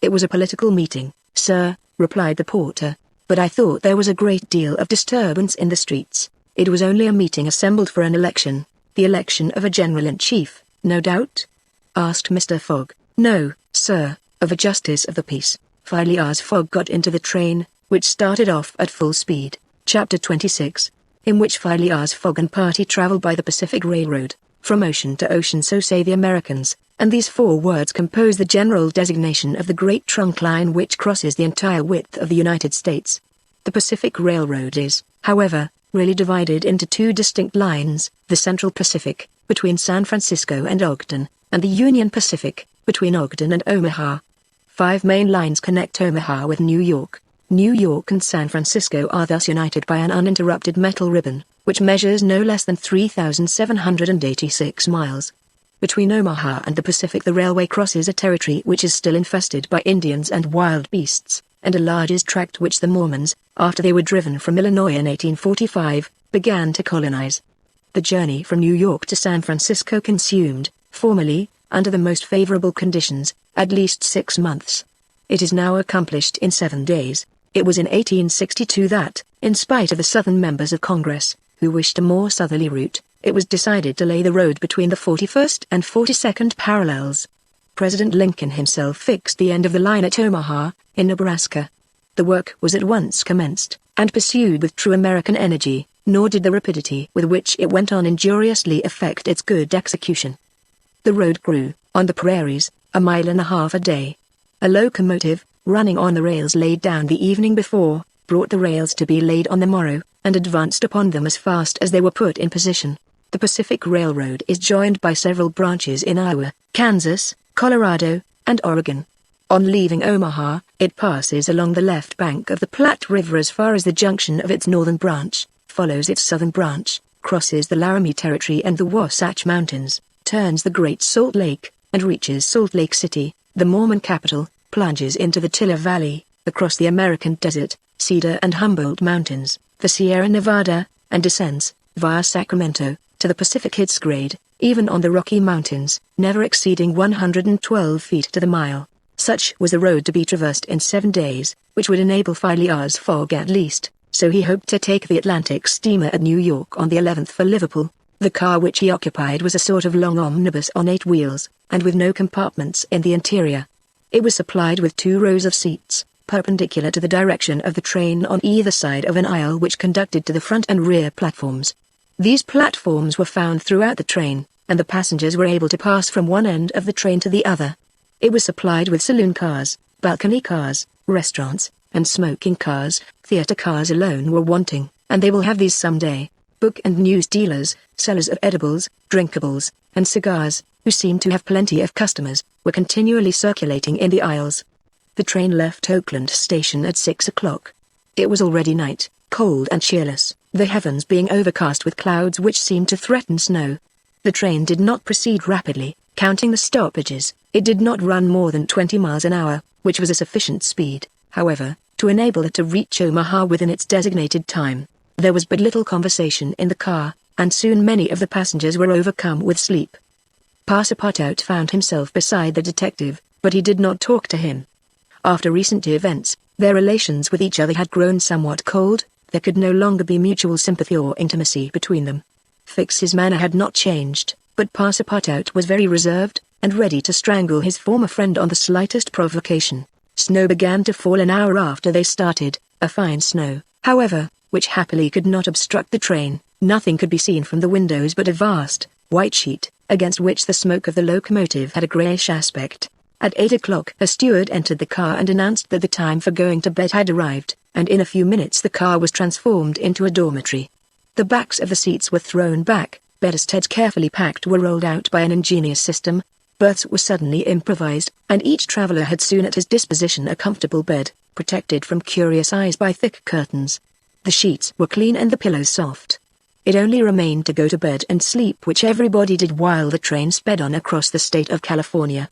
"It was a political meeting, sir," replied the porter, "but I thought there was a great deal of disturbance in the streets." "It was only a meeting assembled for an election." "The election of a general-in-chief, no doubt?" asked Mr. Fogg. "No, sir, of a justice of the peace." Phileas Fogg got into the train, which started off at full speed. Chapter 26, in which Phileas Fogg and party travel by the Pacific Railroad, from ocean to ocean, so say the Americans, and these four words compose the general designation of the great trunk line which crosses the entire width of the United States. The Pacific Railroad is, however, really divided into two distinct lines, the Central Pacific, between San Francisco and Ogden, and the Union Pacific, between Ogden and Omaha. 5 main lines connect Omaha with New York. New York and San Francisco are thus united by an uninterrupted metal ribbon, which measures no less than 3,786 miles. Between Omaha and the Pacific the railway crosses a territory which is still infested by Indians and wild beasts, and a large tract which the Mormons, after they were driven from Illinois in 1845, began to colonize. The journey from New York to San Francisco consumed, formerly, under the most favorable conditions, at least 6 months. It is now accomplished in 7 days. It was in 1862 that, in spite of the Southern members of Congress, who wished a more southerly route, it was decided to lay the road between the 41st and 42nd parallels. President Lincoln himself fixed the end of the line at Omaha, in Nebraska. The work was at once commenced, and pursued with true American energy, nor did the rapidity with which it went on injuriously affect its good execution. The road grew, on the prairies, 1.5 miles a day. A locomotive, running on the rails laid down the evening before, brought the rails to be laid on the morrow, and advanced upon them as fast as they were put in position. The Pacific Railroad is joined by several branches in Iowa, Kansas, Colorado, and Oregon. On leaving Omaha, it passes along the left bank of the Platte River as far as the junction of its northern branch, follows its southern branch, crosses the Laramie Territory and the Wasatch Mountains, turns the Great Salt Lake, and reaches Salt Lake City, the Mormon capital, plunges into the Tiller Valley, across the American Desert, Cedar and Humboldt Mountains, the Sierra Nevada, and descends, via Sacramento, to the Pacific its grade, even on the Rocky Mountains, never exceeding 112 feet to the mile. Such was the road to be traversed in 7 days, which would enable Phileas Fogg at least, so he hoped to take the Atlantic steamer at New York on the 11th for Liverpool. The car which he occupied was a sort of long omnibus on 8 wheels, and with no compartments in the interior. It was supplied with 2 rows of seats, perpendicular to the direction of the train on either side of an aisle which conducted to the front and rear platforms. These platforms were found throughout the train, and the passengers were able to pass from one end of the train to the other. It was supplied with saloon cars, balcony cars, restaurants, and smoking cars. Theatre cars alone were wanting, and they will have these someday. Book and news dealers, sellers of edibles, drinkables, and cigars, who seemed to have plenty of customers, were continually circulating in the aisles. The train left Oakland Station at 6 o'clock. It was already night, cold and cheerless, the heavens being overcast with clouds which seemed to threaten snow. The train did not proceed rapidly, counting the stoppages. It did not run more than 20 miles an hour, which was a sufficient speed, however, to enable it to reach Omaha within its designated time. There was but little conversation in the car, and soon many of the passengers were overcome with sleep. Passepartout found himself beside the detective, but he did not talk to him. After recent events, their relations with each other had grown somewhat cold. There could no longer be mutual sympathy or intimacy between them. Fix's manner had not changed, but Passepartout was very reserved, and ready to strangle his former friend on the slightest provocation. Snow began to fall an hour after they started, a fine snow, however, which happily could not obstruct the train. Nothing could be seen from the windows but a vast, white sheet, against which the smoke of the locomotive had a greyish aspect. At 8 o'clock a steward entered the car and announced that the time for going to bed had arrived, and in a few minutes the car was transformed into a dormitory. The backs of the seats were thrown back, bedsteads carefully packed were rolled out by an ingenious system, berths were suddenly improvised, and each traveler had soon at his disposition a comfortable bed, protected from curious eyes by thick curtains. The sheets were clean and the pillows soft. It only remained to go to bed and sleep, which everybody did while the train sped on across the state of California.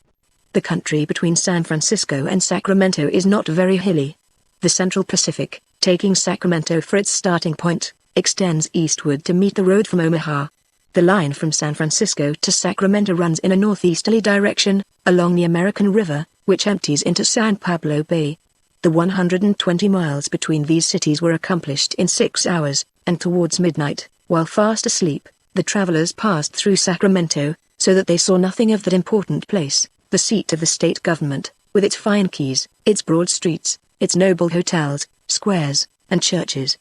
The country between San Francisco and Sacramento is not very hilly. The Central Pacific, taking Sacramento for its starting point, extends eastward to meet the road from Omaha. The line from San Francisco to Sacramento runs in a northeasterly direction, along the American River, which empties into San Pablo Bay. The 120 miles between these cities were accomplished in 6 hours, and towards midnight, while fast asleep, the travelers passed through Sacramento, so that they saw nothing of that important place, the seat of the state government, with its fine quays, its broad streets, its noble hotels, squares, and churches.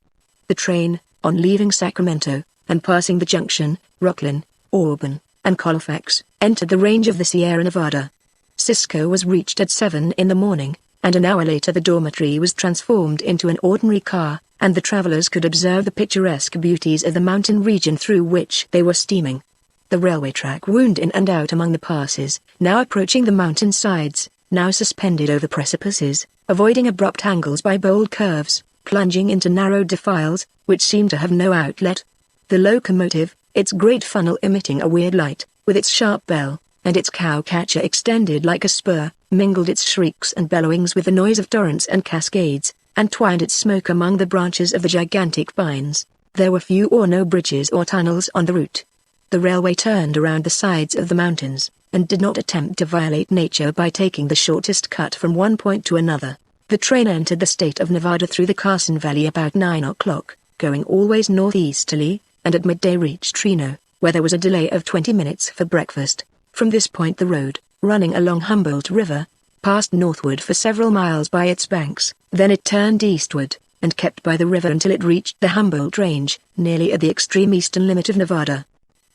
The train, on leaving Sacramento, and passing the junction, Rocklin, Auburn, and Colfax, entered the range of the Sierra Nevada. Cisco was reached at 7 in the morning, and an hour later the dormitory was transformed into an ordinary car, and the travelers could observe the picturesque beauties of the mountain region through which they were steaming. The railway track wound in and out among the passes, now approaching the mountain sides, now suspended over precipices, avoiding abrupt angles by bold curves, plunging into narrow defiles, which seemed to have no outlet. The locomotive, its great funnel emitting a weird light, with its sharp bell, and its cow-catcher extended like a spur, mingled its shrieks and bellowings with the noise of torrents and cascades, and twined its smoke among the branches of the gigantic pines. There were few or no bridges or tunnels on the route. The railway turned around the sides of the mountains, and did not attempt to violate nature by taking the shortest cut from one point to another. The train entered the state of Nevada through the Carson Valley about 9 o'clock, going always northeasterly, and at midday reached Reno, where there was a delay of 20 minutes for breakfast. From this point the road, running along Humboldt River, passed northward for several miles by its banks, then it turned eastward, and kept by the river until it reached the Humboldt Range, nearly at the extreme eastern limit of Nevada.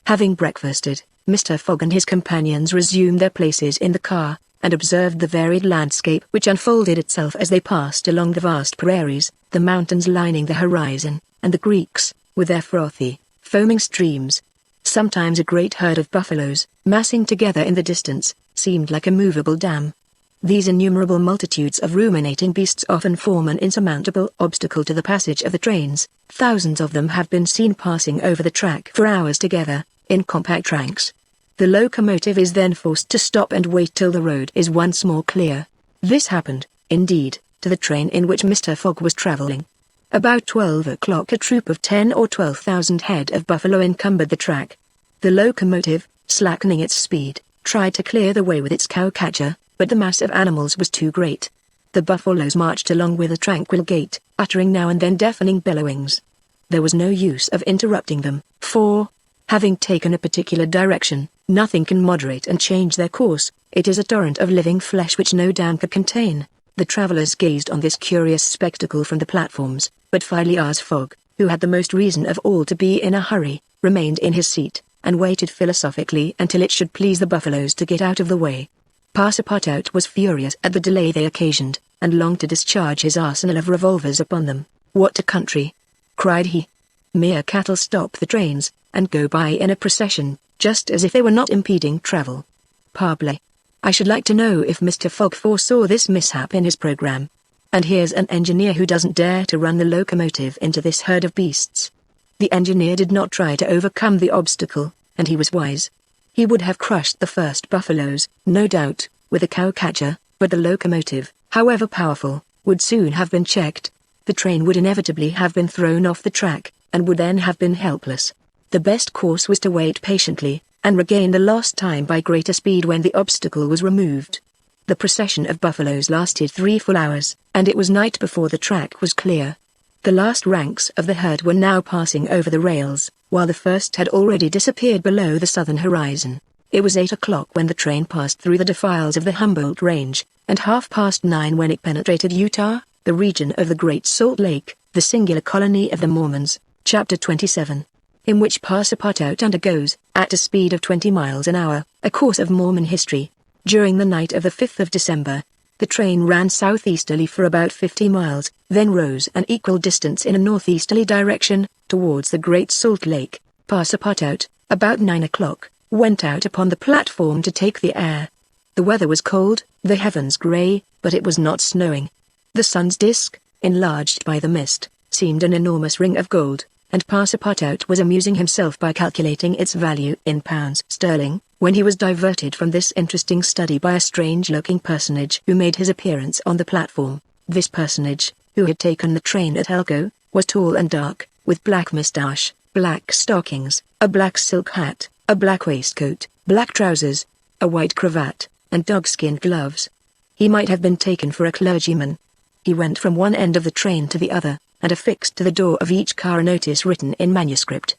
Having breakfasted, Mr. Fogg and his companions resumed their places in the car, and observed the varied landscape which unfolded itself as they passed along the vast prairies, the mountains lining the horizon, and the creeks, with their frothy, foaming streams. Sometimes a great herd of buffaloes, massing together in the distance, seemed like a movable dam. These innumerable multitudes of ruminating beasts often form an insurmountable obstacle to the passage of the trains. Thousands of them have been seen passing over the track for hours together, in compact ranks. The locomotive is then forced to stop and wait till the road is once more clear. This happened, indeed, to the train in which Mr. Fogg was traveling. About 12 o'clock a troop of 10 or 12,000 head of buffalo encumbered the track. The locomotive, slackening its speed, tried to clear the way with its cow-catcher, but the mass of animals was too great. The buffaloes marched along with a tranquil gait, uttering now and then deafening bellowings. There was no use of interrupting them, for, Having taken a particular direction, nothing can moderate and change their course. It is a torrent of living flesh which no dam could contain. The travelers gazed on this curious spectacle from the platforms, but Phileas Fogg, who had the most reason of all to be in a hurry, remained in his seat, and waited philosophically until it should please the buffaloes to get out of the way. Passepartout was furious at the delay they occasioned, and longed to discharge his arsenal of revolvers upon them. "What a country!" cried he. "Mere cattle stop the trains, and go by in a procession, just as if they were not impeding travel. Parbleu! I should like to know if Mr. Fogg foresaw this mishap in his program. And here's an engineer who doesn't dare to run the locomotive into this herd of beasts." The engineer did not try to overcome the obstacle, and he was wise. He would have crushed the first buffaloes, no doubt, with a cow-catcher, but the locomotive, however powerful, would soon have been checked. The train would inevitably have been thrown off the track, and would then have been helpless. The best course was to wait patiently, and regain the lost time by greater speed when the obstacle was removed. The procession of buffaloes lasted 3 full hours, and it was night before the track was clear. The last ranks of the herd were now passing over the rails, while the first had already disappeared below the southern horizon. It was 8 o'clock when the train passed through the defiles of the Humboldt Range, and 9:30 when it penetrated Utah, the region of the Great Salt Lake, the singular colony of the Mormons. Chapter 27. In which Passepartout undergoes, at a speed of 20 miles an hour, a course of Mormon history. During the night of the 5th of December, the train ran southeasterly for about 50 miles, then rose an equal distance in a northeasterly direction, towards the Great Salt Lake. Passepartout, about 9 o'clock, went out upon the platform to take the air. The weather was cold, the heavens grey, but it was not snowing. The sun's disk, enlarged by the mist, seemed an enormous ring of gold, and Passepartout was amusing himself by calculating its value in pounds sterling, when he was diverted from this interesting study by a strange-looking personage who made his appearance on the platform. This personage, who had taken the train at Elko, was tall and dark, with black moustache, black stockings, a black silk hat, a black waistcoat, black trousers, a white cravat, and dog-skin gloves. He might have been taken for a clergyman. He went from one end of the train to the other, and affixed to the door of each car a notice written in manuscript.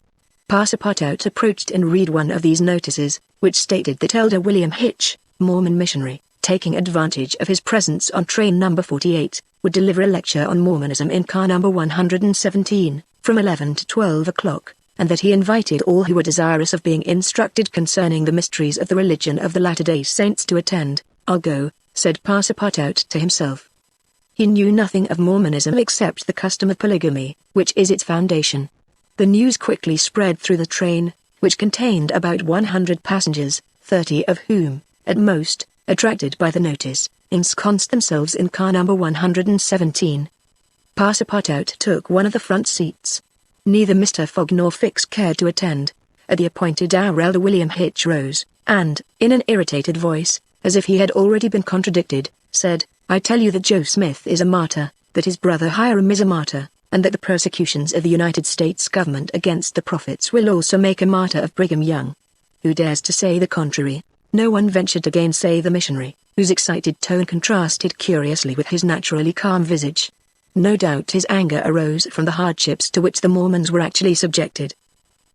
Passepartout approached and read one of these notices, which stated that Elder William Hitch, Mormon missionary, taking advantage of his presence on train number 48, would deliver a lecture on Mormonism in car number 117, from 11 to 12 o'clock, and that he invited all who were desirous of being instructed concerning the mysteries of the religion of the Latter-day Saints to attend. "I'll go," said Passepartout to himself. He knew nothing of Mormonism except the custom of polygamy, which is its foundation. The news quickly spread through the train, which contained about 100 passengers, 30 of whom, at most, attracted by the notice, ensconced themselves in car number 117. Passepartout took one of the front seats. Neither Mr. Fogg nor Fix cared to attend. At the appointed hour Elder William Hitch rose, and, in an irritated voice, as if he had already been contradicted, said, "I tell you that Joe Smith is a martyr, that his brother Hiram is a martyr, and that the persecutions of the United States government against the prophets will also make a martyr of Brigham Young. Who dares to say the contrary?" No one ventured to gainsay the missionary, whose excited tone contrasted curiously with his naturally calm visage. No doubt his anger arose from the hardships to which the Mormons were actually subjected.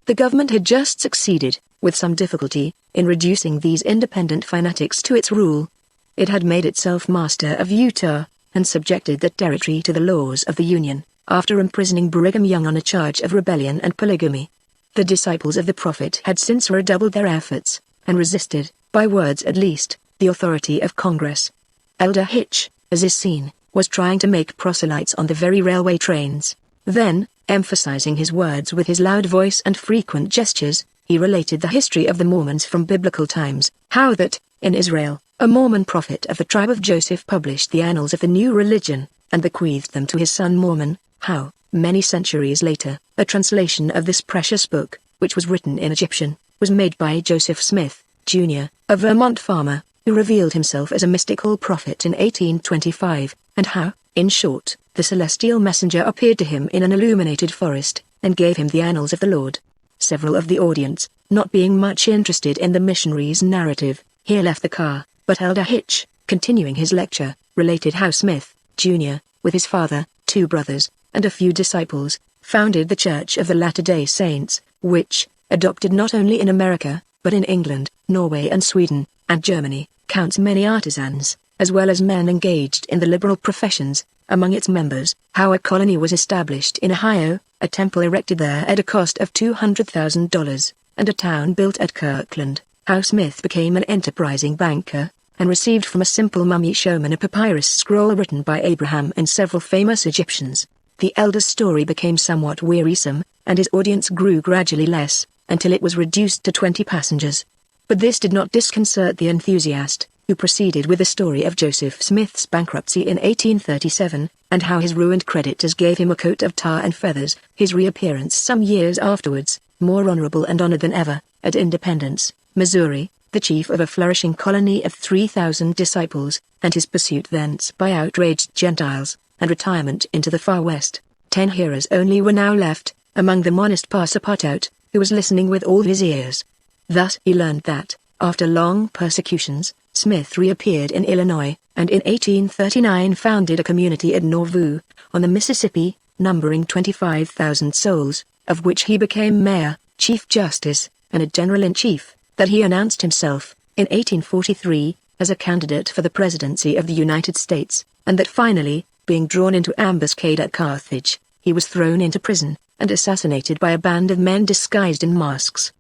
The government had just succeeded, with some difficulty, in reducing these independent fanatics to its rule. It had made itself master of Utah, and subjected that territory to the laws of the Union, after imprisoning Brigham Young on a charge of rebellion and polygamy. The disciples of the prophet had since redoubled their efforts, and resisted, by words at least, the authority of Congress. Elder Hitch, as is seen, was trying to make proselytes on the very railway trains. Then, emphasizing his words with his loud voice and frequent gestures, he related the history of the Mormons from biblical times, how that, in Israel, a Mormon prophet of the tribe of Joseph published the annals of the new religion, and bequeathed them to his son Mormon, how, many centuries later, a translation of this precious book, which was written in Egyptian, was made by Joseph Smith, Jr., a Vermont farmer, who revealed himself as a mystical prophet in 1825, and how, in short, the celestial messenger appeared to him in an illuminated forest, and gave him the annals of the Lord. Several of the audience, not being much interested in the missionary's narrative, here left the car, but Elder Hitch, continuing his lecture, related how Smith, Jr., with his father, 2 brothers, and a few disciples, founded the Church of the Latter-day Saints, which, adopted not only in America, but in England, Norway and Sweden, and Germany, counts many artisans, as well as men engaged in the liberal professions, among its members. How a colony was established in Ohio, a temple erected there at a cost of $200,000, and a town built at Kirkland. How Smith became an enterprising banker, and received from a simple mummy showman a papyrus scroll written by Abraham and several famous Egyptians. The elder's story became somewhat wearisome, and his audience grew gradually less, until it was reduced to 20 passengers. But this did not disconcert the enthusiast, who proceeded with the story of Joseph Smith's bankruptcy in 1837, and how his ruined creditors gave him a coat of tar and feathers. His reappearance some years afterwards, more honorable and honored than ever, at Independence, Missouri, the chief of a flourishing colony of 3,000 disciples, and his pursuit thence by outraged Gentiles, and retirement into the far west. 10 hearers only were now left, among them honest Passepartout, who was listening with all his ears. Thus he learned that, after long persecutions, Smith reappeared in Illinois, and in 1839 founded a community at Nauvoo, on the Mississippi, numbering 25,000 souls, of which he became mayor, chief justice, and a general-in-chief, that he announced himself, in 1843, as a candidate for the presidency of the United States, and that finally, being drawn into ambuscade at Carthage, he was thrown into prison, and assassinated by a band of men disguised in masks.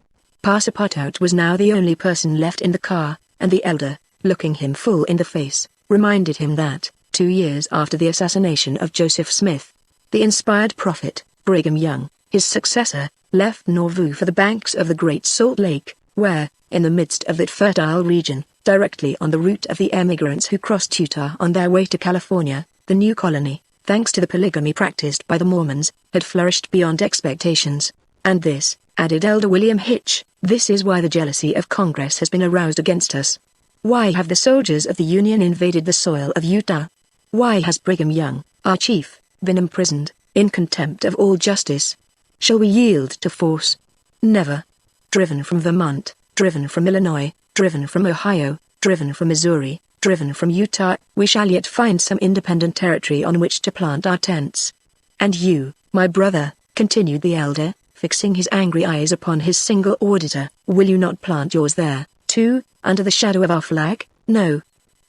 Passepartout was now the only person left in the car, and the elder, looking him full in the face, reminded him that, 2 years after the assassination of Joseph Smith, the inspired prophet, Brigham Young, his successor, left Nauvoo for the banks of the Great Salt Lake, where, in the midst of that fertile region, directly on the route of the emigrants who crossed Utah on their way to California, the new colony, thanks to the polygamy practiced by the Mormons, had flourished beyond expectations. And this, added Elder William Hitch, this is why the jealousy of Congress has been aroused against us. Why have the soldiers of the Union invaded the soil of Utah? Why has Brigham Young, our chief, been imprisoned, in contempt of all justice? Shall we yield to force? Never. Driven from Vermont, driven from Illinois, driven from Ohio, driven from Missouri, driven from Utah, we shall yet find some independent territory on which to plant our tents. And you, my brother, continued the elder, fixing his angry eyes upon his single auditor, will you not plant yours there, too, under the shadow of our flag? No,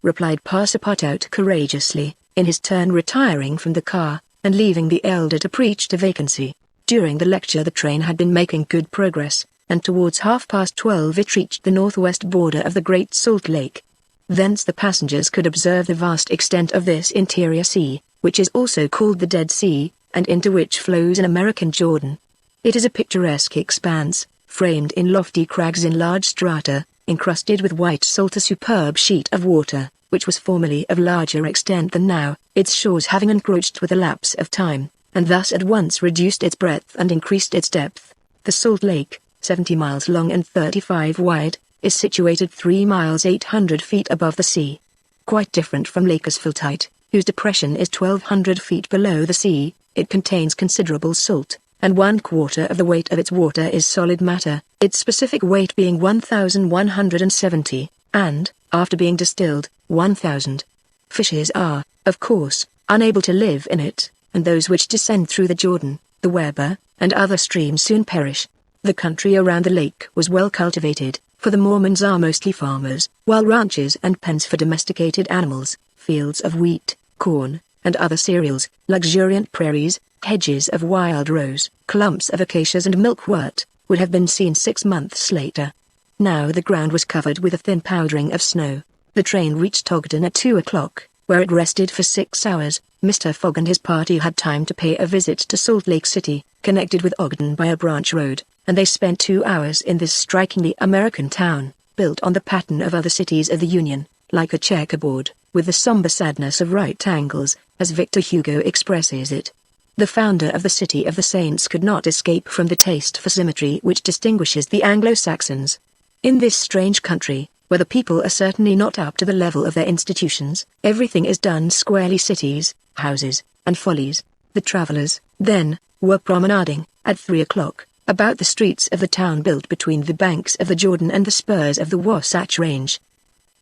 replied Passepartout courageously, in his turn retiring from the car, and leaving the elder to preach to vacancy. During the lecture the train had been making good progress, and towards 12:30 it reached the northwest border of the Great Salt Lake. Thence the passengers could observe the vast extent of this interior sea, which is also called the Dead Sea, and into which flows an American Jordan. It is a picturesque expanse, framed in lofty crags in large strata, encrusted with white salt, a superb sheet of water, which was formerly of larger extent than now, its shores having encroached with the lapse of time, and thus at once reduced its breadth and increased its depth. The Salt Lake, 70 miles long and 35 wide, is situated 3 miles 800 feet above the sea. Quite different from Lake Asphaltite, whose depression is 1,200 feet below the sea, it contains considerable salt, and 1/4 of the weight of its water is solid matter, its specific weight being 1,170, and, after being distilled, 1,000. Fishes are, of course, unable to live in it, and those which descend through the Jordan, the Weber, and other streams soon perish. The country around the lake was well cultivated, for the Mormons are mostly farmers, while ranches and pens for domesticated animals, fields of wheat, corn, and other cereals, luxuriant prairies, hedges of wild rose, clumps of acacias and milkwort, would have been seen 6 months later. Now the ground was covered with a thin powdering of snow. The train reached Ogden at 2 o'clock, where it rested for 6 hours. Mr. Fogg and his party had time to pay a visit to Salt Lake City, connected with Ogden by a branch road, and they spent 2 hours in this strikingly American town, built on the pattern of other cities of the Union, like a checkerboard, with the somber sadness of right angles, as Victor Hugo expresses it. The founder of the City of the Saints could not escape from the taste for symmetry which distinguishes the Anglo-Saxons. In this strange country, where the people are certainly not up to the level of their institutions, everything is done squarely. Cities, houses, and follies. The travelers, then, were promenading, at 3 o'clock, about the streets of the town built between the banks of the Jordan and the spurs of the Wasatch Range.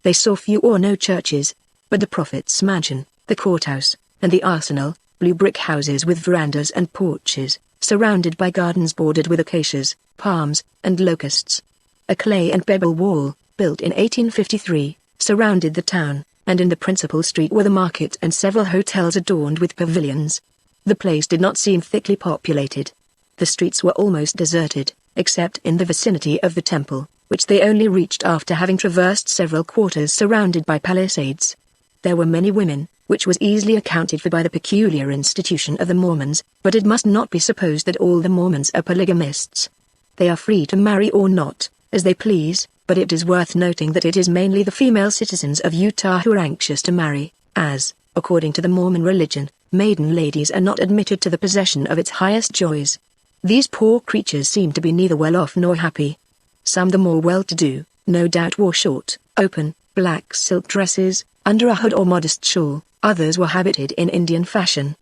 They saw few or no churches, but the prophet's mansion, the courthouse, and the arsenal, blue brick houses with verandas and porches, surrounded by gardens bordered with acacias, palms, and locusts. A clay and pebble wall, built in 1853, surrounded the town, and in the principal street were the market and several hotels adorned with pavilions. The place did not seem thickly populated. The streets were almost deserted, except in the vicinity of the temple, which they only reached after having traversed several quarters surrounded by palisades. There were many women, which was easily accounted for by the peculiar institution of the Mormons, but it must not be supposed that all the Mormons are polygamists. They are free to marry or not, as they please, but it is worth noting that it is mainly the female citizens of Utah who are anxious to marry, as, according to the Mormon religion, maiden ladies are not admitted to the possession of its highest joys. These poor creatures seem to be neither well off nor happy. Some, the more well-to-do, no doubt wore short, open, black silk dresses, under a hood or modest shawl. Others were habited in Indian fashion.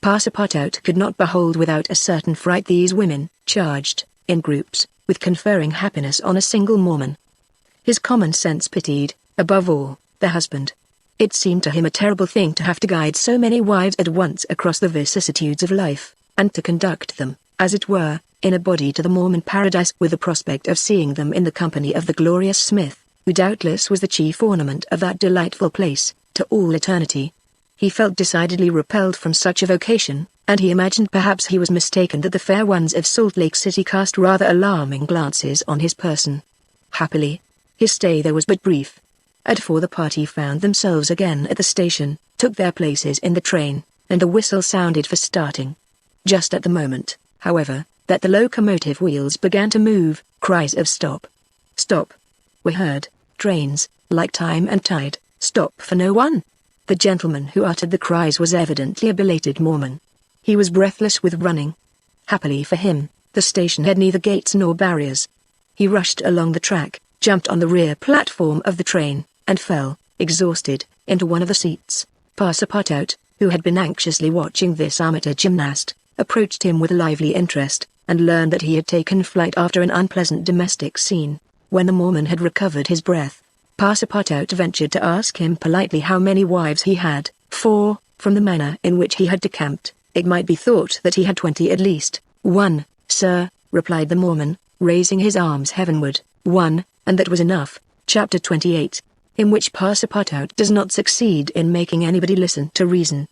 Passepartout could not behold without a certain fright these women, charged, in groups, with conferring happiness on a single Mormon. His common sense pitied, above all, the husband. It seemed to him a terrible thing to have to guide so many wives at once across the vicissitudes of life, and to conduct them, as it were, in a body to the Mormon paradise with the prospect of seeing them in the company of the glorious Smith, who doubtless was the chief ornament of that delightful place, to all eternity. He felt decidedly repelled from such a vocation, and he imagined perhaps he was mistaken that the fair ones of Salt Lake City cast rather alarming glances on his person. Happily, his stay there was but brief. At 4 the party found themselves again at the station, took their places in the train, and the whistle sounded for starting. Just at the moment, however, that the locomotive wheels began to move, cries of "Stop! Stop!" were heard. Trains, like time and tide, stop for no one. The gentleman who uttered the cries was evidently a belated Mormon. He was breathless with running. Happily for him, the station had neither gates nor barriers. He rushed along the track, jumped on the rear platform of the train, and fell, exhausted, into one of the seats. Passepartout, who had been anxiously watching this amateur gymnast, approached him with lively interest, and learned that he had taken flight after an unpleasant domestic scene. When the Mormon had recovered his breath, Passepartout ventured to ask him politely how many wives he had, for, from the manner in which he had decamped, it might be thought that he had 20 at least. "One, sir," replied the Mormon, raising his arms heavenward. "One, and that was enough." Chapter 28, in which Passepartout does not succeed in making anybody listen to reason.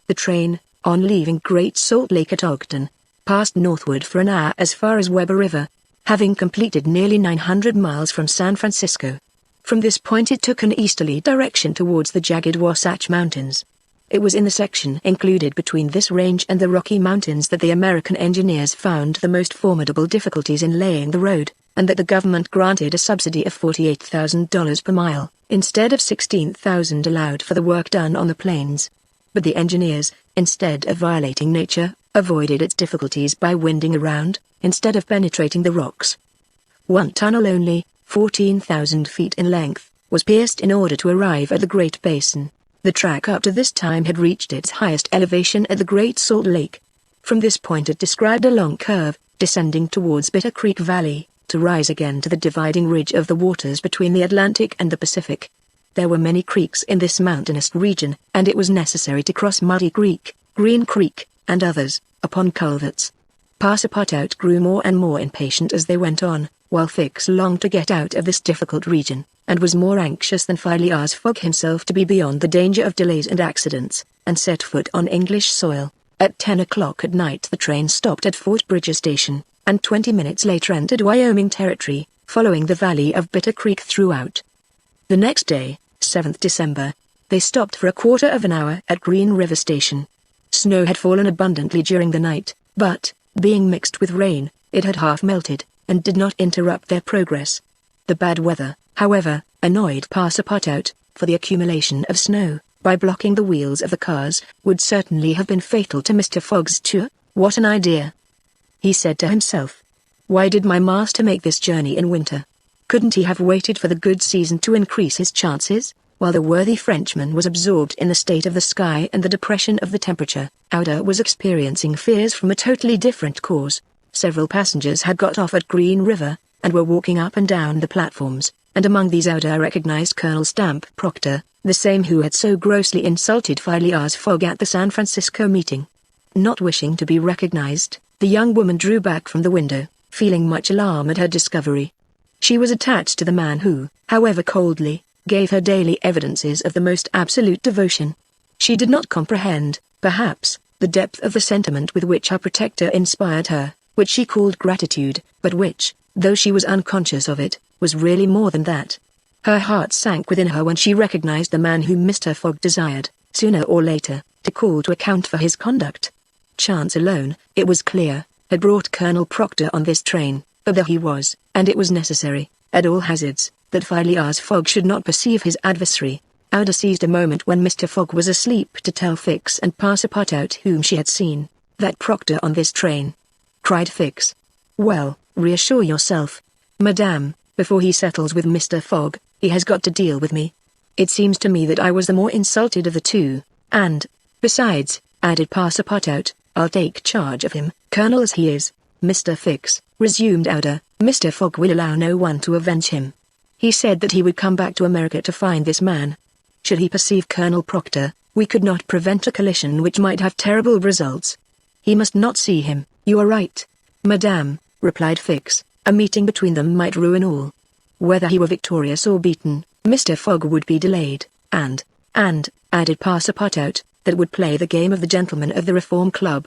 The train, on leaving Great Salt Lake at Ogden, passed northward for an hour as far as Weber River, having completed nearly 900 miles from San Francisco. From this point it took an easterly direction towards the jagged Wasatch Mountains. It was in the section included between this range and the Rocky Mountains that the American engineers found the most formidable difficulties in laying the road, and that the government granted a subsidy of $48,000 per mile, instead of $16,000 allowed for the work done on the plains. But the engineers, instead of violating nature, avoided its difficulties by winding around, instead of penetrating the rocks. One tunnel only, 14,000 feet in length, was pierced in order to arrive at the Great Basin. The track up to this time had reached its highest elevation at the Great Salt Lake. From this point it described a long curve, descending towards Bitter Creek Valley, to rise again to the dividing ridge of the waters between the Atlantic and the Pacific. There were many creeks in this mountainous region, and it was necessary to cross Muddy Creek, Green Creek, and others, upon culverts. Passepartout grew more and more impatient as they went on, while Fix longed to get out of this difficult region, and was more anxious than Phileas Fogg himself to be beyond the danger of delays and accidents, and set foot on English soil. At 10 o'clock at night the train stopped at Fort Bridger Station, and 20 minutes later entered Wyoming Territory, following the valley of Bitter Creek throughout. The next day, 7th December, they stopped for a quarter of an hour at Green River Station. Snow had fallen abundantly during the night, but, being mixed with rain, it had half melted, and did not interrupt their progress. The bad weather, however, annoyed Passepartout, for the accumulation of snow, by blocking the wheels of the cars, would certainly have been fatal to Mr. Fogg's tour. "What an idea!" he said to himself. "Why did my master make this journey in winter? Couldn't he have waited for the good season to increase his chances?" While the worthy Frenchman was absorbed in the state of the sky and the depression of the temperature, Ouda was experiencing fears from a totally different cause. Several passengers had got off at Green River, and were walking up and down the platforms, and among these Ouda recognized Colonel Stamp Proctor, the same who had so grossly insulted Phileas Fogg at the San Francisco meeting. Not wishing to be recognized, the young woman drew back from the window, feeling much alarm at her discovery. She was attached to the man who, however coldly, gave her daily evidences of the most absolute devotion. She did not comprehend, perhaps, the depth of the sentiment with which her protector inspired her, which she called gratitude, but which, though she was unconscious of it, was really more than that. Her heart sank within her when she recognized the man whom Mr. Fogg desired, sooner or later, to call to account for his conduct. Chance alone, it was clear, had brought Colonel Proctor on this train, but there he was, and it was necessary, at all hazards, that Phileas Fogg should not perceive his adversary. Ouda seized a moment when Mr. Fogg was asleep to tell Fix and Passepartout whom she had seen, that Proctor on this train. Cried Fix. "Well, reassure yourself, madame, before he settles with Mr. Fogg, he has got to deal with me. It seems to me that I was the more insulted of the two, and, besides," added Passepartout, "I'll take charge of him, colonel as he is." "Mr. Fix," resumed Ouda, "Mr. Fogg will allow no one to avenge him. He said that he would come back to America to find this man. Should he perceive Colonel Proctor, we could not prevent a collision which might have terrible results. He must not see him." "You are right, madame," replied Fix, "a meeting between them might ruin all. Whether he were victorious or beaten, Mr. Fogg would be delayed, and, added Passepartout, that would play the game of the gentlemen of the Reform Club.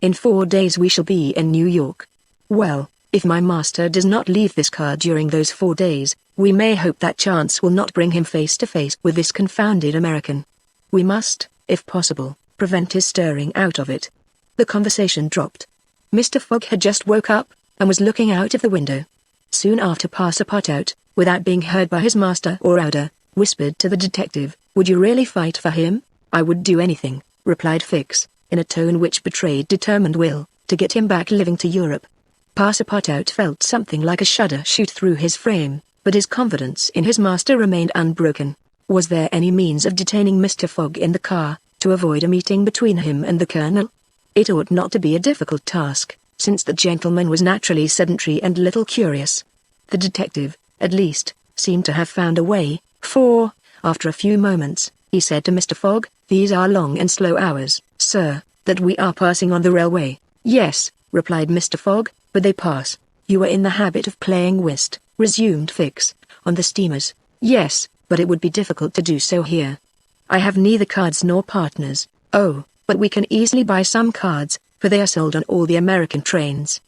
In 4 days we shall be in New York. Well, if my master does not leave this car during those 4 days, we may hope that chance will not bring him face to face with this confounded American. We must, if possible, prevent his stirring out of it." The conversation dropped. Mr. Fogg had just woke up, and was looking out of the window. Soon after Passepartout, without being heard by his master or Ouda, whispered to the detective, "Would you really fight for him?" "I would do anything," replied Fix, in a tone which betrayed determined will, "to get him back living to Europe." Passepartout felt something like a shudder shoot through his frame, but his confidence in his master remained unbroken. Was there any means of detaining Mr. Fogg in the car, to avoid a meeting between him and the colonel? It ought not to be a difficult task, since the gentleman was naturally sedentary and little curious. The detective, at least, seemed to have found a way, for, after a few moments, he said to Mr. Fogg, "These are long and slow hours, sir, that we are passing on the railway." "Yes," replied Mr. Fogg, "but they pass." "You are in the habit of playing whist," resumed Fix, "on the steamers." "Yes, but it would be difficult to do so here. I have neither cards nor partners." "Oh, but we can easily buy some cards, for they are sold on all the American trains.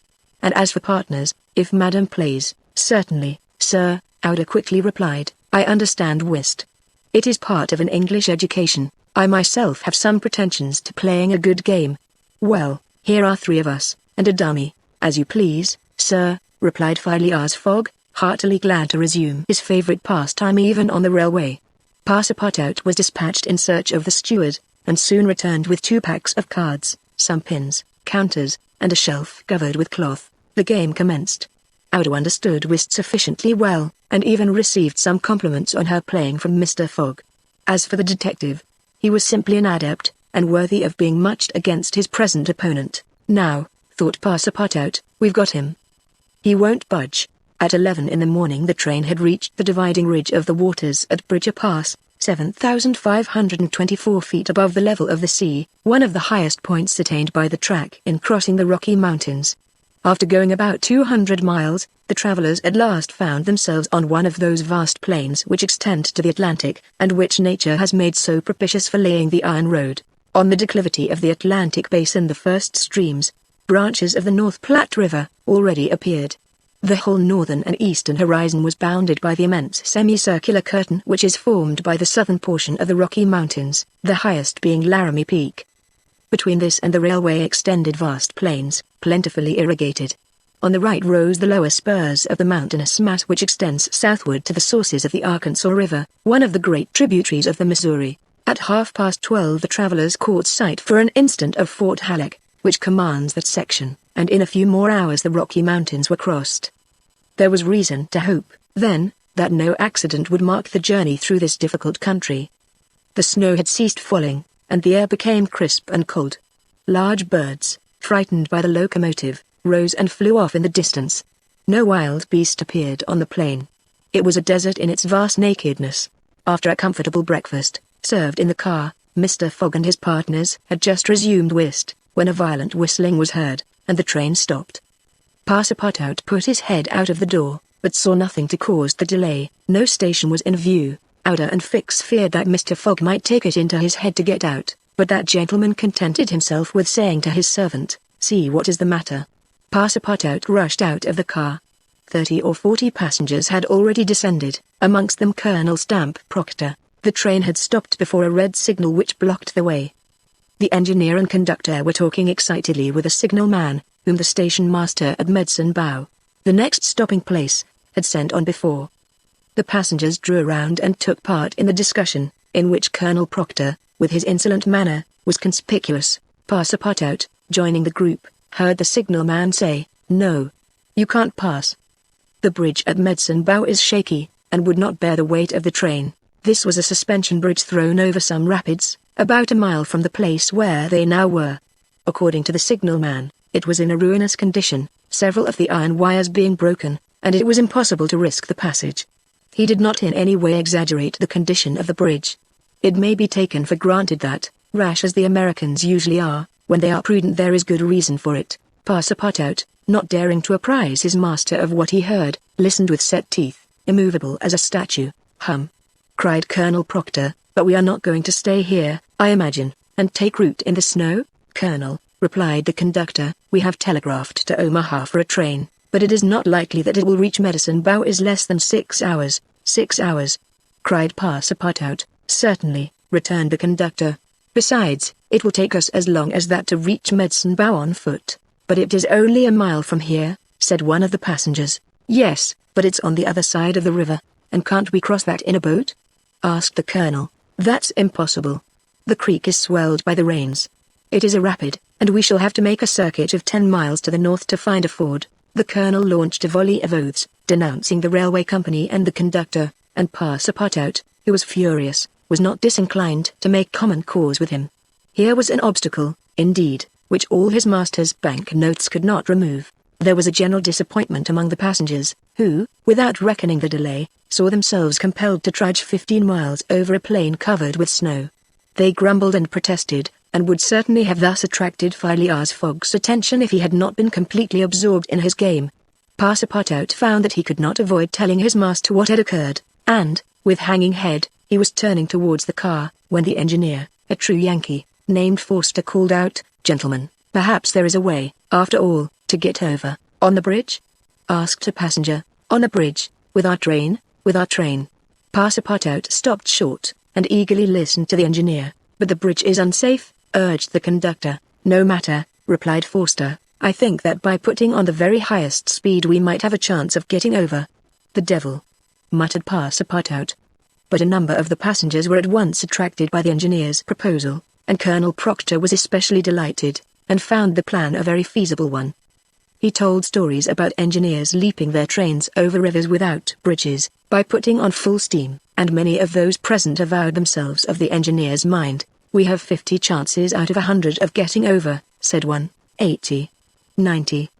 And as for partners, if Madame plays." "Certainly, sir," Ouda quickly replied, "I understand whist. It is part of an English education. I myself have some pretensions to playing a good game." "Well, here are 3 of us, and a dummy." "As you please, sir," replied Phileas Fogg, heartily glad to resume his favorite pastime even on the railway. Passepartout was dispatched in search of the steward, and soon returned with 2 packs of cards, some pins, counters, and a shelf covered with cloth. The game commenced. Ouda understood whist sufficiently well, and even received some compliments on her playing from Mr. Fogg. As for the detective, he was simply an adept, and worthy of being matched against his present opponent. "Now," thought Passepartout, "we've got him. He won't budge." At 11 in the morning the train had reached the dividing ridge of the waters at Bridger Pass, 7,524 feet above the level of the sea, one of the highest points attained by the track in crossing the Rocky Mountains. After going about 200 miles, the travelers at last found themselves on one of those vast plains which extend to the Atlantic, and which nature has made so propitious for laying the iron road. On the declivity of the Atlantic basin the first streams, branches of the North Platte River, already appeared. The whole northern and eastern horizon was bounded by the immense semicircular curtain which is formed by the southern portion of the Rocky Mountains, the highest being Laramie Peak. Between this and the railway extended vast plains, plentifully irrigated. On the right rose the lower spurs of the mountainous mass which extends southward to the sources of the Arkansas River, one of the great tributaries of the Missouri. At 12:30 the travelers caught sight for an instant of Fort Halleck, which commands that section, and in a few more hours the Rocky Mountains were crossed. There was reason to hope, then, that no accident would mark the journey through this difficult country. The snow had ceased falling, and the air became crisp and cold. Large birds, frightened by the locomotive, rose and flew off in the distance. No wild beast appeared on the plain. It was a desert in its vast nakedness. After a comfortable breakfast, served in the car, Mr. Fogg and his partners had just resumed whist, when a violent whistling was heard, and the train stopped. Passepartout put his head out of the door, but saw nothing to cause the delay. No station was in view. Outer and Fix feared that Mr. Fogg might take it into his head to get out, but that gentleman contented himself with saying to his servant, "See what is the matter." Passepartout rushed out of the car. 30 or 40 passengers had already descended, amongst them Colonel Stamp Proctor. The train had stopped before a red signal which blocked the way. The engineer and conductor were talking excitedly with a signalman, whom the station master at Medicine Bow, the next stopping place, had sent on before. The passengers drew around and took part in the discussion, in which Colonel Proctor, with his insolent manner, was conspicuous. Passepartout, joining the group, heard the signalman say, "No. You can't pass. The bridge at Medicine Bow is shaky, and would not bear the weight of the train." This was a suspension bridge thrown over some rapids, about a mile from the place where they now were. According to the signalman, it was in a ruinous condition, several of the iron wires being broken, and it was impossible to risk the passage. He did not in any way exaggerate the condition of the bridge. It may be taken for granted that, rash as the Americans usually are, when they are prudent there is good reason for it. Passepartout, not daring to apprise his master of what he heard, listened with set teeth, immovable as a statue. Cried Colonel Proctor, "but we are not going to stay here, I imagine, and take root in the snow?" "Colonel," replied the conductor, "we have telegraphed to Omaha for a train, but it is not likely that it will reach Medicine Bow is less than 6 hours. 6 hours? Cried Passepartout. "Certainly," returned the conductor. "Besides, it will take us as long as that to reach Medicine Bow on foot." "But it is only a mile from here," said one of the passengers. "Yes, but it's on the other side of the river, and can't we cross that in a boat?" asked the colonel. "That's impossible. The creek is swelled by the rains. It is a rapid, and we shall have to make a circuit of 10 miles to the north to find a ford." The colonel launched a volley of oaths, denouncing the railway company and the conductor, and Passepartout, who was furious, was not disinclined to make common cause with him. Here was an obstacle, indeed, which all his master's bank notes could not remove. There was a general disappointment among the passengers, who, without reckoning the delay, saw themselves compelled to trudge 15 miles over a plain covered with snow. They grumbled and protested, and would certainly have thus attracted Phileas Fogg's attention if he had not been completely absorbed in his game. Passepartout found that he could not avoid telling his master what had occurred, and, with hanging head, he was turning towards the car, when the engineer, a true Yankee, named Forster, called out, "Gentlemen, perhaps there is a way, after all, to get over." "On the bridge?" asked a passenger. "On a bridge, with our train?" "With our train." Passepartout stopped short, and eagerly listened to the engineer. "But the bridge is unsafe," urged the conductor. "No matter," replied Forster, "I think that by putting on the very highest speed we might have a chance of getting over." "The devil!" muttered Passepartout. But a number of the passengers were at once attracted by the engineer's proposal, and Colonel Proctor was especially delighted, and found the plan a very feasible one. He told stories about engineers leaping their trains over rivers without bridges, by putting on full steam, and many of those present avowed themselves of the engineer's mind. "We have 50 chances out of 100 of getting over," said one. 80. 90.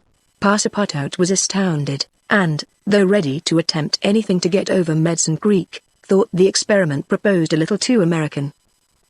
Passepartout was astounded, and, though ready to attempt anything to get over Medicine Creek, thought the experiment proposed a little too American.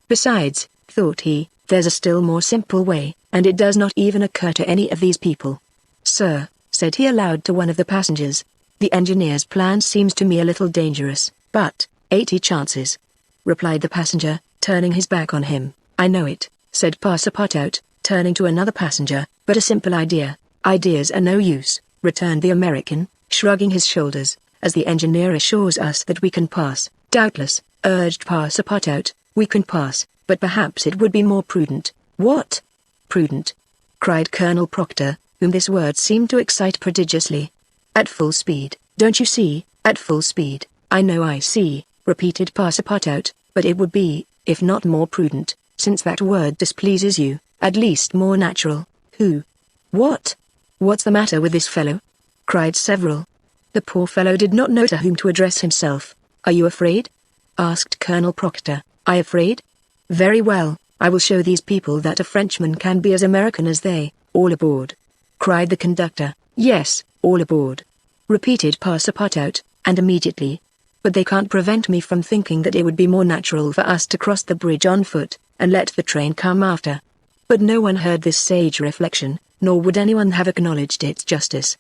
"Besides," thought he, "there's a still more simple way, and it does not even occur to any of these people." "Sir," said he aloud to one of the passengers, "the engineer's plan seems to me a little dangerous." "But, 80 chances," replied the passenger, turning his back on him. "I know it," said Passepartout, turning to another passenger, "but a simple idea." "Ideas are no use," returned the American, shrugging his shoulders, "as the engineer assures us that we can pass." "Doubtless," urged Passepartout, "we can pass, but perhaps it would be more prudent." "What? Prudent?" cried Colonel Proctor, whom this word seemed to excite prodigiously. "At full speed, don't you see, at full speed." "I know I see," repeated Passepartout, "but it would be, if not more prudent, since that word displeases you, at least more natural." "Who? What? What's the matter with this fellow?" cried several. The poor fellow did not know to whom to address himself. "Are you afraid?" asked Colonel Proctor. "I afraid? Very well, I will show these people that a Frenchman can be as American as they." "All aboard!" cried the conductor. "Yes, all aboard!" repeated Passepartout. and immediately. But they can't prevent me from thinking that it would be more natural for us to cross the bridge on foot, and let the train come after." But no one heard this sage reflection, nor would anyone have acknowledged its justice.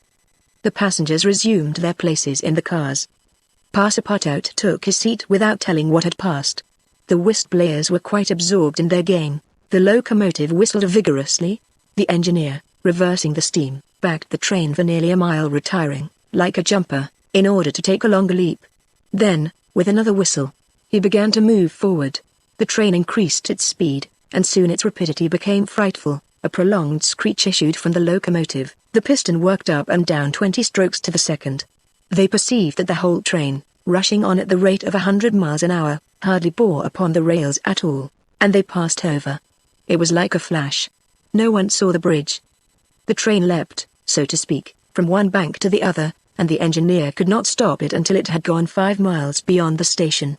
The passengers resumed their places in the cars. Passepartout took his seat without telling what had passed. The whist players were quite absorbed in their game. The locomotive whistled vigorously. The engineer, reversing the steam, backed the train for nearly a mile, retiring, like a jumper, in order to take a longer leap. Then, with another whistle, he began to move forward. The train increased its speed, and soon its rapidity became frightful. A prolonged screech issued from the locomotive. The piston worked up and down 20 strokes to the second. They perceived that the whole train, rushing on at the rate of 100 miles an hour, hardly bore upon the rails at all, and they passed over. It was like a flash. No one saw the bridge. The train leapt, so to speak, from one bank to the other, and the engineer could not stop it until it had gone 5 miles beyond the station.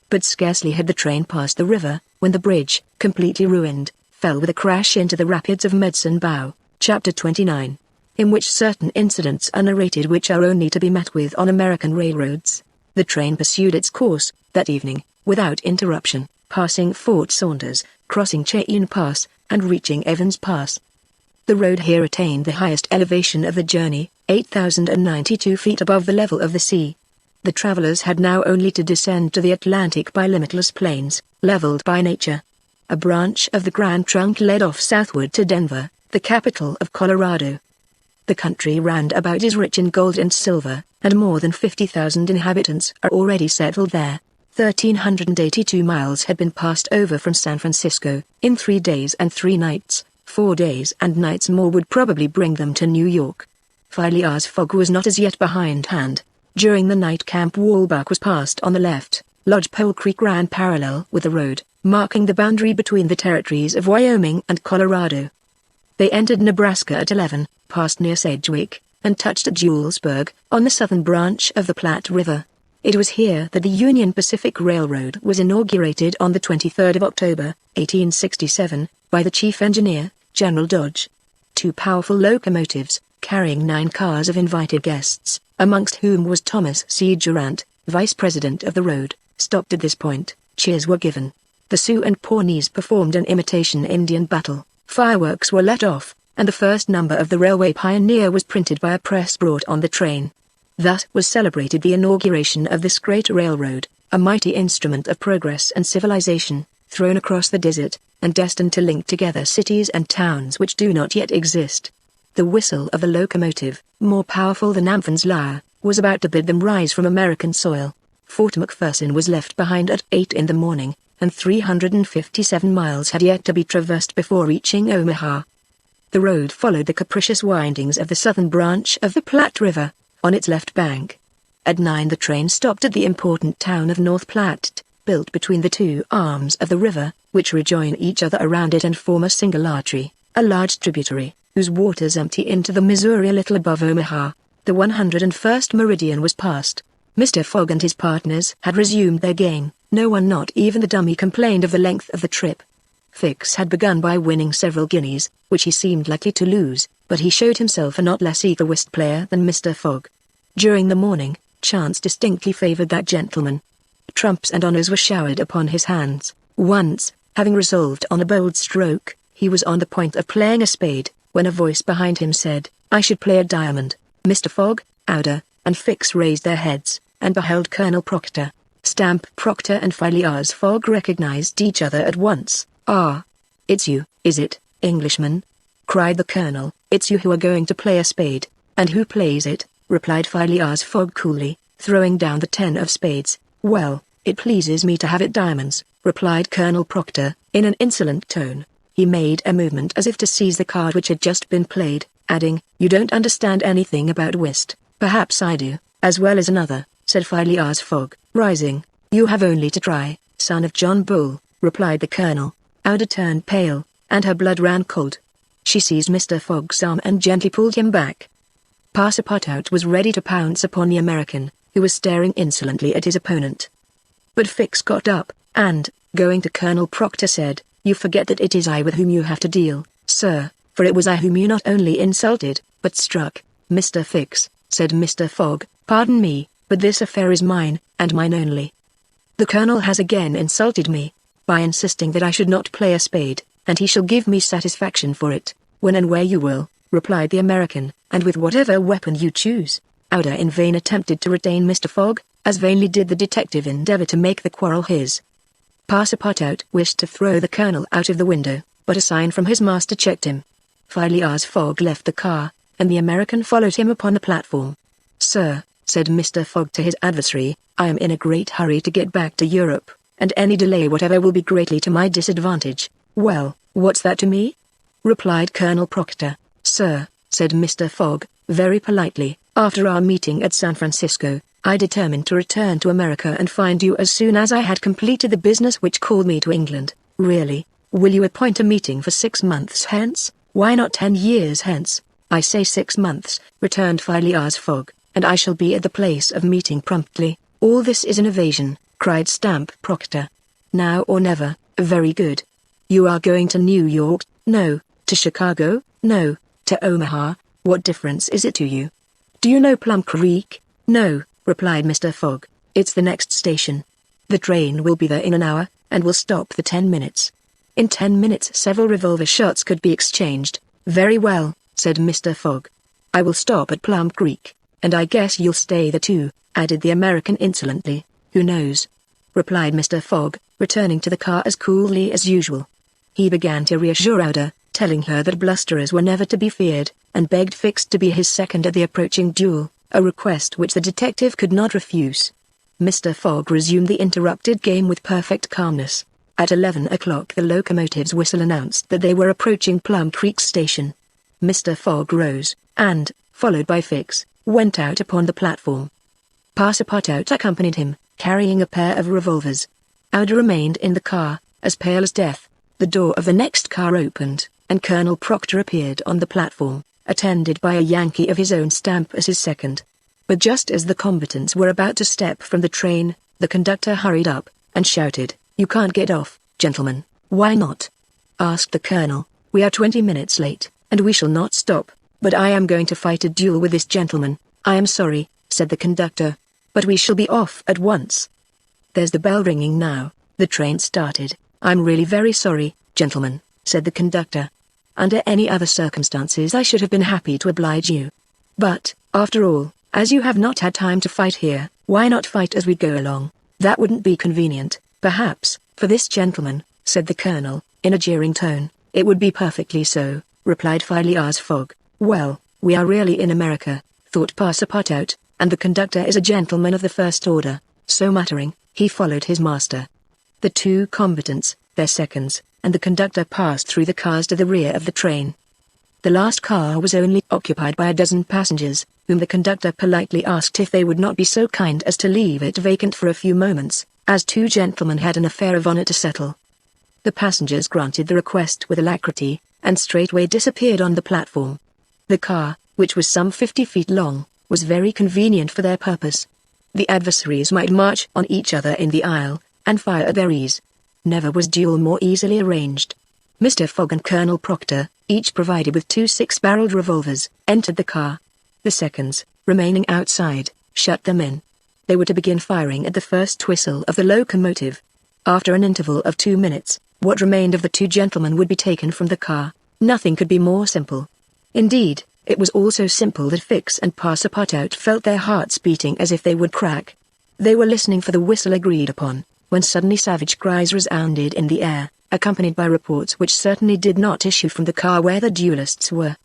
But scarcely had the train passed the river, when the bridge, completely ruined, fell with a crash into the rapids of Medicine Bow. Chapter 29. In which certain incidents are narrated which are only to be met with on American railroads. The train pursued its course, that evening, without interruption, passing Fort Saunders, crossing Cheyenne Pass, and reaching Evans Pass. The road here attained the highest elevation of the journey, 8,092 feet above the level of the sea. The travelers had now only to descend to the Atlantic by limitless plains, leveled by nature. A branch of the Grand Trunk led off southward to Denver, the capital of Colorado. The country round about is rich in gold and silver, and more than 50,000 inhabitants are already settled there. 1,382 miles had been passed over from San Francisco, in 3 days and 3 nights. 4 days and nights more would probably bring them to New York. Phileas Fogg was not as yet behindhand. During the night Camp Walbach was passed on the left. Lodgepole Creek ran parallel with the road, marking the boundary between the territories of Wyoming and Colorado. They entered Nebraska at 11, passed near Sedgwick, and touched at Julesburg, on the southern branch of the Platte River. It was here that the Union Pacific Railroad was inaugurated on the 23rd of October, 1867, by the chief engineer, General Dodge. 2 powerful locomotives, carrying 9 cars of invited guests, amongst whom was Thomas C. Durant, vice president of the road, stopped at this point. Cheers were given. The Sioux and Pawnees performed an imitation Indian battle. Fireworks were let off, and the first number of the Railway Pioneer was printed by a press brought on the train. Thus was celebrated the inauguration of this great railroad, a mighty instrument of progress and civilization, thrown across the desert, and destined to link together cities and towns which do not yet exist. The whistle of the locomotive, more powerful than Amphen's lyre, was about to bid them rise from American soil. Fort McPherson was left behind at 8 in the morning, and 357 miles had yet to be traversed before reaching Omaha. The road followed the capricious windings of the southern branch of the Platte River, on its left bank. At 9 the train stopped at the important town of North Platte, built between the 2 arms of the river, which rejoin each other around it and form a single artery, a large tributary, whose waters empty into the Missouri a little above Omaha. The 101st meridian was passed. Mr. Fogg and his partners had resumed their game. No one, not even the dummy, complained of the length of the trip. Fix had begun by winning several guineas, which he seemed likely to lose, but he showed himself a not less eager whist player than Mr. Fogg. During the morning, chance distinctly favored that gentleman. Trumps and honors were showered upon his hands. Once, having resolved on a bold stroke, he was on the point of playing a spade, when a voice behind him said, "I should play a diamond." Mr. Fogg, Ouder, and Fix raised their heads, and beheld Colonel Proctor. Stamp Proctor and Phileas Fogg recognized each other at once. "Ah, it's you, is it, Englishman?" cried the Colonel. "It's you who are going to play a spade." "And who plays it?" replied Phileas Fogg coolly, throwing down the 10 of spades. "Well, it pleases me to have it diamonds," replied Colonel Proctor, in an insolent tone. He made a movement as if to seize the card which had just been played, adding, "You don't understand anything about whist." "Perhaps I do, as well as another," said Phileas Fogg, rising. "You have only to try, son of John Bull," replied the Colonel. Ouder turned pale, and her blood ran cold. She seized Mr. Fogg's arm and gently pulled him back. Passepartout was ready to pounce upon the American, who was staring insolently at his opponent. But Fix got up, and, going to Colonel Proctor, said, "You forget that it is I with whom you have to deal, sir, for it was I whom you not only insulted, but struck." "Mr. Fix," said Mr. Fogg, "pardon me, but this affair is mine, and mine only. The colonel has again insulted me, by insisting that I should not play a spade, and he shall give me satisfaction for it, when and where you will," replied the American, "and with whatever weapon you choose." Ouda in vain attempted to retain Mr. Fogg, as vainly did the detective endeavor to make the quarrel his. Passepartout wished to throw the colonel out of the window, but a sign from his master checked him. Phileas Fogg left the car, and the American followed him upon the platform. "Sir," said Mr. Fogg to his adversary, "I am in a great hurry to get back to Europe, and any delay whatever will be greatly to my disadvantage." "Well, what's that to me?" replied Colonel Proctor. "Sir," said Mr. Fogg, very politely, "after our meeting at San Francisco, I determined to return to America and find you as soon as I had completed the business which called me to England." "Really? Will you appoint a meeting for 6 months hence? Why not 10 years hence?" "I say 6 months," returned Phileas Fogg, "and I shall be at the place of meeting promptly." "All this is an evasion," cried Stamp Proctor. "Now or never." "Very good. You are going to New York?" "No." "To Chicago?" "No." "To Omaha?" "What difference is it to you?" "Do you know Plum Creek?" "No," replied Mr. Fogg. "It's the next station. The train will be there in an hour, and will stop for 10 minutes. In 10 minutes several revolver shots could be exchanged." "Very well," said Mr. Fogg. "I will stop at Plum Creek, and I guess you'll stay there too," added the American insolently. "Who knows?" replied Mr. Fogg, returning to the car as coolly as usual. He began to reassure Ouda, telling her that blusterers were never to be feared, and begged Fix to be his second at the approaching duel, a request which the detective could not refuse. Mr. Fogg resumed the interrupted game with perfect calmness. At 11 o'clock the locomotive's whistle announced that they were approaching Plum Creek Station. Mr. Fogg rose, and, followed by Fix, went out upon the platform. Passepartout accompanied him, carrying a pair of revolvers. Ouda remained in the car, as pale as death. The door of the next car opened, and Colonel Proctor appeared on the platform, attended by a Yankee of his own stamp as his second. But just as the combatants were about to step from the train, the conductor hurried up, and shouted, "You can't get off, gentlemen." "Why not?" asked the colonel. "We are 20 minutes late, and we shall not stop, but I am going to fight a duel with this gentleman." "I am sorry," said the conductor, "but we shall be off at once. There's the bell ringing now." The train started. "I'm really very sorry, gentlemen," said the conductor. "Under any other circumstances I should have been happy to oblige you. But, after all, as you have not had time to fight here, why not fight as we go along? That wouldn't be convenient, perhaps, for this gentleman," said the colonel, in a jeering tone. "It would be perfectly so," replied Phileas Fogg. "Well, we are really in America," thought Passepartout, "and the conductor is a gentleman of the first order." So muttering, he followed his master. The two combatants, their seconds, and the conductor passed through the cars to the rear of the train. The last car was only occupied by a dozen passengers, whom the conductor politely asked if they would not be so kind as to leave it vacant for a few moments, as two gentlemen had an affair of honor to settle. The passengers granted the request with alacrity, and straightway disappeared on the platform. The car, which was some 50 feet long, was very convenient for their purpose. The adversaries might march on each other in the aisle, and fire at their ease. Never was duel more easily arranged. Mr. Fogg and Colonel Proctor, each provided with 2 six-barreled revolvers, entered the car. The seconds, remaining outside, shut them in. They were to begin firing at the first whistle of the locomotive. After an interval of 2 minutes, what remained of the two gentlemen would be taken from the car. Nothing could be more simple. Indeed, it was all so simple that Fix and Passepartout felt their hearts beating as if they would crack. They were listening for the whistle agreed upon, when suddenly savage cries resounded in the air, accompanied by reports which certainly did not issue from the car where the duelists were.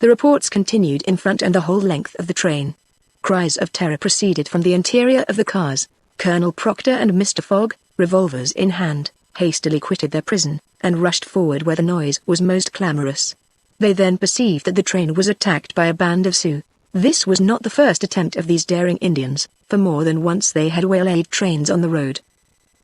The reports continued in front and the whole length of the train. Cries of terror proceeded from the interior of the cars. Colonel Proctor and Mr. Fogg, revolvers in hand, hastily quitted their prison, and rushed forward where the noise was most clamorous. They then perceived that the train was attacked by a band of Sioux. This was not the first attempt of these daring Indians, for more than once they had waylaid trains on the road.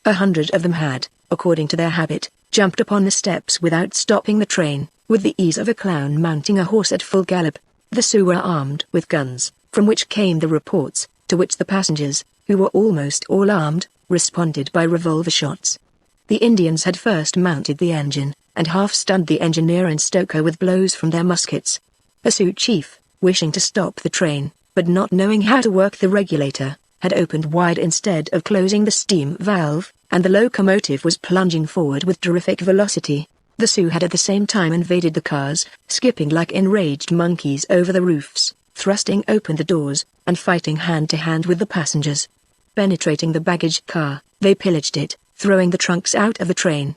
100 of them had, according to their habit, jumped upon the steps without stopping the train, with the ease of a clown mounting a horse at full gallop. The Sioux were armed with guns, from which came the reports, to which the passengers, who were almost all armed, responded by revolver shots. The Indians had first mounted the engine, and half-stunned the engineer and stoker with blows from their muskets. A Sioux chief, wishing to stop the train, but not knowing how to work the regulator, had opened wide instead of closing the steam valve, and the locomotive was plunging forward with terrific velocity. The Sioux had at the same time invaded the cars, skipping like enraged monkeys over the roofs, thrusting open the doors, and fighting hand-to-hand with the passengers. Penetrating the baggage car, they pillaged it, throwing the trunks out of the train.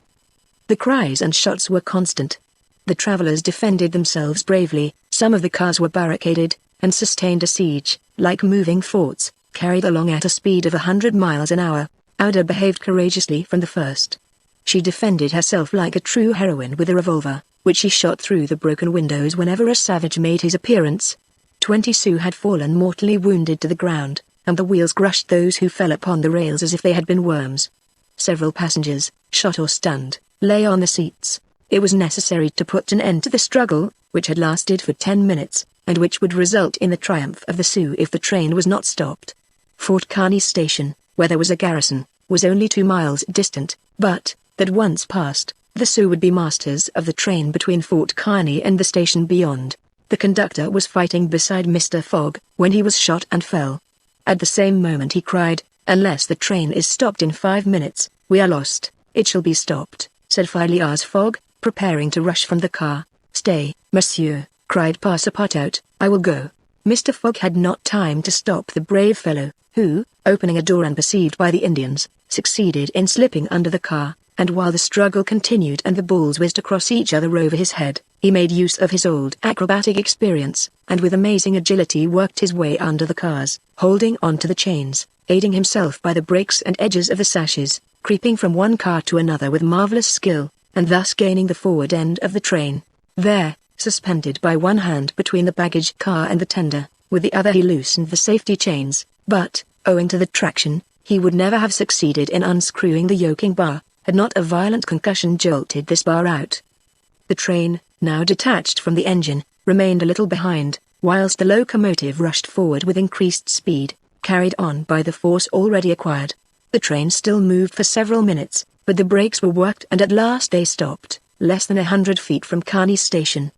The cries and shots were constant. The travelers defended themselves bravely, some of the cars were barricaded, and sustained a siege, like moving forts, carried along at a speed of 100 miles an hour. Ada behaved courageously from the first. She defended herself like a true heroine with a revolver, which she shot through the broken windows whenever a savage made his appearance. 20 Sioux had fallen mortally wounded to the ground, and the wheels crushed those who fell upon the rails as if they had been worms. Several passengers, shot or stunned, lay on the seats. It was necessary to put an end to the struggle, which had lasted for 10 minutes, and which would result in the triumph of the Sioux if the train was not stopped. Fort Kearny Station, where there was a garrison, was only 2 miles distant, but, that once passed, the Sioux would be masters of the train between Fort Kearny and the station beyond. The conductor was fighting beside Mr. Fogg, when he was shot and fell. At the same moment he cried, "Unless the train is stopped in 5 minutes, we are lost." "It shall be stopped," said Phileas Fogg, preparing to rush from the car. "Stay, monsieur," cried Passepartout, "I will go." Mr. Fogg had not time to stop the brave fellow, who, opening a door unperceived by the Indians, succeeded in slipping under the car, and while the struggle continued and the balls whizzed across each other over his head, he made use of his old acrobatic experience, and with amazing agility worked his way under the cars, holding on to the chains, aiding himself by the brakes and edges of the sashes, creeping from one car to another with marvelous skill, and thus gaining the forward end of the train. There, suspended by one hand between the baggage car and the tender, with the other he loosened the safety chains, but, owing to the traction, he would never have succeeded in unscrewing the yoking bar, had not a violent concussion jolted this bar out. The train, now detached from the engine, remained a little behind, whilst the locomotive rushed forward with increased speed, carried on by the force already acquired. The train still moved for several minutes, but the brakes were worked and at last they stopped, less than 100 feet from Kearny Station.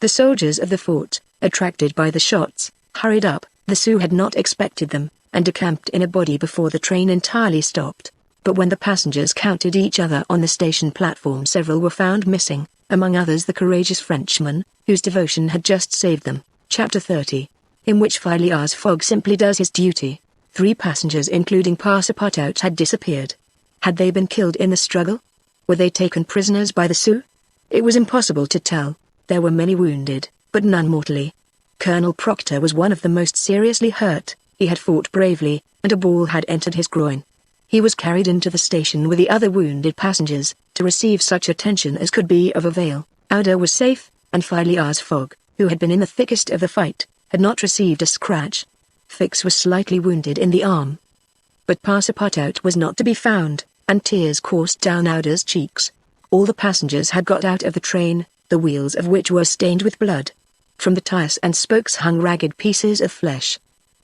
The soldiers of the fort, attracted by the shots, hurried up. The Sioux had not expected them, and decamped in a body before the train entirely stopped. But when the passengers counted each other on the station platform, several were found missing, among others the courageous Frenchman, whose devotion had just saved them. Chapter 30. In which Phileas Fogg simply does his duty. 3 passengers including Passepartout had disappeared. Had they been killed in the struggle? Were they taken prisoners by the Sioux? It was impossible to tell. There were many wounded, but none mortally. Colonel Proctor was one of the most seriously hurt. He had fought bravely, and a ball had entered his groin. He was carried into the station with the other wounded passengers, to receive such attention as could be of avail. Ada was safe, and Phileas Fogg, who had been in the thickest of the fight, had not received a scratch. Fix was slightly wounded in the arm. But Passepartout was not to be found, and tears coursed down Ada's cheeks. All the passengers had got out of the train, the wheels of which were stained with blood. From the tires and spokes hung ragged pieces of flesh.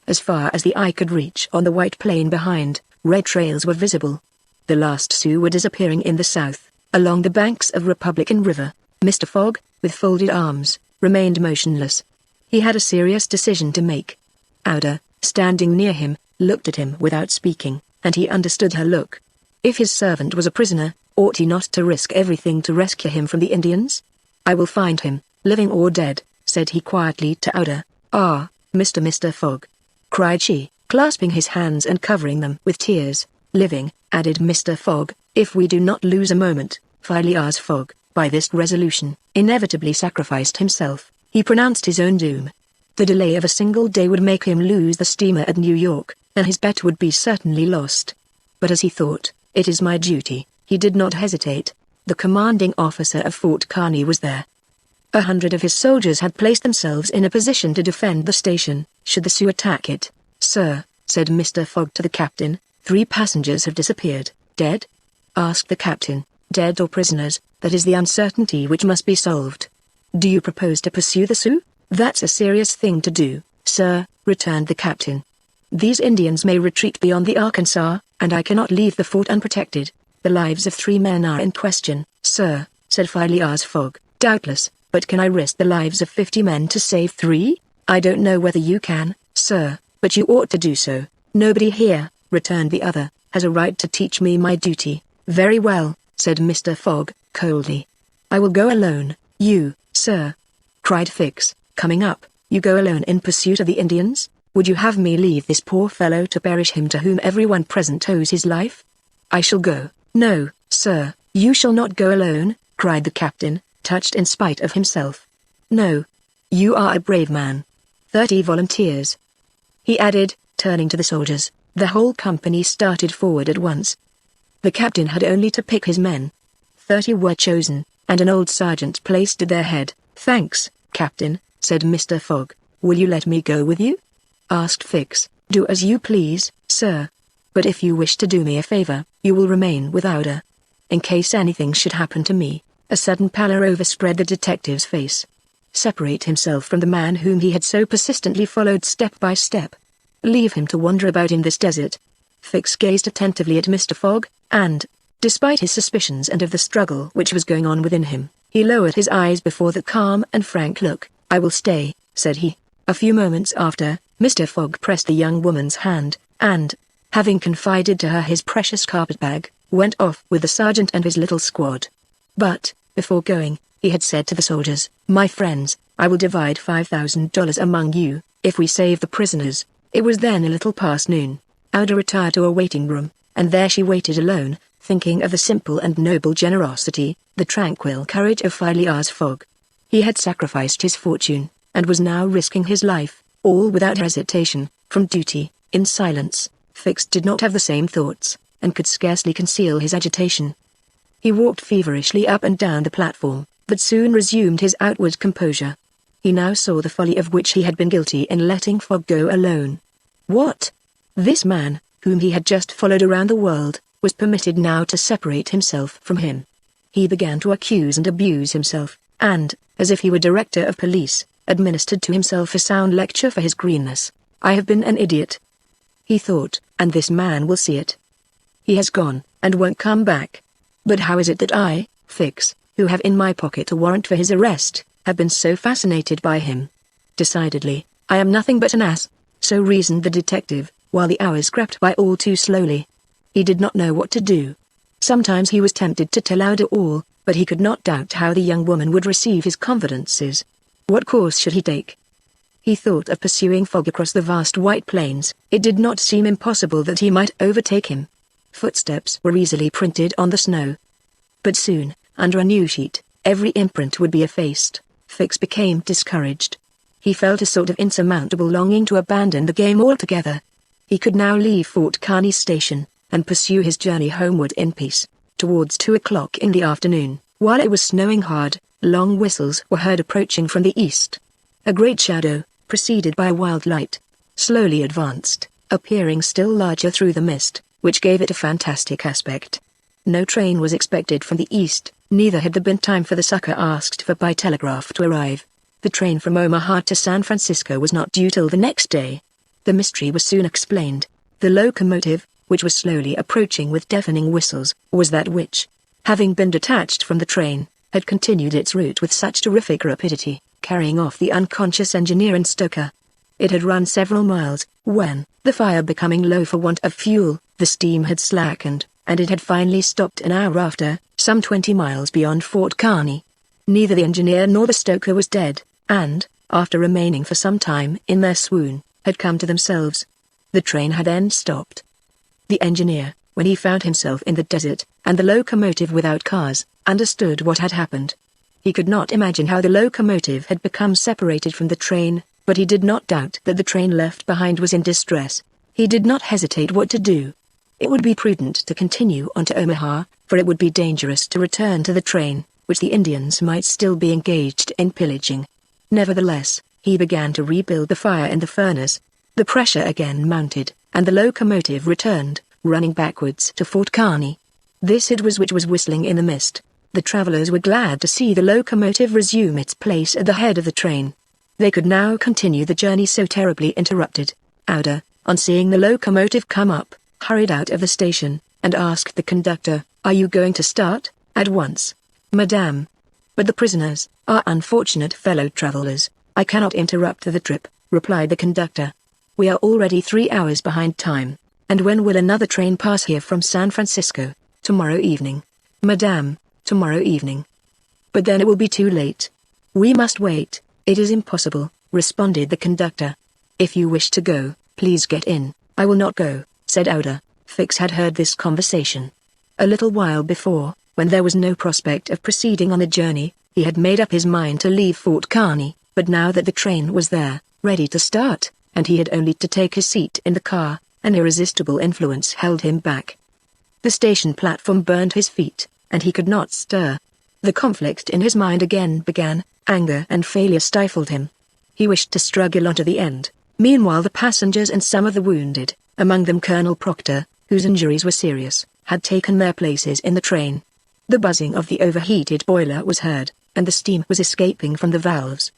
As far as the eye could reach on the white plain behind, red trails were visible. The last Sioux were disappearing in the south, along the banks of Republican River. Mr. Fogg, with folded arms, remained motionless. He had a serious decision to make. Ada, standing near him, looked at him without speaking, and he understood her look. If his servant was a prisoner, ought he not to risk everything to rescue him from the Indians? "I will find him, living or dead," said he quietly to Ada. "Ah, Mr. Fogg," cried she, clasping his hands and covering them with tears. "Living," added Mr. Fogg, "if we do not lose a moment." Phileas Fogg, by this resolution, inevitably sacrificed himself. He pronounced his own doom. The delay of a single day would make him lose the steamer at New York, and his bet would be certainly lost. But as he thought, "It is my duty," he did not hesitate. The commanding officer of Fort Kearny was there. 100 of his soldiers had placed themselves in a position to defend the station, should the Sioux attack it. "Sir," said Mr. Fogg to the captain, "3 passengers have disappeared." "Dead?" asked the captain. "Dead or prisoners, that is the uncertainty which must be solved." "Do you propose to pursue the Sioux?" "That's a serious thing to do, sir," returned the captain. "These Indians may retreat beyond the Arkansas, and I cannot leave the fort unprotected. The lives of 3 men are in question, sir," said Phileas Fogg. "Doubtless, but can I risk the lives of 50 men to save 3? "I don't know whether you can, sir, but you ought to do so." "Nobody here," returned the other, "has a right to teach me my duty." "Very well," said Mr. Fogg, coldly. "I will go alone." "You, sir!" cried Fix, coming up. "You go alone in pursuit of the Indians? Would you have me leave this poor fellow to perish, him to whom everyone present owes his life?" "I shall go." "No, sir, you shall not go alone," cried the captain, touched in spite of himself. "No. You are a brave man. 30 volunteers," he added, turning to the soldiers. The whole company started forward at once. The captain had only to pick his men. 30 were chosen, and an old sergeant placed at their head. "Thanks, Captain," said Mr. Fogg. "Will you let me go with you?" asked Fix. "Do as you please, sir. But if you wish to do me a favor, you will remain with Ouda. In case anything should happen to me." A sudden pallor overspread the detective's face. Separate himself from the man whom he had so persistently followed step by step. Leave him to wander about in this desert. Fix gazed attentively at Mr. Fogg, and, despite his suspicions and of the struggle which was going on within him, he lowered his eyes before the calm and frank look. "I will stay," said he. A few moments after, Mr. Fogg pressed the young woman's hand, and, having confided to her his precious carpetbag, went off with the sergeant and his little squad. But, before going, he had said to the soldiers, "My friends, I will divide $5,000 among you, if we save the prisoners." It was then a little past noon. Ouda retired to a waiting room, and there she waited alone, thinking of the simple and noble generosity, the tranquil courage of Phileas Fogg. He had sacrificed his fortune, and was now risking his life, all without hesitation, from duty. In silence, Fix did not have the same thoughts, and could scarcely conceal his agitation. He walked feverishly up and down the platform, but soon resumed his outward composure. He now saw the folly of which he had been guilty in letting Fogg go alone. What? This man, whom he had just followed around the world, was permitted now to separate himself from him. He began to accuse and abuse himself, and, as if he were director of police, administered to himself a sound lecture for his greenness. "I have been an idiot," he thought, "and this man will see it. He has gone, and won't come back. But how is it that I, Fix, who have in my pocket a warrant for his arrest, have been so fascinated by him? Decidedly, I am nothing but an ass." So reasoned the detective, while the hours crept by all too slowly. He did not know what to do. Sometimes he was tempted to tell Ouda all, but he could not doubt how the young woman would receive his confidences. What course should he take? He thought of pursuing Fogg across the vast white plains. It did not seem impossible that he might overtake him. Footsteps were easily printed on the snow. But soon, under a new sheet, every imprint would be effaced. Fix became discouraged. He felt a sort of insurmountable longing to abandon the game altogether. He could now leave Fort Kearny Station, and pursue his journey homeward in peace. Towards 2 o'clock in the afternoon, while it was snowing hard, long whistles were heard approaching from the east. A great shadow, preceded by a wild light, slowly advanced, appearing still larger through the mist, which gave it a fantastic aspect. No train was expected from the east, neither had there been time for the succor asked for by telegraph to arrive. The train from Omaha to San Francisco was not due till the next day. The mystery was soon explained. The locomotive, which was slowly approaching with deafening whistles, was that which, having been detached from the train, had continued its route with such terrific rapidity, carrying off the unconscious engineer and stoker. It had run several miles, when, the fire becoming low for want of fuel, the steam had slackened, and it had finally stopped an hour after, some 20 miles beyond Fort Kearny. Neither the engineer nor the stoker was dead, and, after remaining for some time in their swoon, had come to themselves. The train had then stopped. The engineer, when he found himself in the desert, and the locomotive without cars, understood what had happened. He could not imagine how the locomotive had become separated from the train, but he did not doubt that the train left behind was in distress. He did not hesitate what to do. It would be prudent to continue on to Omaha, for it would be dangerous to return to the train, which the Indians might still be engaged in pillaging. Nevertheless, he began to rebuild the fire in the furnace. The pressure again mounted, and the locomotive returned, running backwards to Fort Kearny. This it was which was whistling in the mist. The travelers were glad to see the locomotive resume its place at the head of the train. They could now continue the journey so terribly interrupted. Ouda, on seeing the locomotive come up, hurried out of the station, and asked the conductor, "Are you going to start?" "At once, madame." "But the prisoners, our unfortunate fellow travelers, I cannot interrupt the trip," replied the conductor. We are already 3 hours behind time. And when will another train pass here from San Francisco? Tomorrow evening. Madame, tomorrow evening. But then it will be too late. We must wait. It is impossible, responded the conductor. If you wish to go, please get in. I will not go, said Oda. Fix had heard this conversation. A little while before, when there was no prospect of proceeding on the journey, he had made up his mind to leave Fort Kearny, but now that the train was there, ready to start, and he had only to take his seat in the car, an irresistible influence held him back. The station platform burned his feet, and he could not stir. The conflict in his mind again began, anger and failure stifled him. He wished to struggle on to the end. Meanwhile the passengers and some of the wounded, among them Colonel Proctor, whose injuries were serious, had taken their places in the train. The buzzing of the overheated boiler was heard, and the steam was escaping from the valves.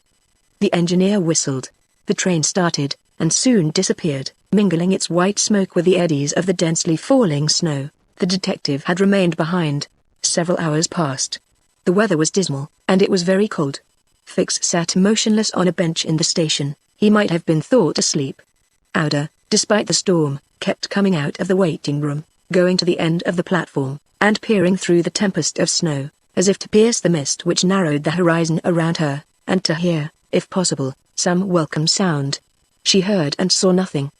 The engineer whistled. The train started, and soon disappeared, mingling its white smoke with the eddies of the densely falling snow. The detective had remained behind. Several hours passed. The weather was dismal, and it was very cold. Fix sat motionless on a bench in the station. He might have been thought asleep. Oda, despite the storm, kept coming out of the waiting room, going to the end of the platform, and peering through the tempest of snow, as if to pierce the mist which narrowed the horizon around her, and to hear, if possible, some welcome sound. She heard and saw nothing.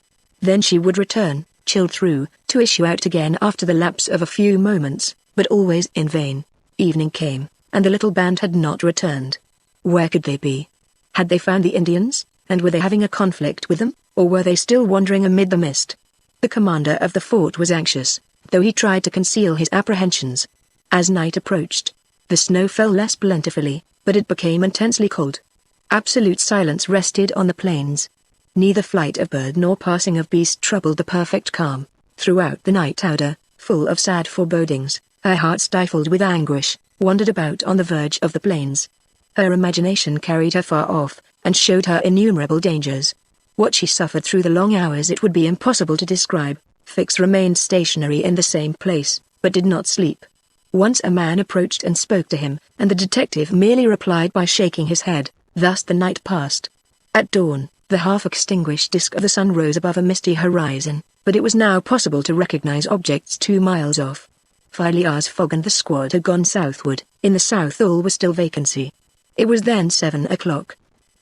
Then she would return, chilled through, to issue out again after the lapse of a few moments, but always in vain. Evening came, and the little band had not returned. Where could they be? Had they found the Indians, and were they having a conflict with them, or were they still wandering amid the mist? The commander of the fort was anxious, though he tried to conceal his apprehensions. As night approached, the snow fell less plentifully, but it became intensely cold. Absolute silence rested on the plains. Neither flight of bird nor passing of beast troubled the perfect calm. Throughout the night Oda, full of sad forebodings, her heart stifled with anguish, wandered about on the verge of the plains. Her imagination carried her far off, and showed her innumerable dangers. What she suffered through the long hours it would be impossible to describe. Fix remained stationary in the same place, but did not sleep. Once a man approached and spoke to him, and the detective merely replied by shaking his head. Thus the night passed. At dawn, the half-extinguished disk of the sun rose above a misty horizon, but it was now possible to recognize objects 2 miles off. Phileas Fogg and the squad had gone southward. In the south all was still vacancy. It was then 7 o'clock.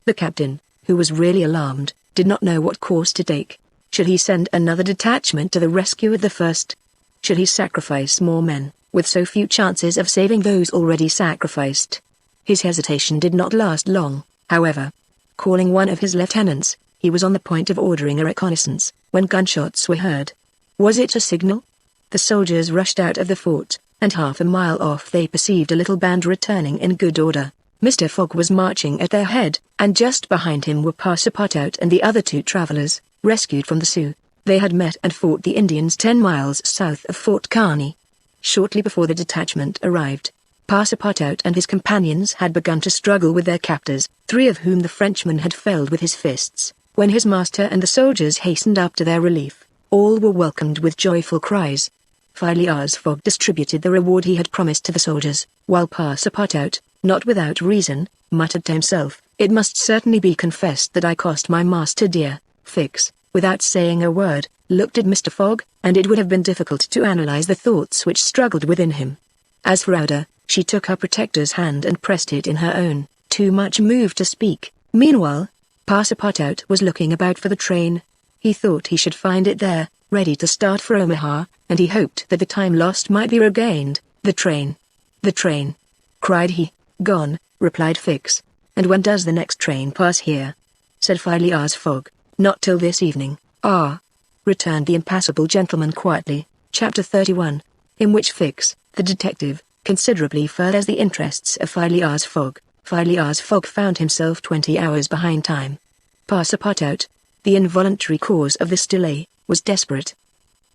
The captain, who was really alarmed, did not know what course to take. Should he send another detachment to the rescue of the first? Should he sacrifice more men, with so few chances of saving those already sacrificed? His hesitation did not last long, however. Calling one of his lieutenants, he was on the point of ordering a reconnaissance, when gunshots were heard. Was it a signal? The soldiers rushed out of the fort, and half a mile off they perceived a little band returning in good order. Mr. Fogg was marching at their head, and just behind him were Passepartout and the other 2 travelers, rescued from the Sioux. They had met and fought the Indians 10 miles south of Fort Kearny. Shortly before the detachment arrived, Passepartout and his companions had begun to struggle with their captors, 3 of whom the Frenchman had felled with his fists. When his master and the soldiers hastened up to their relief, all were welcomed with joyful cries. Phileas Fogg distributed the reward he had promised to the soldiers, while Passepartout, not without reason, muttered to himself, "It must certainly be confessed that I cost my master dear." Fix, without saying a word, looked at Mr. Fogg, and it would have been difficult to analyze the thoughts which struggled within him. As for Oda, she took her protector's hand and pressed it in her own, too much moved to speak. Meanwhile, Passepartout was looking about for the train. He thought he should find it there, ready to start for Omaha, and he hoped that the time lost might be regained. The train! The train! Cried he. Gone, replied Fix. And when does the next train pass here? Said Phileas Fogg. Not till this evening. Ah! Returned the impassible gentleman quietly. Chapter 31. In which Fix, the detective, considerably furthers the interests of Phileas Fogg. Phileas Fogg found himself 20 hours behind time. Passepartout, the involuntary cause of this delay, was desperate.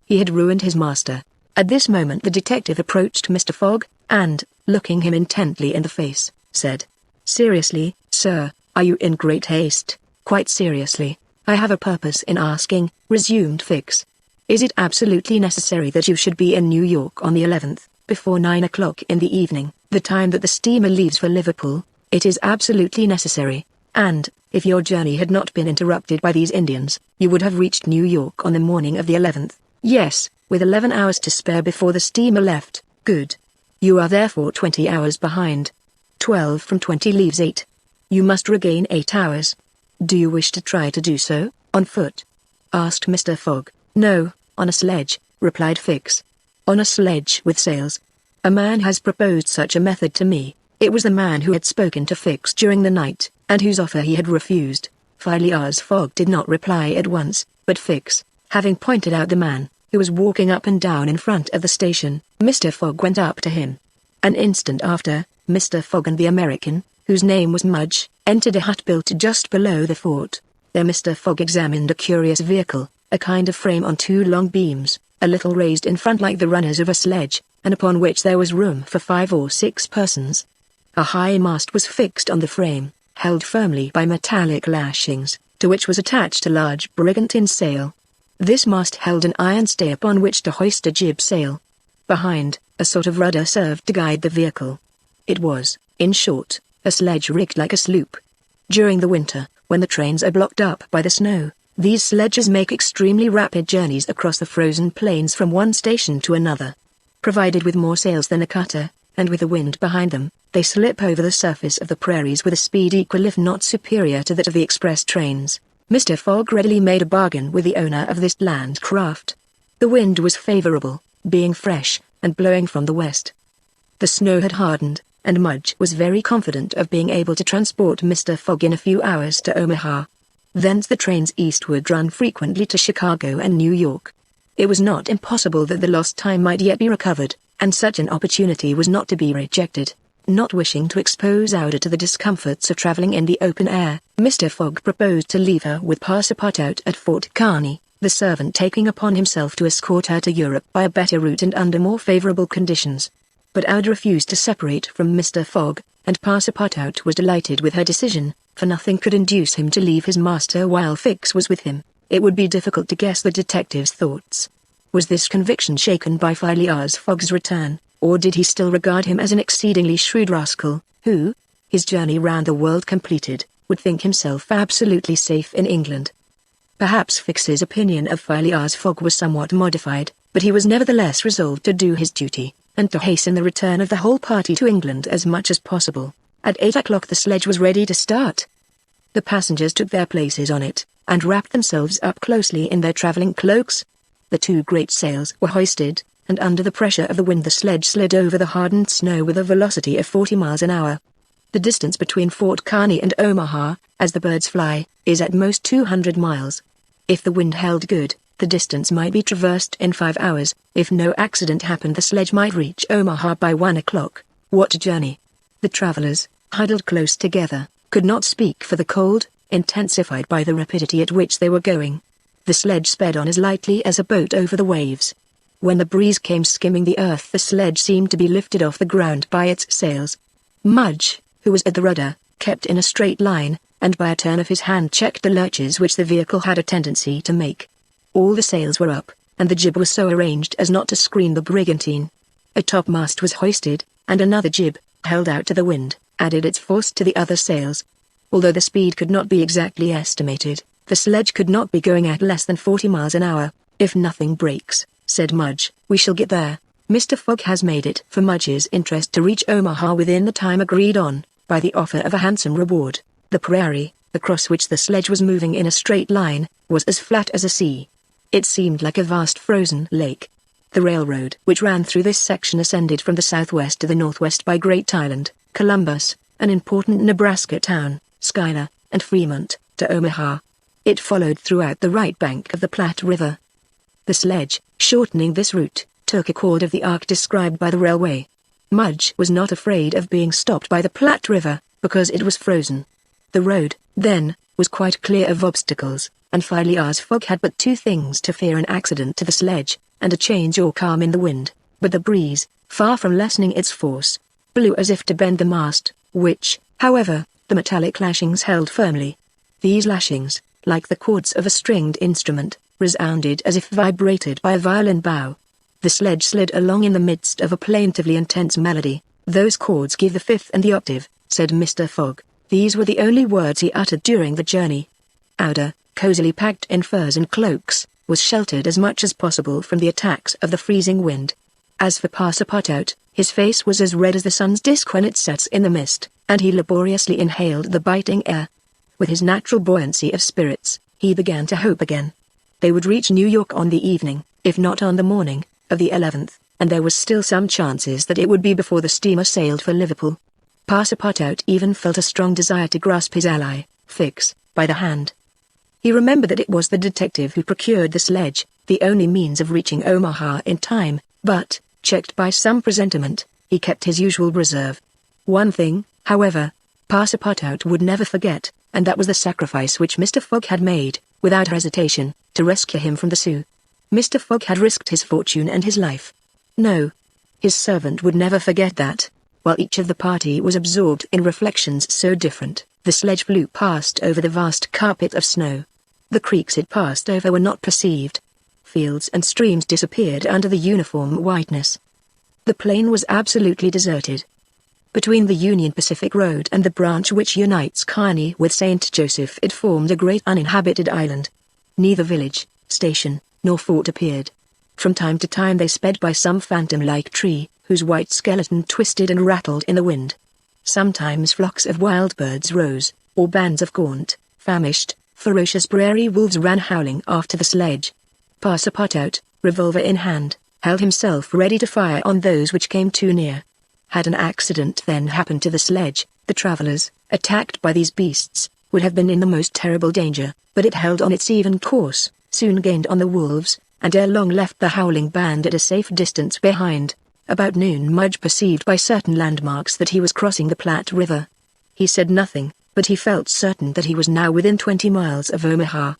He had ruined his master. At this moment the detective approached Mr. Fogg, and, looking him intently in the face, said, "Seriously, sir, are you in great haste?" "Quite seriously. I have a purpose in asking," resumed Fix. "Is it absolutely necessary that you should be in New York on the 11th, before 9 o'clock in the evening, the time that the steamer leaves for Liverpool?" "It is absolutely necessary." And, if your journey had not been interrupted by these Indians, you would have reached New York on the morning of the 11th. Yes, with 11 hours to spare before the steamer left. Good. You are therefore 20 hours behind. 12 from 20 leaves 8. You must regain 8 hours. Do you wish to try to do so, on foot?" asked Mr. Fogg. "No, on a sledge," replied Fix. "On a sledge with sails. A man has proposed such a method to me." It was the man who had spoken to Fix during the night, and whose offer he had refused. Phileas Fogg did not reply at once, but Fix, having pointed out the man, who was walking up and down in front of the station, Mr. Fogg went up to him. An instant after, Mr. Fogg and the American, whose name was Mudge, entered a hut built just below the fort. There Mr. Fogg examined a curious vehicle, a kind of frame on 2 long beams, a little raised in front like the runners of a sledge, and upon which there was room for 5 or 6 persons. A high mast was fixed on the frame, held firmly by metallic lashings, to which was attached a large brigantine sail. This mast held an iron stay upon which to hoist a jib sail. Behind, a sort of rudder served to guide the vehicle. It was, in short, a sledge rigged like a sloop. During the winter, when the trains are blocked up by the snow, these sledges make extremely rapid journeys across the frozen plains from one station to another. Provided with more sails than a cutter, and with the wind behind them, they slip over the surface of the prairies with a speed equal if not superior to that of the express trains. Mr. Fogg readily made a bargain with the owner of this land craft. The wind was favorable, being fresh, and blowing from the west. The snow had hardened, and Mudge was very confident of being able to transport Mr. Fogg in a few hours to Omaha. Thence the trains eastward ran frequently to Chicago and New York. It was not impossible that the lost time might yet be recovered, and such an opportunity was not to be rejected. Not wishing to expose Aouda to the discomforts of traveling in the open air, Mr. Fogg proposed to leave her with Passepartout at Fort Kearny, the servant taking upon himself to escort her to Europe by a better route and under more favorable conditions. But Aouda refused to separate from Mr. Fogg, and Passepartout was delighted with her decision, for nothing could induce him to leave his master while Fix was with him. It would be difficult to guess the detective's thoughts. Was this conviction shaken by Phileas Fogg's return, or did he still regard him as an exceedingly shrewd rascal, who, his journey round the world completed, would think himself absolutely safe in England? Perhaps Fix's opinion of Phileas Fogg was somewhat modified, but he was nevertheless resolved to do his duty, and to hasten the return of the whole party to England as much as possible. At 8 o'clock the sledge was ready to start. The passengers took their places on it, and wrapped themselves up closely in their traveling cloaks. The 2 great sails were hoisted, and under the pressure of the wind the sledge slid over the hardened snow with a velocity of 40 miles an hour. The distance between Fort Kearny and Omaha, as the birds fly, is at most 200 miles. If the wind held good, the distance might be traversed in 5 hours. If no accident happened the sledge might reach Omaha by 1 o'clock. What a journey! The travelers, huddled close together, could not speak for the cold, intensified by the rapidity at which they were going. The sledge sped on as lightly as a boat over the waves. When the breeze came skimming the earth the sledge seemed to be lifted off the ground by its sails. Mudge, who was at the rudder, kept in a straight line, and by a turn of his hand checked the lurches which the vehicle had a tendency to make. All the sails were up, and the jib was so arranged as not to screen the brigantine. A topmast was hoisted, and another jib, held out to the wind, added its force to the other sails. Although the speed could not be exactly estimated, the sledge could not be going at less than 40 miles an hour. "If nothing breaks," said Mudge, "we shall get there." Mr. Fogg has made it for Mudge's interest to reach Omaha within the time agreed on, by the offer of a handsome reward. The prairie, across which the sledge was moving in a straight line, was as flat as a sea. It seemed like a vast frozen lake. The railroad which ran through this section ascended from the southwest to the northwest by Great Island, Columbus, an important Nebraska town, Schuyler, and Fremont, to Omaha. It followed throughout the right bank of the Platte River. The sledge, shortening this route, took a chord of the arc described by the railway. Mudge was not afraid of being stopped by the Platte River, because it was frozen. The road, then, was quite clear of obstacles, and Phileas Fogg had but 2 things to fear: an accident to the sledge, and a change or calm in the wind. But the breeze, far from lessening its force, blew as if to bend the mast, which, however, the metallic lashings held firmly. These lashings, like the chords of a stringed instrument, resounded as if vibrated by a violin bow. The sledge slid along in the midst of a plaintively intense melody. "Those chords give the 5th and the octave," said Mr. Fogg. These were the only words he uttered during the journey. Outer, cozily packed in furs and cloaks, was sheltered as much as possible from the attacks of the freezing wind. As for Passepartout, his face was as red as the sun's disk when it sets in the mist, and he laboriously inhaled the biting air. With his natural buoyancy of spirits, he began to hope again. They would reach New York on the evening, if not on the morning, of the 11th, and there was still some chances that it would be before the steamer sailed for Liverpool. Passepartout even felt a strong desire to grasp his ally, Fix, by the hand. He remembered that it was the detective who procured the sledge, the only means of reaching Omaha in time, but, checked by some presentiment, he kept his usual reserve. One thing, however, Passepartout would never forget, and that was the sacrifice which Mr. Fogg had made, without hesitation, to rescue him from the Sioux. Mr. Fogg had risked his fortune and his life. No. His servant would never forget that. While each of the party was absorbed in reflections so different, the sledge flew past over the vast carpet of snow. The creeks it passed over were not perceived. Fields and streams disappeared under the uniform whiteness. The plain was absolutely deserted. Between the Union Pacific Road and the branch which unites Kearny with St. Joseph it formed a great uninhabited island. Neither village, station, nor fort appeared. From time to time they sped by some phantom-like tree, whose white skeleton twisted and rattled in the wind. Sometimes flocks of wild birds rose, or bands of gaunt, famished, ferocious prairie wolves ran howling after the sledge. Passepartout, revolver in hand, held himself ready to fire on those which came too near. Had an accident then happened to the sledge, the travelers, attacked by these beasts, would have been in the most terrible danger, but it held on its even course, soon gained on the wolves, and ere long left the howling band at a safe distance behind. About noon Mudge perceived by certain landmarks that he was crossing the Platte River. He said nothing, but he felt certain that he was now within 20 miles of Omaha.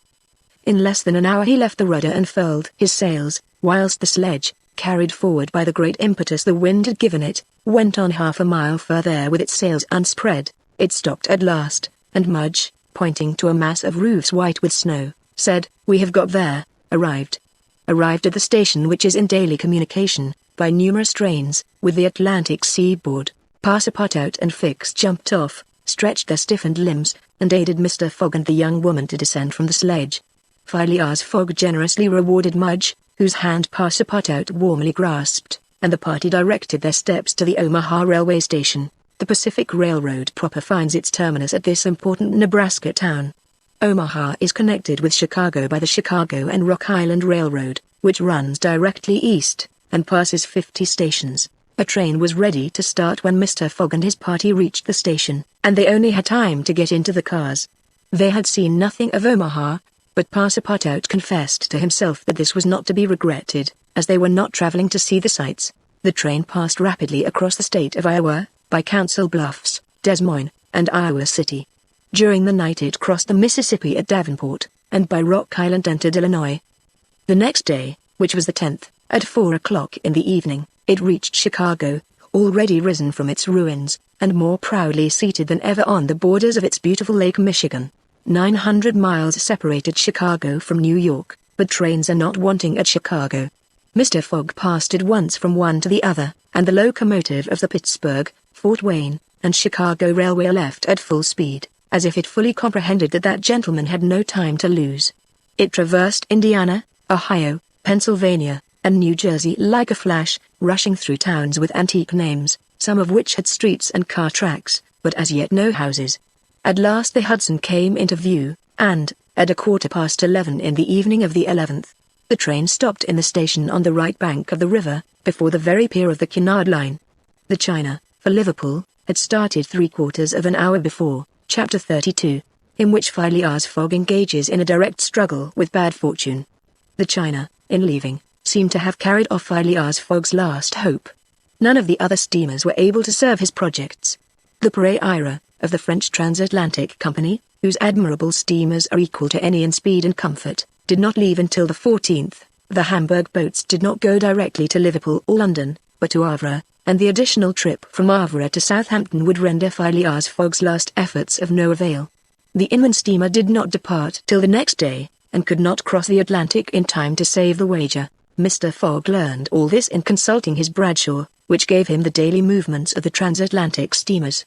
In less than an hour he left the rudder and furled his sails, whilst the sledge, carried forward by the great impetus the wind had given it, went on half a mile further with its sails unspread. It stopped at last, and Mudge, pointing to a mass of roofs white with snow, said, "We have got there, arrived." Arrived at the station which is in daily communication, by numerous trains, with the Atlantic seaboard. Passepartout and Fix jumped off, stretched their stiffened limbs, and aided Mr. Fogg and the young woman to descend from the sledge. Phileas Fogg generously rewarded Mudge, whose hand Passepartout warmly grasped, and the party directed their steps to the Omaha railway station. The Pacific Railroad proper finds its terminus at this important Nebraska town. Omaha is connected with Chicago by the Chicago and Rock Island Railroad, which runs directly east, and passes 50 stations. A train was ready to start when Mr. Fogg and his party reached the station, and they only had time to get into the cars. They had seen nothing of Omaha, but Passepartout confessed to himself that this was not to be regretted, as they were not traveling to see the sights. The train passed rapidly across the state of Iowa, by Council Bluffs, Des Moines, and Iowa City. During the night it crossed the Mississippi at Davenport, and by Rock Island entered Illinois. The next day, which was the 10th, at 4 o'clock in the evening, it reached Chicago, already risen from its ruins, and more proudly seated than ever on the borders of its beautiful Lake Michigan. 900 miles separated Chicago from New York, but trains are not wanting at Chicago. Mr. Fogg passed at once from one to the other, and the locomotive of the Pittsburgh, Fort Wayne, and Chicago Railway left at full speed, as if it fully comprehended that that gentleman had no time to lose. It traversed Indiana, Ohio, Pennsylvania, and New Jersey like a flash, rushing through towns with antique names, some of which had streets and car tracks, but as yet no houses. At last the Hudson came into view, and, at 11:15 in the evening of the 11th, the train stopped in the station on the right bank of the river, before the very pier of the Cunard line. The China, for Liverpool, had started 3/4 of an hour before. Chapter 32, in which Phileas Fogg engages in a direct struggle with bad fortune. The China, in leaving, seemed to have carried off Phileas Fogg's last hope. None of the other steamers were able to serve his projects. The Pereira, of the French Transatlantic Company, whose admirable steamers are equal to any in speed and comfort, did not leave until the 14th. The Hamburg boats did not go directly to Liverpool or London, but to Havre, and the additional trip from Havre to Southampton would render Phileas Fogg's last efforts of no avail. The inland steamer did not depart till the next day, and could not cross the Atlantic in time to save the wager. Mr. Fogg learned all this in consulting his Bradshaw, which gave him the daily movements of the transatlantic steamers.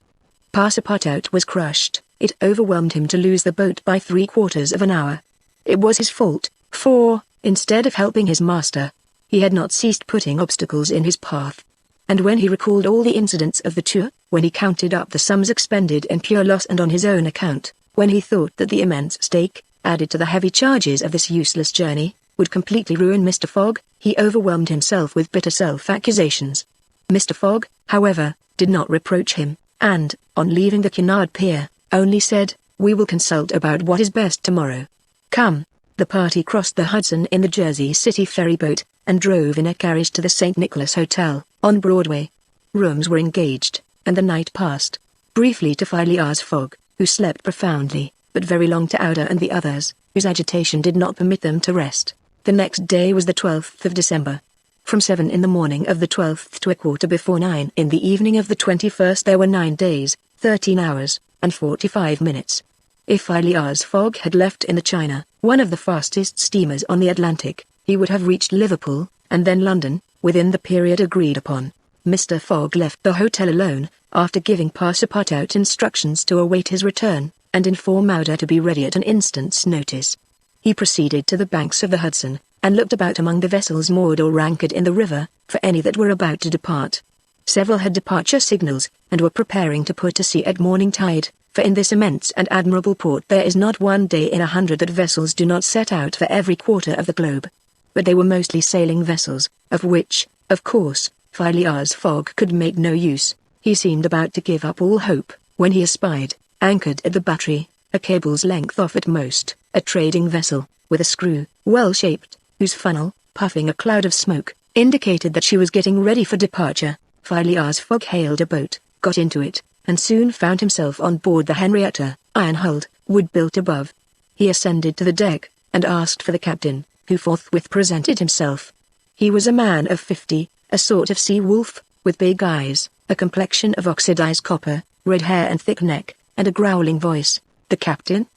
Passepartout was crushed. It overwhelmed him to lose the boat by 3/4 of an hour. It was his fault, for, instead of helping his master, he had not ceased putting obstacles in his path. And when he recalled all the incidents of the tour, when he counted up the sums expended in pure loss and on his own account, when he thought that the immense stake, added to the heavy charges of this useless journey, would completely ruin Mr. Fogg, he overwhelmed himself with bitter self-accusations. Mr. Fogg, however, did not reproach him, and, on leaving the Cunard pier, only said, "We will consult about what is best tomorrow. Come." The party crossed the Hudson in the Jersey City ferryboat, and drove in a carriage to the St. Nicholas Hotel, on Broadway. Rooms were engaged, and the night passed briefly to Phileas Fogg, who slept profoundly, but very long to Aouda and the others, whose agitation did not permit them to rest. The next day was the 12th of December. From 7 in the morning of the 12th to 9:15 in the evening of the 21st there were 9 days, 13 hours, and 45 minutes. If Phileas Fogg had left in the China, one of the fastest steamers on the Atlantic, he would have reached Liverpool, and then London, within the period agreed upon. Mr. Fogg left the hotel alone, after giving Passepartout instructions to await his return, and inform Aouda to be ready at an instant's notice. He proceeded to the banks of the Hudson, and looked about among the vessels moored or anchored in the river, for any that were about to depart. Several had departure signals, and were preparing to put to sea at morning tide, for in this immense and admirable port there is not one day in 100 that vessels do not set out for every quarter of the globe. But they were mostly sailing vessels, of which, of course, Phileas Fogg could make no use. He seemed about to give up all hope, when he espied, anchored at the battery, a cable's length off at most, a trading vessel, with a screw, well-shaped, whose funnel, puffing a cloud of smoke, indicated that she was getting ready for departure. Phileas Fogg hailed a boat, got into it, and soon found himself on board the Henrietta, iron-hulled, wood-built above. He ascended to the deck, and asked for the captain, who forthwith presented himself. He was a man of 50, a sort of sea-wolf, with big eyes, a complexion of oxidized copper, red hair and thick neck, and a growling voice. "The captain?"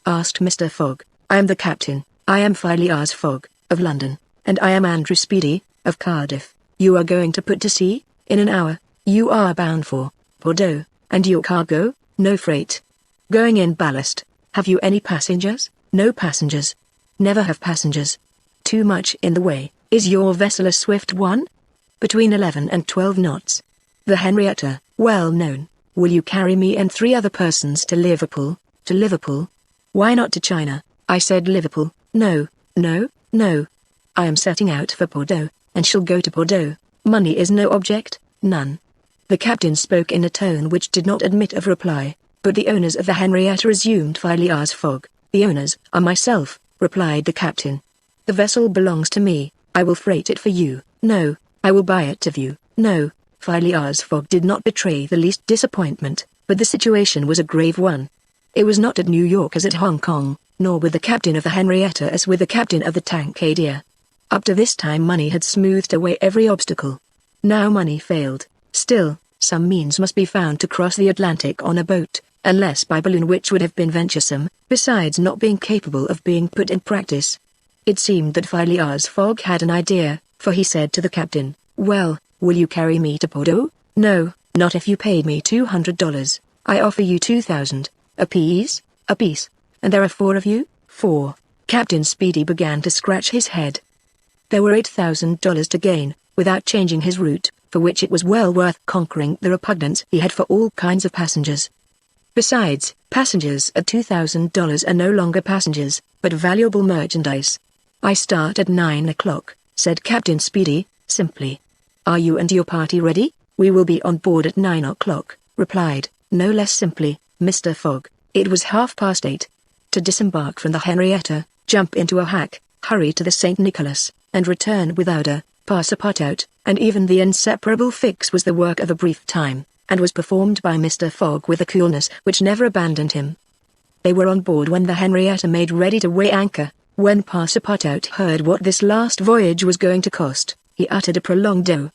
asked Mr. Fogg. "I am the captain. I am Phileas Fogg, of London, and I am Andrew Speedy, of Cardiff. You are going to put to sea, in an hour. You are bound for Bordeaux, and your cargo, no freight. Going in ballast. Have you any passengers? No passengers. Never have passengers. Too much in the way. Is your vessel a swift one? Between 11 and 12 knots. The Henrietta, well known. Will you carry me and 3 other persons to Liverpool? To Liverpool? Why not to China? I said Liverpool. No, no, no. I am setting out for Bordeaux, and shall go to Bordeaux. Money is no object, none." The captain spoke in a tone which did not admit of reply, but the owners of the Henrietta resumed Phileas Fogg. "The owners are myself," replied the captain. "The vessel belongs to me. I will freight it for you." "No, I will buy it of you." "No." Phileas Fogg did not betray the least disappointment, but the situation was a grave one. It was not at New York as at Hong Kong, nor with the captain of the Henrietta as with the captain of the Tankadere. Up to this time money had smoothed away every obstacle. Now money failed. Still, some means must be found to cross the Atlantic on a boat, unless by balloon, which would have been venturesome, besides not being capable of being put in practice. It seemed that Phileas Fogg had an idea, for he said to the captain, "Well, will you carry me to Bordeaux?" "No, not if you paid me $200. I offer you 2,000, apiece, and there are 4 of you." "4." Captain Speedy began to scratch his head. There were $8,000 to gain, without changing his route, for which it was well worth conquering the repugnance he had for all kinds of passengers. Besides, passengers at $2,000 are no longer passengers, but valuable merchandise. "I start at 9 o'clock, said Captain Speedy, simply. "Are you and your party ready?" "We will be on board at 9 o'clock, replied, no less simply, Mr. Fogg. It was 8:30. To disembark from the Henrietta, jump into a hack, hurry to the St. Nicholas, and return with Aouda, Passepartout, and even the inseparable Fix was the work of a brief time, and was performed by Mr. Fogg with a coolness which never abandoned him. They were on board when the Henrietta made ready to weigh anchor. When Passepartout heard what this last voyage was going to cost, he uttered a prolonged "oh,"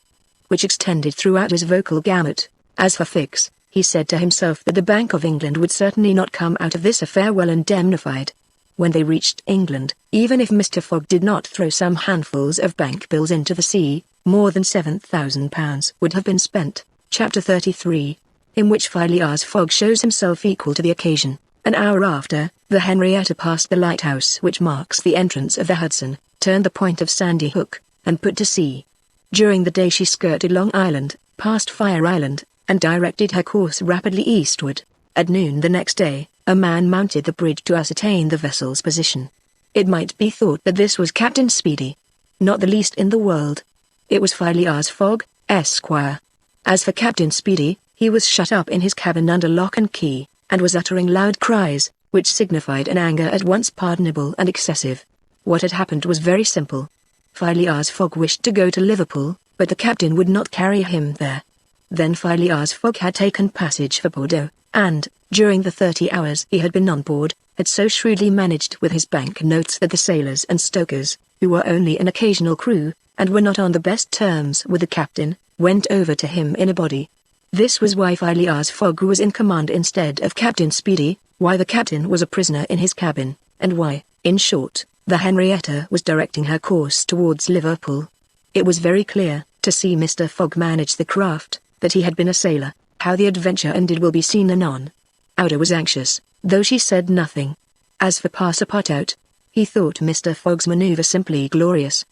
which extended throughout his vocal gamut. As for Fix, he said to himself that the Bank of England would certainly not come out of this affair well indemnified. When they reached England, even if Mr. Fogg did not throw some handfuls of bank bills into the sea, more than £7,000 would have been spent. Chapter 33. in which Phileas Fogg shows himself equal to the occasion. An hour after, the Henrietta passed the lighthouse which marks the entrance of the Hudson, turned the point of Sandy Hook, and put to sea. During the day she skirted Long Island, passed Fire Island, and directed her course rapidly eastward. At noon the next day, a man mounted the bridge to ascertain the vessel's position. It might be thought that this was Captain Speedy. Not the least in the world. It was Phileas Fogg, Esquire. As for Captain Speedy, he was shut up in his cabin under lock and key, and was uttering loud cries, which signified an anger at once pardonable and excessive. What had happened was very simple. Phileas Fogg wished to go to Liverpool, but the captain would not carry him there. Then Phileas Fogg had taken passage for Bordeaux, and, during the 30 hours he had been on board, had so shrewdly managed with his bank notes that the sailors and stokers, who were only an occasional crew, and were not on the best terms with the captain, went over to him in a body. This was why Phileas Fogg was in command instead of Captain Speedy, why the captain was a prisoner in his cabin, and why, in short, the Henrietta was directing her course towards Liverpool. It was very clear, to see Mr. Fogg manage the craft, that he had been a sailor. How the adventure ended will be seen anon. Ada was anxious, though she said nothing. As for Passepartout, he thought Mr. Fogg's maneuver simply glorious.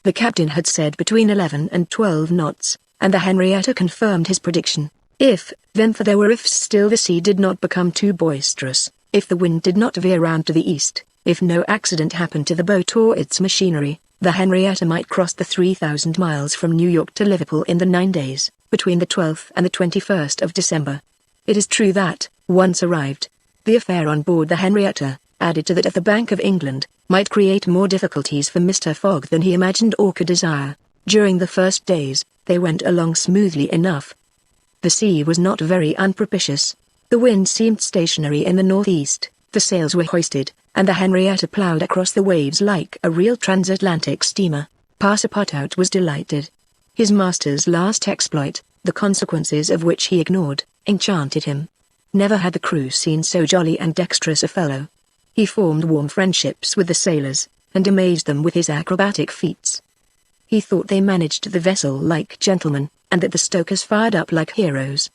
The captain had said between 11 and 12 knots, and the Henrietta confirmed his prediction. If, then for there were ifs still the sea did not become too boisterous, if the wind did not veer round to the east, if no accident happened to the boat or its machinery, the Henrietta might cross the 3,000 miles from New York to Liverpool in the 9 days, between the 12th and the 21st of December. It is true that, once arrived, the affair on board the Henrietta, added to that at the Bank of England, might create more difficulties for Mr. Fogg than he imagined or could desire. During the first days, they went along smoothly enough. The sea was not very unpropitious. The wind seemed stationary in the northeast, the sails were hoisted, and the Henrietta ploughed across the waves like a real transatlantic steamer. Passepartout was delighted. His master's last exploit, the consequences of which he ignored, enchanted him. Never had the crew seen so jolly and dexterous a fellow. He formed warm friendships with the sailors, and amazed them with his acrobatic feats. He thought they managed the vessel like gentlemen, and that the stokers fired up like heroes.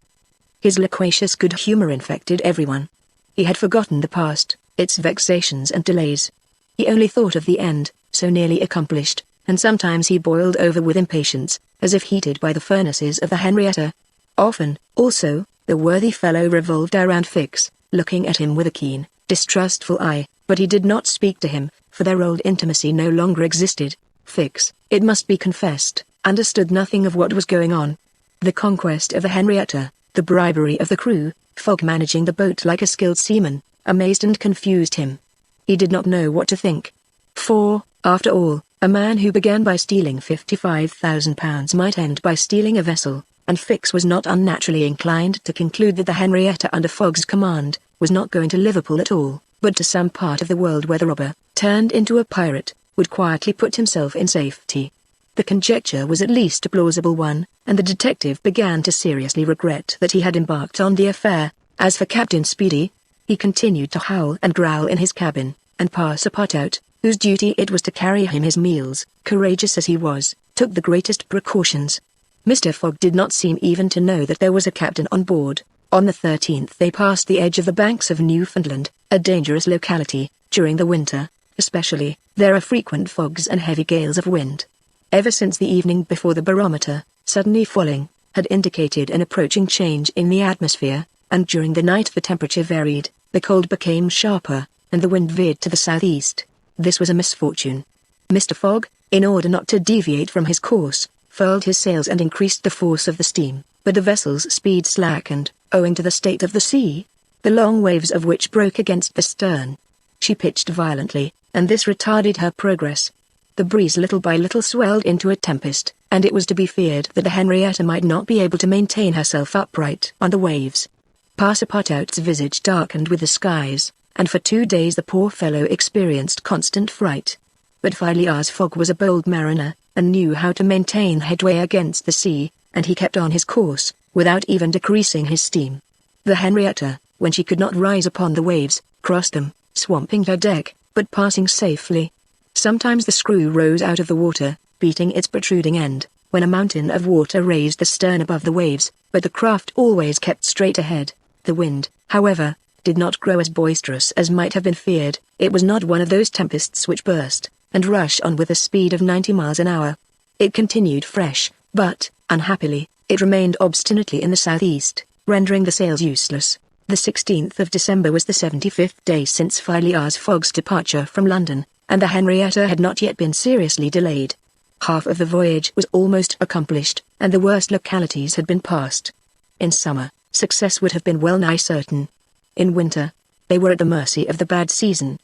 His loquacious good humor infected everyone. He had forgotten the past, its vexations and delays. He only thought of the end, so nearly accomplished, and sometimes he boiled over with impatience, as if heated by the furnaces of the Henrietta. Often, also, the worthy fellow revolved around Fix, looking at him with a keen, distrustful eye, but he did not speak to him, for their old intimacy no longer existed. Fix, it must be confessed, understood nothing of what was going on. The conquest of the Henrietta, the bribery of the crew, Fogg managing the boat like a skilled seaman, amazed and confused him. He did not know what to think. For, after all, a man who began by stealing £55,000 might end by stealing a vessel, and Fix was not unnaturally inclined to conclude that the Henrietta under Fogg's command was not going to Liverpool at all, but to some part of the world where the robber, turned into a pirate, would quietly put himself in safety. The conjecture was at least a plausible one, and the detective began to seriously regret that he had embarked on the affair. As for Captain Speedy, he continued to howl and growl in his cabin, and Passepartout, whose duty it was to carry him his meals, courageous as he was, took the greatest precautions. Mr. Fogg did not seem even to know that there was a captain on board. On the 13th they passed the edge of the banks of Newfoundland, a dangerous locality. During the winter, especially, there are frequent fogs and heavy gales of wind. Ever since the evening before the barometer, suddenly falling, had indicated an approaching change in the atmosphere, and during the night the temperature varied, the cold became sharper, and the wind veered to the southeast. This was a misfortune. Mr. Fogg, in order not to deviate from his course, furled his sails and increased the force of the steam, but the vessel's speed slackened, owing to the state of the sea, the long waves of which broke against the stern. She pitched violently, and this retarded her progress. The breeze little by little swelled into a tempest, and it was to be feared that the Henrietta might not be able to maintain herself upright on the waves. Passepartout's visage darkened with the skies, and for 2 days the poor fellow experienced constant fright. But Phileas Fogg was a bold mariner, and knew how to maintain headway against the sea, and he kept on his course, without even decreasing his steam. The Henrietta, when she could not rise upon the waves, crossed them, swamping her deck, but passing safely. Sometimes the screw rose out of the water, beating its protruding end, when a mountain of water raised the stern above the waves, but the craft always kept straight ahead. The wind, however, did not grow as boisterous as might have been feared. It was not one of those tempests which burst and rush on with a speed of 90 miles an hour. It continued fresh, but, unhappily, it remained obstinately in the southeast, rendering the sails useless. The 16th of December was the 75th day since Phileas Fogg's departure from London, and the Henrietta had not yet been seriously delayed. Half of the voyage was almost accomplished, and the worst localities had been passed. In summer, success would have been well nigh certain. In winter, they were at the mercy of the bad season.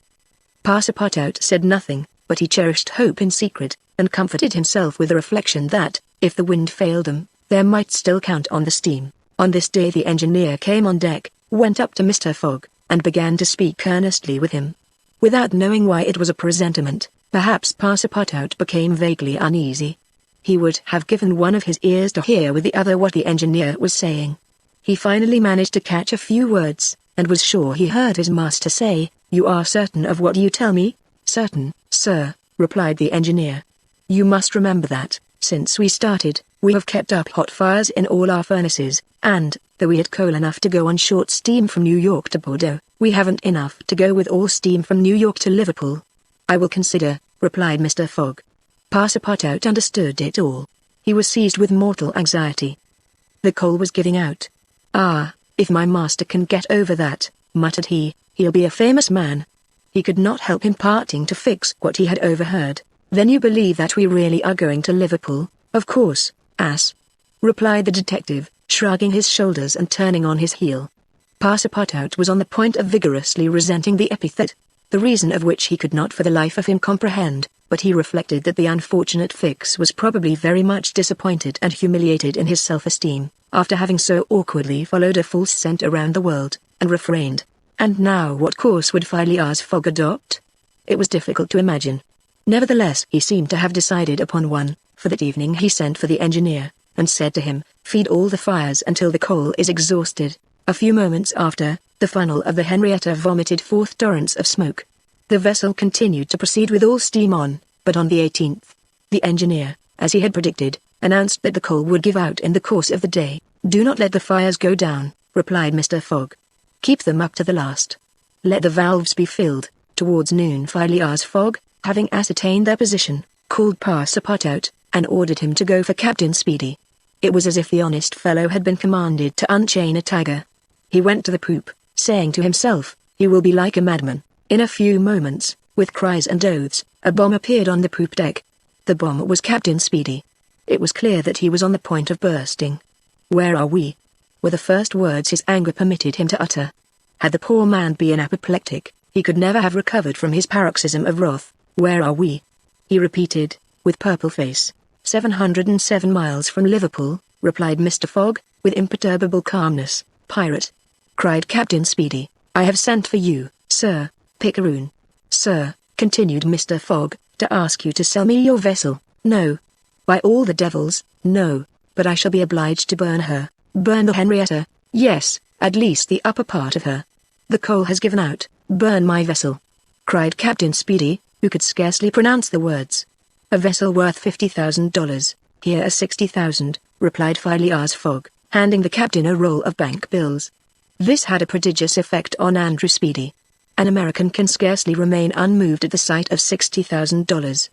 Passepartout said nothing, but he cherished hope in secret, and comforted himself with the reflection that, if the wind failed them, they might still count on the steam. On this day the engineer came on deck, went up to Mr. Fogg, and began to speak earnestly with him. Without knowing why it was a presentiment, perhaps Passepartout became vaguely uneasy. He would have given one of his ears to hear with the other what the engineer was saying. He finally managed to catch a few words, and was sure he heard his master say, "You are certain of what you tell me?" "Certain, sir," replied the engineer. "You must remember that, since we started, we have kept up hot fires in all our furnaces, and, though we had coal enough to go on short steam from New York to Bordeaux, we haven't enough to go with all steam from New York to Liverpool." "I will consider," replied Mr. Fogg. Passepartout understood it all. He was seized with mortal anxiety. The coal was giving out. "Ah, if my master can get over that," muttered he, "he'll be a famous man." He could not help imparting to Fix what he had overheard. "Then you believe that we really are going to Liverpool?" "Of course, ass," replied the detective, shrugging his shoulders and turning on his heel. Passepartout was on the point of vigorously resenting the epithet, the reason of which he could not for the life of him comprehend, but he reflected that the unfortunate Fix was probably very much disappointed and humiliated in his self-esteem, after having so awkwardly followed a false scent around the world, and refrained. And now what course would Phileas Fogg adopt? It was difficult to imagine. Nevertheless he seemed to have decided upon one, for that evening he sent for the engineer, and said to him, "Feed all the fires until the coal is exhausted." A few moments after, the funnel of the Henrietta vomited forth torrents of smoke. The vessel continued to proceed with all steam on, but on the 18th, the engineer, as he had predicted, announced that the coal would give out in the course of the day. "Do not let the fires go down," replied Mr. Fogg. "Keep them up to the last. Let the valves be filled." Towards noon Phileas Fogg, having ascertained their position, called Passepartout, and ordered him to go for Captain Speedy. It was as if the honest fellow had been commanded to unchain a tiger. He went to the poop, saying to himself, "He will be like a madman." In a few moments, with cries and oaths, a bomb appeared on the poop deck. The bomb was Captain Speedy. It was clear that he was on the point of bursting. "Where are we?" were the first words his anger permitted him to utter. Had the poor man been apoplectic, he could never have recovered from his paroxysm of wrath. "Where are we?" he repeated, with purple face. 707 miles from Liverpool," replied Mr. Fogg, with imperturbable calmness. "Pirate!" cried Captain Speedy, "I have sent for you, sir, Picaroon." "Sir," continued Mr. Fogg, "to ask you to sell me your vessel." "No. By all the devils, no, but I shall be obliged to burn her." "Burn the Henrietta?" "Yes, at least the upper part of her. The coal has given out." "Burn my vessel!" cried Captain Speedy, who could scarcely pronounce the words. "A vessel worth $50,000, here are 60,000, replied Phileas Fogg, handing the captain a roll of bank bills. This had a prodigious effect on Andrew Speedy. An American can scarcely remain unmoved at the sight of $60,000.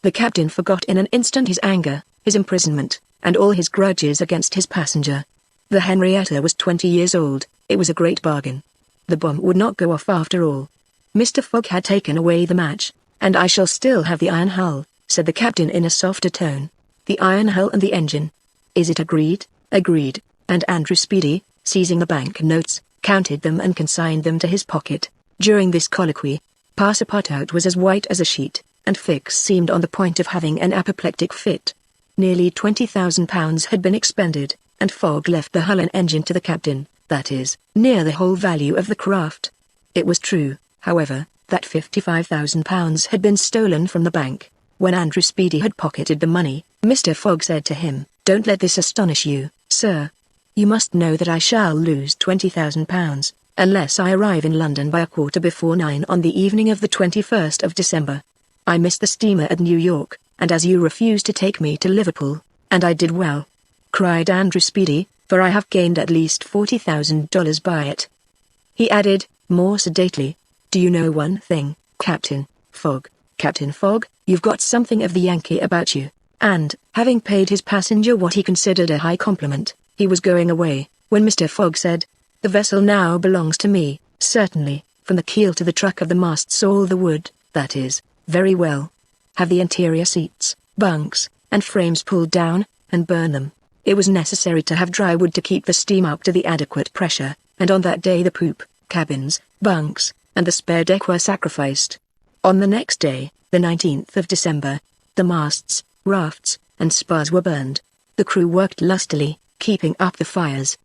The captain forgot in an instant his anger, his imprisonment, and all his grudges against his passenger. The Henrietta was 20 years old. It was a great bargain. The bomb would not go off after all. Mr. Fogg had taken away the match, and I shall still have the iron hull, said the captain in a softer tone. "The iron hull and the engine. Is it agreed?" "Agreed," and Andrew Speedy, seizing the bank notes, counted them and consigned them to his pocket. During this colloquy, Passepartout was as white as a sheet, and Fix seemed on the point of having an apoplectic fit. Nearly £20,000 had been expended, and Fogg left the hull and engine to the captain, that is, near the whole value of the craft. It was true, however, that £55,000 had been stolen from the bank. When Andrew Speedy had pocketed the money, Mr. Fogg said to him, "Don't let this astonish you, sir. You must know that I shall lose £20,000, unless I arrive in London by 9:15 on the evening of the 21st of December. I missed the steamer at New York, and as you refuse to take me to Liverpool, And I did well," cried Andrew Speedy, "for I have gained at least $40,000 by it." He added, more sedately, "Do you know one thing, Captain Fogg? Captain Fogg, you've got something of the Yankee about you." And, having paid his passenger what he considered a high compliment, he was going away, when Mr. Fogg said, "The vessel now belongs to me, certainly, from the keel to the truck of the masts all the wood, that is, very well. Have the interior seats, bunks, and frames pulled down, and burn them." It was necessary to have dry wood to keep the steam up to the adequate pressure, and on that day the poop, cabins, bunks, and the spare deck were sacrificed. On the next day, the 19th of December, the masts, rafts, and spars were burned. The crew worked lustily, keeping up the fires.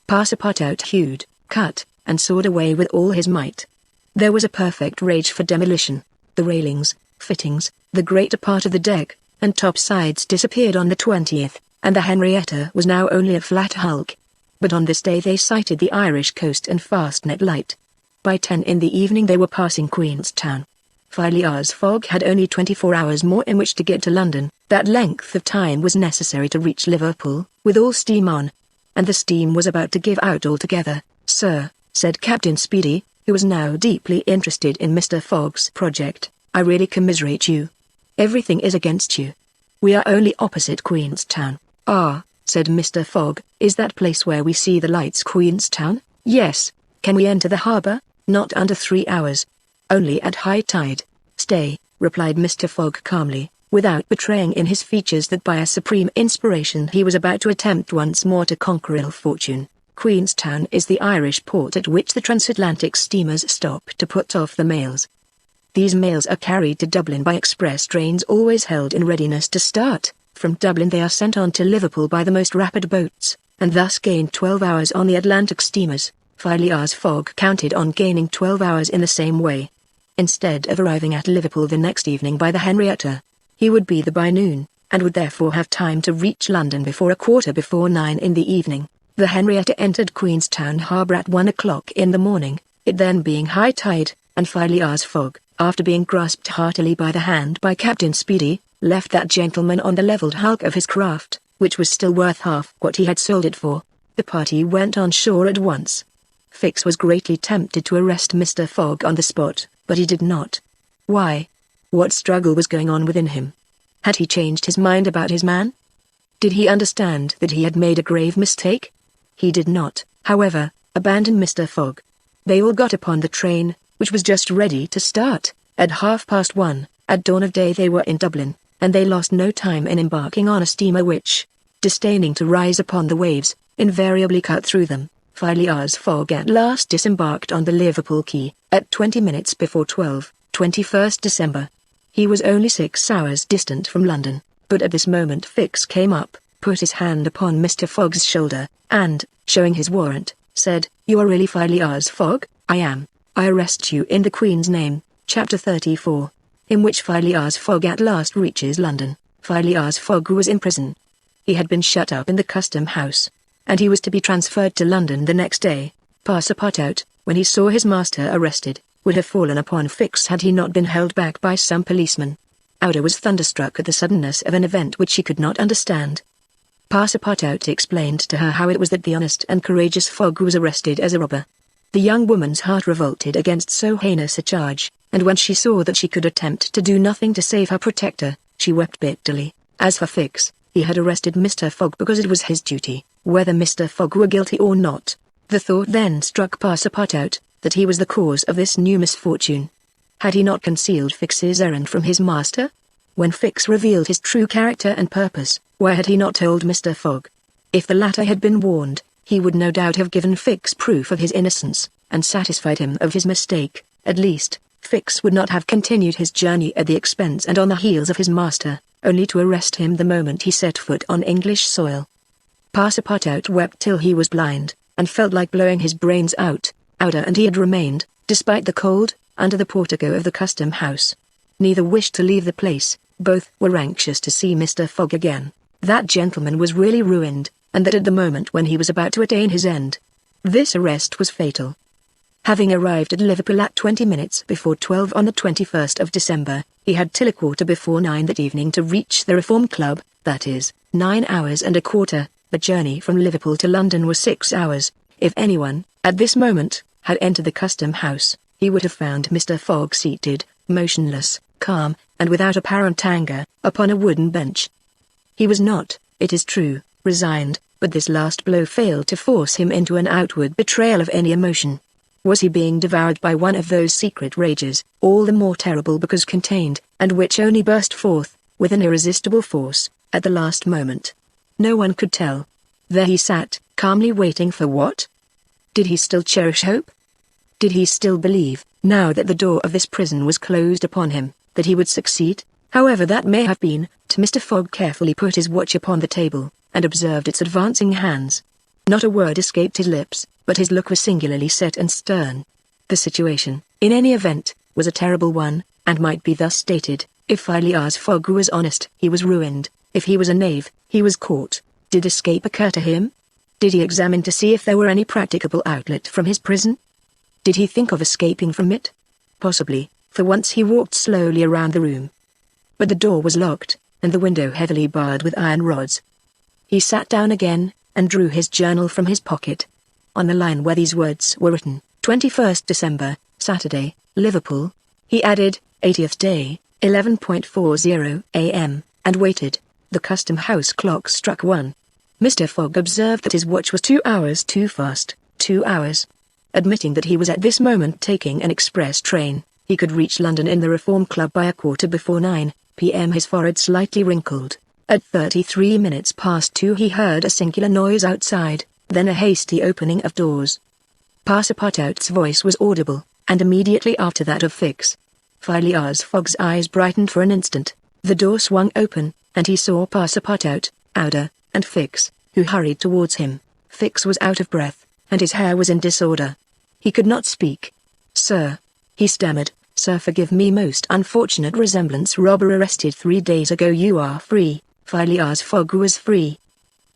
Passepartout hewed, cut, and sawed away with all his might. There was a perfect rage for demolition. The railings, fittings, the greater part of the deck, and topsides disappeared on the 20th, and the Henrietta was now only a flat hulk. But on this day they sighted the Irish coast and Fastnet Light. By 10 in the evening they were passing Queenstown. Phileas Fogg had only 24 hours more in which to get to London. That length of time was necessary to reach Liverpool, with all steam on. And the steam was about to give out altogether. "Sir," said Captain Speedy, who was now deeply interested in Mr. Fogg's project, "I really commiserate you. Everything is against you. We are only opposite Queenstown." "Ah," said Mr. Fogg, "is that place where we see the lights Queenstown?" "Yes." "Can we enter the harbour?" "Not under 3 hours. Only at high tide." "Stay," replied Mr. Fogg calmly, without betraying in his features that by a supreme inspiration he was about to attempt once more to conquer ill fortune. "Queenstown is the Irish port at which the transatlantic steamers stop to put off the mails. These mails are carried to Dublin by express trains always held in readiness to start. From Dublin they are sent on to Liverpool by the most rapid boats, and thus gain 12 hours on the Atlantic steamers." Phileas Fogg counted on gaining 12 hours in the same way. Instead of arriving at Liverpool the next evening by the Henrietta, he would be there by noon, and would therefore have time to reach London before 9:15 in the evening. The Henrietta entered Queenstown harbour at 1 o'clock in the morning, it then being high tide, and Phileas Fogg, after being grasped heartily by the hand by Captain Speedy, left that gentleman on the levelled hulk of his craft, which was still worth half what he had sold it for. The party went on shore at once. Fix was greatly tempted to arrest Mr. Fogg on the spot, but he did not. Why? What struggle was going on within him? Had he changed his mind about his man? Did he understand that he had made a grave mistake? He did not, however, abandon Mr. Fogg. They all got upon the train, which was just ready to start. At 1:30, at dawn of day they were in Dublin, and they lost no time in embarking on a steamer which, disdaining to rise upon the waves, invariably cut through them. Phileas Fogg at last disembarked on the Liverpool quay, at 20 minutes before 12, 21st December. He was only 6 hours distant from London, but at this moment Fix came up, put his hand upon Mr. Fogg's shoulder, and, showing his warrant, said, "You are really Phileas Fogg?" "I am. I arrest you in the Queen's name." Chapter 34, in which Phileas Fogg at last reaches London. Phileas Fogg was in prison. He had been shut up in the custom house, and he was to be transferred to London the next day. Passepartout, when he saw his master arrested, would have fallen upon Fix had he not been held back by some policeman. Aouda was thunderstruck at the suddenness of an event which she could not understand. Passepartout explained to her how it was that the honest and courageous Fogg was arrested as a robber. The young woman's heart revolted against so heinous a charge, and when she saw that she could attempt to do nothing to save her protector, she wept bitterly. As for Fix, he had arrested Mr. Fogg because it was his duty, whether Mr. Fogg were guilty or not. The thought then struck Passepartout, that he was the cause of this new misfortune. Had he not concealed Fix's errand from his master? When Fix revealed his true character and purpose, why had he not told Mr. Fogg? If the latter had been warned, he would no doubt have given Fix proof of his innocence, and satisfied him of his mistake. At least, Fix would not have continued his journey at the expense and on the heels of his master, only to arrest him the moment he set foot on English soil. Passepartout wept till he was blind, and felt like blowing his brains out. Aouda and he had remained, despite the cold, under the portico of the custom house. Neither wished to leave the place, both were anxious to see Mr. Fogg again. That gentleman was really ruined, and that at the moment when he was about to attain his end. This arrest was fatal. Having arrived at Liverpool at 20 minutes before 12 on the 21st of December, he had till 9:15 that evening to reach the Reform Club, that is, 9 hours and a quarter. The journey from Liverpool to London was 6 hours. If anyone, at this moment, had entered the custom house, he would have found Mr. Fogg seated, motionless, calm, and without apparent anger, upon a wooden bench. He was not, it is true, resigned, but this last blow failed to force him into an outward betrayal of any emotion. Was he being devoured by one of those secret rages, all the more terrible because contained, and which only burst forth, with an irresistible force, at the last moment? No one could tell. There he sat, calmly waiting for what? Did he still cherish hope? Did he still believe, now that the door of this prison was closed upon him, that he would succeed? However that may have been, Mr. Fogg carefully put his watch upon the table, and observed its advancing hands. Not a word escaped his lips, but his look was singularly set and stern. The situation, in any event, was a terrible one, and might be thus stated: if Phileas Fogg was honest, he was ruined; if he was a knave, he was caught. Did escape occur to him? Did he examine to see if there were any practicable outlet from his prison? Did he think of escaping from it? Possibly, for once he walked slowly around the room. But the door was locked, and the window heavily barred with iron rods. He sat down again, and drew his journal from his pocket. On the line where these words were written, 21st December, Saturday, Liverpool, he added, 80th day, 11:40 a.m., and waited. The custom house clock struck 1. Mr. Fogg observed that his watch was 2 hours too fast. 2 hours. Admitting that he was at this moment taking an express train, he could reach London in the Reform Club by 9:15 p.m. His forehead slightly wrinkled. At 33 minutes past 2 he heard a singular noise outside, then a hasty opening of doors. Passepartout's voice was audible, and immediately after that of Fix. Phileas Fogg's eyes brightened for an instant. The door swung open, and he saw Passepartout, Ouda, and Fix, who hurried towards him. Fix was out of breath, and his hair was in disorder. He could not speak. "Sir," he stammered, "sir, forgive me, most unfortunate resemblance. Robber arrested 3 days ago. You are free." Phileas Fogg was free.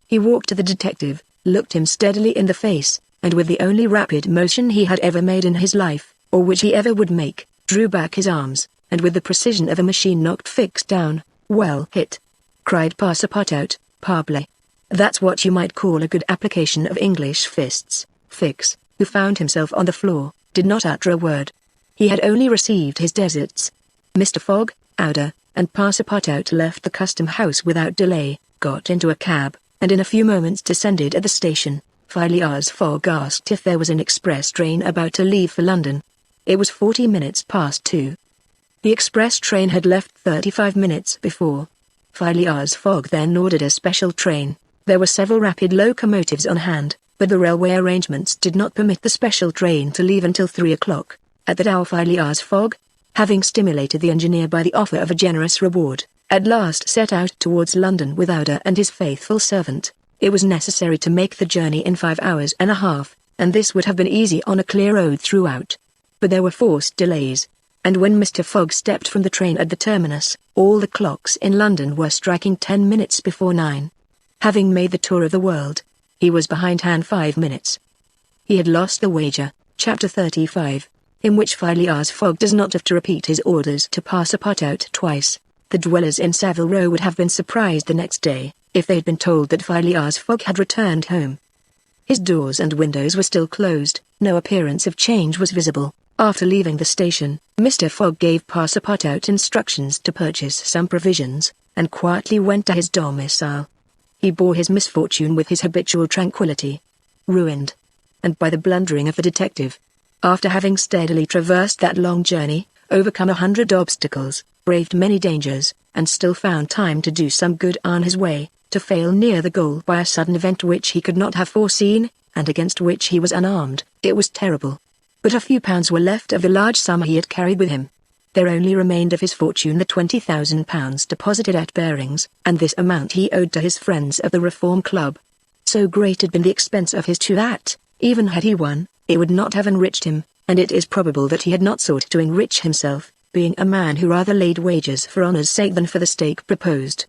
He walked to the detective, looked him steadily in the face, and with the only rapid motion he had ever made in his life, or which he ever would make, drew back his arms, and with the precision of a machine knocked Fix down. "Well hit!" cried Passepartout, "parbleu! That's what you might call a good application of English fists." Fix, who found himself on the floor, did not utter a word. He had only received his deserts. Mr. Fogg, Ouda, and Passepartout left the custom house without delay, got into a cab, and in a few moments descended at the station. Phileas Fogg asked if there was an express train about to leave for London. It was 40 minutes past 2. The express train had left 35 minutes before. Phileas Fogg then ordered a special train. There were several rapid locomotives on hand, but the railway arrangements did not permit the special train to leave until 3 o'clock. At that hour Phileas Fogg, having stimulated the engineer by the offer of a generous reward, at last set out towards London with Ouda and his faithful servant. It was necessary to make the journey in 5 hours and a half, and this would have been easy on a clear road throughout. But there were forced delays, and when Mr. Fogg stepped from the train at the terminus, all the clocks in London were striking 10 minutes before 9. Having made the tour of the world, he was behindhand 5 minutes. He had lost the wager. Chapter 35, in which Phileas Fogg does not have to repeat his orders to Passepartout twice. The dwellers in Savile Row would have been surprised the next day, if they had been told that Phileas Fogg had returned home. His doors and windows were still closed, no appearance of change was visible. After leaving the station, Mr. Fogg gave Passepartout instructions to purchase some provisions, and quietly went to his domicile. He bore his misfortune with his habitual tranquillity. Ruined, and by the blundering of the detective. After having steadily traversed that long journey, overcome 100 obstacles, braved many dangers, and still found time to do some good on his way, to fail near the goal by a sudden event which he could not have foreseen, and against which he was unarmed, it was terrible. But a few pounds were left of the large sum he had carried with him. There only remained of his fortune the £20,000 deposited at Baring's, and this amount he owed to his friends of the Reform Club. So great had been the expense of his that, even had he won, it would not have enriched him, and it is probable that he had not sought to enrich himself, being a man who rather laid wagers for honour's sake than for the stake proposed.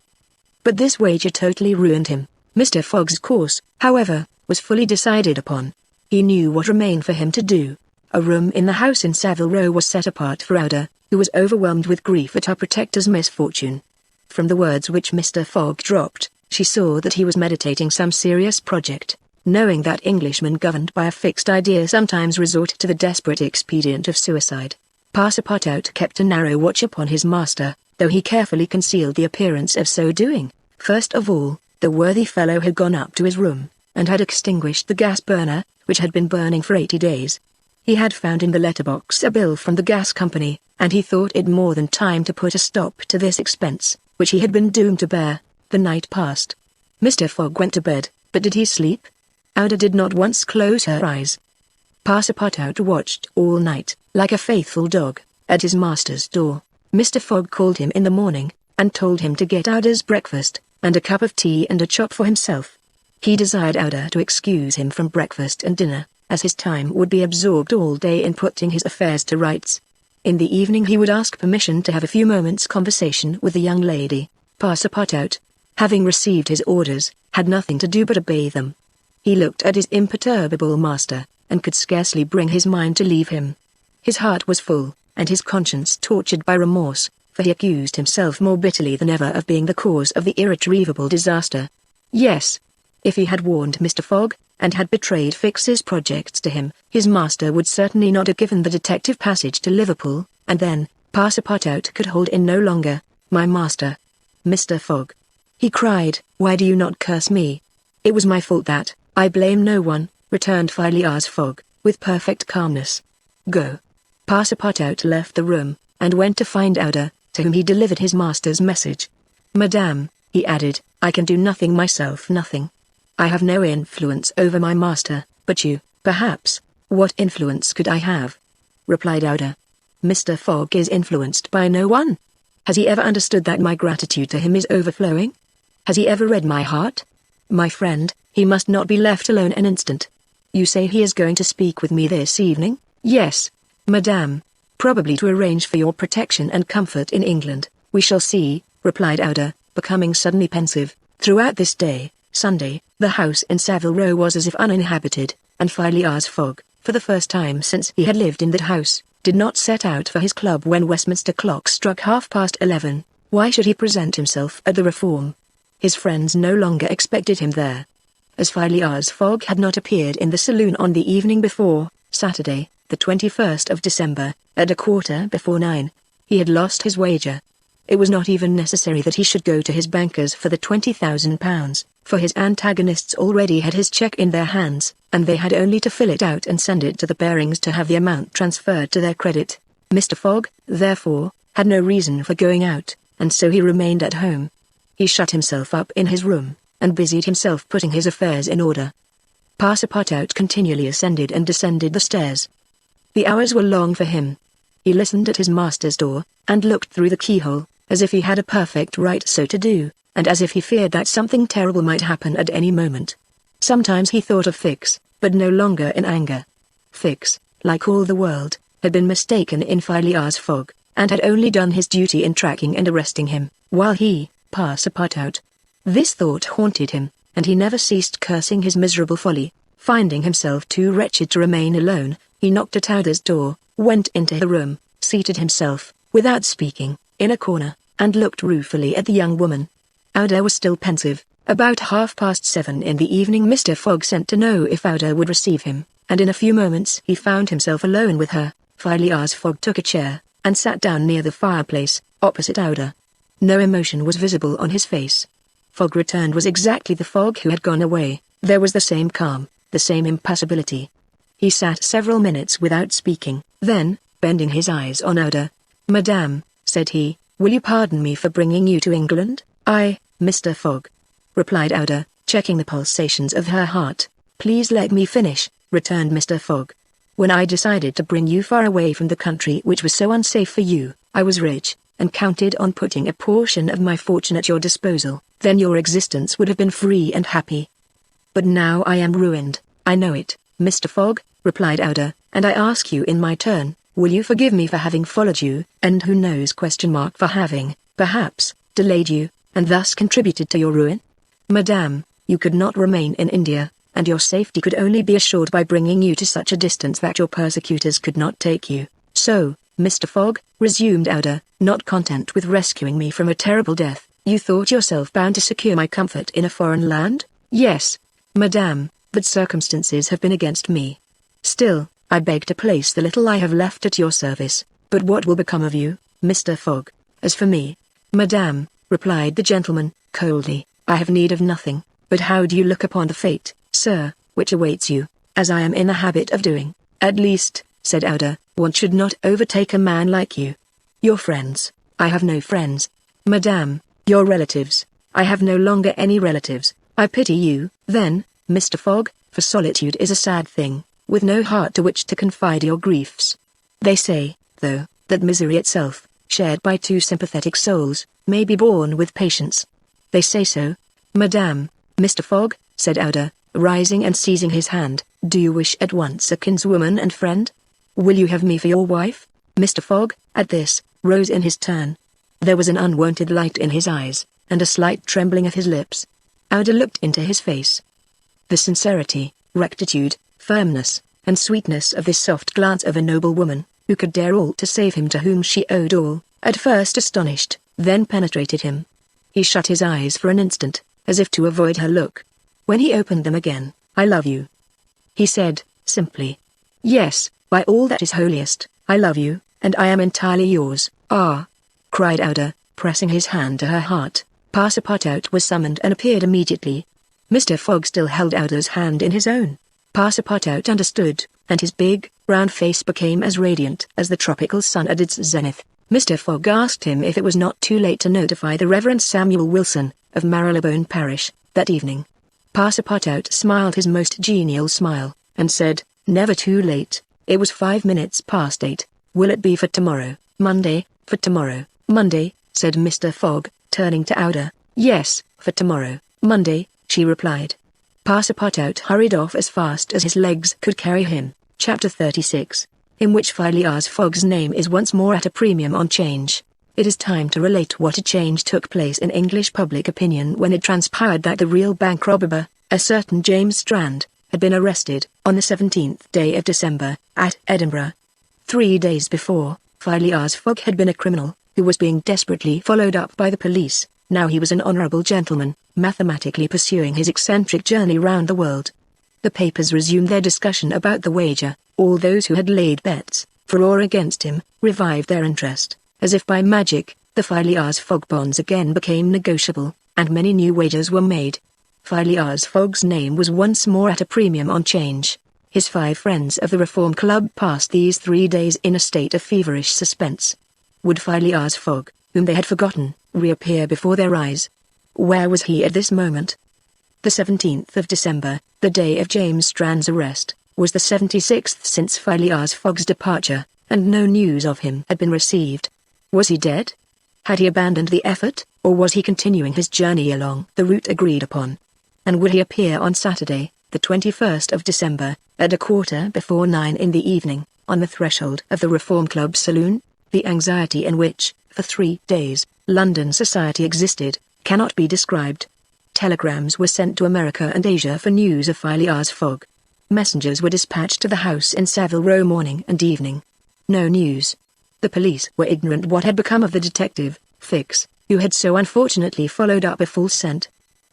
But this wager totally ruined him. Mr. Fogg's course, however, was fully decided upon. He knew what remained for him to do. A room in the house in Savile Row was set apart for Ouda, who was overwhelmed with grief at her protector's misfortune. From the words which Mr. Fogg dropped, She saw that he was meditating some serious project, knowing that Englishmen governed by a fixed idea sometimes resort to the desperate expedient of suicide. Passepartout kept a narrow watch upon his master, though he carefully concealed the appearance of so doing. First of all, the worthy fellow had gone up to his room, and had extinguished the gas burner, which had been burning for 80 days. He had found in the letterbox a bill from the gas company, and he thought it more than time to put a stop to this expense, which he had been doomed to bear. The night passed. Mr. Fogg went to bed, but did he sleep? Ouda did not once close her eyes. Passepartout watched all night, like a faithful dog, at his master's door. Mr. Fogg called him in the morning, and told him to get Ouda's breakfast, and a cup of tea and a chop for himself. He desired Ouda to excuse him from breakfast and dinner, as his time would be absorbed all day in putting his affairs to rights. In the evening he would ask permission to have a few moments' conversation with the young lady. Passepartout, having received his orders, had nothing to do but obey them. He looked at his imperturbable master, and could scarcely bring his mind to leave him. His heart was full, and his conscience tortured by remorse, for he accused himself more bitterly than ever of being the cause of the irretrievable disaster. Yes, if he had warned Mr. Fogg, and had betrayed Fix's projects to him, his master would certainly not have given the detective passage to Liverpool, and then, Passepartout could hold in no longer. "My master, Mr. Fogg," he cried, "why do you not curse me? It was my fault that—" "I blame no one," returned Phileas Fogg, with perfect calmness. "Go." Passepartout left the room, and went to find Ouda, to whom he delivered his master's message. "Madame," he added, "I can do nothing myself, nothing. I have no influence over my master, but you, perhaps." "What influence could I have?" replied Ouda. "Mr. Fogg is influenced by no one. Has he ever understood that my gratitude to him is overflowing? Has he ever read my heart? My friend, he must not be left alone an instant. You say he is going to speak with me this evening?" "Yes, madame. Probably to arrange for your protection and comfort in England." "We shall see," replied Ouda, becoming suddenly pensive. Throughout this day, Sunday, the house in Savile Row was as if uninhabited, and Phileas Fogg, for the first time since he had lived in that house, did not set out for his club when Westminster clock struck 11:30. Why should he present himself at the Reform? His friends no longer expected him there. As Phileas Fogg had not appeared in the saloon on the evening before, Saturday, the 21st of December, at 9:15, he had lost his wager. It was not even necessary that he should go to his bankers for the £20,000, for his antagonists already had his cheque in their hands, and they had only to fill it out and send it to the Barings to have the amount transferred to their credit. Mr. Fogg, therefore, had no reason for going out, and so he remained at home. He shut himself up in his room, and busied himself putting his affairs in order. Passepartout continually ascended and descended the stairs. The hours were long for him. He listened at his master's door, and looked through the keyhole, as if he had a perfect right so to do, and as if he feared that something terrible might happen at any moment. Sometimes he thought of Fix, but no longer in anger. Fix, like all the world, had been mistaken in Phileas Fogg, and had only done his duty in tracking and arresting him, while he, Passepartout. This thought haunted him, and he never ceased cursing his miserable folly. Finding himself too wretched to remain alone, he knocked at Ouda's door, went into the room, seated himself, without speaking, in a corner, and looked ruefully at the young woman. Ouda was still pensive. About 7:30 in the evening Mr. Fogg sent to know if Ouda would receive him, and in a few moments he found himself alone with her. Phileas Fogg took a chair, and sat down near the fireplace, opposite Ouda. No emotion was visible on his face. Fogg returned was exactly the Fogg who had gone away. There was the same calm, the same impassibility. He sat several minutes without speaking, then, bending his eyes on Ouda, "Madame," said he, "will you pardon me for bringing you to England?" "I, Mr. Fogg," replied Ouda, checking the pulsations of her heart. "Please let me finish," returned Mr. Fogg. "When I decided to bring you far away from the country which was so unsafe for you, I was rich, and counted on putting a portion of my fortune at your disposal. Then your existence would have been free and happy. But now I am ruined. I know it, Mr. Fogg," replied Ouda, "and I ask you in my turn, will you forgive me for having followed you, and who knows for having, perhaps, delayed you, and thus contributed to your ruin? Madame, you could not remain in India, and your safety could only be assured by bringing you to such a distance that your persecutors could not take you. So, Mr. Fogg," resumed Ouda, "not content with rescuing me from a terrible death, You thought yourself bound to secure my comfort in a foreign land? Yes, madame, but circumstances have been against me. Still, I beg to place the little I have left at your service. But what will become of you, Mr. Fogg? As for me, madame, replied the gentleman, coldly, I have need of nothing. But how do you look upon the fate, sir, which awaits you, as I am in the habit of doing? At least, said Ada, one should not overtake a man like you. Your friends? I have no friends. Madame, your relatives? I have no longer any relatives. I pity you, then, Mr. Fogg, for solitude is a sad thing, with no heart to which to confide your griefs. They say, though, that misery itself, shared by two sympathetic souls, may be borne with patience. They say so, madame. Mr. Fogg, said Ada, rising and seizing his hand, do you wish at once a kinswoman and friend? Will you have me for your wife? Mr. Fogg, at this, rose in his turn. There was an unwonted light in his eyes, and a slight trembling of his lips. Ada looked into his face. The sincerity, rectitude, firmness, and sweetness of this soft glance of a noble woman, who could dare all to save him to whom she owed all, at first astonished, then penetrated him. He shut his eyes for an instant, as if to avoid her look. When he opened them again, I love you, he said, simply. Yes, by all that is holiest, I love you, and I am entirely yours. Ah! cried Ada, pressing his hand to her heart. Passepartout was summoned and appeared immediately. Mr. Fogg still held Ada's hand in his own. Passepartout understood, and his big, round face became as radiant as the tropical sun at its zenith. Mr. Fogg asked him if it was not too late to notify the Reverend Samuel Wilson, of Marylebone Parish, that evening. Passepartout smiled his most genial smile, and said, never too late. It was 5 minutes past 8. Will it be for tomorrow, Monday? For tomorrow, Monday, said Mr. Fogg, turning to Ada. Yes, for tomorrow, Monday, she replied. Passepartout hurried off as fast as his legs could carry him. Chapter 36, in which Phileas Fogg's name is once more at a premium on 'Change. It is time to relate what a change took place in English public opinion when it transpired that the real bank robber, a certain James Strand, had been arrested, on the 17th day of December, at Edinburgh. 3 days before, Phileas Fogg had been a criminal, who was being desperately followed up by the police. Now he was an honourable gentleman, mathematically pursuing his eccentric journey round the world. The papers resumed their discussion about the wager. All those who had laid bets, for or against him, revived their interest. As if by magic, the Phileas Fogg bonds again became negotiable, and many new wagers were made. Phileas Fogg's name was once more at a premium on 'Change. His 5 friends of the Reform Club passed these 3 days in a state of feverish suspense. Would Phileas Fogg, whom they had forgotten, reappear before their eyes? Where was he at this moment? The 17th of December, the day of James Strand's arrest, was the 76th since Phileas Fogg's departure, and no news of him had been received. Was he dead? Had he abandoned the effort, or was he continuing his journey along the route agreed upon? And would he appear on Saturday, the 21st of December, at 9:15 in the evening, on the threshold of the Reform Club saloon? The anxiety in which, for 3 days, London society existed, cannot be described. Telegrams were sent to America and Asia for news of Phileas Fogg. Messengers were dispatched to the house in Savile Row morning and evening. No news. The police were ignorant what had become of the detective, Fix, who had so unfortunately followed up a false scent.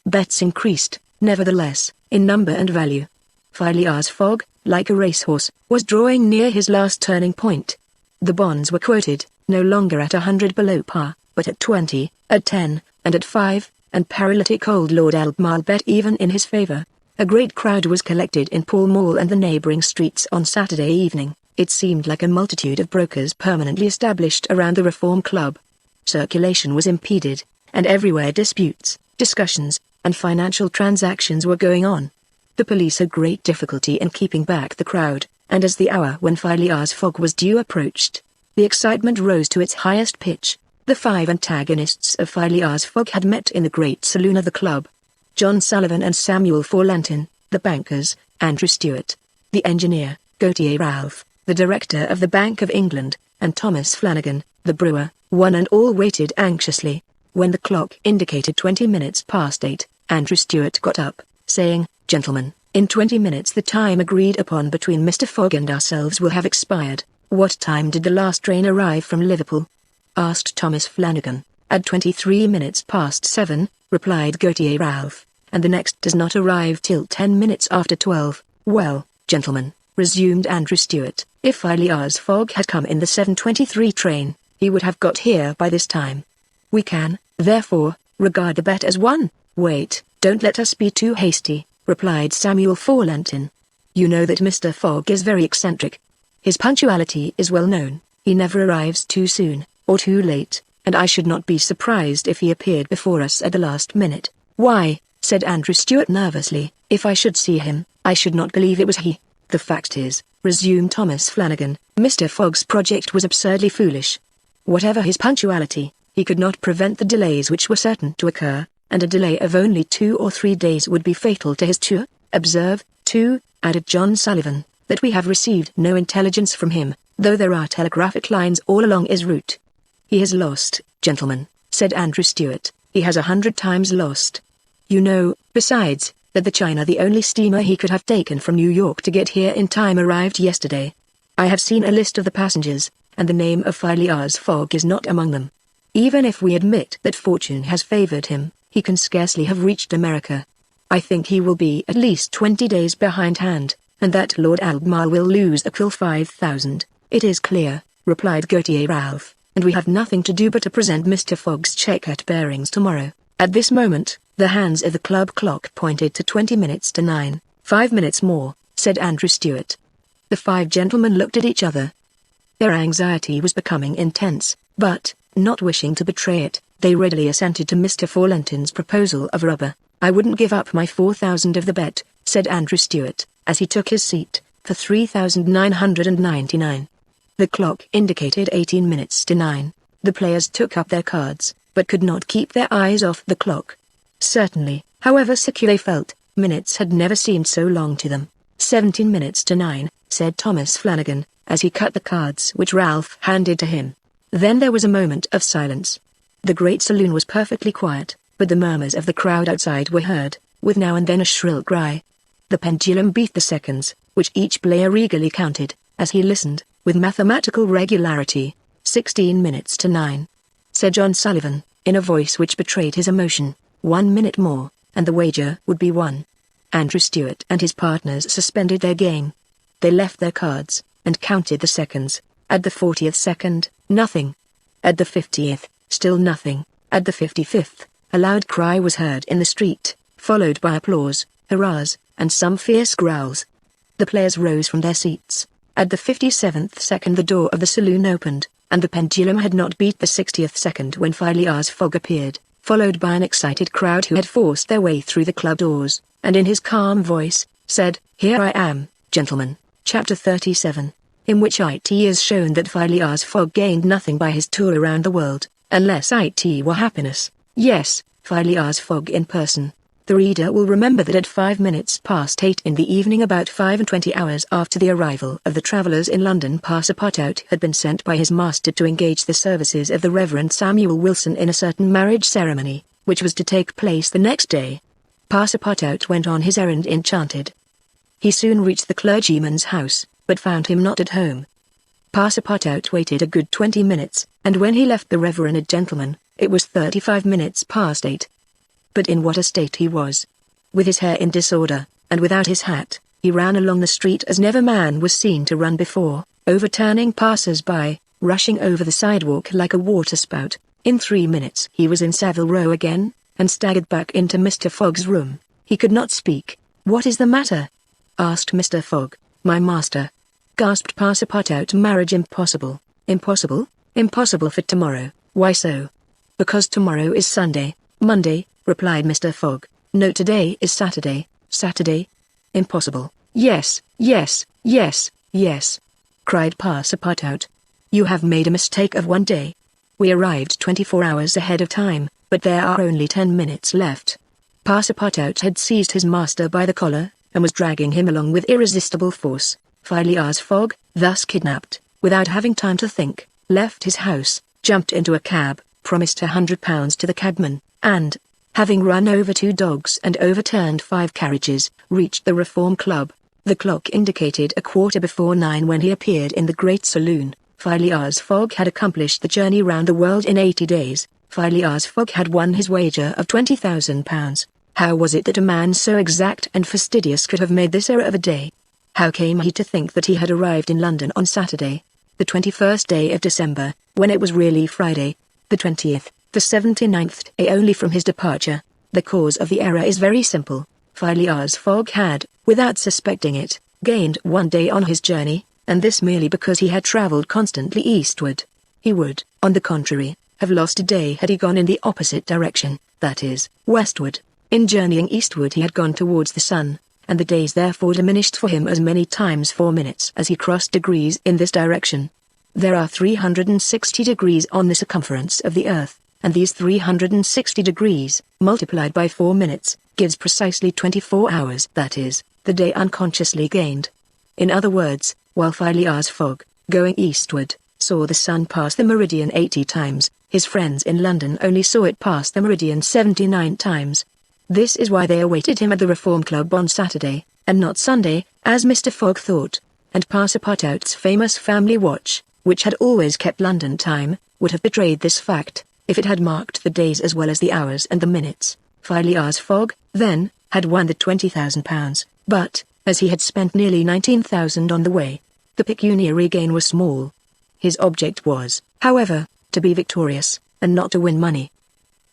Bets increased, nevertheless, in number and value. Phileas Fogg, like a racehorse, was drawing near his last turning point. The bonds were quoted, no longer at 100 below par, but at 20, at 10, and at 5, and paralytic old Lord Albemarle bet even in his favour. A great crowd was collected in Pall Mall and the neighbouring streets on Saturday evening. It seemed like a multitude of brokers permanently established around the Reform Club. Circulation was impeded, and everywhere disputes, discussions, and financial transactions were going on. The police had great difficulty in keeping back the crowd, and as the hour when Phileas Fogg was due approached, the excitement rose to its highest pitch. The 5 antagonists of Phileas Fogg had met in the great saloon of the club. John Sullivan and Samuel Forlentin, the bankers, Andrew Stewart, the engineer, Gautier Ralph, the director of the Bank of England, and Thomas Flanagan, the brewer, one and all waited anxiously. When the clock indicated 20 minutes past 8, Andrew Stewart got up, saying, "Gentlemen, in 20 minutes the time agreed upon between Mr. Fogg and ourselves will have expired." "What time did the last train arrive from Liverpool?" asked Thomas Flanagan. At 23 minutes past 7, replied Gautier Ralph, and the next does not arrive till 10 minutes after 12. Well, gentlemen, resumed Andrew Stuart, if Phileas Fogg had come in the 7:23 train, he would have got here by this time. We can, therefore, regard the bet as won. Wait, don't let us be too hasty, replied Samuel Forlentin. You know that Mr. Fogg is very eccentric. His punctuality is well known, he never arrives too soon, or too late, and I should not be surprised if he appeared before us at the last minute. Why, said Andrew Stuart nervously, if I should see him, I should not believe it was he. The fact is, resumed Thomas Flanagan, Mr. Fogg's project was absurdly foolish. Whatever his punctuality, he could not prevent the delays which were certain to occur, and a delay of only 2 or 3 days would be fatal to his tour. Observe, too, added John Sullivan, that we have received no intelligence from him, though there are telegraphic lines all along his route. He has lost, gentlemen, said Andrew Stuart, he has 100 times lost. You know, besides, that the China, the only steamer he could have taken from New York to get here in time, arrived yesterday. I have seen a list of the passengers, and the name of Phileas Fogg is not among them. Even if we admit that fortune has favored him, he can scarcely have reached America. I think he will be at least 20 days behindhand, and that Lord Albemarle will lose a cool 5,000. It is clear, replied Gautier Ralph, and we have nothing to do but to present Mr. Fogg's cheque at Bearings tomorrow. At this moment, the hands of the club clock pointed to 20 minutes to 9. 5 minutes more, said Andrew Stuart. The 5 gentlemen looked at each other. Their anxiety was becoming intense, but, not wishing to betray it, they readily assented to Mr. Forlentin's proposal of rubber. I wouldn't give up my 4,000 of the bet, said Andrew Stuart, as he took his seat, for 3,999. The clock indicated 18 minutes to 9. The players took up their cards, but could not keep their eyes off the clock. Certainly, however secure they felt, minutes had never seemed so long to them. 17 minutes to 9, said Thomas Flanagan, as he cut the cards which Ralph handed to him. Then there was a moment of silence. The great saloon was perfectly quiet, but the murmurs of the crowd outside were heard, with now and then a shrill cry. The pendulum beat the seconds, which each player eagerly counted, as he listened, with mathematical regularity. 16 minutes to 9, said John Sullivan, in a voice which betrayed his emotion. 1 minute more, and the wager would be won. Andrew Stuart and his partners suspended their game. They left their cards, and counted the seconds. At the 40th second, nothing. At the 50th, still nothing. At the 55th, a loud cry was heard in the street, followed by applause, hurrahs, and some fierce growls. The players rose from their seats. At the 57th second the door of the saloon opened, and the pendulum had not beat the 60th second when Phileas Fogg appeared, followed by an excited crowd who had forced their way through the club doors, and in his calm voice, said, "Here I am, gentlemen." Chapter 37, in which it is shown that Phileas Fogg gained nothing by his tour around the world, unless it were happiness. Yes, Phileas Fogg in person. The reader will remember that at 5 minutes past 8 in the evening, about 25 hours after the arrival of the travellers in London, Passepartout had been sent by his master to engage the services of the Reverend Samuel Wilson in a certain marriage ceremony, which was to take place the next day. Passepartout went on his errand enchanted. He soon reached the clergyman's house, but found him not at home. Passepartout waited a good 20 minutes, and when he left the reverend gentleman, it was 35 minutes past 8. But in what a state he was! With his hair in disorder, and without his hat, he ran along the street as never man was seen to run before, overturning passers-by, rushing over the sidewalk like a waterspout. In 3 minutes he was in Savile Row again, and staggered back into Mr. Fogg's room. He could not speak. "What is the matter?" asked Mr. Fogg. "My master," gasped Passepartout. "Marriage impossible." "Impossible? Impossible for tomorrow. Why so?" "Because tomorrow is Sunday." "Monday," replied Mr. Fogg. "No, today is Saturday." "Saturday? Impossible." "Yes, yes, yes, yes," cried Passepartout. "You have made a mistake of 1 day. We arrived 24 hours ahead of time, but there are only 10 minutes left." Passepartout had seized his master by the collar, and was dragging him along with irresistible force. Phileas Fogg, thus kidnapped, without having time to think, left his house, jumped into a cab, promised £100 to the cabman, and, having run over 2 dogs and overturned 5 carriages, reached the Reform Club. The clock indicated 9:15 when he appeared in the great saloon. Phileas Fogg had accomplished the journey round the world in 80 days. Phileas Fogg had won his wager of £20,000. How was it that a man so exact and fastidious could have made this error of a day? How came he to think that he had arrived in London on Saturday, the 21st day of December, when it was really Friday, the 20th, the 79th day only from his departure? The cause of the error is very simple. Phileas Fogg had, without suspecting it, gained 1 day on his journey, and this merely because he had travelled constantly eastward. He would, on the contrary, have lost a day had he gone in the opposite direction, that is, westward. In journeying eastward he had gone towards the sun, and the days therefore diminished for him as many times 4 minutes as he crossed degrees in this direction. There are 360 degrees on the circumference of the earth, and these 360 degrees, multiplied by 4 minutes, gives precisely 24 hours, that is, the day unconsciously gained. In other words, while Phileas Fogg, going eastward, saw the sun pass the meridian 80 times, his friends in London only saw it pass the meridian 79 times. This is why they awaited him at the Reform Club on Saturday, and not Sunday, as Mr. Fogg thought, and Passepartout's famous family watch, which had always kept London time, would have betrayed this fact, if it had marked the days as well as the hours and the minutes. Phileas Fogg, then, had won the £20,000, but, as he had spent nearly 19,000 on the way, the pecuniary gain was small. His object was, however, to be victorious, and not to win money.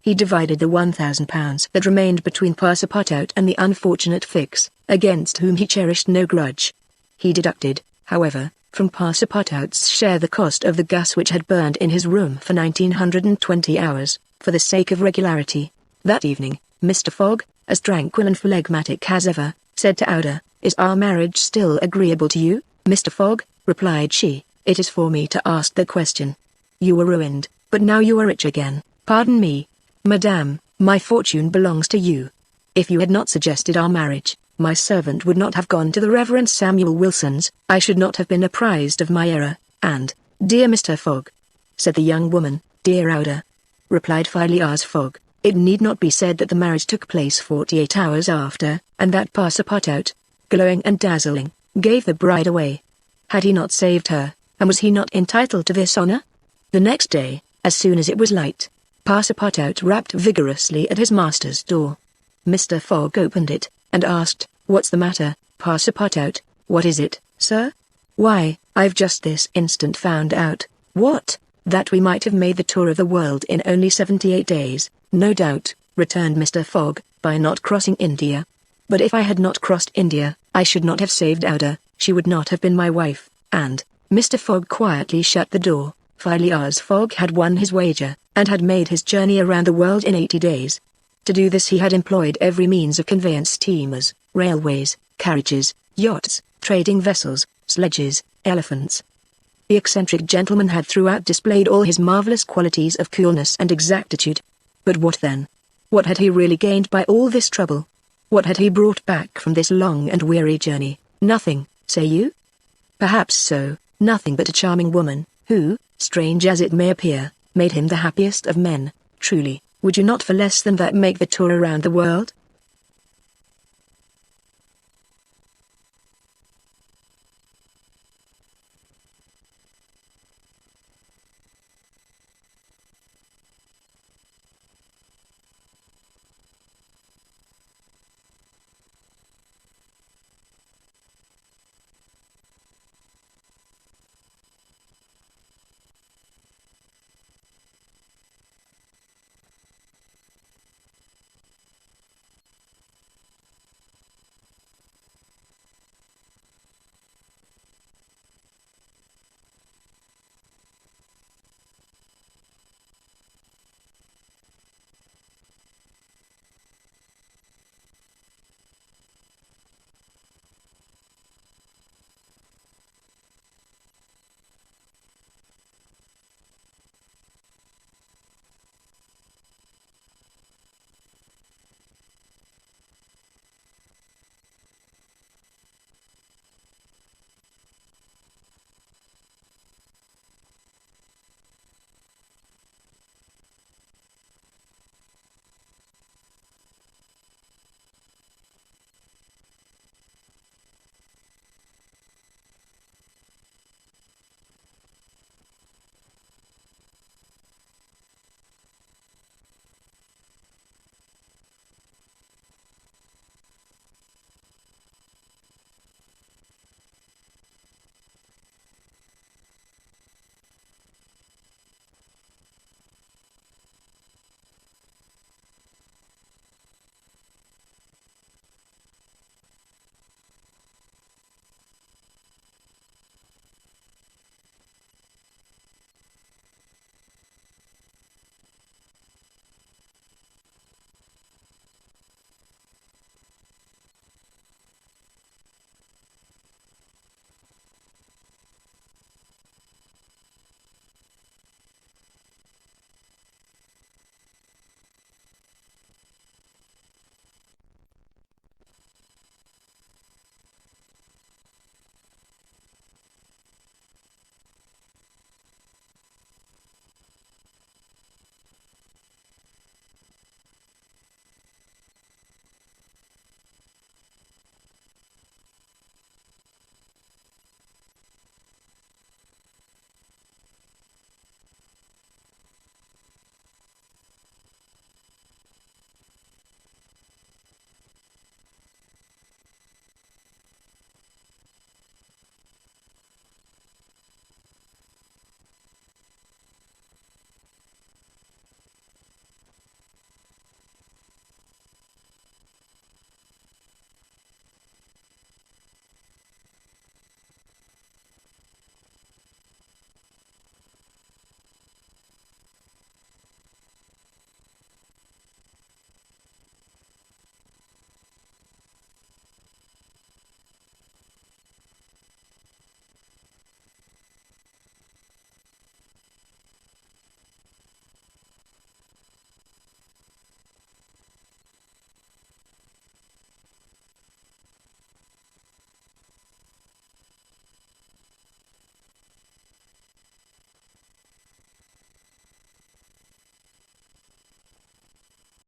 He divided the £1,000 that remained between Passepartout and the unfortunate Fix, against whom he cherished no grudge. He deducted, however, from Passepartout's share the cost of the gas which had burned in his room for 1920 hours, for the sake of regularity. That evening, Mr. Fogg, as tranquil and phlegmatic as ever, said to Ada, "Is our marriage still agreeable to you, Mr. Fogg?" Replied she, "It is for me to ask the question. You were ruined, but now you are rich again." "Pardon me, Madame, my fortune belongs to you. If you had not suggested our marriage, my servant would not have gone to the Reverend Samuel Wilson's, I should not have been apprised of my error, and, dear Mr. Fogg," said the young woman. "Dear Ada," replied Phileas Fogg, "it need not be said that the marriage took place 48 hours after, and that Passepartout, glowing and dazzling, gave the bride away. Had he not saved her, and was he not entitled to this honor?" The next day, as soon as it was light, Passepartout rapped vigorously at his master's door. Mr. Fogg opened it, and asked, "What's the matter, Passepartout?" "What is it, sir?" "Why, I've just this instant found out." "What?" "That we might have made the tour of the world in only 78 days, no doubt," returned Mr. Fogg, "by not crossing India. But if I had not crossed India, I should not have saved Ada, she would not have been my wife, and—" Mr. Fogg quietly shut the door. Phileas Fogg had won his wager, and had made his journey around the world in 80 days. To do this he had employed every means of conveyance: steamers, railways, carriages, yachts, trading vessels, sledges, elephants. The eccentric gentleman had throughout displayed all his marvellous qualities of coolness and exactitude. But what then? What had he really gained by all this trouble? What had he brought back from this long and weary journey? Nothing, say you? Perhaps so, nothing but a charming woman, who, strange as it may appear, made him the happiest of men. Truly, would you not for less than that make the tour around the world?